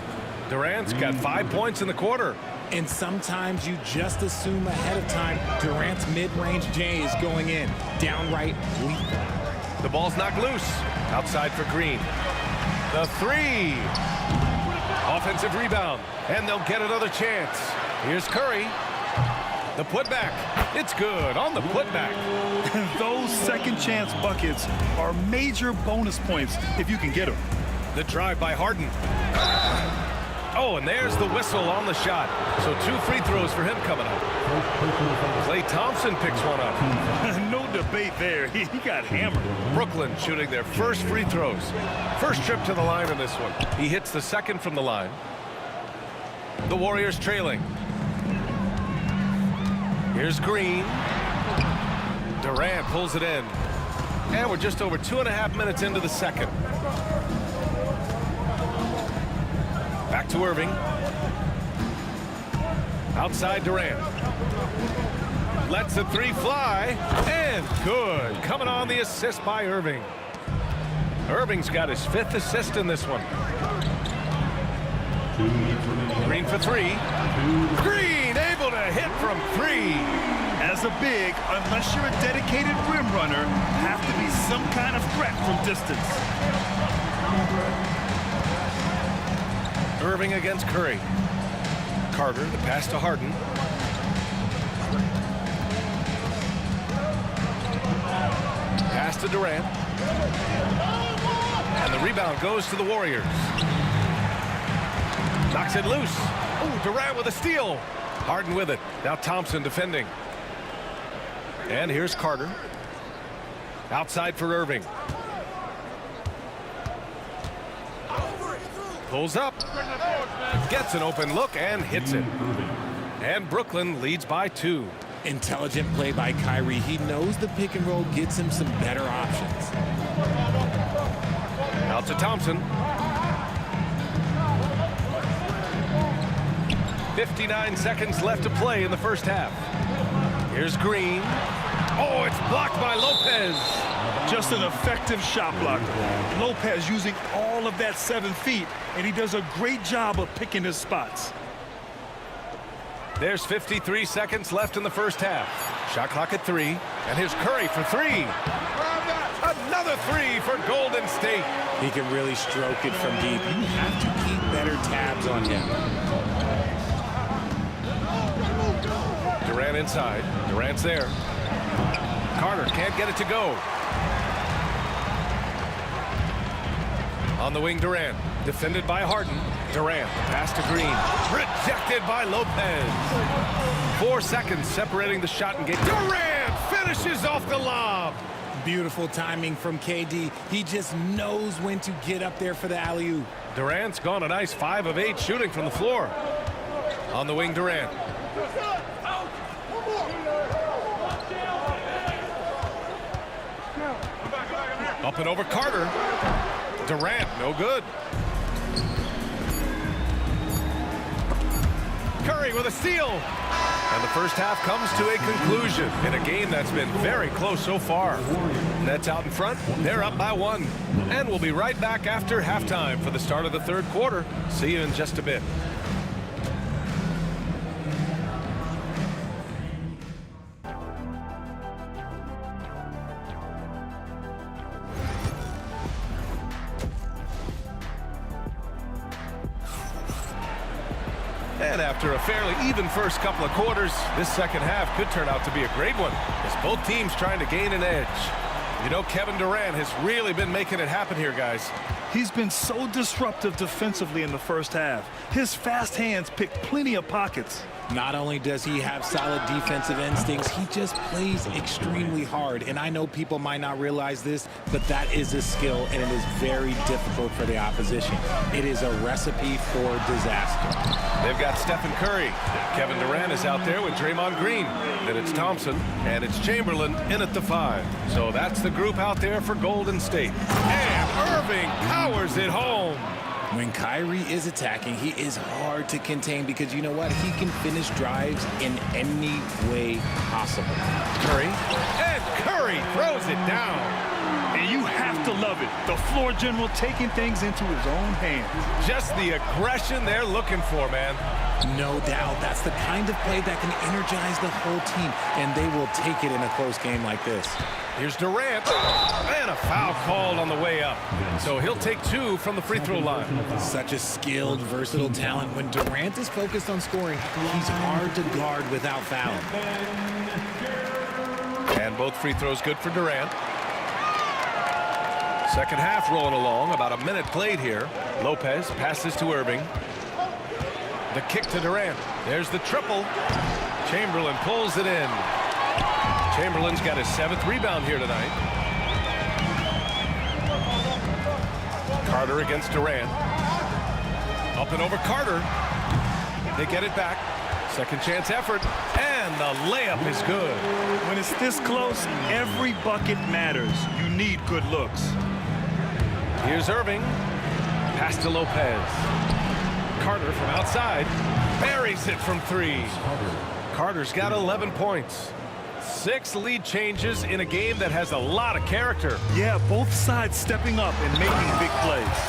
Durant's got 5 points in the quarter. And sometimes you just assume ahead of time Durant's mid-range J is going in. Downright lethal. The ball's knocked loose. Outside for Green. The 3. Offensive rebound. And they'll get another chance. Here's Curry. The putback. It's good on the putback. Those second chance buckets are major bonus points if you can get them. The drive by Harden. Oh, and there's the whistle on the shot. So 2 free throws for him coming up. Klay Thompson picks one up. No debate there. He got hammered. Brooklyn shooting their first free throws. First trip to the line in this one. He hits the second from the line. The Warriors trailing. Here's Green. Durant pulls it in. And we're just over 2.5 minutes into the second. Back to Irving. Outside Durant. Lets the 3 fly. And good. Coming on the assist by Irving. Irving's got his 5th assist in this one. Green for 3. Green able to hit from 3. As a big, unless you're a dedicated rim runner, have to be some kind of threat from distance. Irving against Curry. Carter, the pass to Harden. Pass to Durant. And the rebound goes to the Warriors. Knocks it loose. Oh, Durant with a steal. Harden with it. Now Thompson defending. And here's Carter. Outside for Irving. Pulls up. Gets an open look and hits it. And Brooklyn leads by 2. Intelligent play by Kyrie. He knows the pick and roll gets him some better options. Out to Thompson. 59 seconds left to play in the first half. Here's Green. Oh, it's blocked by Lopez. Just an effective shot blocker. Lopez using all of that 7 feet, and he does a great job of picking his spots. There's 53 seconds left in the first half. Shot clock at 3. And here's Curry for 3. Another 3 for Golden State. He can really stroke it from deep. You have to keep better tabs on him. Durant inside. Durant's there. Carter can't get it to go. On the wing, Durant. Defended by Harden. Durant, pass to Green. Rejected by Lopez. 4 seconds separating the shot and game. Durant finishes off the lob. Beautiful timing from KD. He just knows when to get up there for the alley-oop. Durant's gone a nice 5 of 8 shooting from the floor. On the wing, Durant. Up and over Carter. Durant, no good. Curry with a steal. And the first half comes to a conclusion in a game that's been very close so far. Nets out in front. They're up by 1. And we'll be right back after halftime for the start of the third quarter. See you in just a bit. And after a fairly even first couple of quarters, this second half could turn out to be a great one as both teams trying to gain an edge. You know, Kevin Durant has really been making it happen here, guys. He's been so disruptive defensively in the first half. His fast hands pick plenty of pockets. Not only does he have solid defensive instincts, he just plays extremely hard. And I know people might not realize this, but that is a skill, and it is very difficult for the opposition. It is a recipe for disaster. They've got Stephen Curry. Kevin Durant is out there with Draymond Green. Then it's Thompson, and it's Chamberlain in at the 5. So that's the group out there for Golden State. And Irving powers it home. When Kyrie is attacking, he is hard to contain because you know what? He can finish drives in any way possible. Curry, and Curry throws it down. And you have to love it. The floor general taking things into his own hands. Just the aggression they're looking for, man. No doubt. That's the kind of play that can energize the whole team, and they will take it in a close game like this. Here's Durant, and a foul called on the way up. So he'll take 2 from the free throw line. Such a skilled, versatile talent. When Durant is focused on scoring, he's hard to guard without fouling. And both free throws good for Durant. Second half rolling along, about a minute played here. Lopez passes to Irving. The kick to Durant. There's the triple. Chamberlain pulls it in. Chamberlain's got his 7th rebound here tonight. Carter against Durant. Up and over Carter. They get it back. Second chance effort. And the layup is good. When it's this close, every bucket matters. You need good looks. Here's Irving. Pass to Lopez. Carter from outside. Buries it from 3. Carter's got 11 points. 6 lead changes in a game that has a lot of character. Yeah, both sides stepping up and making big plays.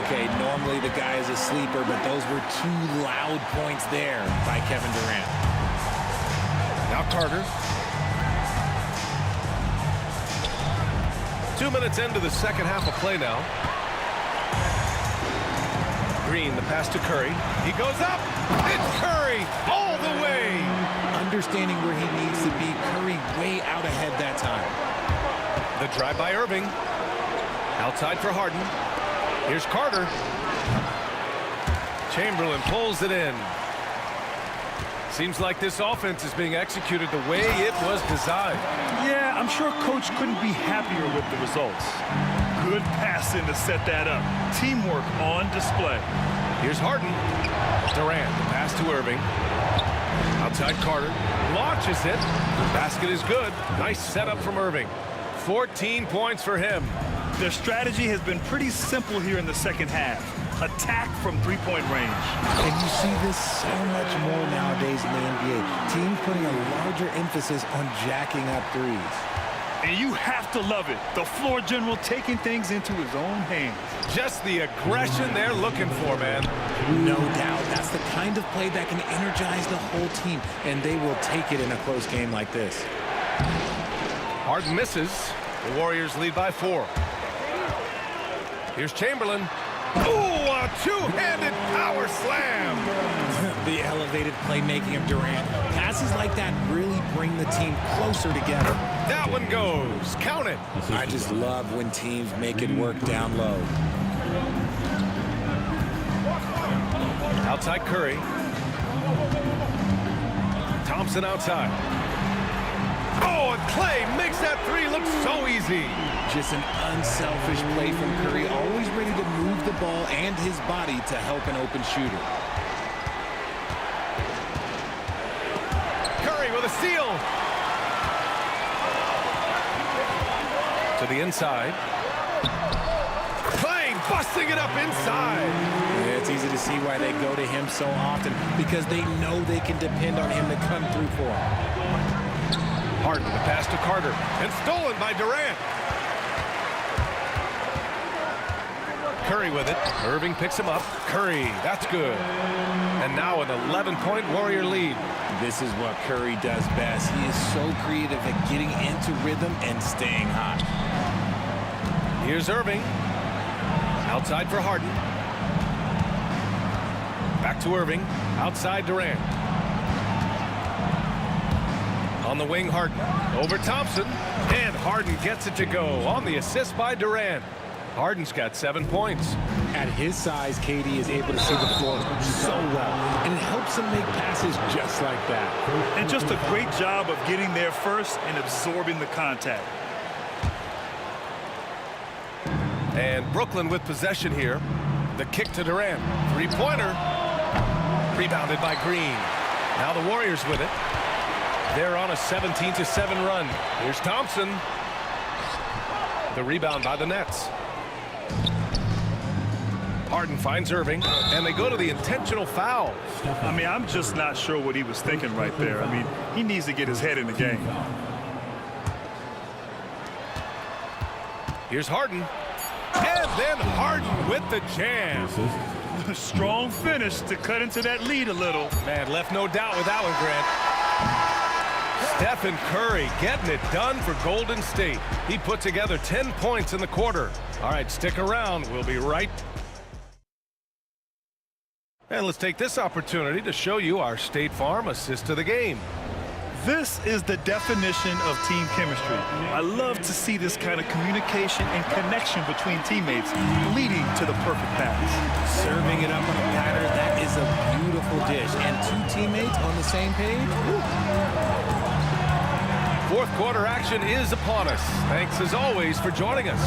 Okay, normally the guy is a sleeper, but those were 2 loud points there by Kevin Durant. Now Carter. 2 minutes into the second half of play now. Green, the pass to Curry. He goes up. It's Curry all the way. Understanding where he needs to be, Curry way out ahead that time. The drive by Irving. Outside for Harden. Here's Carter. Chamberlain pulls it in. Seems like this offense is being executed the way it was designed. Yeah, I'm sure Coach couldn't be happier with the results. Good passing to set that up. Teamwork on display. Here's Harden. Durant, the pass to Irving. Outside Carter. Launches it. The basket is good. Nice setup from Irving. 14 points for him. Their strategy has been pretty simple here in the second half. Attack from three-point range. And you see this so much more nowadays in the NBA. Teams putting a larger emphasis on jacking up threes. And you have to love it. The floor general taking things into his own hands. Just the aggression they're looking for, man. No doubt. That's the kind of play that can energize the whole team, and they will take it in a close game like this. Harden misses. The Warriors lead by 4. Here's Chamberlain. Ooh, a two-handed power slam. The elevated playmaking of Durant. Passes like that really bring the team closer together. That one goes. Count it. I just love when teams make it work down low. Outside Curry. Thompson outside. Oh, and Clay makes that three look so easy. Just an unselfish play from Curry, always ready to move the ball and his body to help an open shooter. Curry with a steal. To the inside. Clay busting it up inside. Yeah, it's easy to see why they go to him so often, because they know they can depend on him to come through for them. Harden, the pass to Carter, and stolen by Durant. Curry with it. Irving picks him up. Curry, that's good. And now an 11-point Warrior lead. This is what Curry does best. He is so creative at getting into rhythm and staying hot. Here's Irving. Outside for Harden. Back to Irving. Outside Durant. On the wing, Harden. Over Thompson. And Harden gets it to go on the assist by Durant. Harden's got 7 points. At his size, KD is able to see the floor so well, and it helps him make passes just like that. And just a great job of getting there first and absorbing the contact. And Brooklyn with possession here. The kick to Durant. Three-pointer. Rebounded by Green. Now the Warriors with it. They're on a 17-7 run. Here's Thompson. The rebound by the Nets. Harden finds Irving, and they go to the intentional foul. I mean, I'm just not sure what he was thinking right there. I mean, he needs to get his head in the game. Here's Harden. And then Harden with the jam. Strong finish to cut into that lead a little. Man, left no doubt with that one, Grant. Stephen Curry getting it done for Golden State. He put together 10 points in the quarter. All right, stick around. We'll be right back. And let's take this opportunity to show you our State Farm assist to the game. This is the definition of team chemistry. I love to see this kind of communication and connection between teammates leading to the perfect pass. Serving it up on a platter, that is a beautiful dish. And two teammates on the same page. Woo. Fourth quarter action is upon us. Thanks as always for joining us.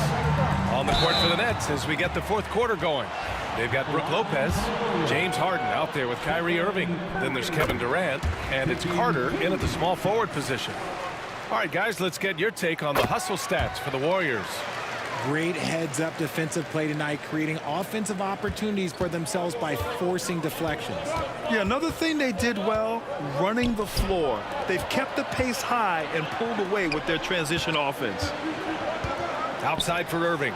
On the court for the Nets as we get the fourth quarter going. They've got Brook Lopez, James Harden out there with Kyrie Irving. Then there's Kevin Durant, and it's Carter in at the small forward position. All right, guys, let's get your take on the hustle stats for the Warriors. Great heads-up defensive play tonight, creating offensive opportunities for themselves by forcing deflections. Yeah, another thing they did well, running the floor. They've kept the pace high and pulled away with their transition offense. Outside for Irving.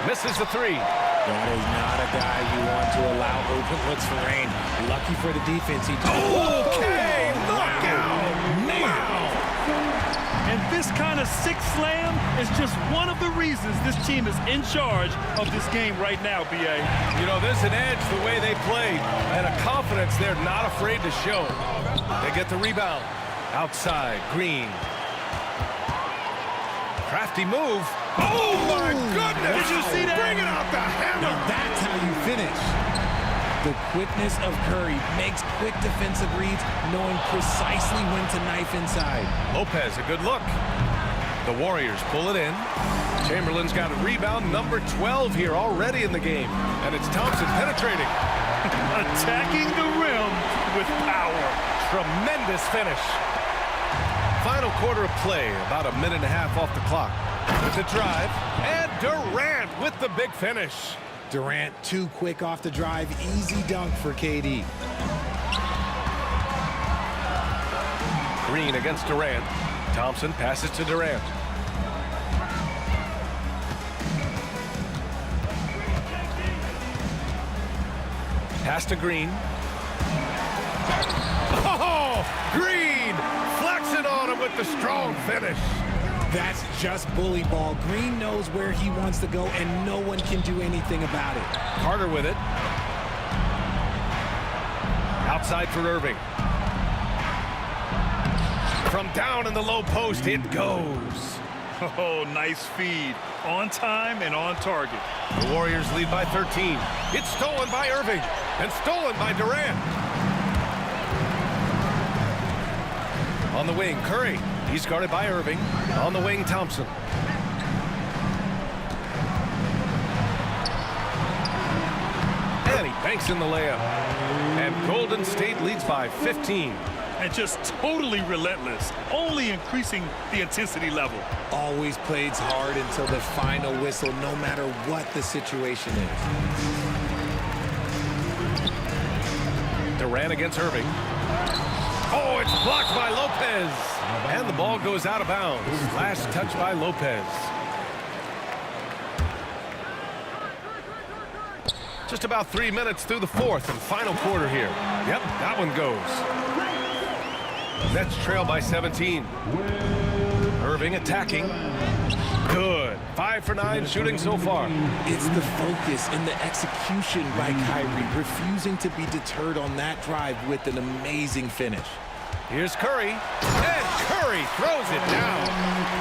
Misses the three. That is not a guy you want to allow open looks for rain. Lucky for the defense. Okay, knockout. Wow. And this kind of sixth slam is just one of the reasons this team is in charge of this game right now, B.A. You know, there's an edge the way they played and a confidence they're not afraid to show. They get the rebound. Outside, Green. Crafty move. Oh, my goodness! Did you see that? Bringing out the hammer! Now that's how you finish. The quickness of Curry makes quick defensive reads, knowing precisely when to knife inside. Lopez, a good look. The Warriors pull it in. Chamberlain's got a rebound number 12 here already in the game. And it's Thompson penetrating. Attacking the rim with power. Tremendous finish. Final quarter of play, about a minute and a half off the clock. With the drive, and Durant with the big finish. Durant too quick off the drive. Easy dunk for KD. Green against Durant. Thompson passes to Durant. Pass to Green. Oh, Green flexing on him with the strong finish. That's just bully ball. Green knows where he wants to go, and no one can do anything about it. Carter with it. Outside for Irving. From down in the low post, it goes. Oh, nice feed. On time and on target. The Warriors lead by 13. It's stolen by Irving and stolen by Durant. On the wing, Curry. He's guarded by Irving. On the wing, Thompson. And he banks in the layup. And Golden State leads by 15. And just totally relentless, only increasing the intensity level. Always plays hard until the final whistle, no matter what the situation is. Durant against Irving. Oh, it's blocked by Lopez. And the ball goes out of bounds. Last touch by Lopez. Just about 3 minutes through the fourth and final quarter here. Yep, that one goes. Nets trail by 17. Irving attacking. Good. 5 for 9 shooting so far. It's the focus and the execution by Kyrie, refusing to be deterred on that drive with an amazing finish. Here's Curry. And Curry throws it down.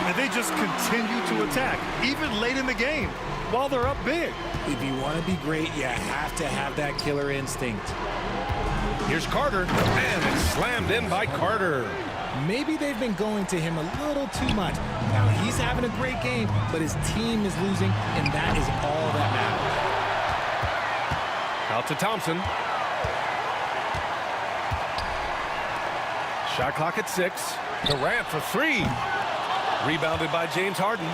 And they just continue to attack, even late in the game, while they're up big. If you want to be great, you have to have that killer instinct. Here's Carter, and it's slammed in by Carter. Maybe they've been going to him a little too much. Now, he's having a great game, but his team is losing, and that is all that matters. Out to Thompson. Shot clock at 6. Durant for 3. Rebounded by James Harden.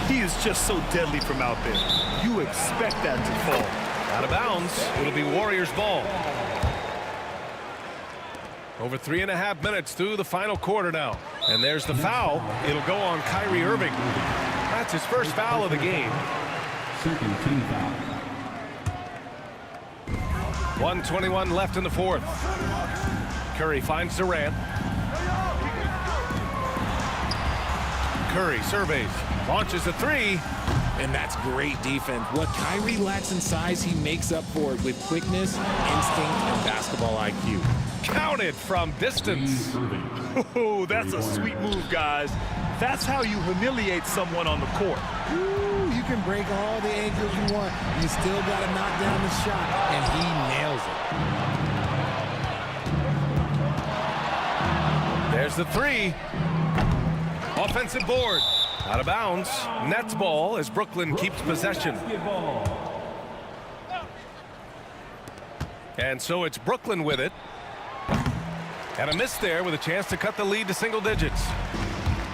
He is just so deadly from out there. You expect that to fall. Out of bounds. It'll be Warriors ball. Over 3.5 minutes through the final quarter now. And there's the foul. It'll go on Kyrie Irving. That's his first foul of the game. Second team foul. 1:21 left in the fourth. Curry finds Durant. Curry surveys. Launches a 3. And that's great defense. What Kyrie lacks in size, he makes up for it with quickness, instinct, and basketball IQ. Counted from distance. Oh, that's a sweet move, guys. That's how you humiliate someone on the court. Ooh, you can break all the ankles you want. You still got to knock down the shot, and he nails it. There's the 3. Offensive board. Out of bounds. Nets ball as Brooklyn keeps possession. And so it's Brooklyn with it. And a miss there with a chance to cut the lead to single digits.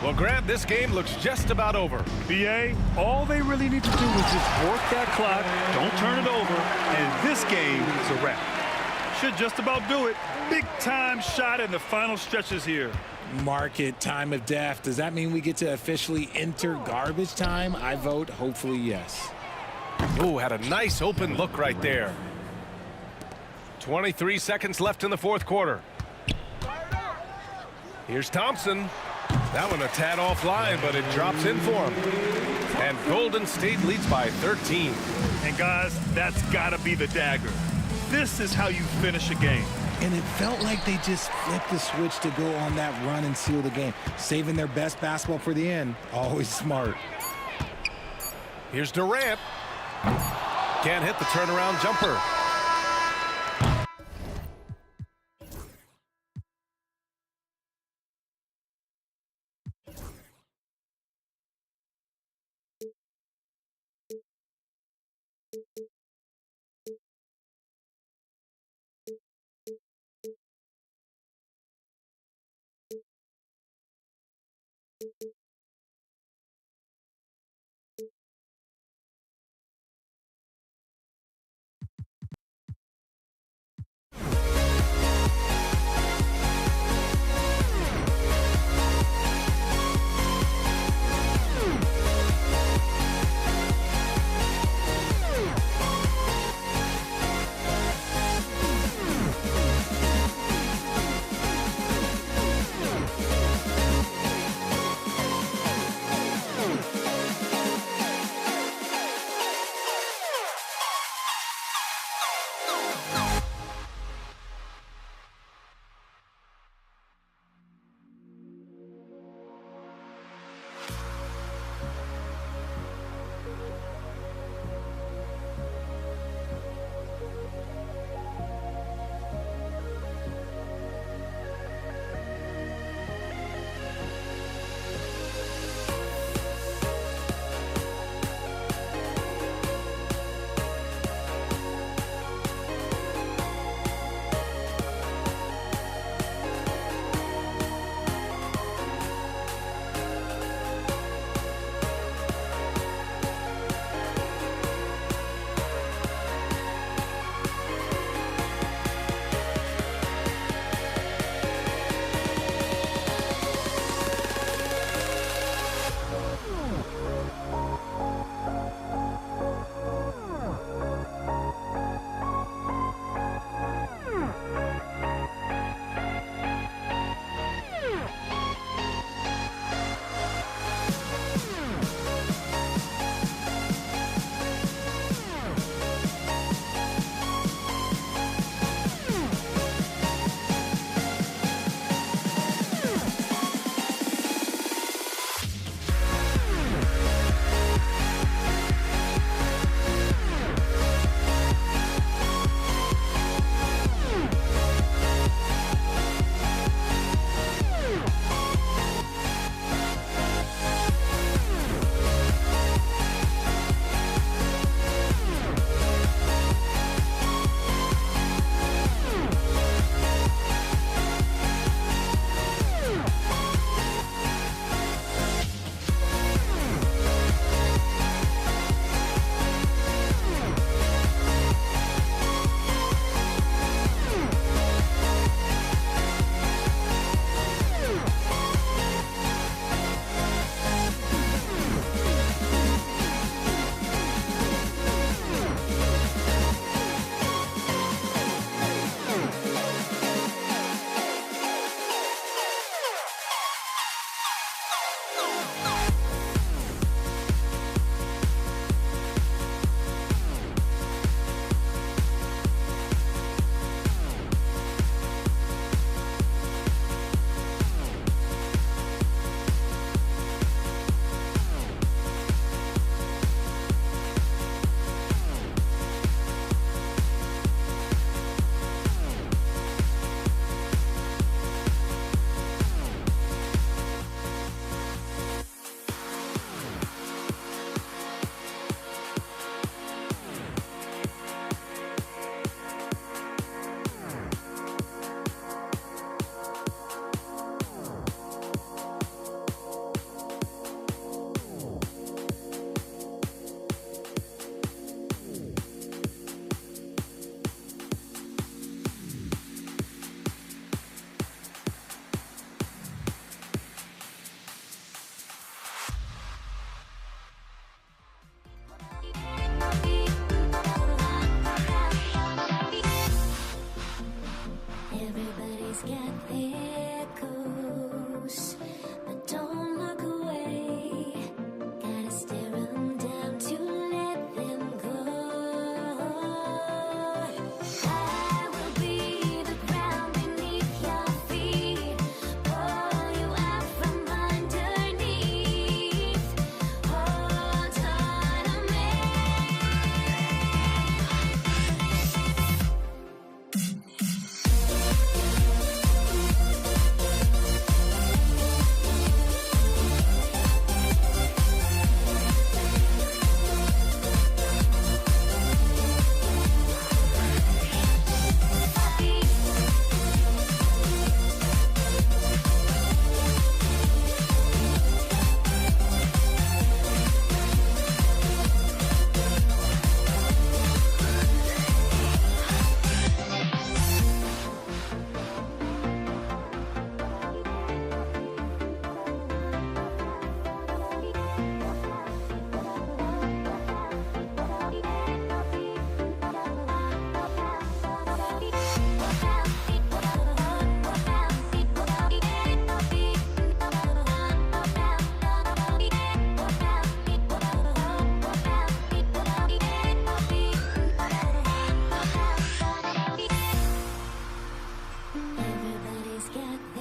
Well, Grant, this game looks just about over. BA, all they really need to do is just work that clock, don't turn it over, and this game is a wrap. Should just about do it. Big time shot in the final stretches here. Mark it, time of death. Does that mean we get to officially enter garbage time? I vote hopefully yes. Ooh, had a nice open look right there. 23 seconds left in the fourth quarter. Here's Thompson. That one a tad offline, but it drops in for him. And Golden State leads by 13. And guys, that's got to be the dagger. This is how you finish a game. And it felt like they just flipped the switch to go on that run and seal the game. Saving their best basketball for the end. Always smart. Here's Durant. Can't hit the turnaround jumper.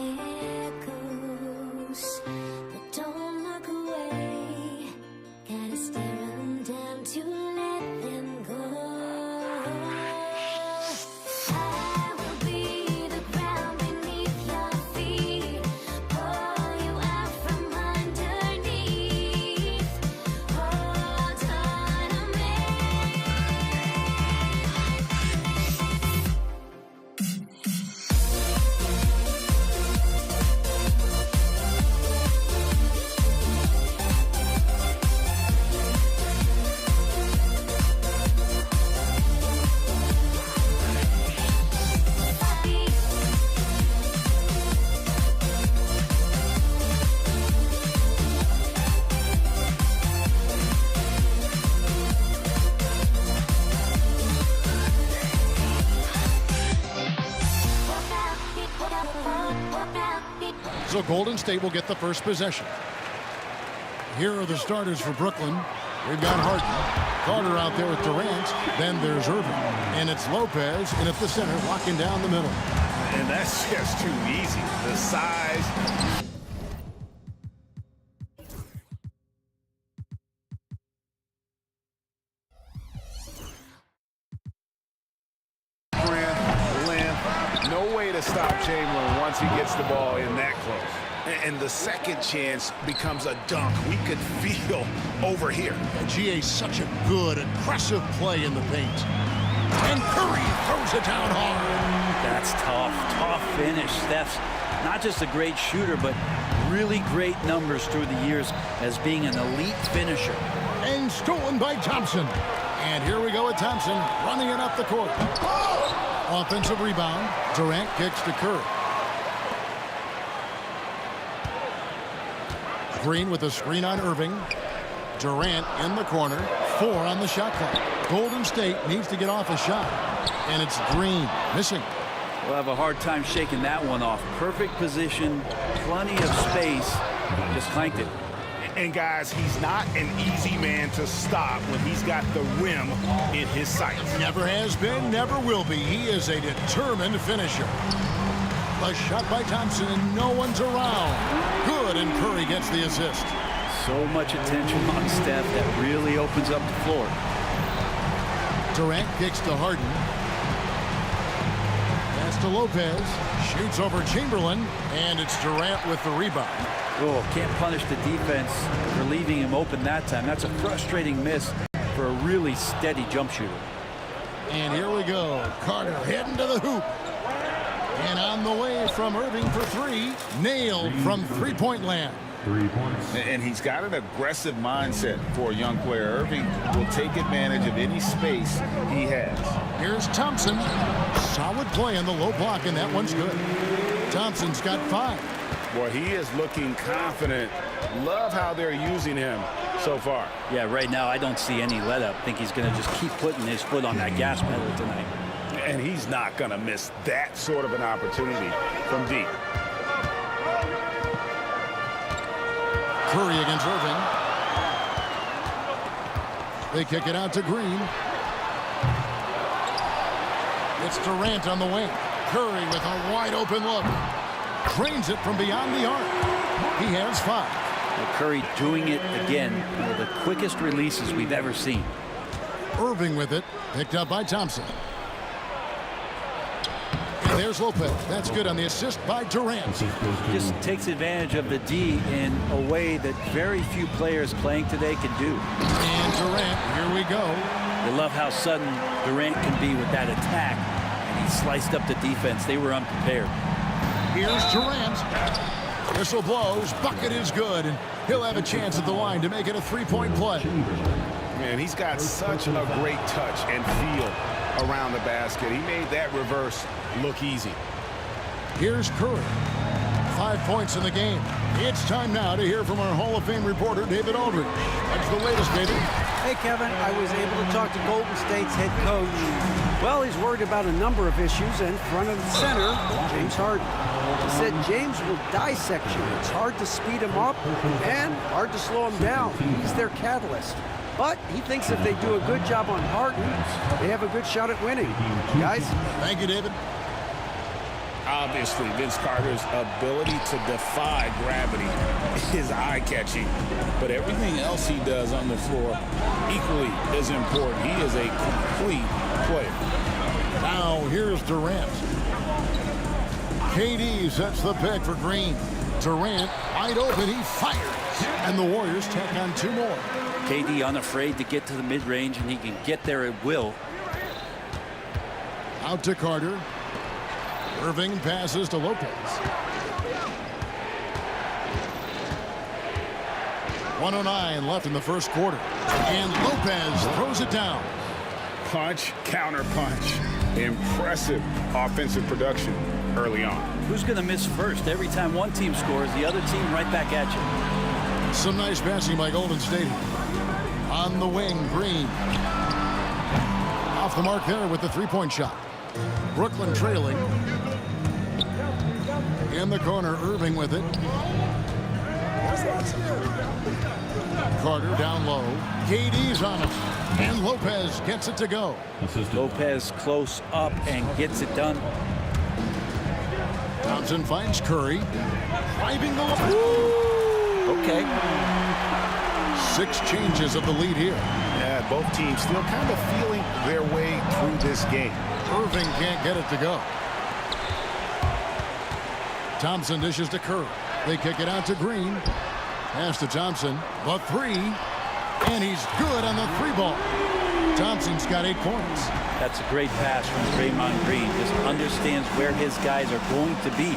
There goes, but don't look away. Gotta stare them down to let them go. I will be the ground beneath your feet, pull you out from underneath. Hold on to me. So Golden State will get the first possession. Here are the starters for Brooklyn. We've got Harden, Carter out there with Durant. Then there's Irving. And it's Lopez in at the center, locking down the middle. And that's just too easy. The size. Length. No way to stop Chamberlain once he gets the ball in that close. And the second chance becomes a dunk. We could feel over here. GA's such a good, aggressive play in the paint. And Curry throws it down hard. That's tough. Tough finish. Steph's not just a great shooter, but really great numbers through the years as being an elite finisher. And stolen by Thompson. And here we go with Thompson running it up the court. Offensive rebound. Durant kicks to Curry. Green with a screen on Irving. Durant in the corner. 4 on the shot clock. Golden State needs to get off a shot. And it's Green missing. We'll have a hard time shaking that one off. Perfect position, plenty of space. Just clanked it. And guys, he's not an easy man to stop when he's got the rim in his sights. Never has been, never will be. He is a determined finisher. A shot by Thompson and no one's around. Good, and Curry gets the assist. So much attention on Steph that really opens up the floor. Durant kicks to Harden. Pass to Lopez. Shoots over Chamberlain, and it's Durant with the rebound. Oh, can't punish the defense for leaving him open that time. That's a frustrating miss for a really steady jump shooter. And here we go. Carter heading to the hoop. And on the way from Irving for 3. Nailed from three-point land. 3 points. And he's got an aggressive mindset for a young player. Irving will take advantage of any space he has. Here's Thompson. Solid play on the low block, and that one's good. Thompson's got 5. Boy, he is looking confident. Love how they're using him so far. Yeah, right now I don't see any let up. I think he's going to just keep putting his foot on that gas pedal tonight. And he's not going to miss that sort of an opportunity from deep. Curry against Irving. They kick it out to Green. It's Durant on the wing. Curry with a wide open look. Drains it from beyond the arc. He has 5. Well, Curry doing it again. One of the quickest releases we've ever seen. Irving with it. Picked up by Thompson. And there's Lopez. That's good on the assist by Durant. Just takes advantage of the D in a way that very few players playing today can do. And Durant, here we go. You love how sudden Durant can be with that attack. And he sliced up the defense. They were unprepared. Here's Durant. Whistle blows. Bucket is good. And he'll have a chance at the line to make it a 3-point play. Man, he's got such a great touch and feel around the basket. He made that reverse look easy. Here's Curry. 5 points in the game. It's time now to hear from our Hall of Fame reporter, David Aldridge. What's the latest, David? Hey, Kevin, I was able to talk to Golden State's head coach. Well, he's worried about a number of issues, and front of the center, James Harden. He said James will dissect you. It's hard to speed him up and hard to slow him down. He's their catalyst. But he thinks if they do a good job on Harden, they have a good shot at winning. Guys? Thank you, David. Obviously, Vince Carter's ability to defy gravity is eye-catching, but everything else he does on the floor equally is important. He is a complete player. Now here's Durant. KD sets the pick for Green. Durant wide open, he fires, and the Warriors tack on 2 more. KD unafraid to get to the mid-range, and he can get there at will. Out to Carter. Irving passes to Lopez. 1:09 left in the first quarter, and Lopez throws it down. Punch, counter punch. Impressive offensive production early on. Who's going to miss first? Every time one team scores, the other team right back at you. Some nice passing by Golden State. On the wing, Green. Off the mark there with the three-point shot. Brooklyn trailing. In the corner, Irving with it. Carter down low. KD's on it. And Lopez gets it to go. Lopez close up and gets it done. Thompson finds Curry. Driving the line. Okay. 6 changes of the lead here. Yeah, both teams still kind of feeling their way through this game. Irving can't get it to go. Thompson dishes to Curry. They kick it out to Green. Pass to Thompson. The 3. And he's good on the 3 ball. Thompson's got 8 points. That's a great pass from Draymond Green. Just understands where his guys are going to be.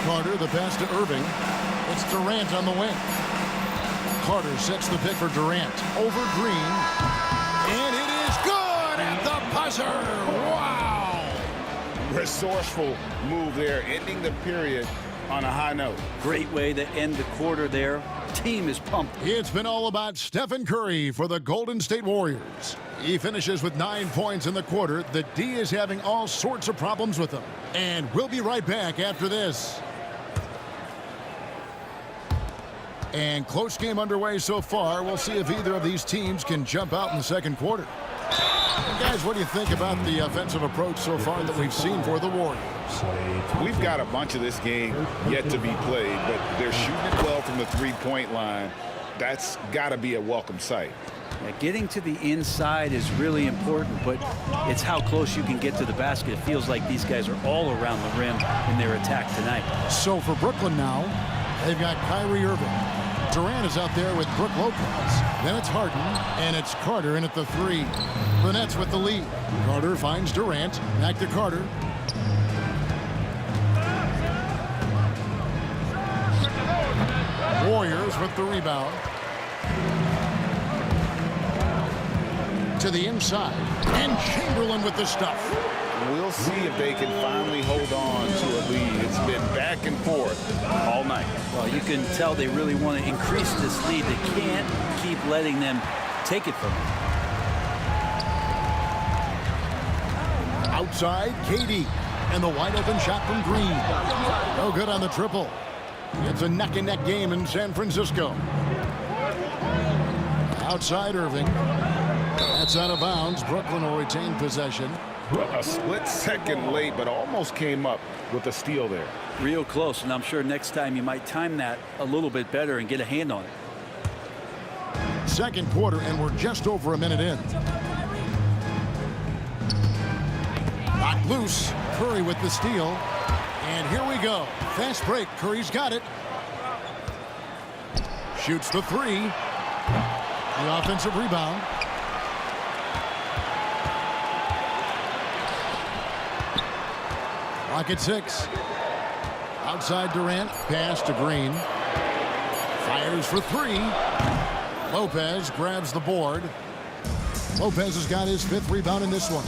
Carter, the pass to Irving. It's Durant on the wing. Carter sets the pick for Durant. Over Green. And it is good at the buzzer. Wow. Resourceful move there, ending the period on a high note. Great way to end the quarter there. Team is pumped. It's been all about Stephen Curry for the Golden State Warriors. He finishes with 9 points in the quarter. The D is having all sorts of problems with him. And we'll be right back after this. And close game underway so far. We'll see if either of these teams can jump out in the second quarter. Guys, what do you think about the offensive approach so far that we've seen for the Warriors? We've got a bunch of this game yet to be played, but they're shooting it well from the three-point line. That's got to be a welcome sight. Yeah, getting to the inside is really important, but it's how close you can get to the basket. It feels like these guys are all around the rim in their attack tonight. So for Brooklyn now, they've got Kyrie Irving. Durant is out there with Brook Lopez. Then it's Harden, and it's Carter in at the 3. The Nets with the lead. Carter finds Durant. Back to Carter. Warriors with the rebound. To the inside. And Chamberlain with the stuff. We'll see if they can finally hold on to a lead. It's been back and forth all night. Well, you can tell they really want to increase this lead. They can't keep letting them take it from them. Outside, KD. And the wide open shot from Green. No good on the triple. It's a neck-and-neck game in San Francisco. Outside, Irving. That's out of bounds. Brooklyn will retain possession. A split second late, but almost came up with a steal there. Real close, and I'm sure next time you might time that a little bit better and get a hand on it. Second quarter, and we're just over a minute in. Knocked loose. Curry with the steal. And here we go. Fast break. Curry's got it. Shoots the 3. The offensive rebound. Rocket 6. Outside Durant. Pass to Green. Fires for 3. Lopez grabs the board. Lopez has got his 5th rebound in this one.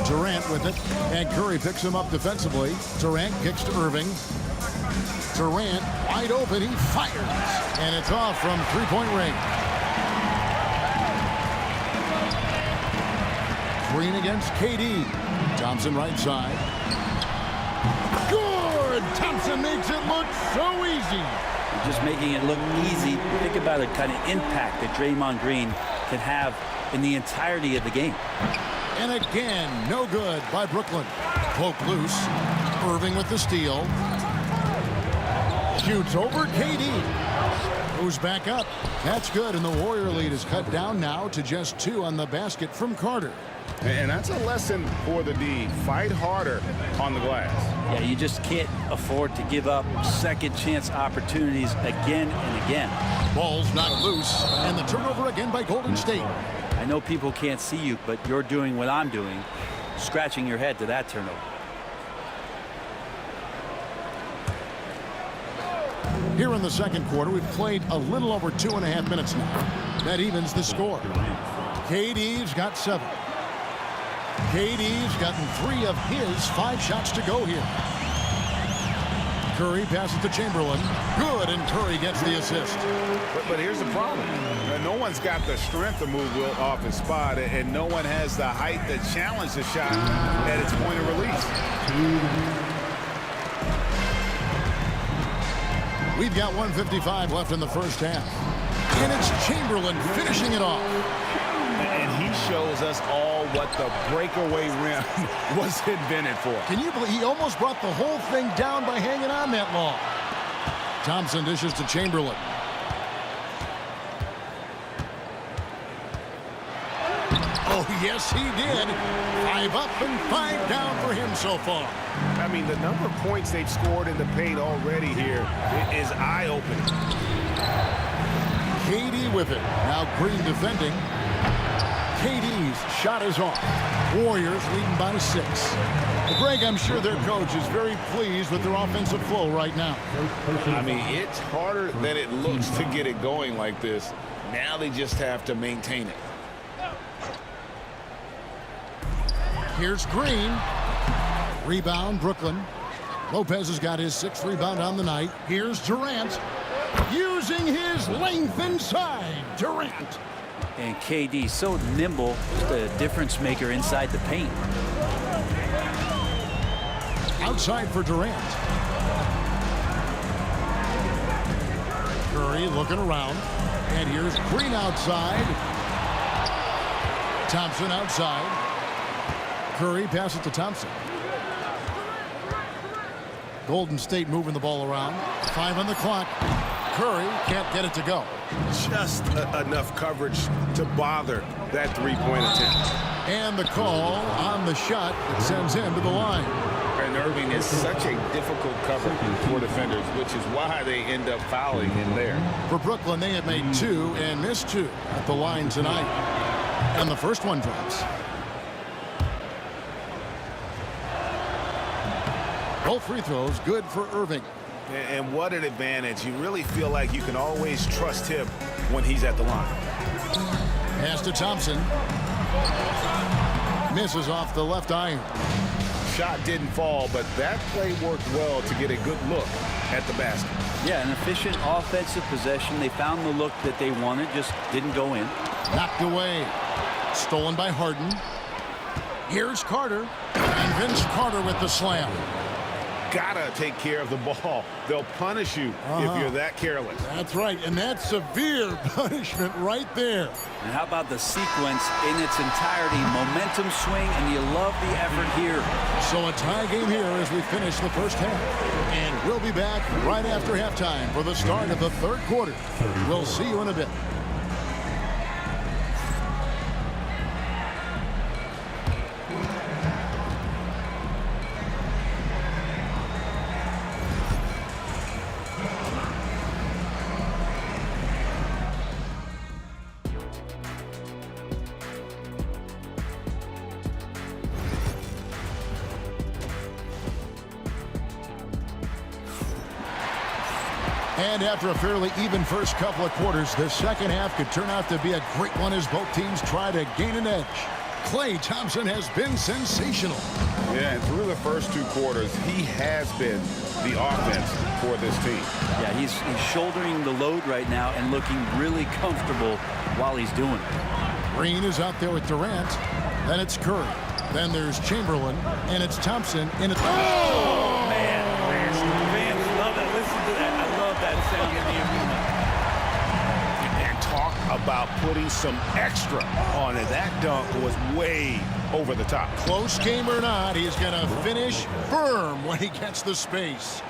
Durant with it. And Curry picks him up defensively. Durant kicks to Irving. Durant wide open. He fires. And it's off from three-point range. Green against KD. Thompson right side. Good! Thompson makes it look so easy. Just making it look easy. Think about the kind of impact that Draymond Green can have in the entirety of the game. And again, no good by Brooklyn. Poke loose. Irving with the steal. Shoots over KD. Goes back up. That's good, and the Warrior lead is cut down now to just 2 on the basket from Carter. And that's a lesson for the D. Fight harder on the glass. Yeah, you just can't afford to give up second chance opportunities again and again. Ball's knocked loose, and the turnover again by Golden State. I know people can't see you, but you're doing what I'm doing, scratching your head to that turnover. Here in the second quarter, we've played a little over 2.5 minutes now. That evens the score. KD's got 7. KD's gotten 3 of his 5 shots to go here. Curry passes to Chamberlain. Good, and Curry gets the assist. But here's the problem. No one's got the strength to move Wilt off his spot, and no one has the height to challenge the shot at its point of release. We've got 1:55 left in the first half. And it's Chamberlain finishing it off. And he shows us all what the breakaway rim was invented for. Can you believe he almost brought the whole thing down by hanging on that long? Thompson dishes to Chamberlain. Oh, yes, he did. 5 up and 5 down for him so far. I mean, the number of points they've scored in the paint already here is eye-opening. KD with it. Now Green defending. KD's shot is off. Warriors leading by 6. Greg, I'm sure their coach is very pleased with their offensive flow right now. I mean, it's harder than it looks to get it going like this. Now they just have to maintain it. Here's Green. Rebound, Brooklyn. Lopez has got his 6th rebound on the night. Here's Durant. Using his length inside. Durant. And KD so nimble, just a difference maker inside the paint. Outside for Durant. Curry looking around. And here's Green outside. Thompson outside. Curry passes to Thompson. Golden State moving the ball around. 5 on the clock. Curry can't get it to go. Just enough coverage to bother that three-point attempt. And the call on the shot that sends him to the line. And Irving is such a difficult cover for defenders, which is why they end up fouling him there. For Brooklyn, they have made 2 and missed 2 at the line tonight. And the first one drops. Both free throws good for Irving. And what an advantage. You really feel like you can always trust him when he's at the line. Pass to Thompson. Misses off the left iron. Shot didn't fall, but that play worked well to get a good look at the basket. Yeah, an efficient offensive possession. They found the look that they wanted, just didn't go in. Knocked away. Stolen by Harden. Here's Carter. And Vince Carter with the slam. Gotta take care of the ball. They'll punish you if you're that careless. That's right, and that's severe punishment right there. And how about the sequence in its entirety? Momentum swing, and you love the effort here. So a tie game here as we finish the first half. And we'll be back right after halftime for the start of the third quarter. We'll see you in a bit. And after a fairly even first couple of quarters, the second half could turn out to be a great one as both teams try to gain an edge. Klay Thompson has been sensational. Yeah, and through the first 2 quarters, he has been the offense for this team. Yeah, he's shouldering the load right now and looking really comfortable while he's doing it. Green is out there with Durant. Then it's Curry. Then there's Chamberlain. And it's Thompson. And it's... Oh, man. Fans love it. Listen to that. I love that sound in the arena. And talk about putting some extra on it. That dunk was way over the top. Close game or not, he's going to finish firm when he gets the space.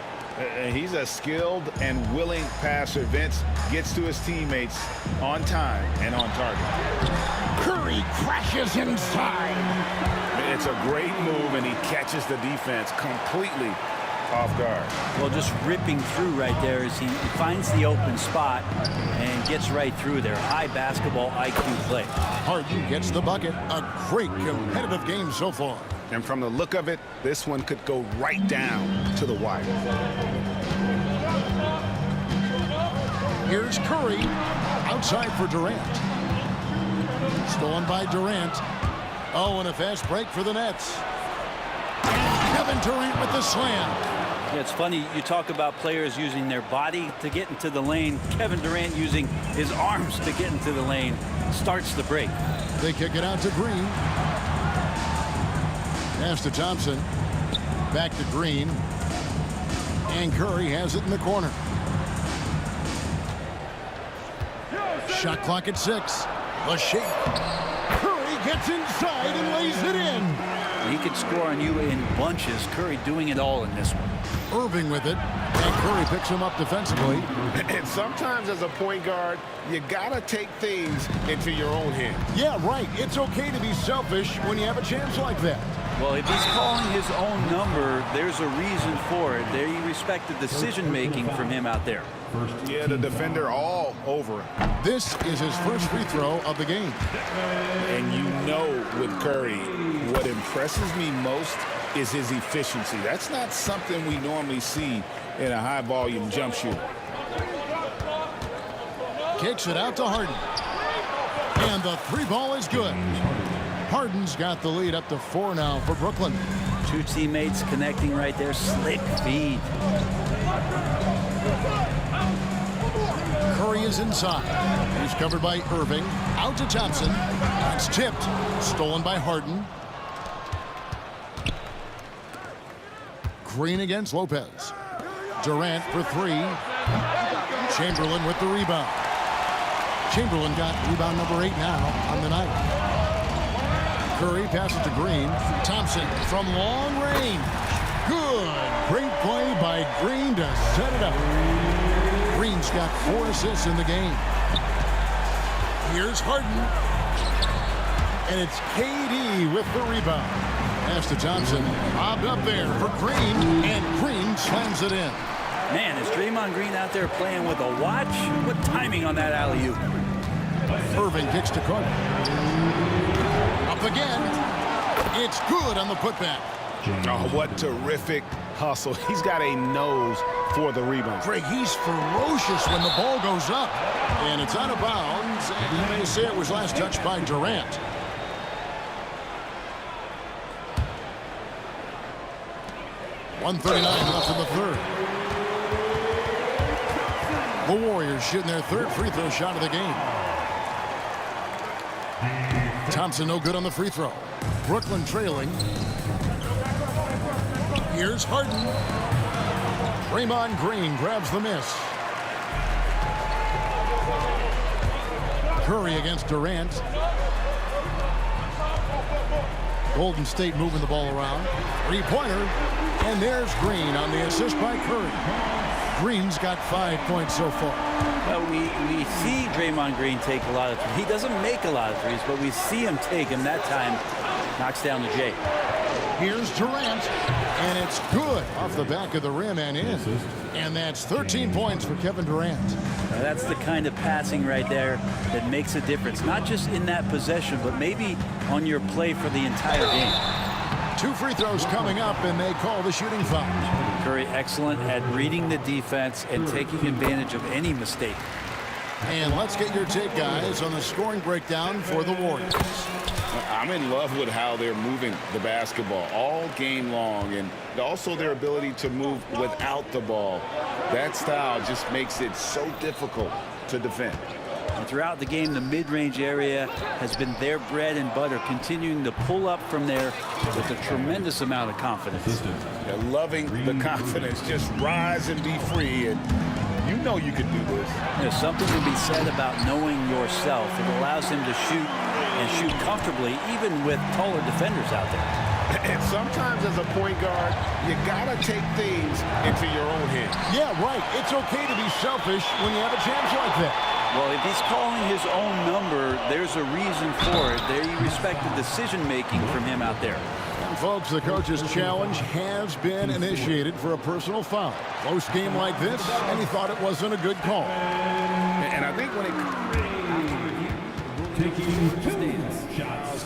He's a skilled and willing passer. Vince gets to his teammates on time and on target. Curry crashes inside. It's a great move, and he catches the defense completely off guard. Well, just ripping through right there as he finds the open spot and gets right through there. High basketball IQ play. Harden gets the bucket. A great competitive game so far. And from the look of it, this one could go right down to the wire. Here's Curry outside for Durant. Stolen by Durant. Oh, and a fast break for the Nets. And Kevin Durant with the slam. Yeah, it's funny, you talk about players using their body to get into the lane. Kevin Durant using his arms to get into the lane starts the break. They kick it out to Green. Pass to Thompson. Back to Green. And Curry has it in the corner. Shot clock at 6. The shake. Curry gets inside and lays it in. He could score on you in bunches. Curry doing it all in this one. Irving with it. And Curry picks him up defensively. And sometimes as a point guard, you got to take things into your own hands. Yeah, right. It's okay to be selfish when you have a chance like that. Well, if he's calling his own number, there's a reason for it. They respect the decision-making from him out there. Yeah, the defender all over him. This is his first free throw of the game. And you know with Curry, what impresses me most is his efficiency. That's not something we normally see in a high-volume jump shooter. Kicks it out to Harden. And the three ball is good. Harden's got the lead up to 4 now for Brooklyn. Two teammates connecting right there. Slick feed. Curry is inside. He's covered by Irving. Out to Thompson. It's tipped. Stolen by Harden. Green against Lopez. Durant for 3. Chamberlain with the rebound. Chamberlain got rebound number 8 now on the night. Curry passes to Green. Thompson from long range. Good. Great play by Green to set it up. Green's got 4 assists in the game. Here's Harden. And it's KD with the rebound. Pass to Thompson. Bobbed up there for Green. And Green slams it in. Man, is Draymond Green out there playing with a watch? What timing on that alley-oop? Irving kicks to Cook. Up again. It's good on the putback. Oh, what terrific hustle. He's got a nose for the rebound. Greg, he's ferocious when the ball goes up. And it's out of bounds. And you may say it was last touched by Durant. .139 left in the third. The Warriors shooting their third free throw shot of the game. Thompson no good on the free throw. Brooklyn trailing. Here's Harden. Draymond Green grabs the miss. Curry against Durant. Golden State moving the ball around. Three-pointer. And there's Green on the assist by Curry. Green's got 5 points so far. Well, we see Draymond Green take a lot of threes. He doesn't make a lot of threes, but we see him take him. That time, knocks down the J. Here's Durant, and it's good off the back of the rim and in. And that's 13 points for Kevin Durant. Now, that's the kind of passing right there that makes a difference. Not just in that possession, but maybe on your play for the entire game. 2 free throws coming up, and they call the shooting foul. Curry excellent at reading the defense and taking advantage of any mistake. And let's get your take, guys, on the scoring breakdown for the Warriors. I'm in love with how they're moving the basketball all game long, and also their ability to move without the ball. That style just makes it so difficult to defend. And throughout the game, the mid-range area has been their bread and butter, continuing to pull up from there with a tremendous amount of confidence. They're loving the confidence. Just rise and be free, and you know you can do this. There's something to be said about knowing yourself. It allows him to shoot and shoot comfortably, even with taller defenders out there. And sometimes as a point guard, you got to take things into your own hands. Yeah, right. It's okay to be selfish when you have a chance like that. Well, if he's calling his own number, there's a reason for it. There you respect the decision-making from him out there. And folks, the coach's challenge has been initiated for a personal foul. Close game like this, and he thought it wasn't a good call. And I think when it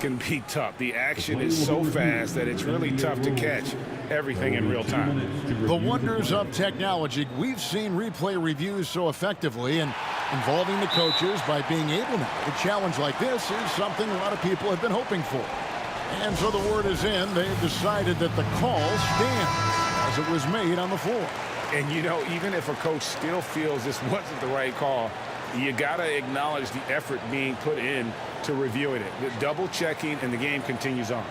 can be tough. The action is so fast that it's really tough to catch everything in real time. The wonders of technology. We've seen replay reviews so effectively, and involving the coaches by being able now to challenge like this is something a lot of people have been hoping for. And so the word is in. They've decided that the call stands as it was made on the floor. And, you know, even if a coach still feels this wasn't the right call, you got to acknowledge the effort being put in to reviewing it. The double checking, and the game continues on.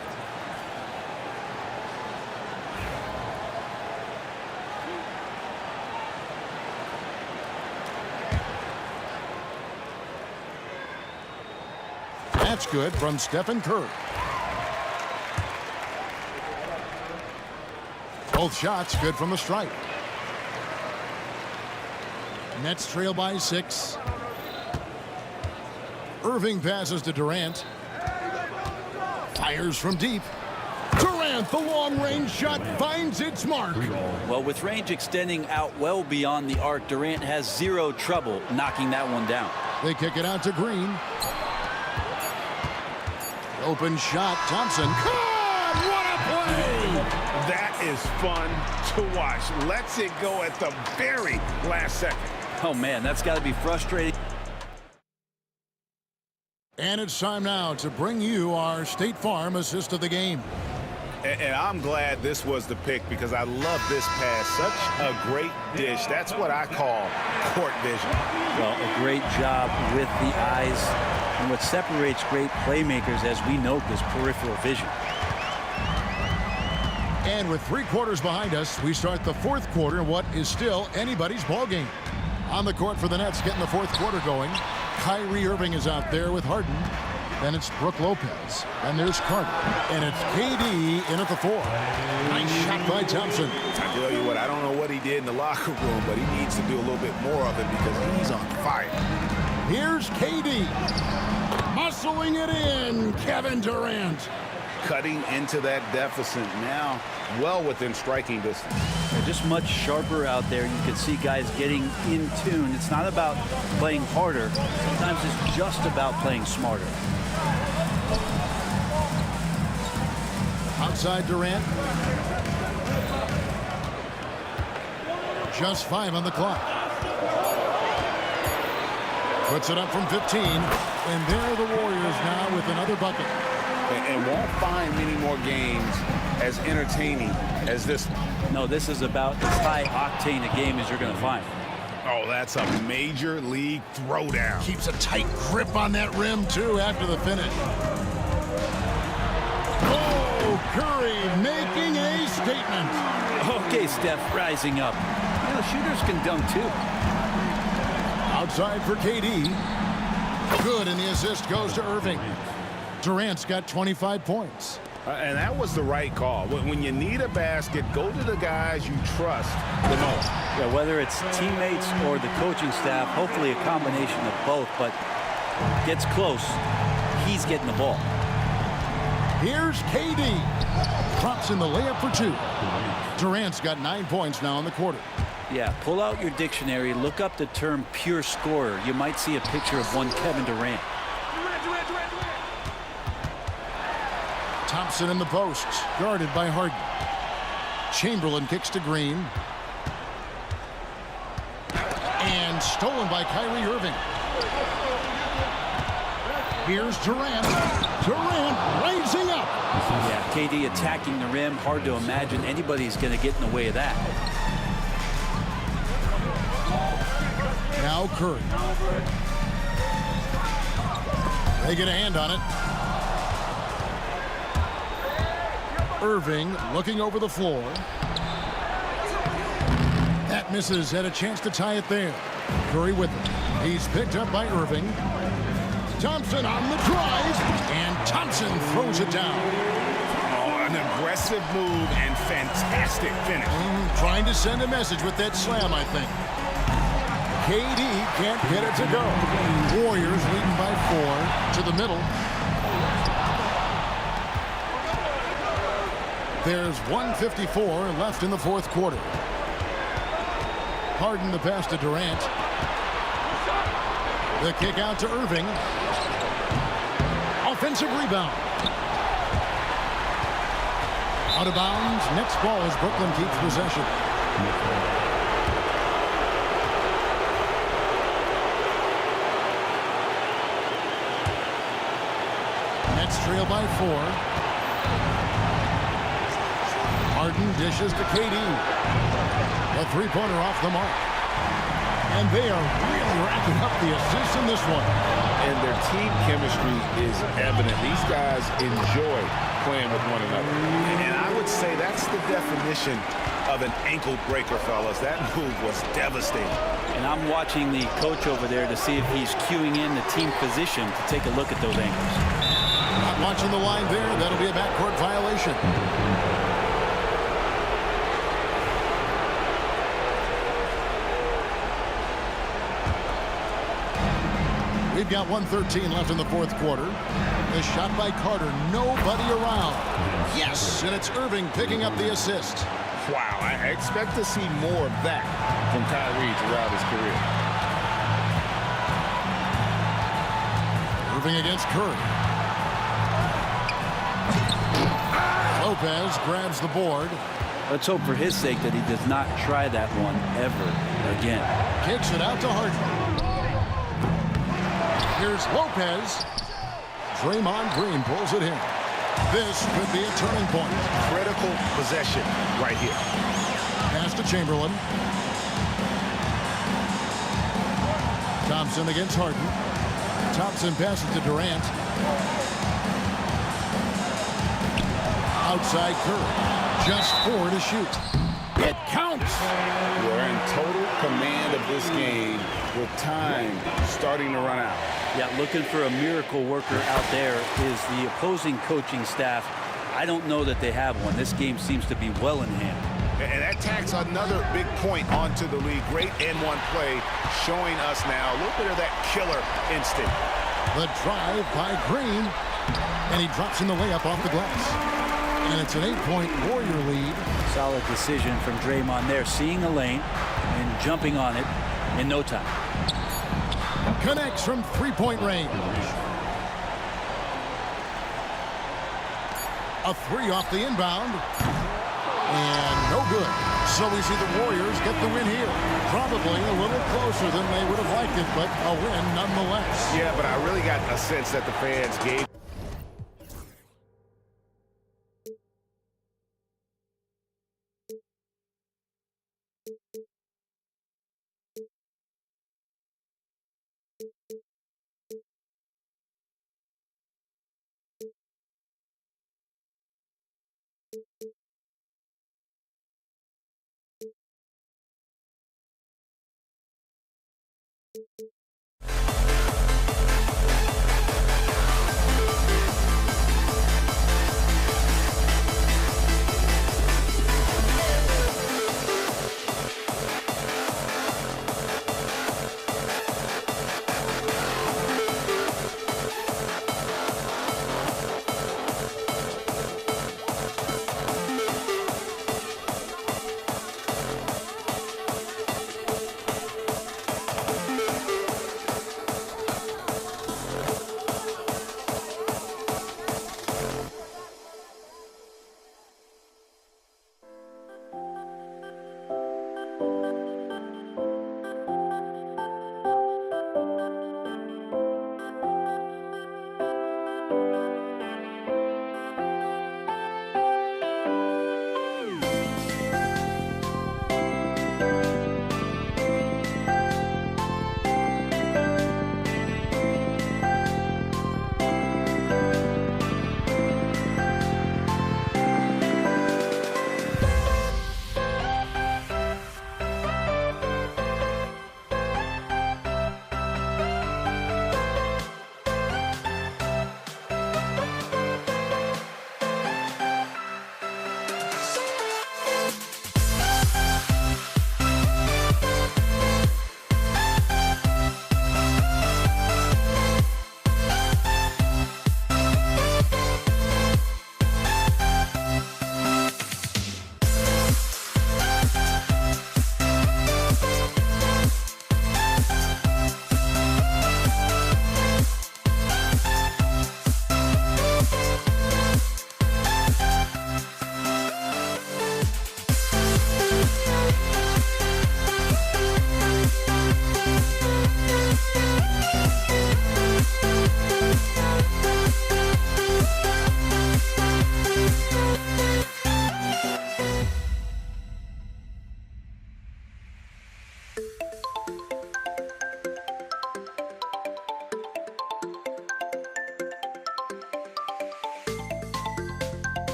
That's good from Stephen Curry. Both shots good from the stripe. Nets trail by 6. Irving passes to Durant. Fires from deep. Durant, the long-range shot, finds its mark. Well, with range extending out well beyond the arc, Durant has zero trouble knocking that one down. They kick it out to Green. Open shot, Thompson. God, what a play! That is fun to watch. Lets it go at the very last second. Oh, man, that's got to be frustrating. And it's time now to bring you our State Farm assist of the game. And I'm glad this was the pick because I love this pass. Such a great dish. That's what I call court vision. Well, a great job with the eyes. And what separates great playmakers, as we note, is peripheral vision. And with 3 quarters behind us, we start the 4th quarter in what is still anybody's ball game. On the court for the Nets, getting the 4th quarter going. Kyrie Irving is out there with Harden. Then it's Brook Lopez. And there's Carter. And it's KD in at the 4. Nice shot by Thompson. I tell you what, I don't know what he did in the locker room, but he needs to do a little bit more of it because he's on fire. Here's KD. Muscling it in, Kevin Durant. Cutting into that deficit now, well within striking distance. They're just much sharper out there. You can see guys getting in tune. It's not about playing harder. Sometimes it's just about playing smarter. Outside Durant. Just 5 on the clock. Puts it up from 15. And there are the Warriors now with another bucket. And won't find many more games as entertaining as this one. No, this is about as high octane a game as you're going to find. Oh, that's a major league throwdown. Keeps a tight grip on that rim, too, after the finish. Oh, Curry making a statement. Okay, Steph, rising up. You know, shooters can dunk, too. Outside for KD. Good, and the assist goes to Irving. Durant's got 25 points. And that was the right call. When you need a basket, go to the guys you trust the most. Yeah, whether it's teammates or the coaching staff, hopefully a combination of both, but gets close, he's getting the ball. Here's KD. Drops in the layup for 2. Durant's got 9 points now in the quarter. Yeah, pull out your dictionary, look up the term pure scorer. You might see a picture of one Kevin Durant. Thompson in the post, guarded by Harden. Chamberlain kicks to Green. And stolen by Kyrie Irving. Here's Durant. Durant rising up. Yeah, KD attacking the rim. Hard to imagine anybody's going to get in the way of that. Now Curry. They get a hand on it. Irving looking over the floor. That misses, had a chance to tie it there. Curry with it. He's picked up by Irving. Thompson on the drive, and Thompson throws it down. Oh, an aggressive move and fantastic finish. Trying to send a message with that slam, I think. KD can't get it to go. Warriors leading by 4 to the middle. There's 1:54 left in the fourth quarter. Harden the pass to Durant. The kick out to Irving. Offensive rebound. Out of bounds. Next ball as Brooklyn keeps possession. Nets trail by 4. Harden dishes to KD. A three-pointer off the mark. And they are really racking up the assists in this one. And their team chemistry is evident. These guys enjoy playing with one another. And I would say that's the definition of an ankle breaker, fellas. That move was devastating. And I'm watching the coach over there to see if he's cueing in the team position to take a look at those ankles. Not watching the line there. That'll be a backcourt violation. We've got 1:13 left in the fourth quarter. The shot by Carter. Nobody around. Yes, and it's Irving picking up the assist. Wow, I expect to see more of that from Kyrie throughout his career. Irving against Curry. Lopez grabs the board. Let's hope for his sake that he does not try that one ever again. Kicks it out to Harden. Here's Lopez. Draymond Green pulls it in. This could be a turning point. Critical possession right here. Pass to Chamberlain. Thompson against Harden. Thompson passes to Durant. Outside Curry. Just 4 to shoot. It counts. We're in total command of this game with time starting to run out. Yeah, looking for a miracle worker out there is the opposing coaching staff. I don't know that they have one. This game seems to be well in hand. And that tacks another big point onto the league. Great N1 play showing us now a little bit of that killer instinct. The drive by Green. And he drops in the layup off the glass. And it's an 8-point Warrior lead. Solid decision from Draymond there, seeing a lane and jumping on it in no time. Connects from 3-point range. A 3 off the inbound. And no good. So we see the Warriors get the win here. Probably a little closer than they would have liked it, but a win nonetheless. Yeah, but I really got a sense that the fans gave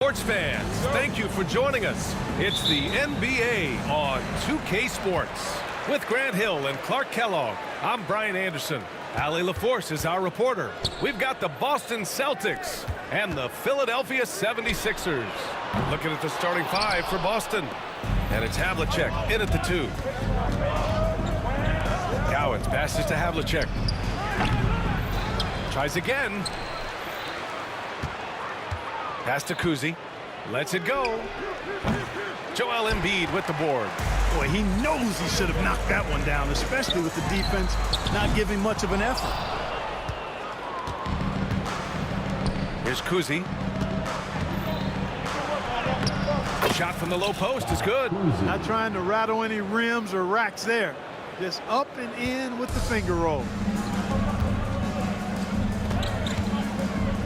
Sports fans, thank you for joining us. It's the NBA on 2K Sports. With Grant Hill and Clark Kellogg, I'm Brian Anderson. Ali LaForce is our reporter. We've got the Boston Celtics and the Philadelphia 76ers. Looking at the starting five for Boston. And it's Havlicek in at the 2. Cowens passes to Havlicek. Tries again. Pass to Kuzi. Lets it go. Joel Embiid with the board. Boy, he knows he should have knocked that one down, especially with the defense not giving much of an effort. Here's Kuzi. Shot from the low post is good. Not trying to rattle any rims or racks there. Just up and in with the finger roll.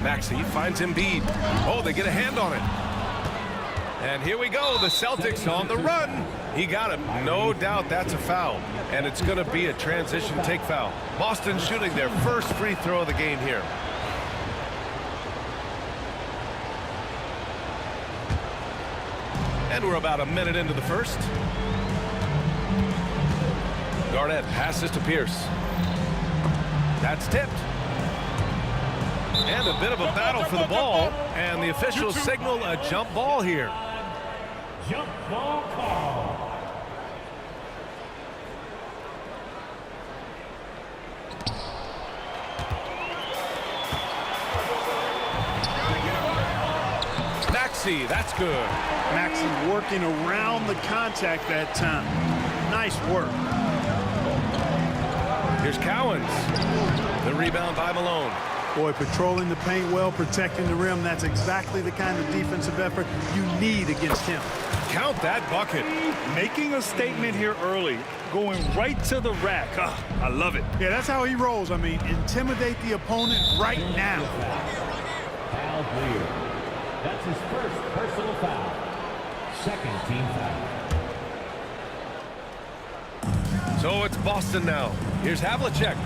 Maxey finds Embiid. Oh, they get a hand on it. And here we go, the Celtics on the run. He got him. No doubt that's a foul. And it's going to be a transition take foul. Boston shooting their first free throw of the game here. And we're about a minute into the first. Garnett passes to Pierce. That's tipped. And a bit of a battle for the ball. And the officials signal a jump ball here. Jump ball call. Maxey, that's good. Maxey working around the contact that time. Nice work. Here's Cowens. The rebound by Malone. Boy, patrolling the paint well, protecting the rim. That's exactly the kind of defensive effort you need against him. Count that bucket. Making a statement here early. Going right to the rack. Oh, I love it. Yeah, that's how he rolls. I mean, intimidate the opponent right now. Foul clear. That's his first personal foul. Second team foul. So it's Boston now. Here's Havlicek.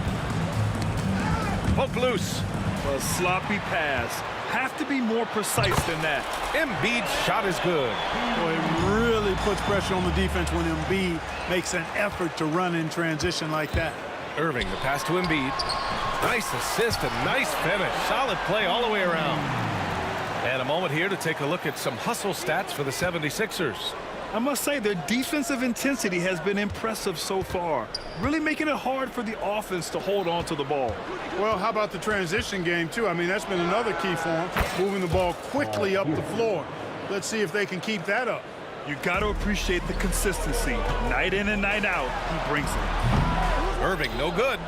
Poke loose. A sloppy pass. Have to be more precise than that. Embiid's shot is good. Boy, it really puts pressure on the defense when Embiid makes an effort to run in transition like that. Irving, the pass to Embiid. Nice assist and nice finish. Solid play all the way around. And a moment here to take a look at some hustle stats for the 76ers. I must say their defensive intensity has been impressive so far, really making it hard for the offense to hold on to the ball. Well, how about the transition game, too? I mean, that's been another key for them, moving the ball quickly up the floor. Let's see if they can keep that up. You got to appreciate the consistency. Night in and night out, he brings it. Irving, no good.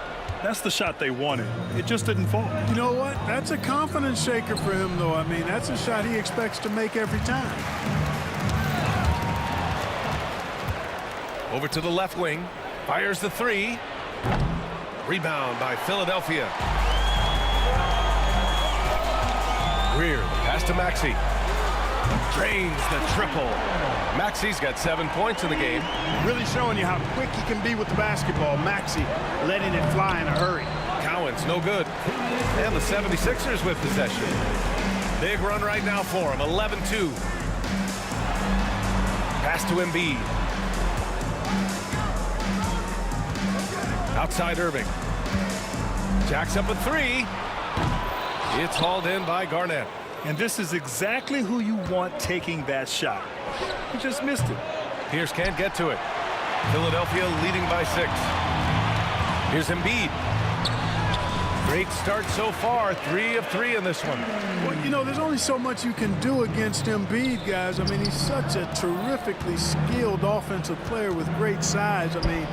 That's the shot they wanted. It just didn't fall. You know what? That's a confidence shaker for him, though. I mean, that's a shot he expects to make every time. Over to the left wing. Fires the 3. Rebound by Philadelphia. Greer, the pass to Maxey. Drains the triple. Maxey's got 7 points in the game. Really showing you how quick he can be with the basketball. Maxey letting it fly in a hurry. Cowens, no good. And the 76ers with possession. Big run right now for him. 11-2. Pass to Embiid. Outside Irving. Jacks up a 3. It's hauled in by Garnett. And this is exactly who you want taking that shot. He just missed it. Pierce can't get to it. Philadelphia leading by 6. Here's Embiid. Great start so far. 3 of 3 in this one. Well, you know, there's only so much you can do against Embiid, guys. I mean, he's such a terrifically skilled offensive player with great size. I mean,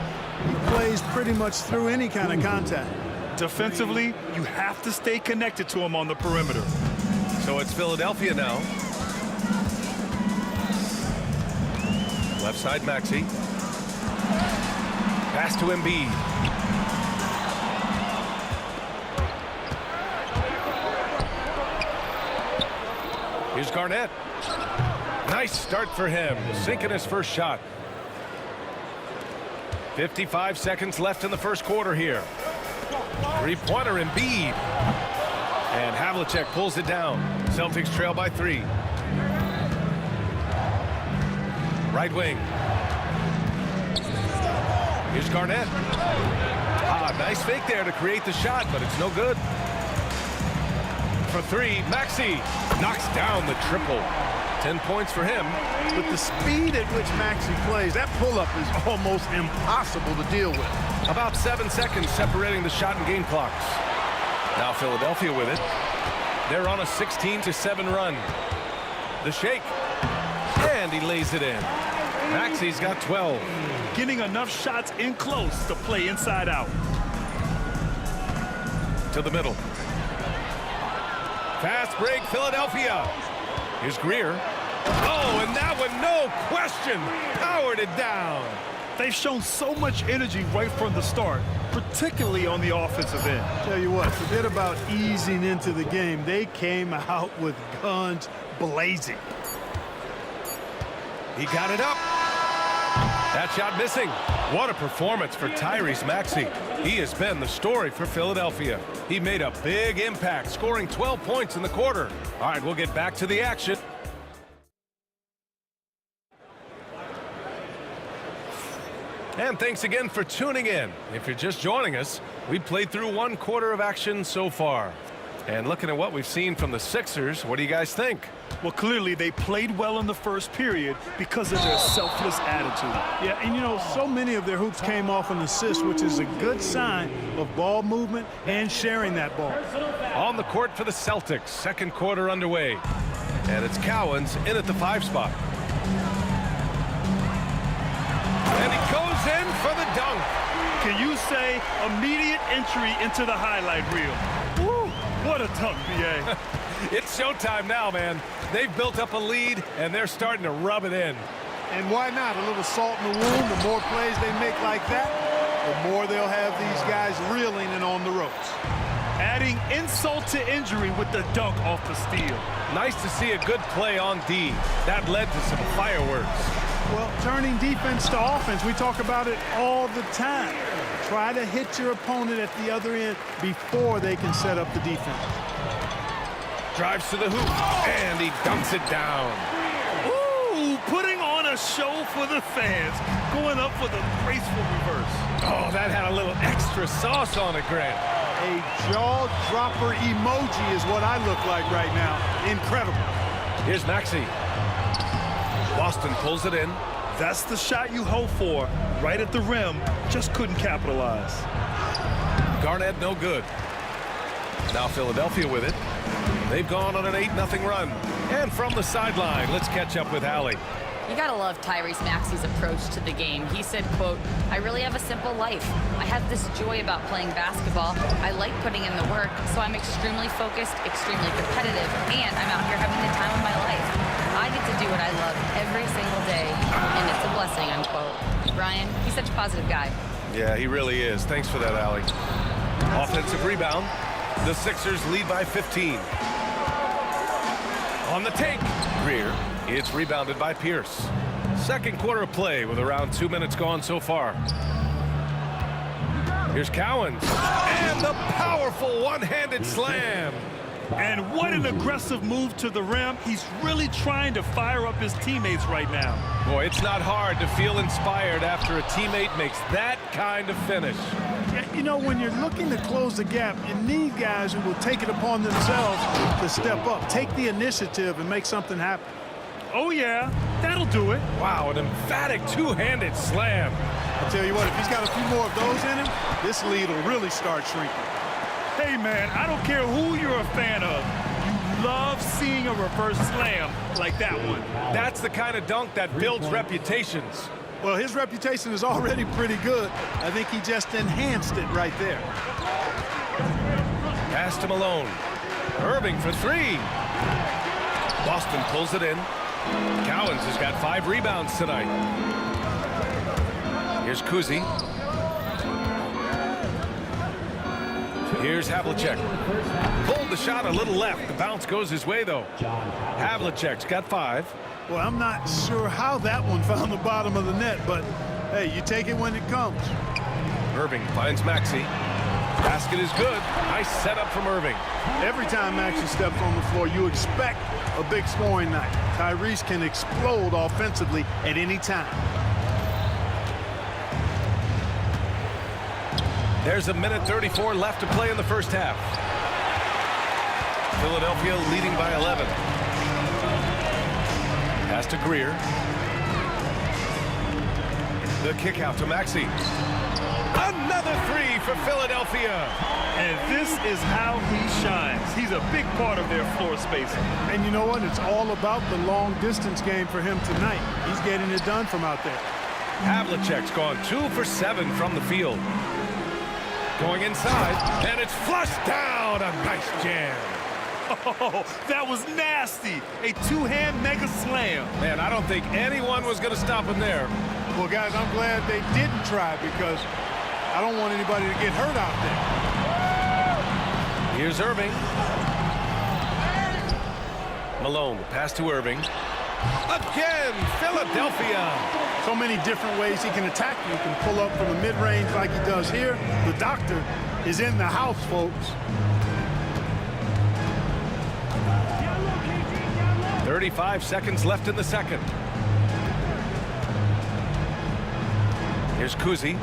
he plays pretty much through any kind of contact. Defensively, you have to stay connected to him on the perimeter. So it's Philadelphia now. Left side, Maxey. Pass to Embiid. Here's Garnett. Nice start for him, sinking his first shot. 55 seconds left in the first quarter here. Three-pointer Embiid. And Havlicek pulls it down. Celtics trail by 3. Right wing. Here's Garnett. Nice fake there to create the shot, but it's no good. For three, Maxey knocks down the triple. 10 points for him. With the speed at which Maxey plays, that pull-up is almost impossible to deal with. About 7 seconds separating the shot and game clocks. Now Philadelphia with it. They're on a 16-7 run. The shake. And he lays it in. Maxey's got 12. Getting enough shots in close to play inside out. To the middle. Fast break, Philadelphia. Here's Greer. Oh, and that one, no question, powered it down. They've shown so much energy right from the start, particularly on the offensive end. Tell you what, forget about easing into the game. They came out with guns blazing. He got it up. That shot missing. What a performance for Tyrese Maxey. He has been the story for Philadelphia. He made a big impact, scoring 12 points in the quarter. All right, we'll get back to the action. And thanks again for tuning in. If you're just joining us, we played through 1 quarter of action so far. And looking at what we've seen from the Sixers, what do you guys think? Well, clearly they played well in the first period because of their selfless attitude. Yeah, and you know, so many of their hoops came off an assist, which is a good sign of ball movement and sharing that ball. On the court for the Celtics, 2nd quarter underway. And it's Cowens in at the 5 spot. And he goes in for the dunk. Can you say immediate entry into the highlight reel? Woo, what a dunk, B.A. It's showtime now, man. They've built up a lead, and they're starting to rub it in. And why not? A little salt in the wound. The more plays they make like that, the more they'll have these guys reeling and on the ropes. Adding insult to injury with the dunk off the steal. Nice to see a good play on D. That led to some fireworks. Well, turning defense to offense, we talk about it all the time. Try to hit your opponent at the other end before they can set up the defense. Drives to the hoop, and he dunks it down. Ooh, putting on a show for the fans. Going up for the graceful reverse. Oh, that had a little extra sauce on it, Grant. A jaw-dropper emoji is what I look like right now. Incredible. Here's Maxey. Boston pulls it in. That's the shot you hope for. Right at the rim, just couldn't capitalize. Garnett no good. Now Philadelphia with it. They've gone on an 8-0 run. And from the sideline, let's catch up with Allie. You gotta love Tyrese Maxey's approach to the game. He said, quote, "I really have a simple life. I have this joy about playing basketball. I like putting in the work, so I'm extremely focused, extremely competitive, and I'm out here having the time of my life. I get to do what I love every single day, and it's a blessing," unquote. Brian, he's such a positive guy. Yeah, he really is. Thanks for that, Allie. Offensive rebound. The Sixers lead by 15. On the take, Greer. It's rebounded by Pierce. 2nd quarter of play with around 2 minutes gone so far. Here's Cowens. And the powerful one-handed slam. And what an aggressive move to the rim. He's really trying to fire up his teammates right now. Boy, it's not hard to feel inspired after a teammate makes that kind of finish. Yeah, you know, when you're looking to close the gap, you need guys who will take it upon themselves to step up, take the initiative, and make something happen. Oh, yeah, that'll do it. Wow, an emphatic two-handed slam. I'll tell you what, if he's got a few more of those in him, this lead will really start shrinking. Hey, man, I don't care who you're a fan of. You love seeing a reverse slam like that one. That's the kind of dunk that builds reputations. Well, his reputation is already pretty good. I think he just enhanced it right there. Pass to Malone. Irving for 3. Boston pulls it in. Cowens has got 5 rebounds tonight. Here's Kuzi. Here's Havlicek. Pulled the shot a little left. The bounce goes his way, though. Havlicek's got 5. Well, I'm not sure how that one found the bottom of the net, but, hey, you take it when it comes. Irving finds Maxey. Basket is good. Nice setup from Irving. Every time Maxey steps on the floor, you expect a big scoring night. Tyrese can explode offensively at any time. There's a minute 34 left to play in the first half. Philadelphia leading by 11. Pass to Greer. The kick out to Maxey. Another three for Philadelphia. And this is how he shines. He's a big part of their floor spacing. And you know what? It's all about the long distance game for him tonight. He's getting it done from out there. Havlicek's gone 2 for 7 from the field. Going inside, and it's flushed down. A nice jam. Oh, that was nasty. A two-hand mega slam. Man, I don't think anyone was going to stop him there. Well, guys, I'm glad they didn't try because I don't want anybody to get hurt out there. Here's Irving. Malone, pass to Irving. Again, Philadelphia. So many different ways he can attack you. He can pull up from the mid-range like he does here. The doctor is in the house, folks. 35 seconds left in the second. Here's Kuzi.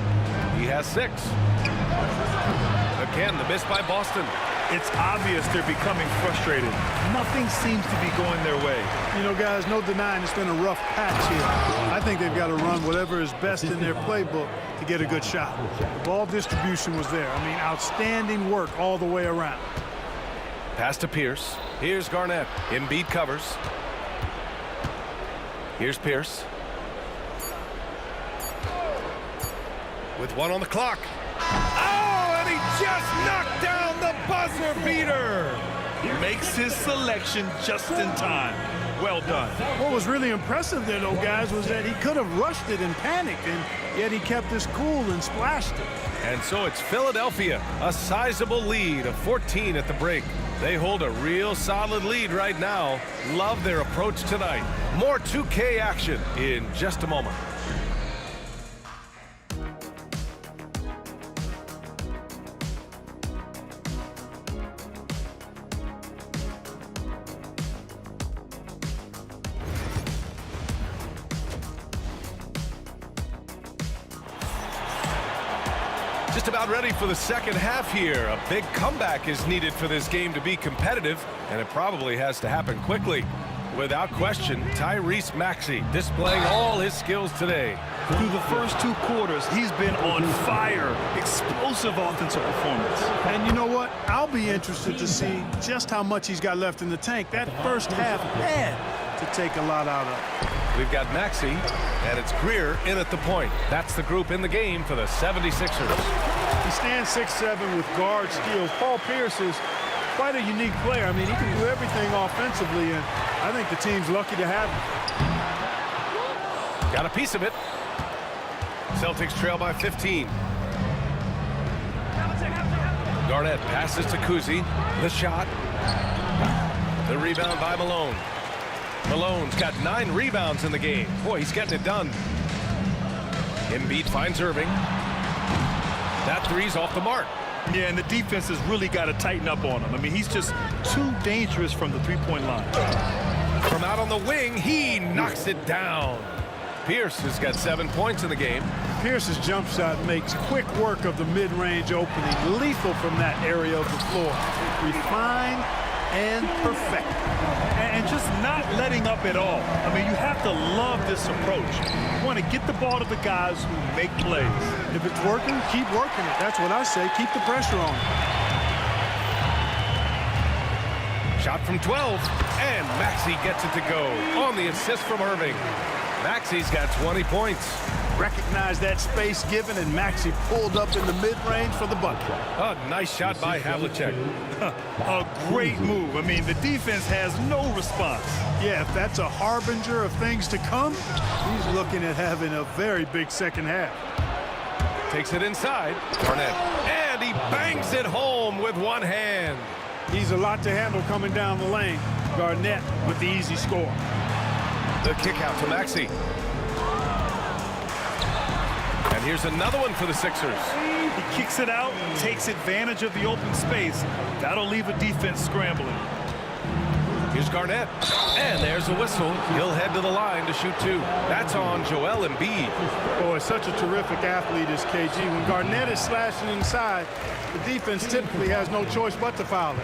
He has 6. Again, the miss by Boston. It's obvious they're becoming frustrated. Nothing seems to be going their way. You know, guys, no denying it's been a rough patch here. I think they've got to run whatever is best in their playbook to get a good shot. The ball distribution was there. I mean, outstanding work all the way around. Pass to Pierce. Here's Garnett. Embiid covers. Here's Pierce. With 1 on the clock. Oh, and he just knocked down the buzzer beater. He makes his selection just in time. Well done. What was really impressive there, though, guys, was that he could have rushed it and panicked, and yet he kept his cool and splashed it. And so it's Philadelphia, a sizable lead of 14 at the break. They hold a real solid lead right now. Love their approach tonight. More 2K action in just a moment. Just about ready for the second half here. A big comeback is needed for this game to be competitive, and it probably has to happen quickly. Without question, Tyrese Maxey displaying all his skills today. Through the first 2 quarters, he's been on fire. Explosive offensive performance. And you know what? I'll be interested to see just how much he's got left in the tank. That first half had to take a lot out of it. We've got Maxey, and it's Greer in at the point. That's the group in the game for the 76ers. He stands 6'7" with guard skills. Paul Pierce is quite a unique player. I mean, he can do everything offensively, and I think the team's lucky to have him. Got a piece of it. Celtics trail by 15. Garnett passes to Kuzi. The shot. The rebound by Malone. Malone's got 9 rebounds in the game. Boy, he's getting it done. Embiid finds Irving. That three's off the mark. Yeah, and the defense has really got to tighten up on him. I mean, he's just too dangerous from the three-point line. From out on the wing, he knocks it down. Pierce has got 7 points in the game. Pierce's jump shot makes quick work of the mid-range opening. Lethal from that area of the floor. Refined and perfect. And just not letting up at all. I mean, you have to love this approach. You want to get the ball to the guys who make plays. If it's working, keep working it. That's what I say. Keep the pressure on. Shot from 12, and Maxey gets it to go on the assist from Irving. Maxey's got 20 points. Recognize that space given, and Maxey pulled up in the mid-range for the bucket. A nice shot by Havlicek. A great move. I mean, the defense has no response. Yeah, if that's a harbinger of things to come, he's looking at having a very big second half. Takes it inside. Garnett. And he bangs it home with one hand. He's a lot to handle coming down the lane. Garnett with the easy score. The kick out to Maxey. And here's another one for the Sixers. He kicks it out, takes advantage of the open space. That'll leave a defense scrambling. Here's Garnett, and there's a whistle. He'll head to the line to shoot 2. That's on Joel Embiid. Boy, such a terrific athlete is KG. When Garnett is slashing inside, the defense typically has no choice but to foul it.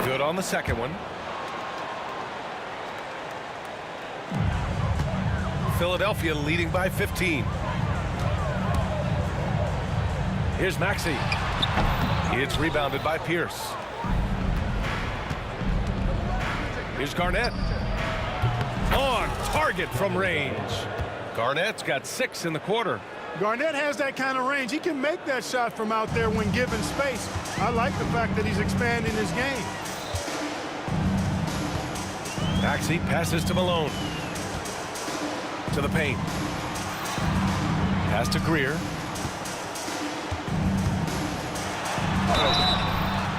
Good on the second one. Philadelphia leading by 15. Here's Maxey. It's rebounded by Pierce. Here's Garnett. On target from range. Garnett's got 6 in the quarter. Garnett has that kind of range. He can make that shot from out there when given space. I like the fact that he's expanding his game. Maxey passes to Malone. To the paint. Pass to Greer.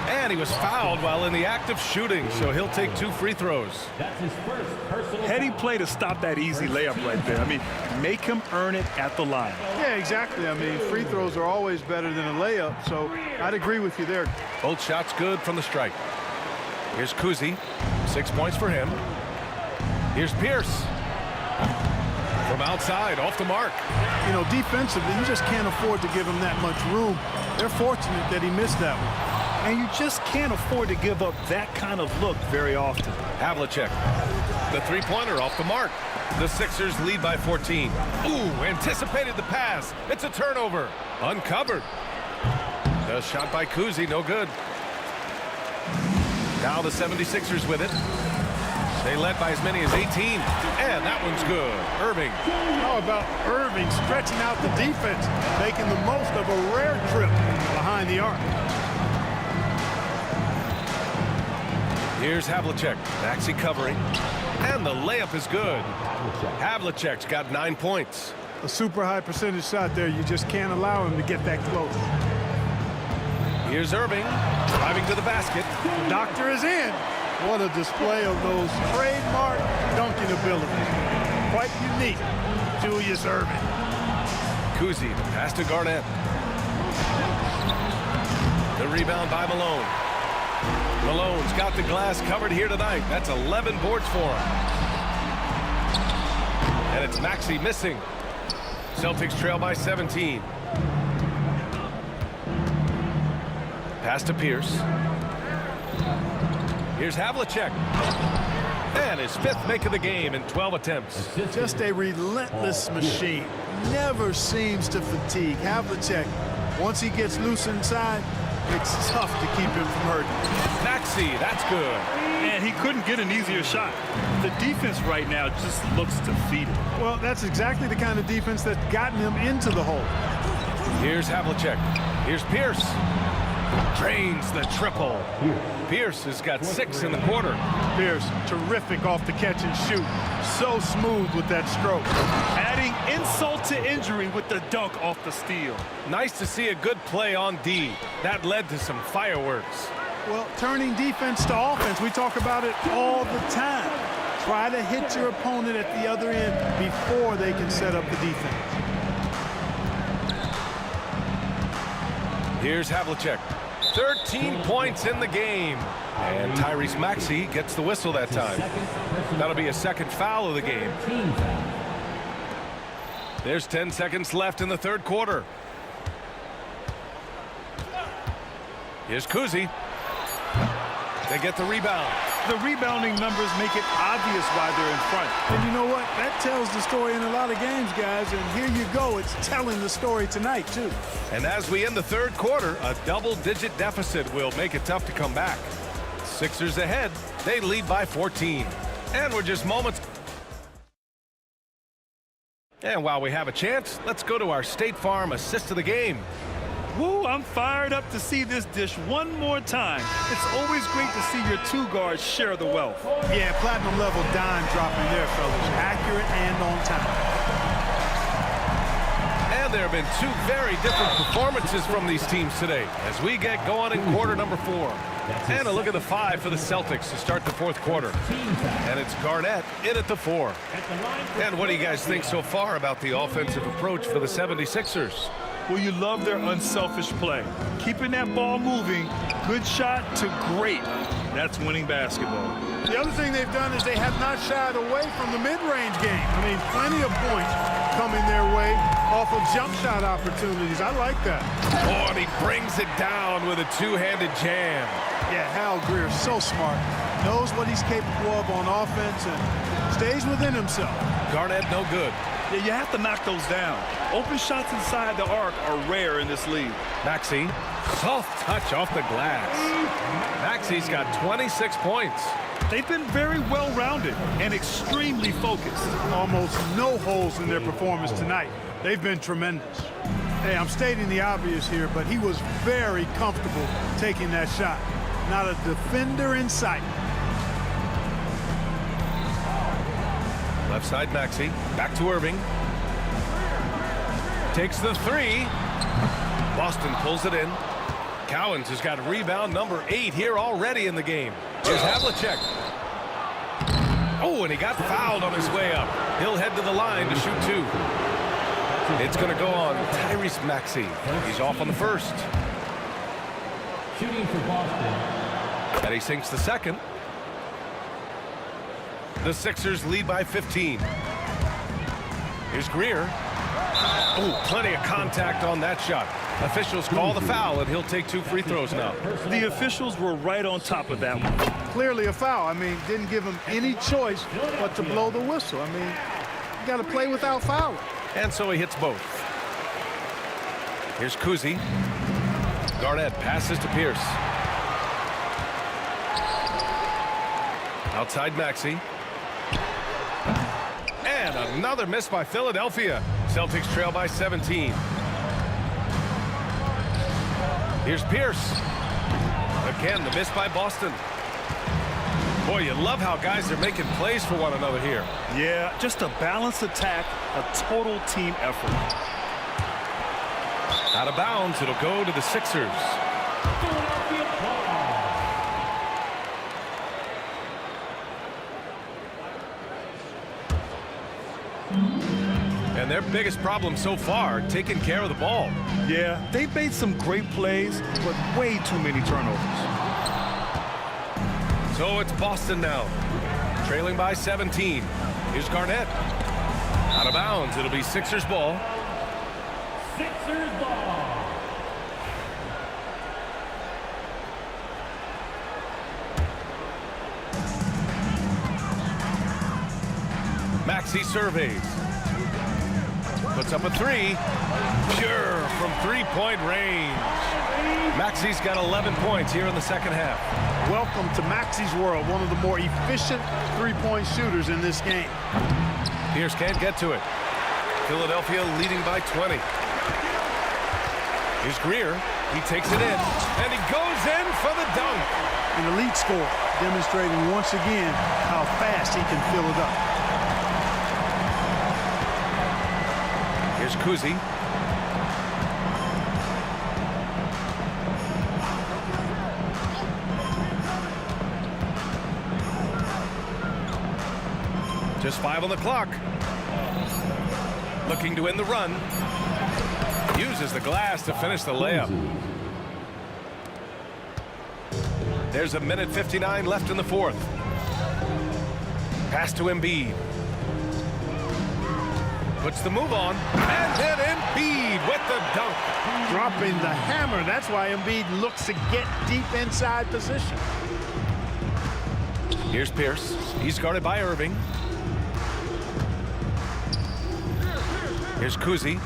And he was fouled while in the act of shooting, so he'll take 2 free throws. That's his first personal. Heady play to stop that easy layup right there. I mean, make him earn it at the line. Yeah, exactly. I mean, free throws are always better than a layup, so I'd agree with you there. Both shots good from the stripe. Here's Kuzi. 6 points for him. Here's Pierce. From outside, off the mark. You know, defensively, you just can't afford to give him that much room. They're fortunate that he missed that one. And you just can't afford to give up that kind of look very often. Havlicek. The three-pointer off the mark. The Sixers lead by 14. Ooh, anticipated the pass. It's a turnover. Uncovered. The shot by Kuzi, no good. Now the 76ers with it. They led by as many as 18. And that one's good. Irving. How about Irving stretching out the defense, making the most of a rare trip behind the arc. Here's Havlicek. Maxey covering. And the layup is good. Havlicek's got 9 points. A super high percentage shot there. You just can't allow him to get that close. Here's Irving. Driving to the basket. The doctor is in. What a display of those trademark dunking abilities. Quite unique. Julius Irving. Kuzi, the pass to Garnett. The rebound by Malone. Malone's got the glass covered here tonight. That's 11 boards for him. And it's Maxey missing. Celtics trail by 17. Pass to Pierce. Here's Havlicek. And his 5th make of the game in 12 attempts. Just a relentless machine. Never seems to fatigue. Havlicek, once he gets loose inside, it's tough to keep him from hurting. Maxey, that's good. And he couldn't get an easier shot. The defense right now just looks defeated. Well, that's exactly the kind of defense that's gotten him into the hole. Here's Havlicek. Here's Pierce. Drains the triple. Pierce has got 6 in the quarter. Pierce, terrific off the catch and shoot. So smooth with that stroke. Adding insult to injury with the dunk off the steal. Nice to see a good play on D. That led to some fireworks. Well, turning defense to offense, we talk about it all the time. Try to hit your opponent at the other end before they can set up the defense. Here's Havlicek. 13 points in the game. And Tyrese Maxey gets the whistle that time. That'll be a 2nd foul of the game. There's 10 seconds left in the 3rd quarter. Here's Kuzi. They get the rebound. The rebounding numbers make it obvious why they're in front. And you know what? That tells the story in a lot of games, guys. And here you go. It's telling the story tonight, too. And as we end the 3rd quarter, a double-digit deficit will make it tough to come back. Sixers ahead. They lead by 14. And we're just moments. And while we have a chance, let's go to our State Farm assist of the game. Woo, I'm fired up to see this dish one more time. It's always great to see your 2 guards share the wealth. Yeah, platinum level dime dropping there, fellas. Accurate and on time. And there have been 2 very different performances from these teams today as we get going in quarter number 4. And a look at the 5 for the Celtics to start the fourth quarter. And it's Garnett in at the 4. And what do you guys think so far about the offensive approach for the 76ers? Well, you love their unselfish play. Keeping that ball moving, good shot to great. That's winning basketball. The other thing they've done is they have not shied away from the mid-range game. I mean, plenty of points coming their way off of jump shot opportunities. I like that. Oh, and he brings it down with a two-handed jam. Yeah, Hal Greer, so smart. Knows what he's capable of on offense and stays within himself. Garnett, no good. Yeah, you have to knock those down. Open shots inside the arc are rare in this league. Maxey, soft touch off the glass. Maxey's got 26 points. They've been very well-rounded and extremely focused. Almost no holes in their performance tonight. They've been tremendous. Hey, I'm stating the obvious here, but he was very comfortable taking that shot. Not a defender in sight. Left side Maxey, back to Irving. Takes the 3. Boston pulls it in. Cowens has got rebound number 8 here already in the game. Here's Havlicek. Oh, and he got fouled on his way up. He'll head to the line to shoot 2. It's going to go on Tyrese Maxey. He's off on the first. Shooting for Boston. And he sinks the second. The Sixers lead by 15. Here's Greer. Oh, plenty of contact on that shot. Officials call the foul, and he'll take 2 free throws now. The officials were right on top of that one. Clearly a foul. I mean, didn't give him any choice but to blow the whistle. I mean, you got to play without fouling. And so he hits both. Here's Kuzi. Garnett passes to Pierce. Outside Maxey. And another miss by Philadelphia. Celtics trail by 17. Here's Pierce. Again, the miss by Boston. Boy, you love how guys are making plays for one another here. Yeah, just a balanced attack, a total team effort. Out of bounds, it'll go to the Sixers. And their biggest problem so far, taking care of the ball. Yeah, they've made some great plays, but way too many turnovers. So it's Boston now, trailing by 17. Here's Garnett. Out of bounds, it'll be Sixers ball. Sixers ball. Maxey surveys. Puts up a 3. Pure from three-point range. Maxey's got 11 points here in the second half. Welcome to Maxey's world, one of the more efficient three-point shooters in this game. Pierce can't get to it. Philadelphia leading by 20. Here's Greer. He takes it in, and he goes in for the dunk. An elite score, demonstrating once again how fast he can fill it up. Here's Kuzi. Just 5 on the clock. Looking to end the run. Uses the glass to finish the layup. There's 1:59 left in the fourth. Pass to Embiid. Puts the move on. And then Embiid with the dunk. Dropping the hammer. That's why Embiid looks to get deep inside position. Here's Pierce. He's guarded by Irving. Here's Kuzi.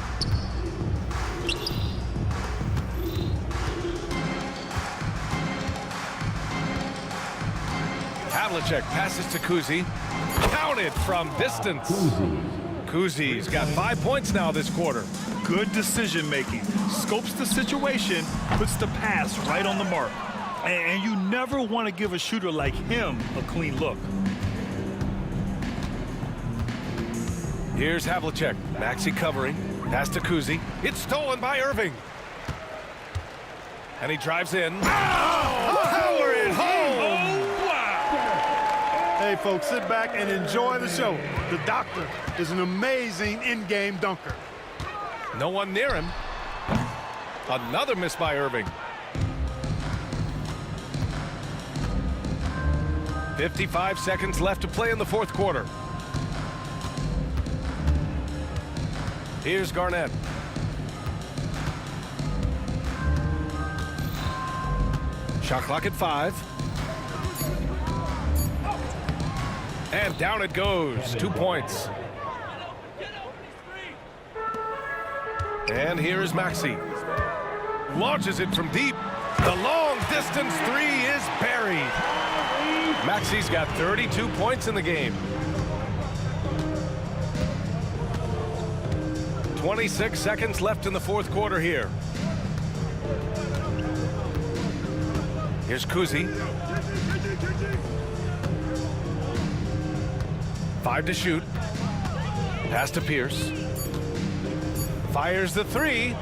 Havlicek passes to Kuzi. Counted from distance. Kuzi's got 5 points now this quarter. Good decision-making. Scopes the situation, puts the pass right on the mark. And you never want to give a shooter like him a clean look. Here's Havlicek. Maxey covering. Pass to Kuzi. It's stolen by Irving. And he drives in. Oh, power Hey, folks, sit back and enjoy the show. The doctor is an amazing in-game dunker. No one near him. Another miss by Irving. 55 seconds left to play in the fourth quarter. Here's Garnett. Shot clock at 5. And down it goes. 2 points. And here is Maxey. Launches it from deep. The long distance three is buried. Maxey's got 32 points in the game. 26 seconds left in the fourth quarter here. Here's Kuzi. 5 to shoot. Pass to Pierce. Fires the three.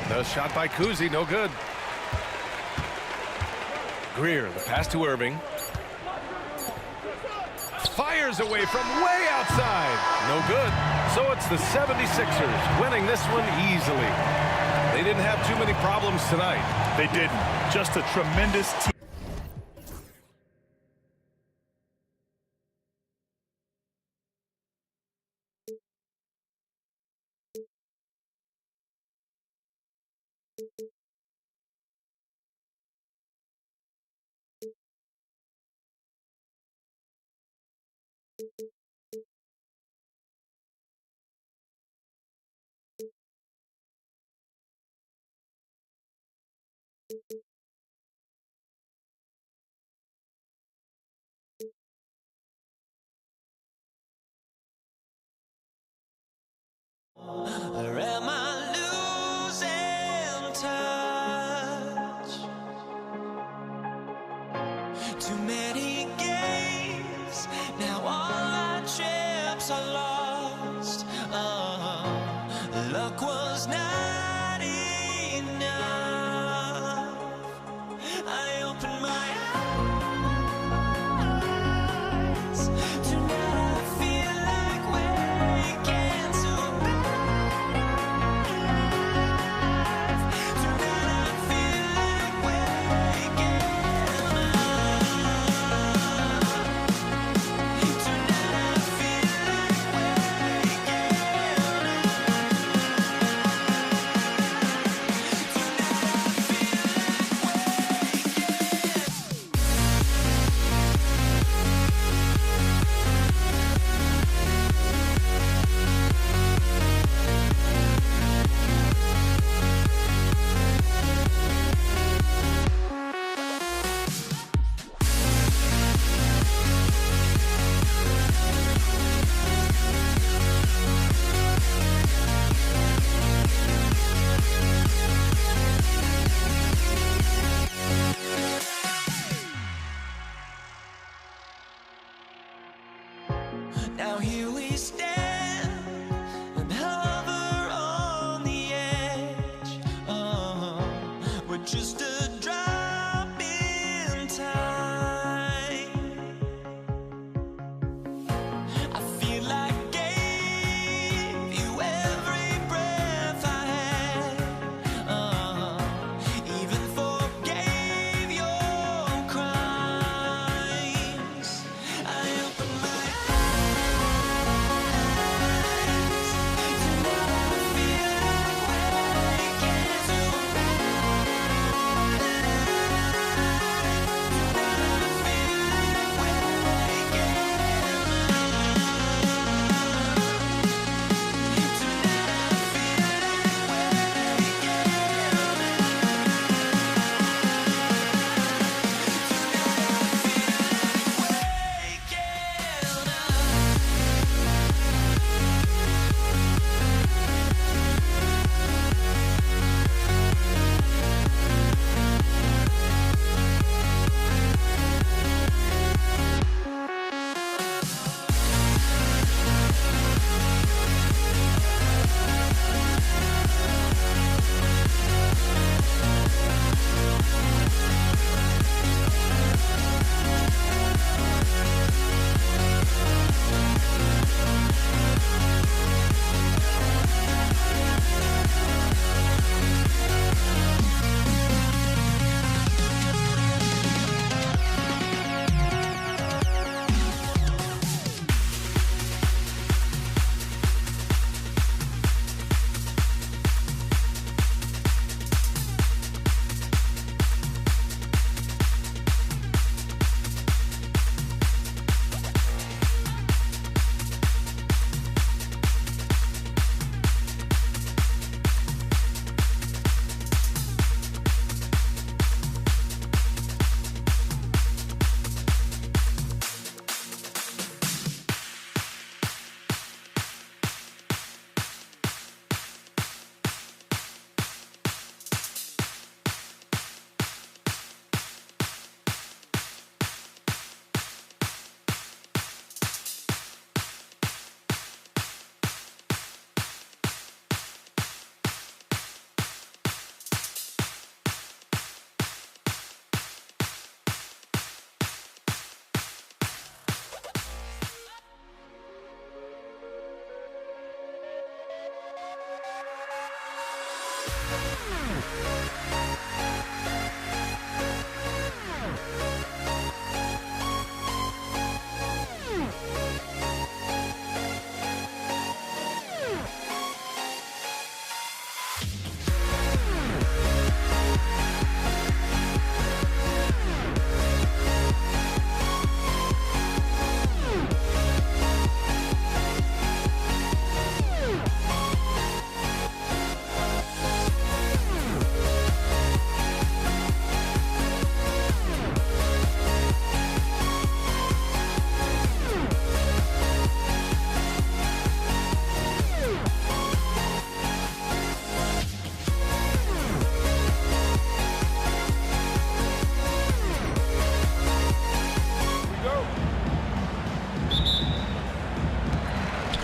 The shot by Kuzi, no good. Greer, the pass to Irving. Fires away from way outside. No good. So it's the 76ers winning this one easily. They didn't have too many problems tonight. They didn't. Just a tremendous team. Or am I losing touch? Too many games, now all our chips are lost. Luck was not enough. I opened my eyes. Tonight I feel like waking to bed.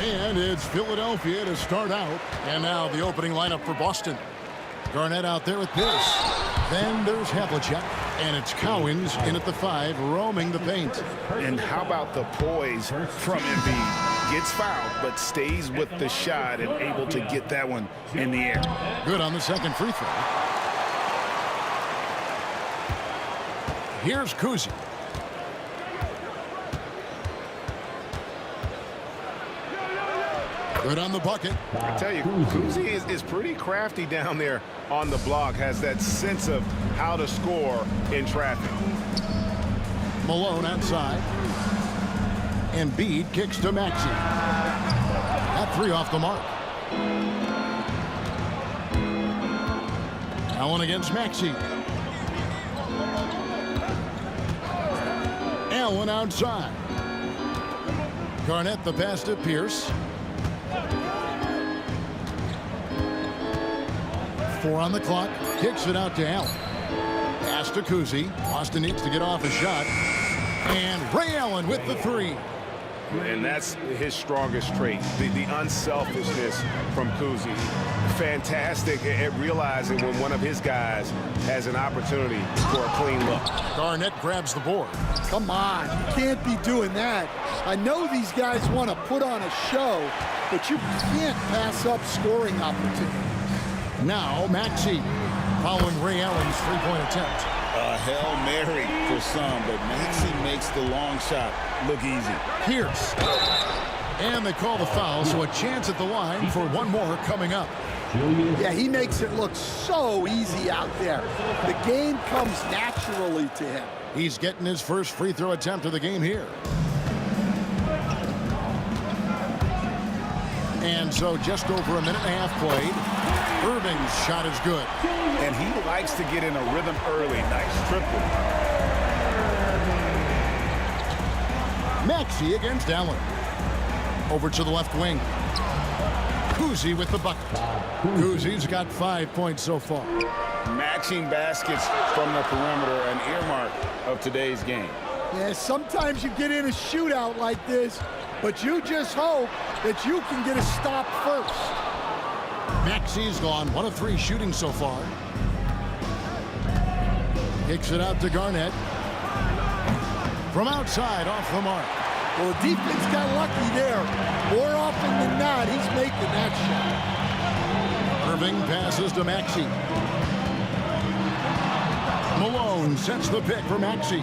And it's Philadelphia to start out. And now the opening lineup for Boston. Garnett out there with Pierce. Then there's Havlicek. And it's Cowens in at the 5, roaming the paint. And how about the poise from Embiid? Gets fouled, but stays with the shot and able to get that one in the air. Good on the second free throw. Here's Kuzi. Good on the bucket. I tell you, Kuzi is pretty crafty down there on the block. Has that sense of how to score in traffic. Malone outside. Embiid kicks to Maxey. That 3 off the mark. Allen against Maxey. Allen outside. Garnett the pass to Pierce. 4 on the clock. Kicks it out to Allen. Pass to Kuzi. Boston needs to get off a shot. And Ray Allen with the 3. And that's his strongest trait, the unselfishness from Kuzi. Fantastic at realizing when one of his guys has an opportunity for a clean look. Garnett grabs the board. Come on, you can't be doing that. I know these guys want to put on a show, but you can't pass up scoring opportunities. Now Maxey following Ray Allen's three-point attempt. A Hail Mary for some, but Maxey makes the long shot look easy. Pierce. And they call the foul, so a chance at the line for one more coming up. Yeah, he makes it look so easy out there. The game comes naturally to him. He's getting his first free throw attempt of the game here. And so just over a minute and a half played. Irving's shot is good. And he likes to get in a rhythm early. Nice triple. Maxey against Allen. Over to the left wing. Kuzi with the bucket. Kuzi's got 5 points so far. Matching baskets from the perimeter, an earmark of today's game. Yeah, sometimes you get in a shootout like this, but you just hope that you can get a stop first. Maxey's gone 1 of 3 shooting so far. Kicks it out to Garnett. From outside, off the mark. Well, the defense got lucky there. More often than not, he's making that shot. Irving passes to Maxey. Malone sets the pick for Maxey.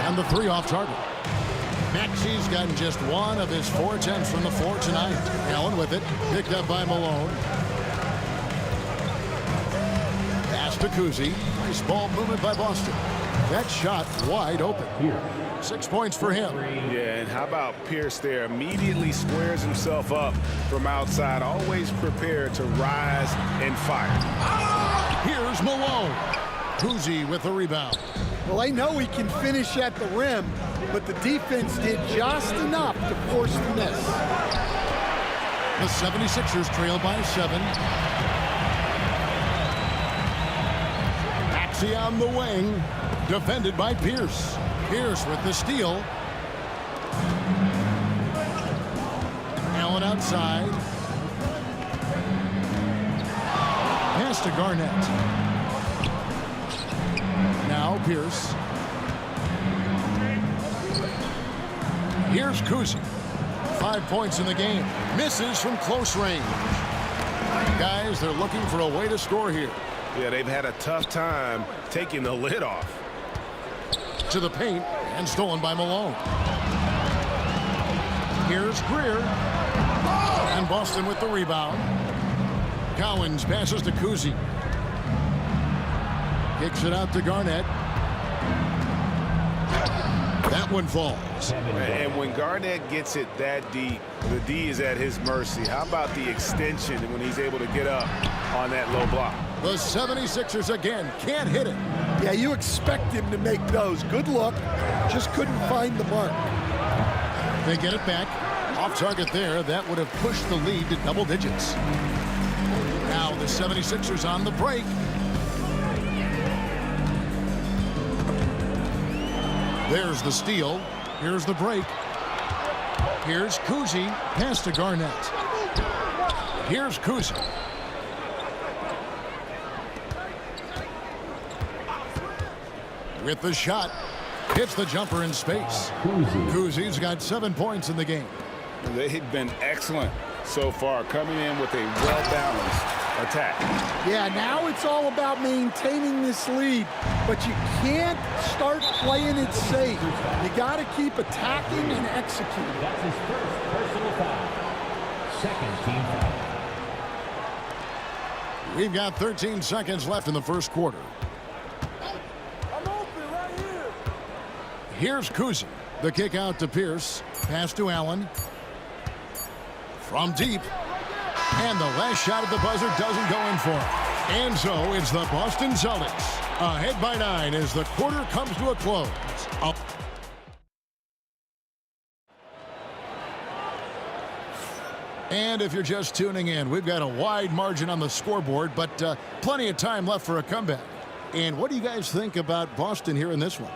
And the 3 off target. Maxey's gotten just 1 of his 4 attempts from the floor tonight. Allen with it, picked up by Malone. Pass to Kuzi. Nice ball movement by Boston. That shot wide open. 6 points for him. Yeah, and how about Pierce there? Immediately squares himself up from outside. Always prepared to rise and fire. Here's Malone. Kuzi with the rebound. Well, I know he can finish at the rim, but the defense did just enough to force the miss. The 76ers trail by 7. Maxey on the wing, defended by Pierce. Pierce with the steal. Allen outside. Pass to Garnett. Now Pierce. Here's Kuzi. 5 points in the game. Misses from close range. Guys, they're looking for a way to score here. Yeah, they've had a tough time taking the lid off. To the paint, and stolen by Malone. Here's Greer. And Boston with the rebound. Cowens passes to Kuzi. Kicks it out to Garnett. That one falls. And when Garnett gets it that deep, the D is at his mercy. How about the extension when he's able to get up on that low block? The 76ers again can't hit it. Yeah, you expect him to make those. Good luck. Just couldn't find the mark. They get it back. Off target there. That would have pushed the lead to double digits. Now the 76ers on the break. There's the steal. Here's the break. Here's Kuzi. Pass to Garnett. Here's Kuzi. With the shot. Hits the jumper in space. Kuzi's got 7 points in the game. They've been excellent so far, coming in with a well-balanced attack. Yeah, now it's all about maintaining this lead, but you can't start playing it safe. You got to keep attacking and executing. That's his first personal foul. Second team foul. We've got 13 seconds left in the first quarter. I'm open right here. Here's Kuzi. The kick out to Pierce. Pass to Allen. From deep. And the last shot at the buzzer doesn't go in for it. And so it's the Boston Celtics ahead by 9 as the quarter comes to a close. Up. And if you're just tuning in, we've got a wide margin on the scoreboard, but plenty of time left for a comeback. And what do you guys think about Boston here in this one?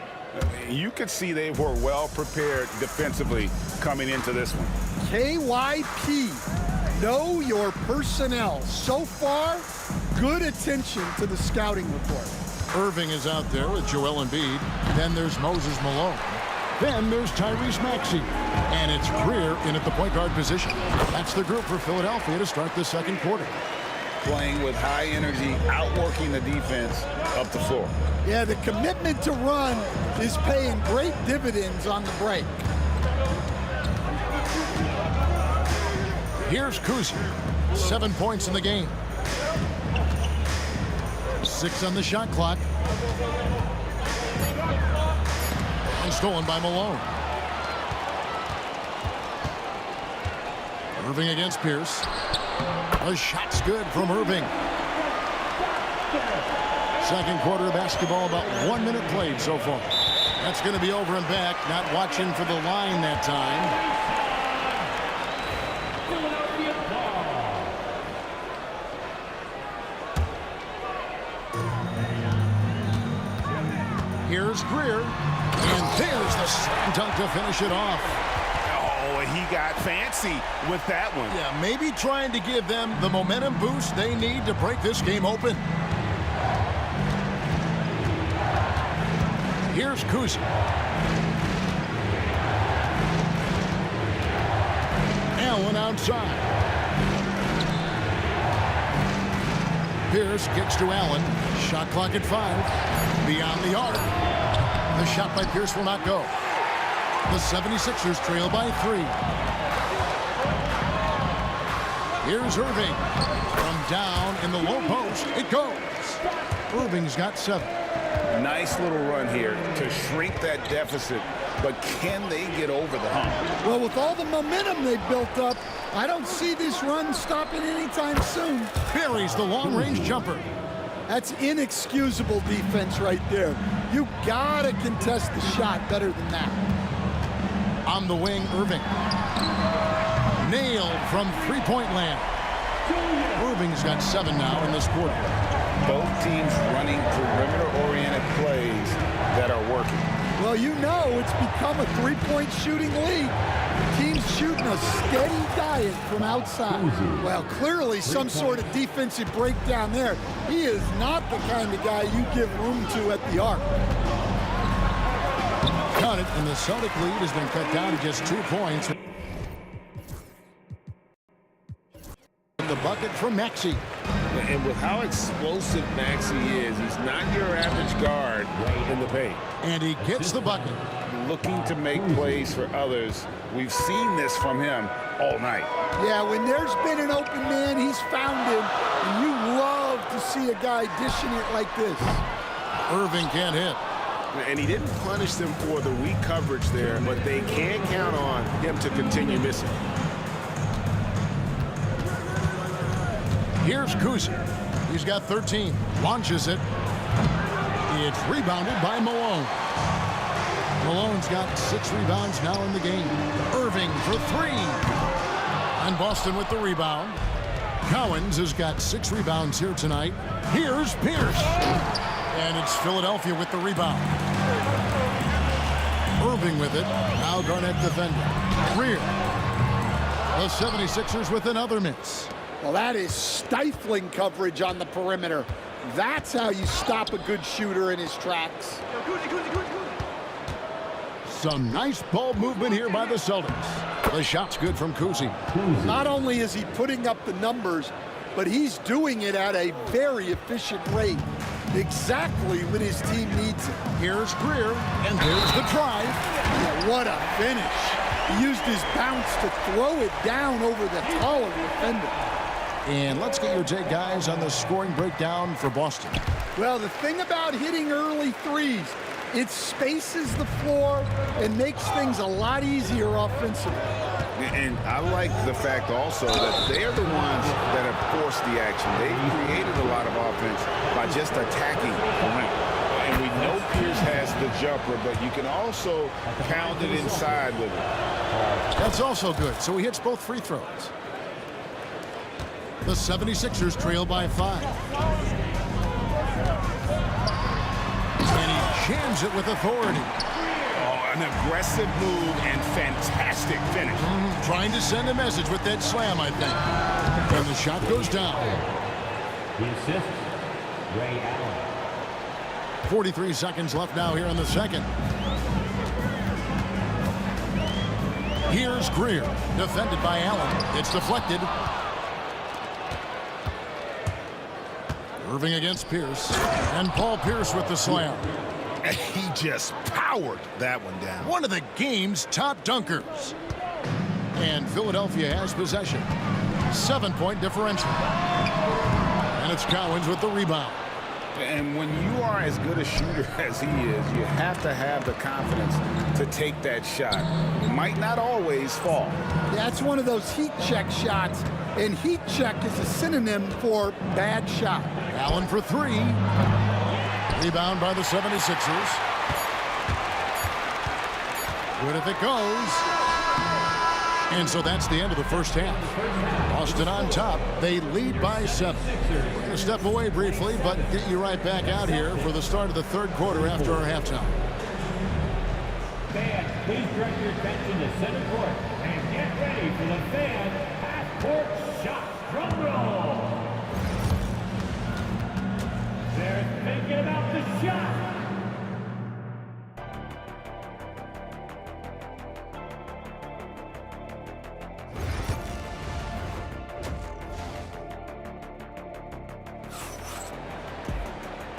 You could see they were well prepared defensively coming into this one. KYP, know your personnel. So far, good attention to the scouting report. Irving is out there with Joel Embiid. Then there's Moses Malone. Then there's Tyrese Maxey. And it's Greer in at the point guard position. That's the group for Philadelphia to start the second quarter. Playing with high energy, outworking the defense up the floor. Yeah, the commitment to run is paying great dividends on the break. Here's Kuzi. 7 points in the game. 6 on the shot clock. And stolen by Malone. Irving against Pierce. The shot's good from Irving. Second quarter of basketball, about 1 minute played so far. That's going to be over and back. Not watching for the line that time. Here's Greer. And there's the slam dunk to finish it off. Oh, he got fancy with that one. Yeah, maybe trying to give them the momentum boost they need to break this game open. Here's Kuzi. Allen outside. Pierce kicks to Allen. Shot clock at 5. Beyond the arc. The shot by Pierce will not go. The 76ers trail by 3. Here's Irving. From down in the low post, it goes. Irving's got 7. Nice little run here to shrink that deficit, but can they get over the hump? Well, with all the momentum they built up, I don't see this run stopping anytime soon. Buries the long-range jumper. That's inexcusable defense right there. You gotta contest the shot better than that. On the wing, Irving. Nailed from three-point land. Irving's got 7 now in this quarter. Both teams running perimeter-oriented plays that are working. Well, you know it's become a three-point shooting league. Teams shooting a steady diet from outside. Well, clearly some sort of defensive breakdown there. He is not the kind of guy you give room to at the arc. Cut it, and the Celtic lead has been cut down to just 2 points. the bucket from Maxey. And with how explosive Maxey is, he's not your average guard in the paint. And he gets the bucket. Looking to make plays for others. We've seen this from him all night. Yeah, when there's been an open man, he's found him. And you love to see a guy dishing it like this. Irving can't hit. And he didn't punish them for the weak coverage there, but they can count on him to continue missing. Here's Kuzi. He's got 13. Launches it. It's rebounded by Malone. Malone's got 6 rebounds now in the game. Irving for 3. And Boston with the rebound. Cowens has got 6 rebounds here tonight. Here's Pierce. And it's Philadelphia with the rebound. Irving with it. Now Garnett defending. Greer. The 76ers with another miss. Well, that is stifling coverage on the perimeter. That's how you stop a good shooter in his tracks. Some nice ball movement here by the Celtics. The shot's good from Kuzi. Not only is he putting up the numbers, but he's doing it at a very efficient rate. Exactly when his team needs it. Here's Greer, and here's the drive. Yeah, what a finish. He used his bounce to throw it down over the taller defender. And let's get your take, guys, on the scoring breakdown for Boston. Well, the thing about hitting early threes, it spaces the floor and makes things a lot easier offensively. And I like the fact also that they're the ones that have forced the action. They've created a lot of offense by just attacking the rim. And we know Pierce has the jumper, but you can also pound it inside with it. That's also good. So he hits both free throws. The 76ers trail by 5. And he jams it with authority. Oh, an aggressive move and fantastic finish. Trying to send a message with that slam, I think. And the shot goes down. The assist, Ray Allen. 43 seconds left now here in the second. Here's Greer, defended by Allen. It's deflected. Irving against Pierce. And Paul Pierce with the slam. And he just powered that one down. One of the game's top dunkers. And Philadelphia has possession. 7-point differential. And it's Cowens with the rebound. And when you are as good a shooter as he is, you have to have the confidence to take that shot. It might not always fall. That's one of those heat check shots, and heat check is a synonym for bad shot. Allen for 3. Rebound by the 76ers. Good if it goes. And so that's the end of the first half. Boston on top. They lead by 7. We're going to step away briefly, but get you right back out here for the start of the third quarter after our halftime. Fans, please direct your attention to center court and get ready for the fan half-court shot. Drum roll. They're thinking about the shot.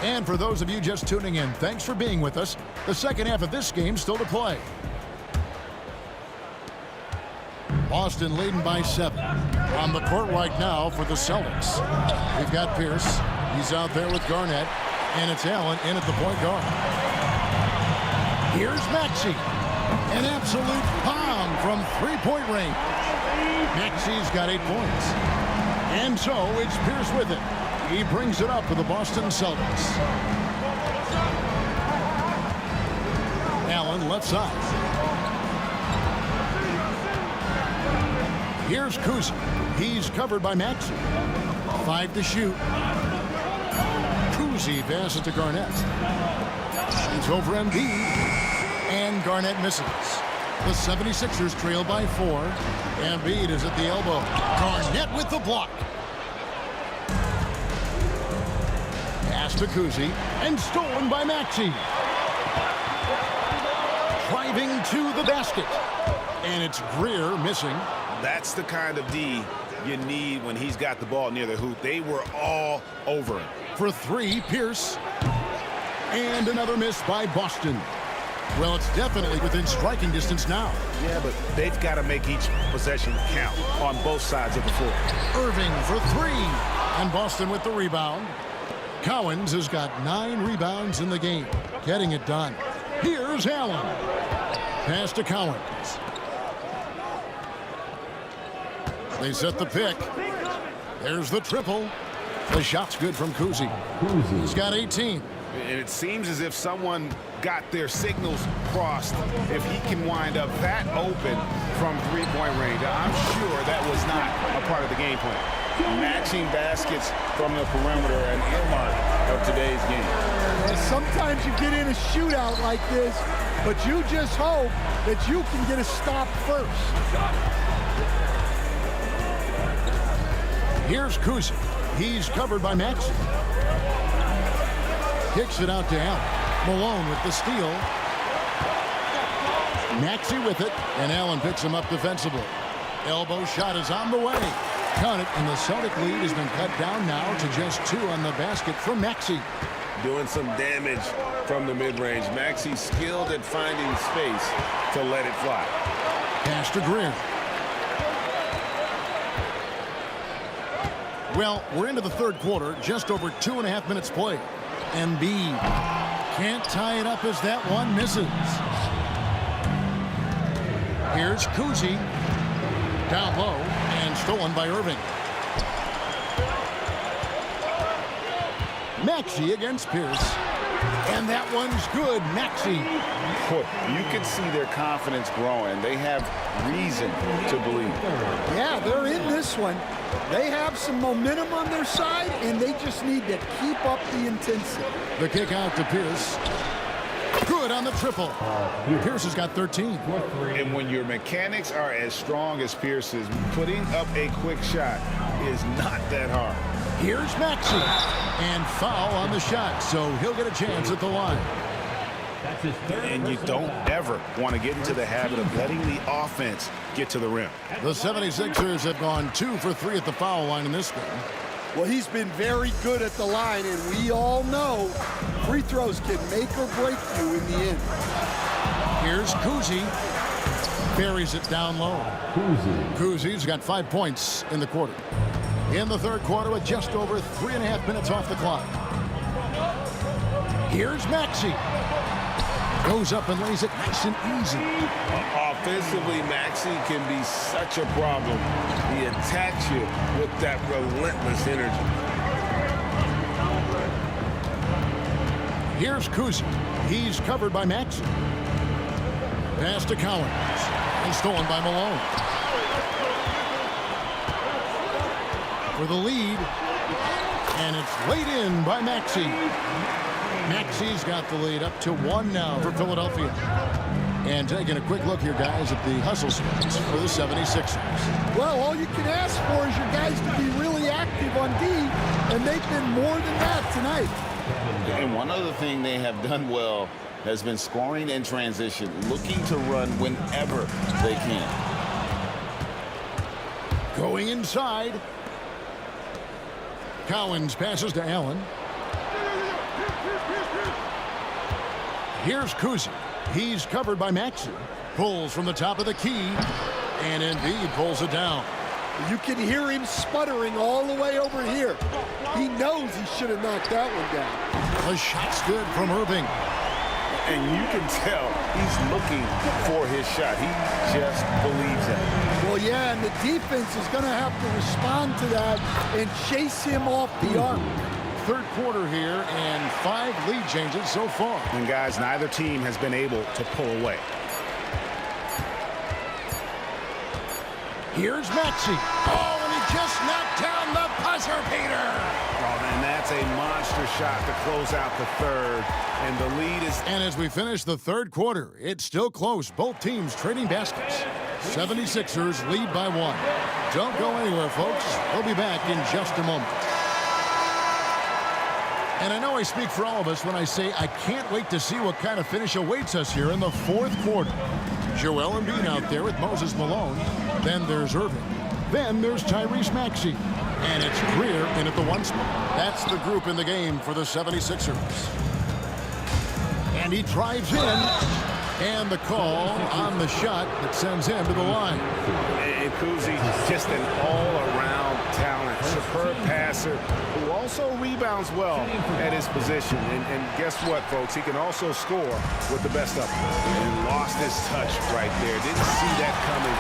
And for those of you just tuning in, thanks for being with us. The second half of this game still to play. Boston leading by 7. On the court right now for the Celtics. We've got Pierce. He's out there with Garnett. And it's Allen in at the point guard. Here's Maxey. An absolute bomb from three-point range. Maxey's got 8 points. And so it's Pierce with it. He brings it up for the Boston Celtics. Allen left side. Here's Kuzi. He's covered by Maxey. 5 to shoot. Kuzi passes to Garnett. It's over Embiid. And Garnett misses. The 76ers trail by 4. Embiid is at the elbow. Garnett with the block. Pass to Kuzi. And stolen by Maxey. Driving to the basket. And it's Greer missing. That's the kind of D you need when he's got the ball near the hoop. They were all over him. For three, Pierce. And another miss by Boston. Well, it's definitely within striking distance now. Yeah, but they've got to make each possession count on both sides of the floor. Irving for three. And Boston with the rebound. Cowens has got 9 rebounds in the game. Getting it done. Here's Allen. Pass to Cowens. They set the pick. There's the triple. The shot's good from Kuzi. He's got 18. And it seems as if someone got their signals crossed. If he can wind up that open from three-point range, I'm sure that was not a part of the game plan. Matching baskets from the perimeter, an earmark of today's game. And sometimes you get in a shootout like this, but you just hope that you can get a stop first. Here's Kuzi. He's covered by Maxey. Kicks it out to Allen. Malone with the steal. Maxey with it, and Allen picks him up defensively. Elbow shot is on the way. Count it, and the Celtic lead has been cut down now to just 2 on the basket from Maxey. Doing some damage from the mid-range. Maxey's skilled at finding space to let it fly. Pass to Greer. Well, we're into the third quarter, just over 2.5 minutes played. Embiid can't tie it up as that one misses. Here's Kuzi. Down low and stolen by Irving. Maxey against Pierce. And that one's good. Maxey. You can see their confidence growing. They have reason to believe. Yeah, they're in this one. They have some momentum on their side, and they just need to keep up the intensity. The kick out to Pierce. Good on the triple. Pierce has got 13. And when your mechanics are as strong as Pierce's, putting up a quick shot is not that hard. Here's Maxey. And foul on the shot, so he'll get a chance at the line. And you don't ever want to get into the habit of letting the offense get to the rim. The 76ers have gone 2 for 3 at the foul line in this game. Well, he's been very good at the line, and we all know free throws can make or break you in the end. Here's Kuzi. Buries it down low. Kuzi's got 5 points in the quarter. In the third quarter with just over 3.5 minutes off the clock. Here's Maxey. Goes up and lays it nice and easy. Offensively, Maxey can be such a problem. He attacks you with that relentless energy. Here's Kuzi. He's covered by Maxey. Pass to Cowens. And stolen by Malone. For the lead. And it's laid in by Maxey. Maxey's got the lead up to 1 now for Philadelphia. And taking a quick look here, guys, at the hustle splits for the 76ers. Well, all you can ask for is your guys to be really active on D, and they've been more than that tonight. And one other thing they have done well has been scoring in transition, looking to run whenever they can. Going inside. Cowens passes to Allen. Here's Kuzi. He's covered by Maxey. Pulls from the top of the key. And Embiid pulls it down. You can hear him sputtering all the way over here. He knows he should have knocked that one down. The shot's good from Irving. And you can tell he's looking for his shot. He just believes in it. Well, yeah, and the defense is going to have to respond to that and chase him off the arc. Third quarter here and 5 lead changes so far. And guys, neither team has been able to pull away. Here's Maxey. Oh, and he just knocked down the buzzer beater. Oh, and that's a monster shot to close out the third. And the lead is... And as we finish the third quarter, it's still close. Both teams trading baskets. 76ers lead by 1. Don't go anywhere, folks. We'll be back in just a moment. And I know I speak for all of us when I say I can't wait to see what kind of finish awaits us here in the fourth quarter. Joel Embiid out there with Moses Malone. Then there's Irving. Then there's Tyrese Maxey. And it's Greer in at the one spot. That's the group in the game for the 76ers. And he drives in. And the call on the shot that sends him to the line. And Kuzi, just an all-around talent, superb passer who also rebounds well at his position. And guess what, folks? He can also score with the best of them. And lost his touch right there. Didn't see that coming.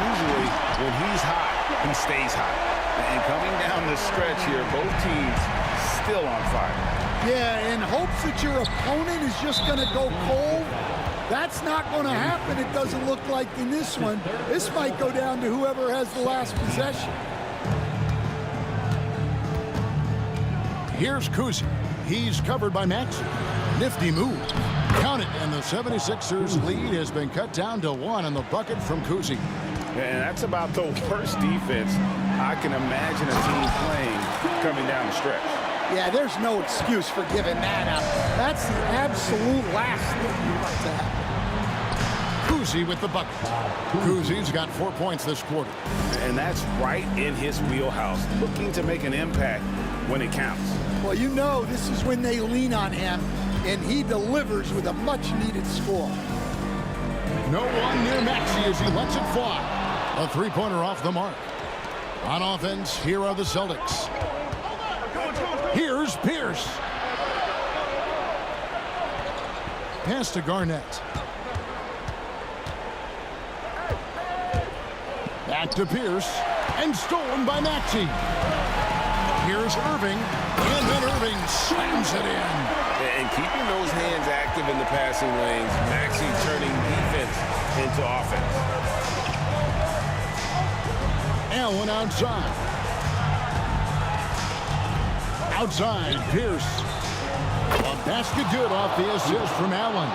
Usually, when he's hot, he stays hot. And coming down the stretch here, both teams still on fire. Yeah, in hopes that your opponent is just going to go cold. That's not going to happen, it doesn't look like in this one. This might go down to whoever has the last possession. Here's Kuzi. He's covered by Maxey. Nifty move. Count it, and the 76ers lead has been cut down to 1 on the bucket from Kuzi. And that's about the worst defense I can imagine a team playing coming down the stretch. Yeah, there's no excuse for giving that up. That's the absolute last thing you want to happen. Kuzi with the bucket. Kuzi's got 4 points this quarter. And that's right in his wheelhouse, looking to make an impact when it counts. Well, you know this is when they lean on him, and he delivers with a much-needed score. No one near Maxey as he lets it fly. A three-pointer off the mark. On offense, here are the Celtics. Here's Pierce. Pass to Garnett. Back to Pierce. And stolen by Maxey. Here's Irving. And then Irving slams it in. And keeping those hands active in the passing lanes, Maxey turning defense into offense. Allen outside. Outside, Pierce. A basket good off the assist from Allen.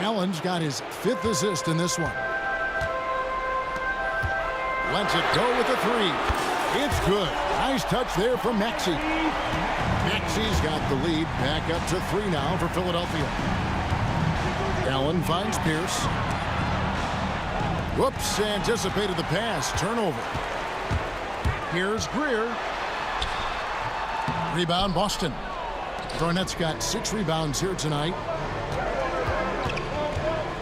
Allen's got his 5th assist in this one. Lets it go with the 3. It's good. Nice touch there from Maxey. Maxey's got the lead back up to 3 now for Philadelphia. Allen finds Pierce. Whoops, anticipated the pass. Turnover. Here's Greer. Rebound, Boston. Garnett's got 6 rebounds here tonight.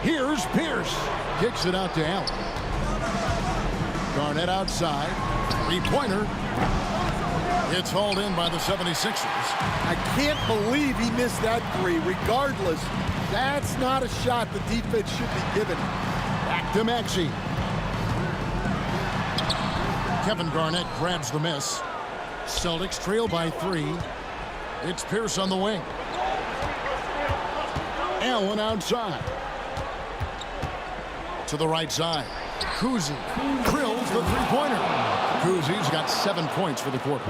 Here's Pierce. Kicks it out to Allen. Garnett outside. 3-pointer. It's hauled in by the 76ers. I can't believe he missed that 3. Regardless, that's not a shot the defense should be giving. Back to Maxey. Kevin Garnett grabs the miss. Celtics trail by 3. It's Pierce on the wing. Allen outside. To the right side. Kuzi drills the 3-pointer. Kuzi's got 7 points for the quarter.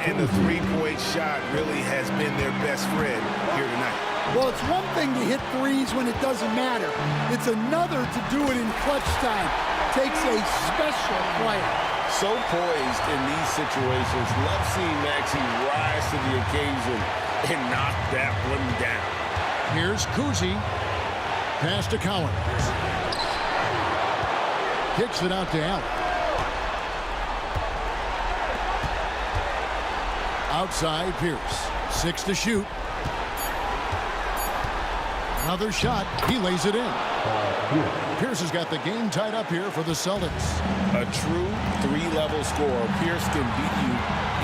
And the 3-point shot really has been their best friend here tonight. Well, it's one thing to hit 3s when it doesn't matter. It's another to do it in clutch time. Takes a special player. So poised in these situations. Love seeing Maxey rise to the occasion and knock that one down. Here's Kuzi. Pass to Collins. Kicks it out to Allen. Outside, Pierce. 6 to shoot. Another shot. He lays it in. Pierce has got the game tied up here for the Celtics. A true 3-level scorer. Pierce can beat you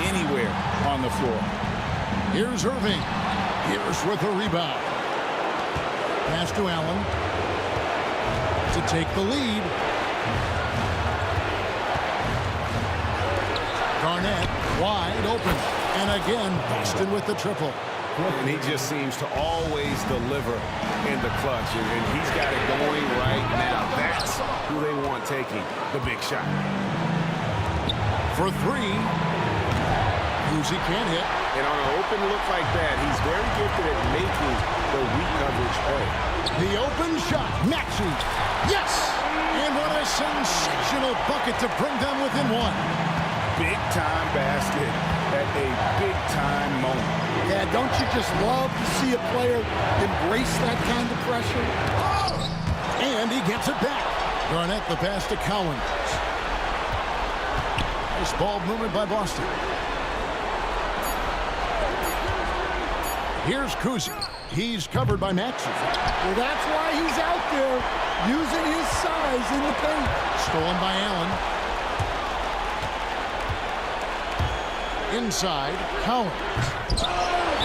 anywhere on the floor. Here's Irving. Pierce with a rebound. Pass to Allen to take the lead. Garnett wide open. And again, Boston with the triple. And he just seems to always deliver in the clutch. And he's got it going right now. That's who they want taking the big shot. For 3. Kuzi can't hit. And on an open look like that, he's very gifted at making the weak coverage play. The open shot. Maxey. Yes! And what a sensational bucket to bring them within 1. Big-time basket at a big-time moment. Yeah, don't you just love to see a player embrace that kind of pressure? And he gets it back. Garnett the pass to Collins. This ball movement by Boston. Here's Kuzi. He's covered by Maxey. Well, that's why he's out there using his size in the paint. Stolen by Allen. Inside, Collins.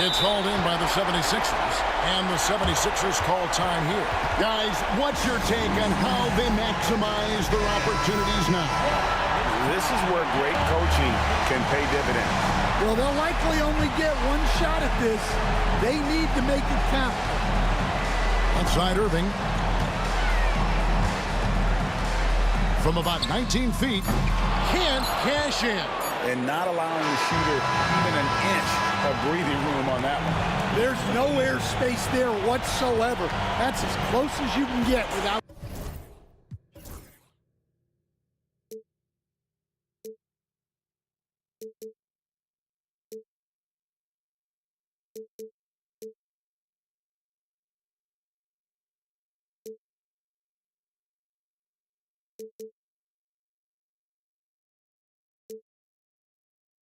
It's hauled in by the 76ers, and the 76ers call time here. Guys, what's your take on how they maximize their opportunities now? This is where great coaching can pay dividends. Well, they'll likely only get one shot at this. They need to make it count. Outside Irving. From about 19 feet, can't cash in. And not allowing the shooter even an inch of breathing room on that one. There's no airspace there whatsoever. That's as close as you can get without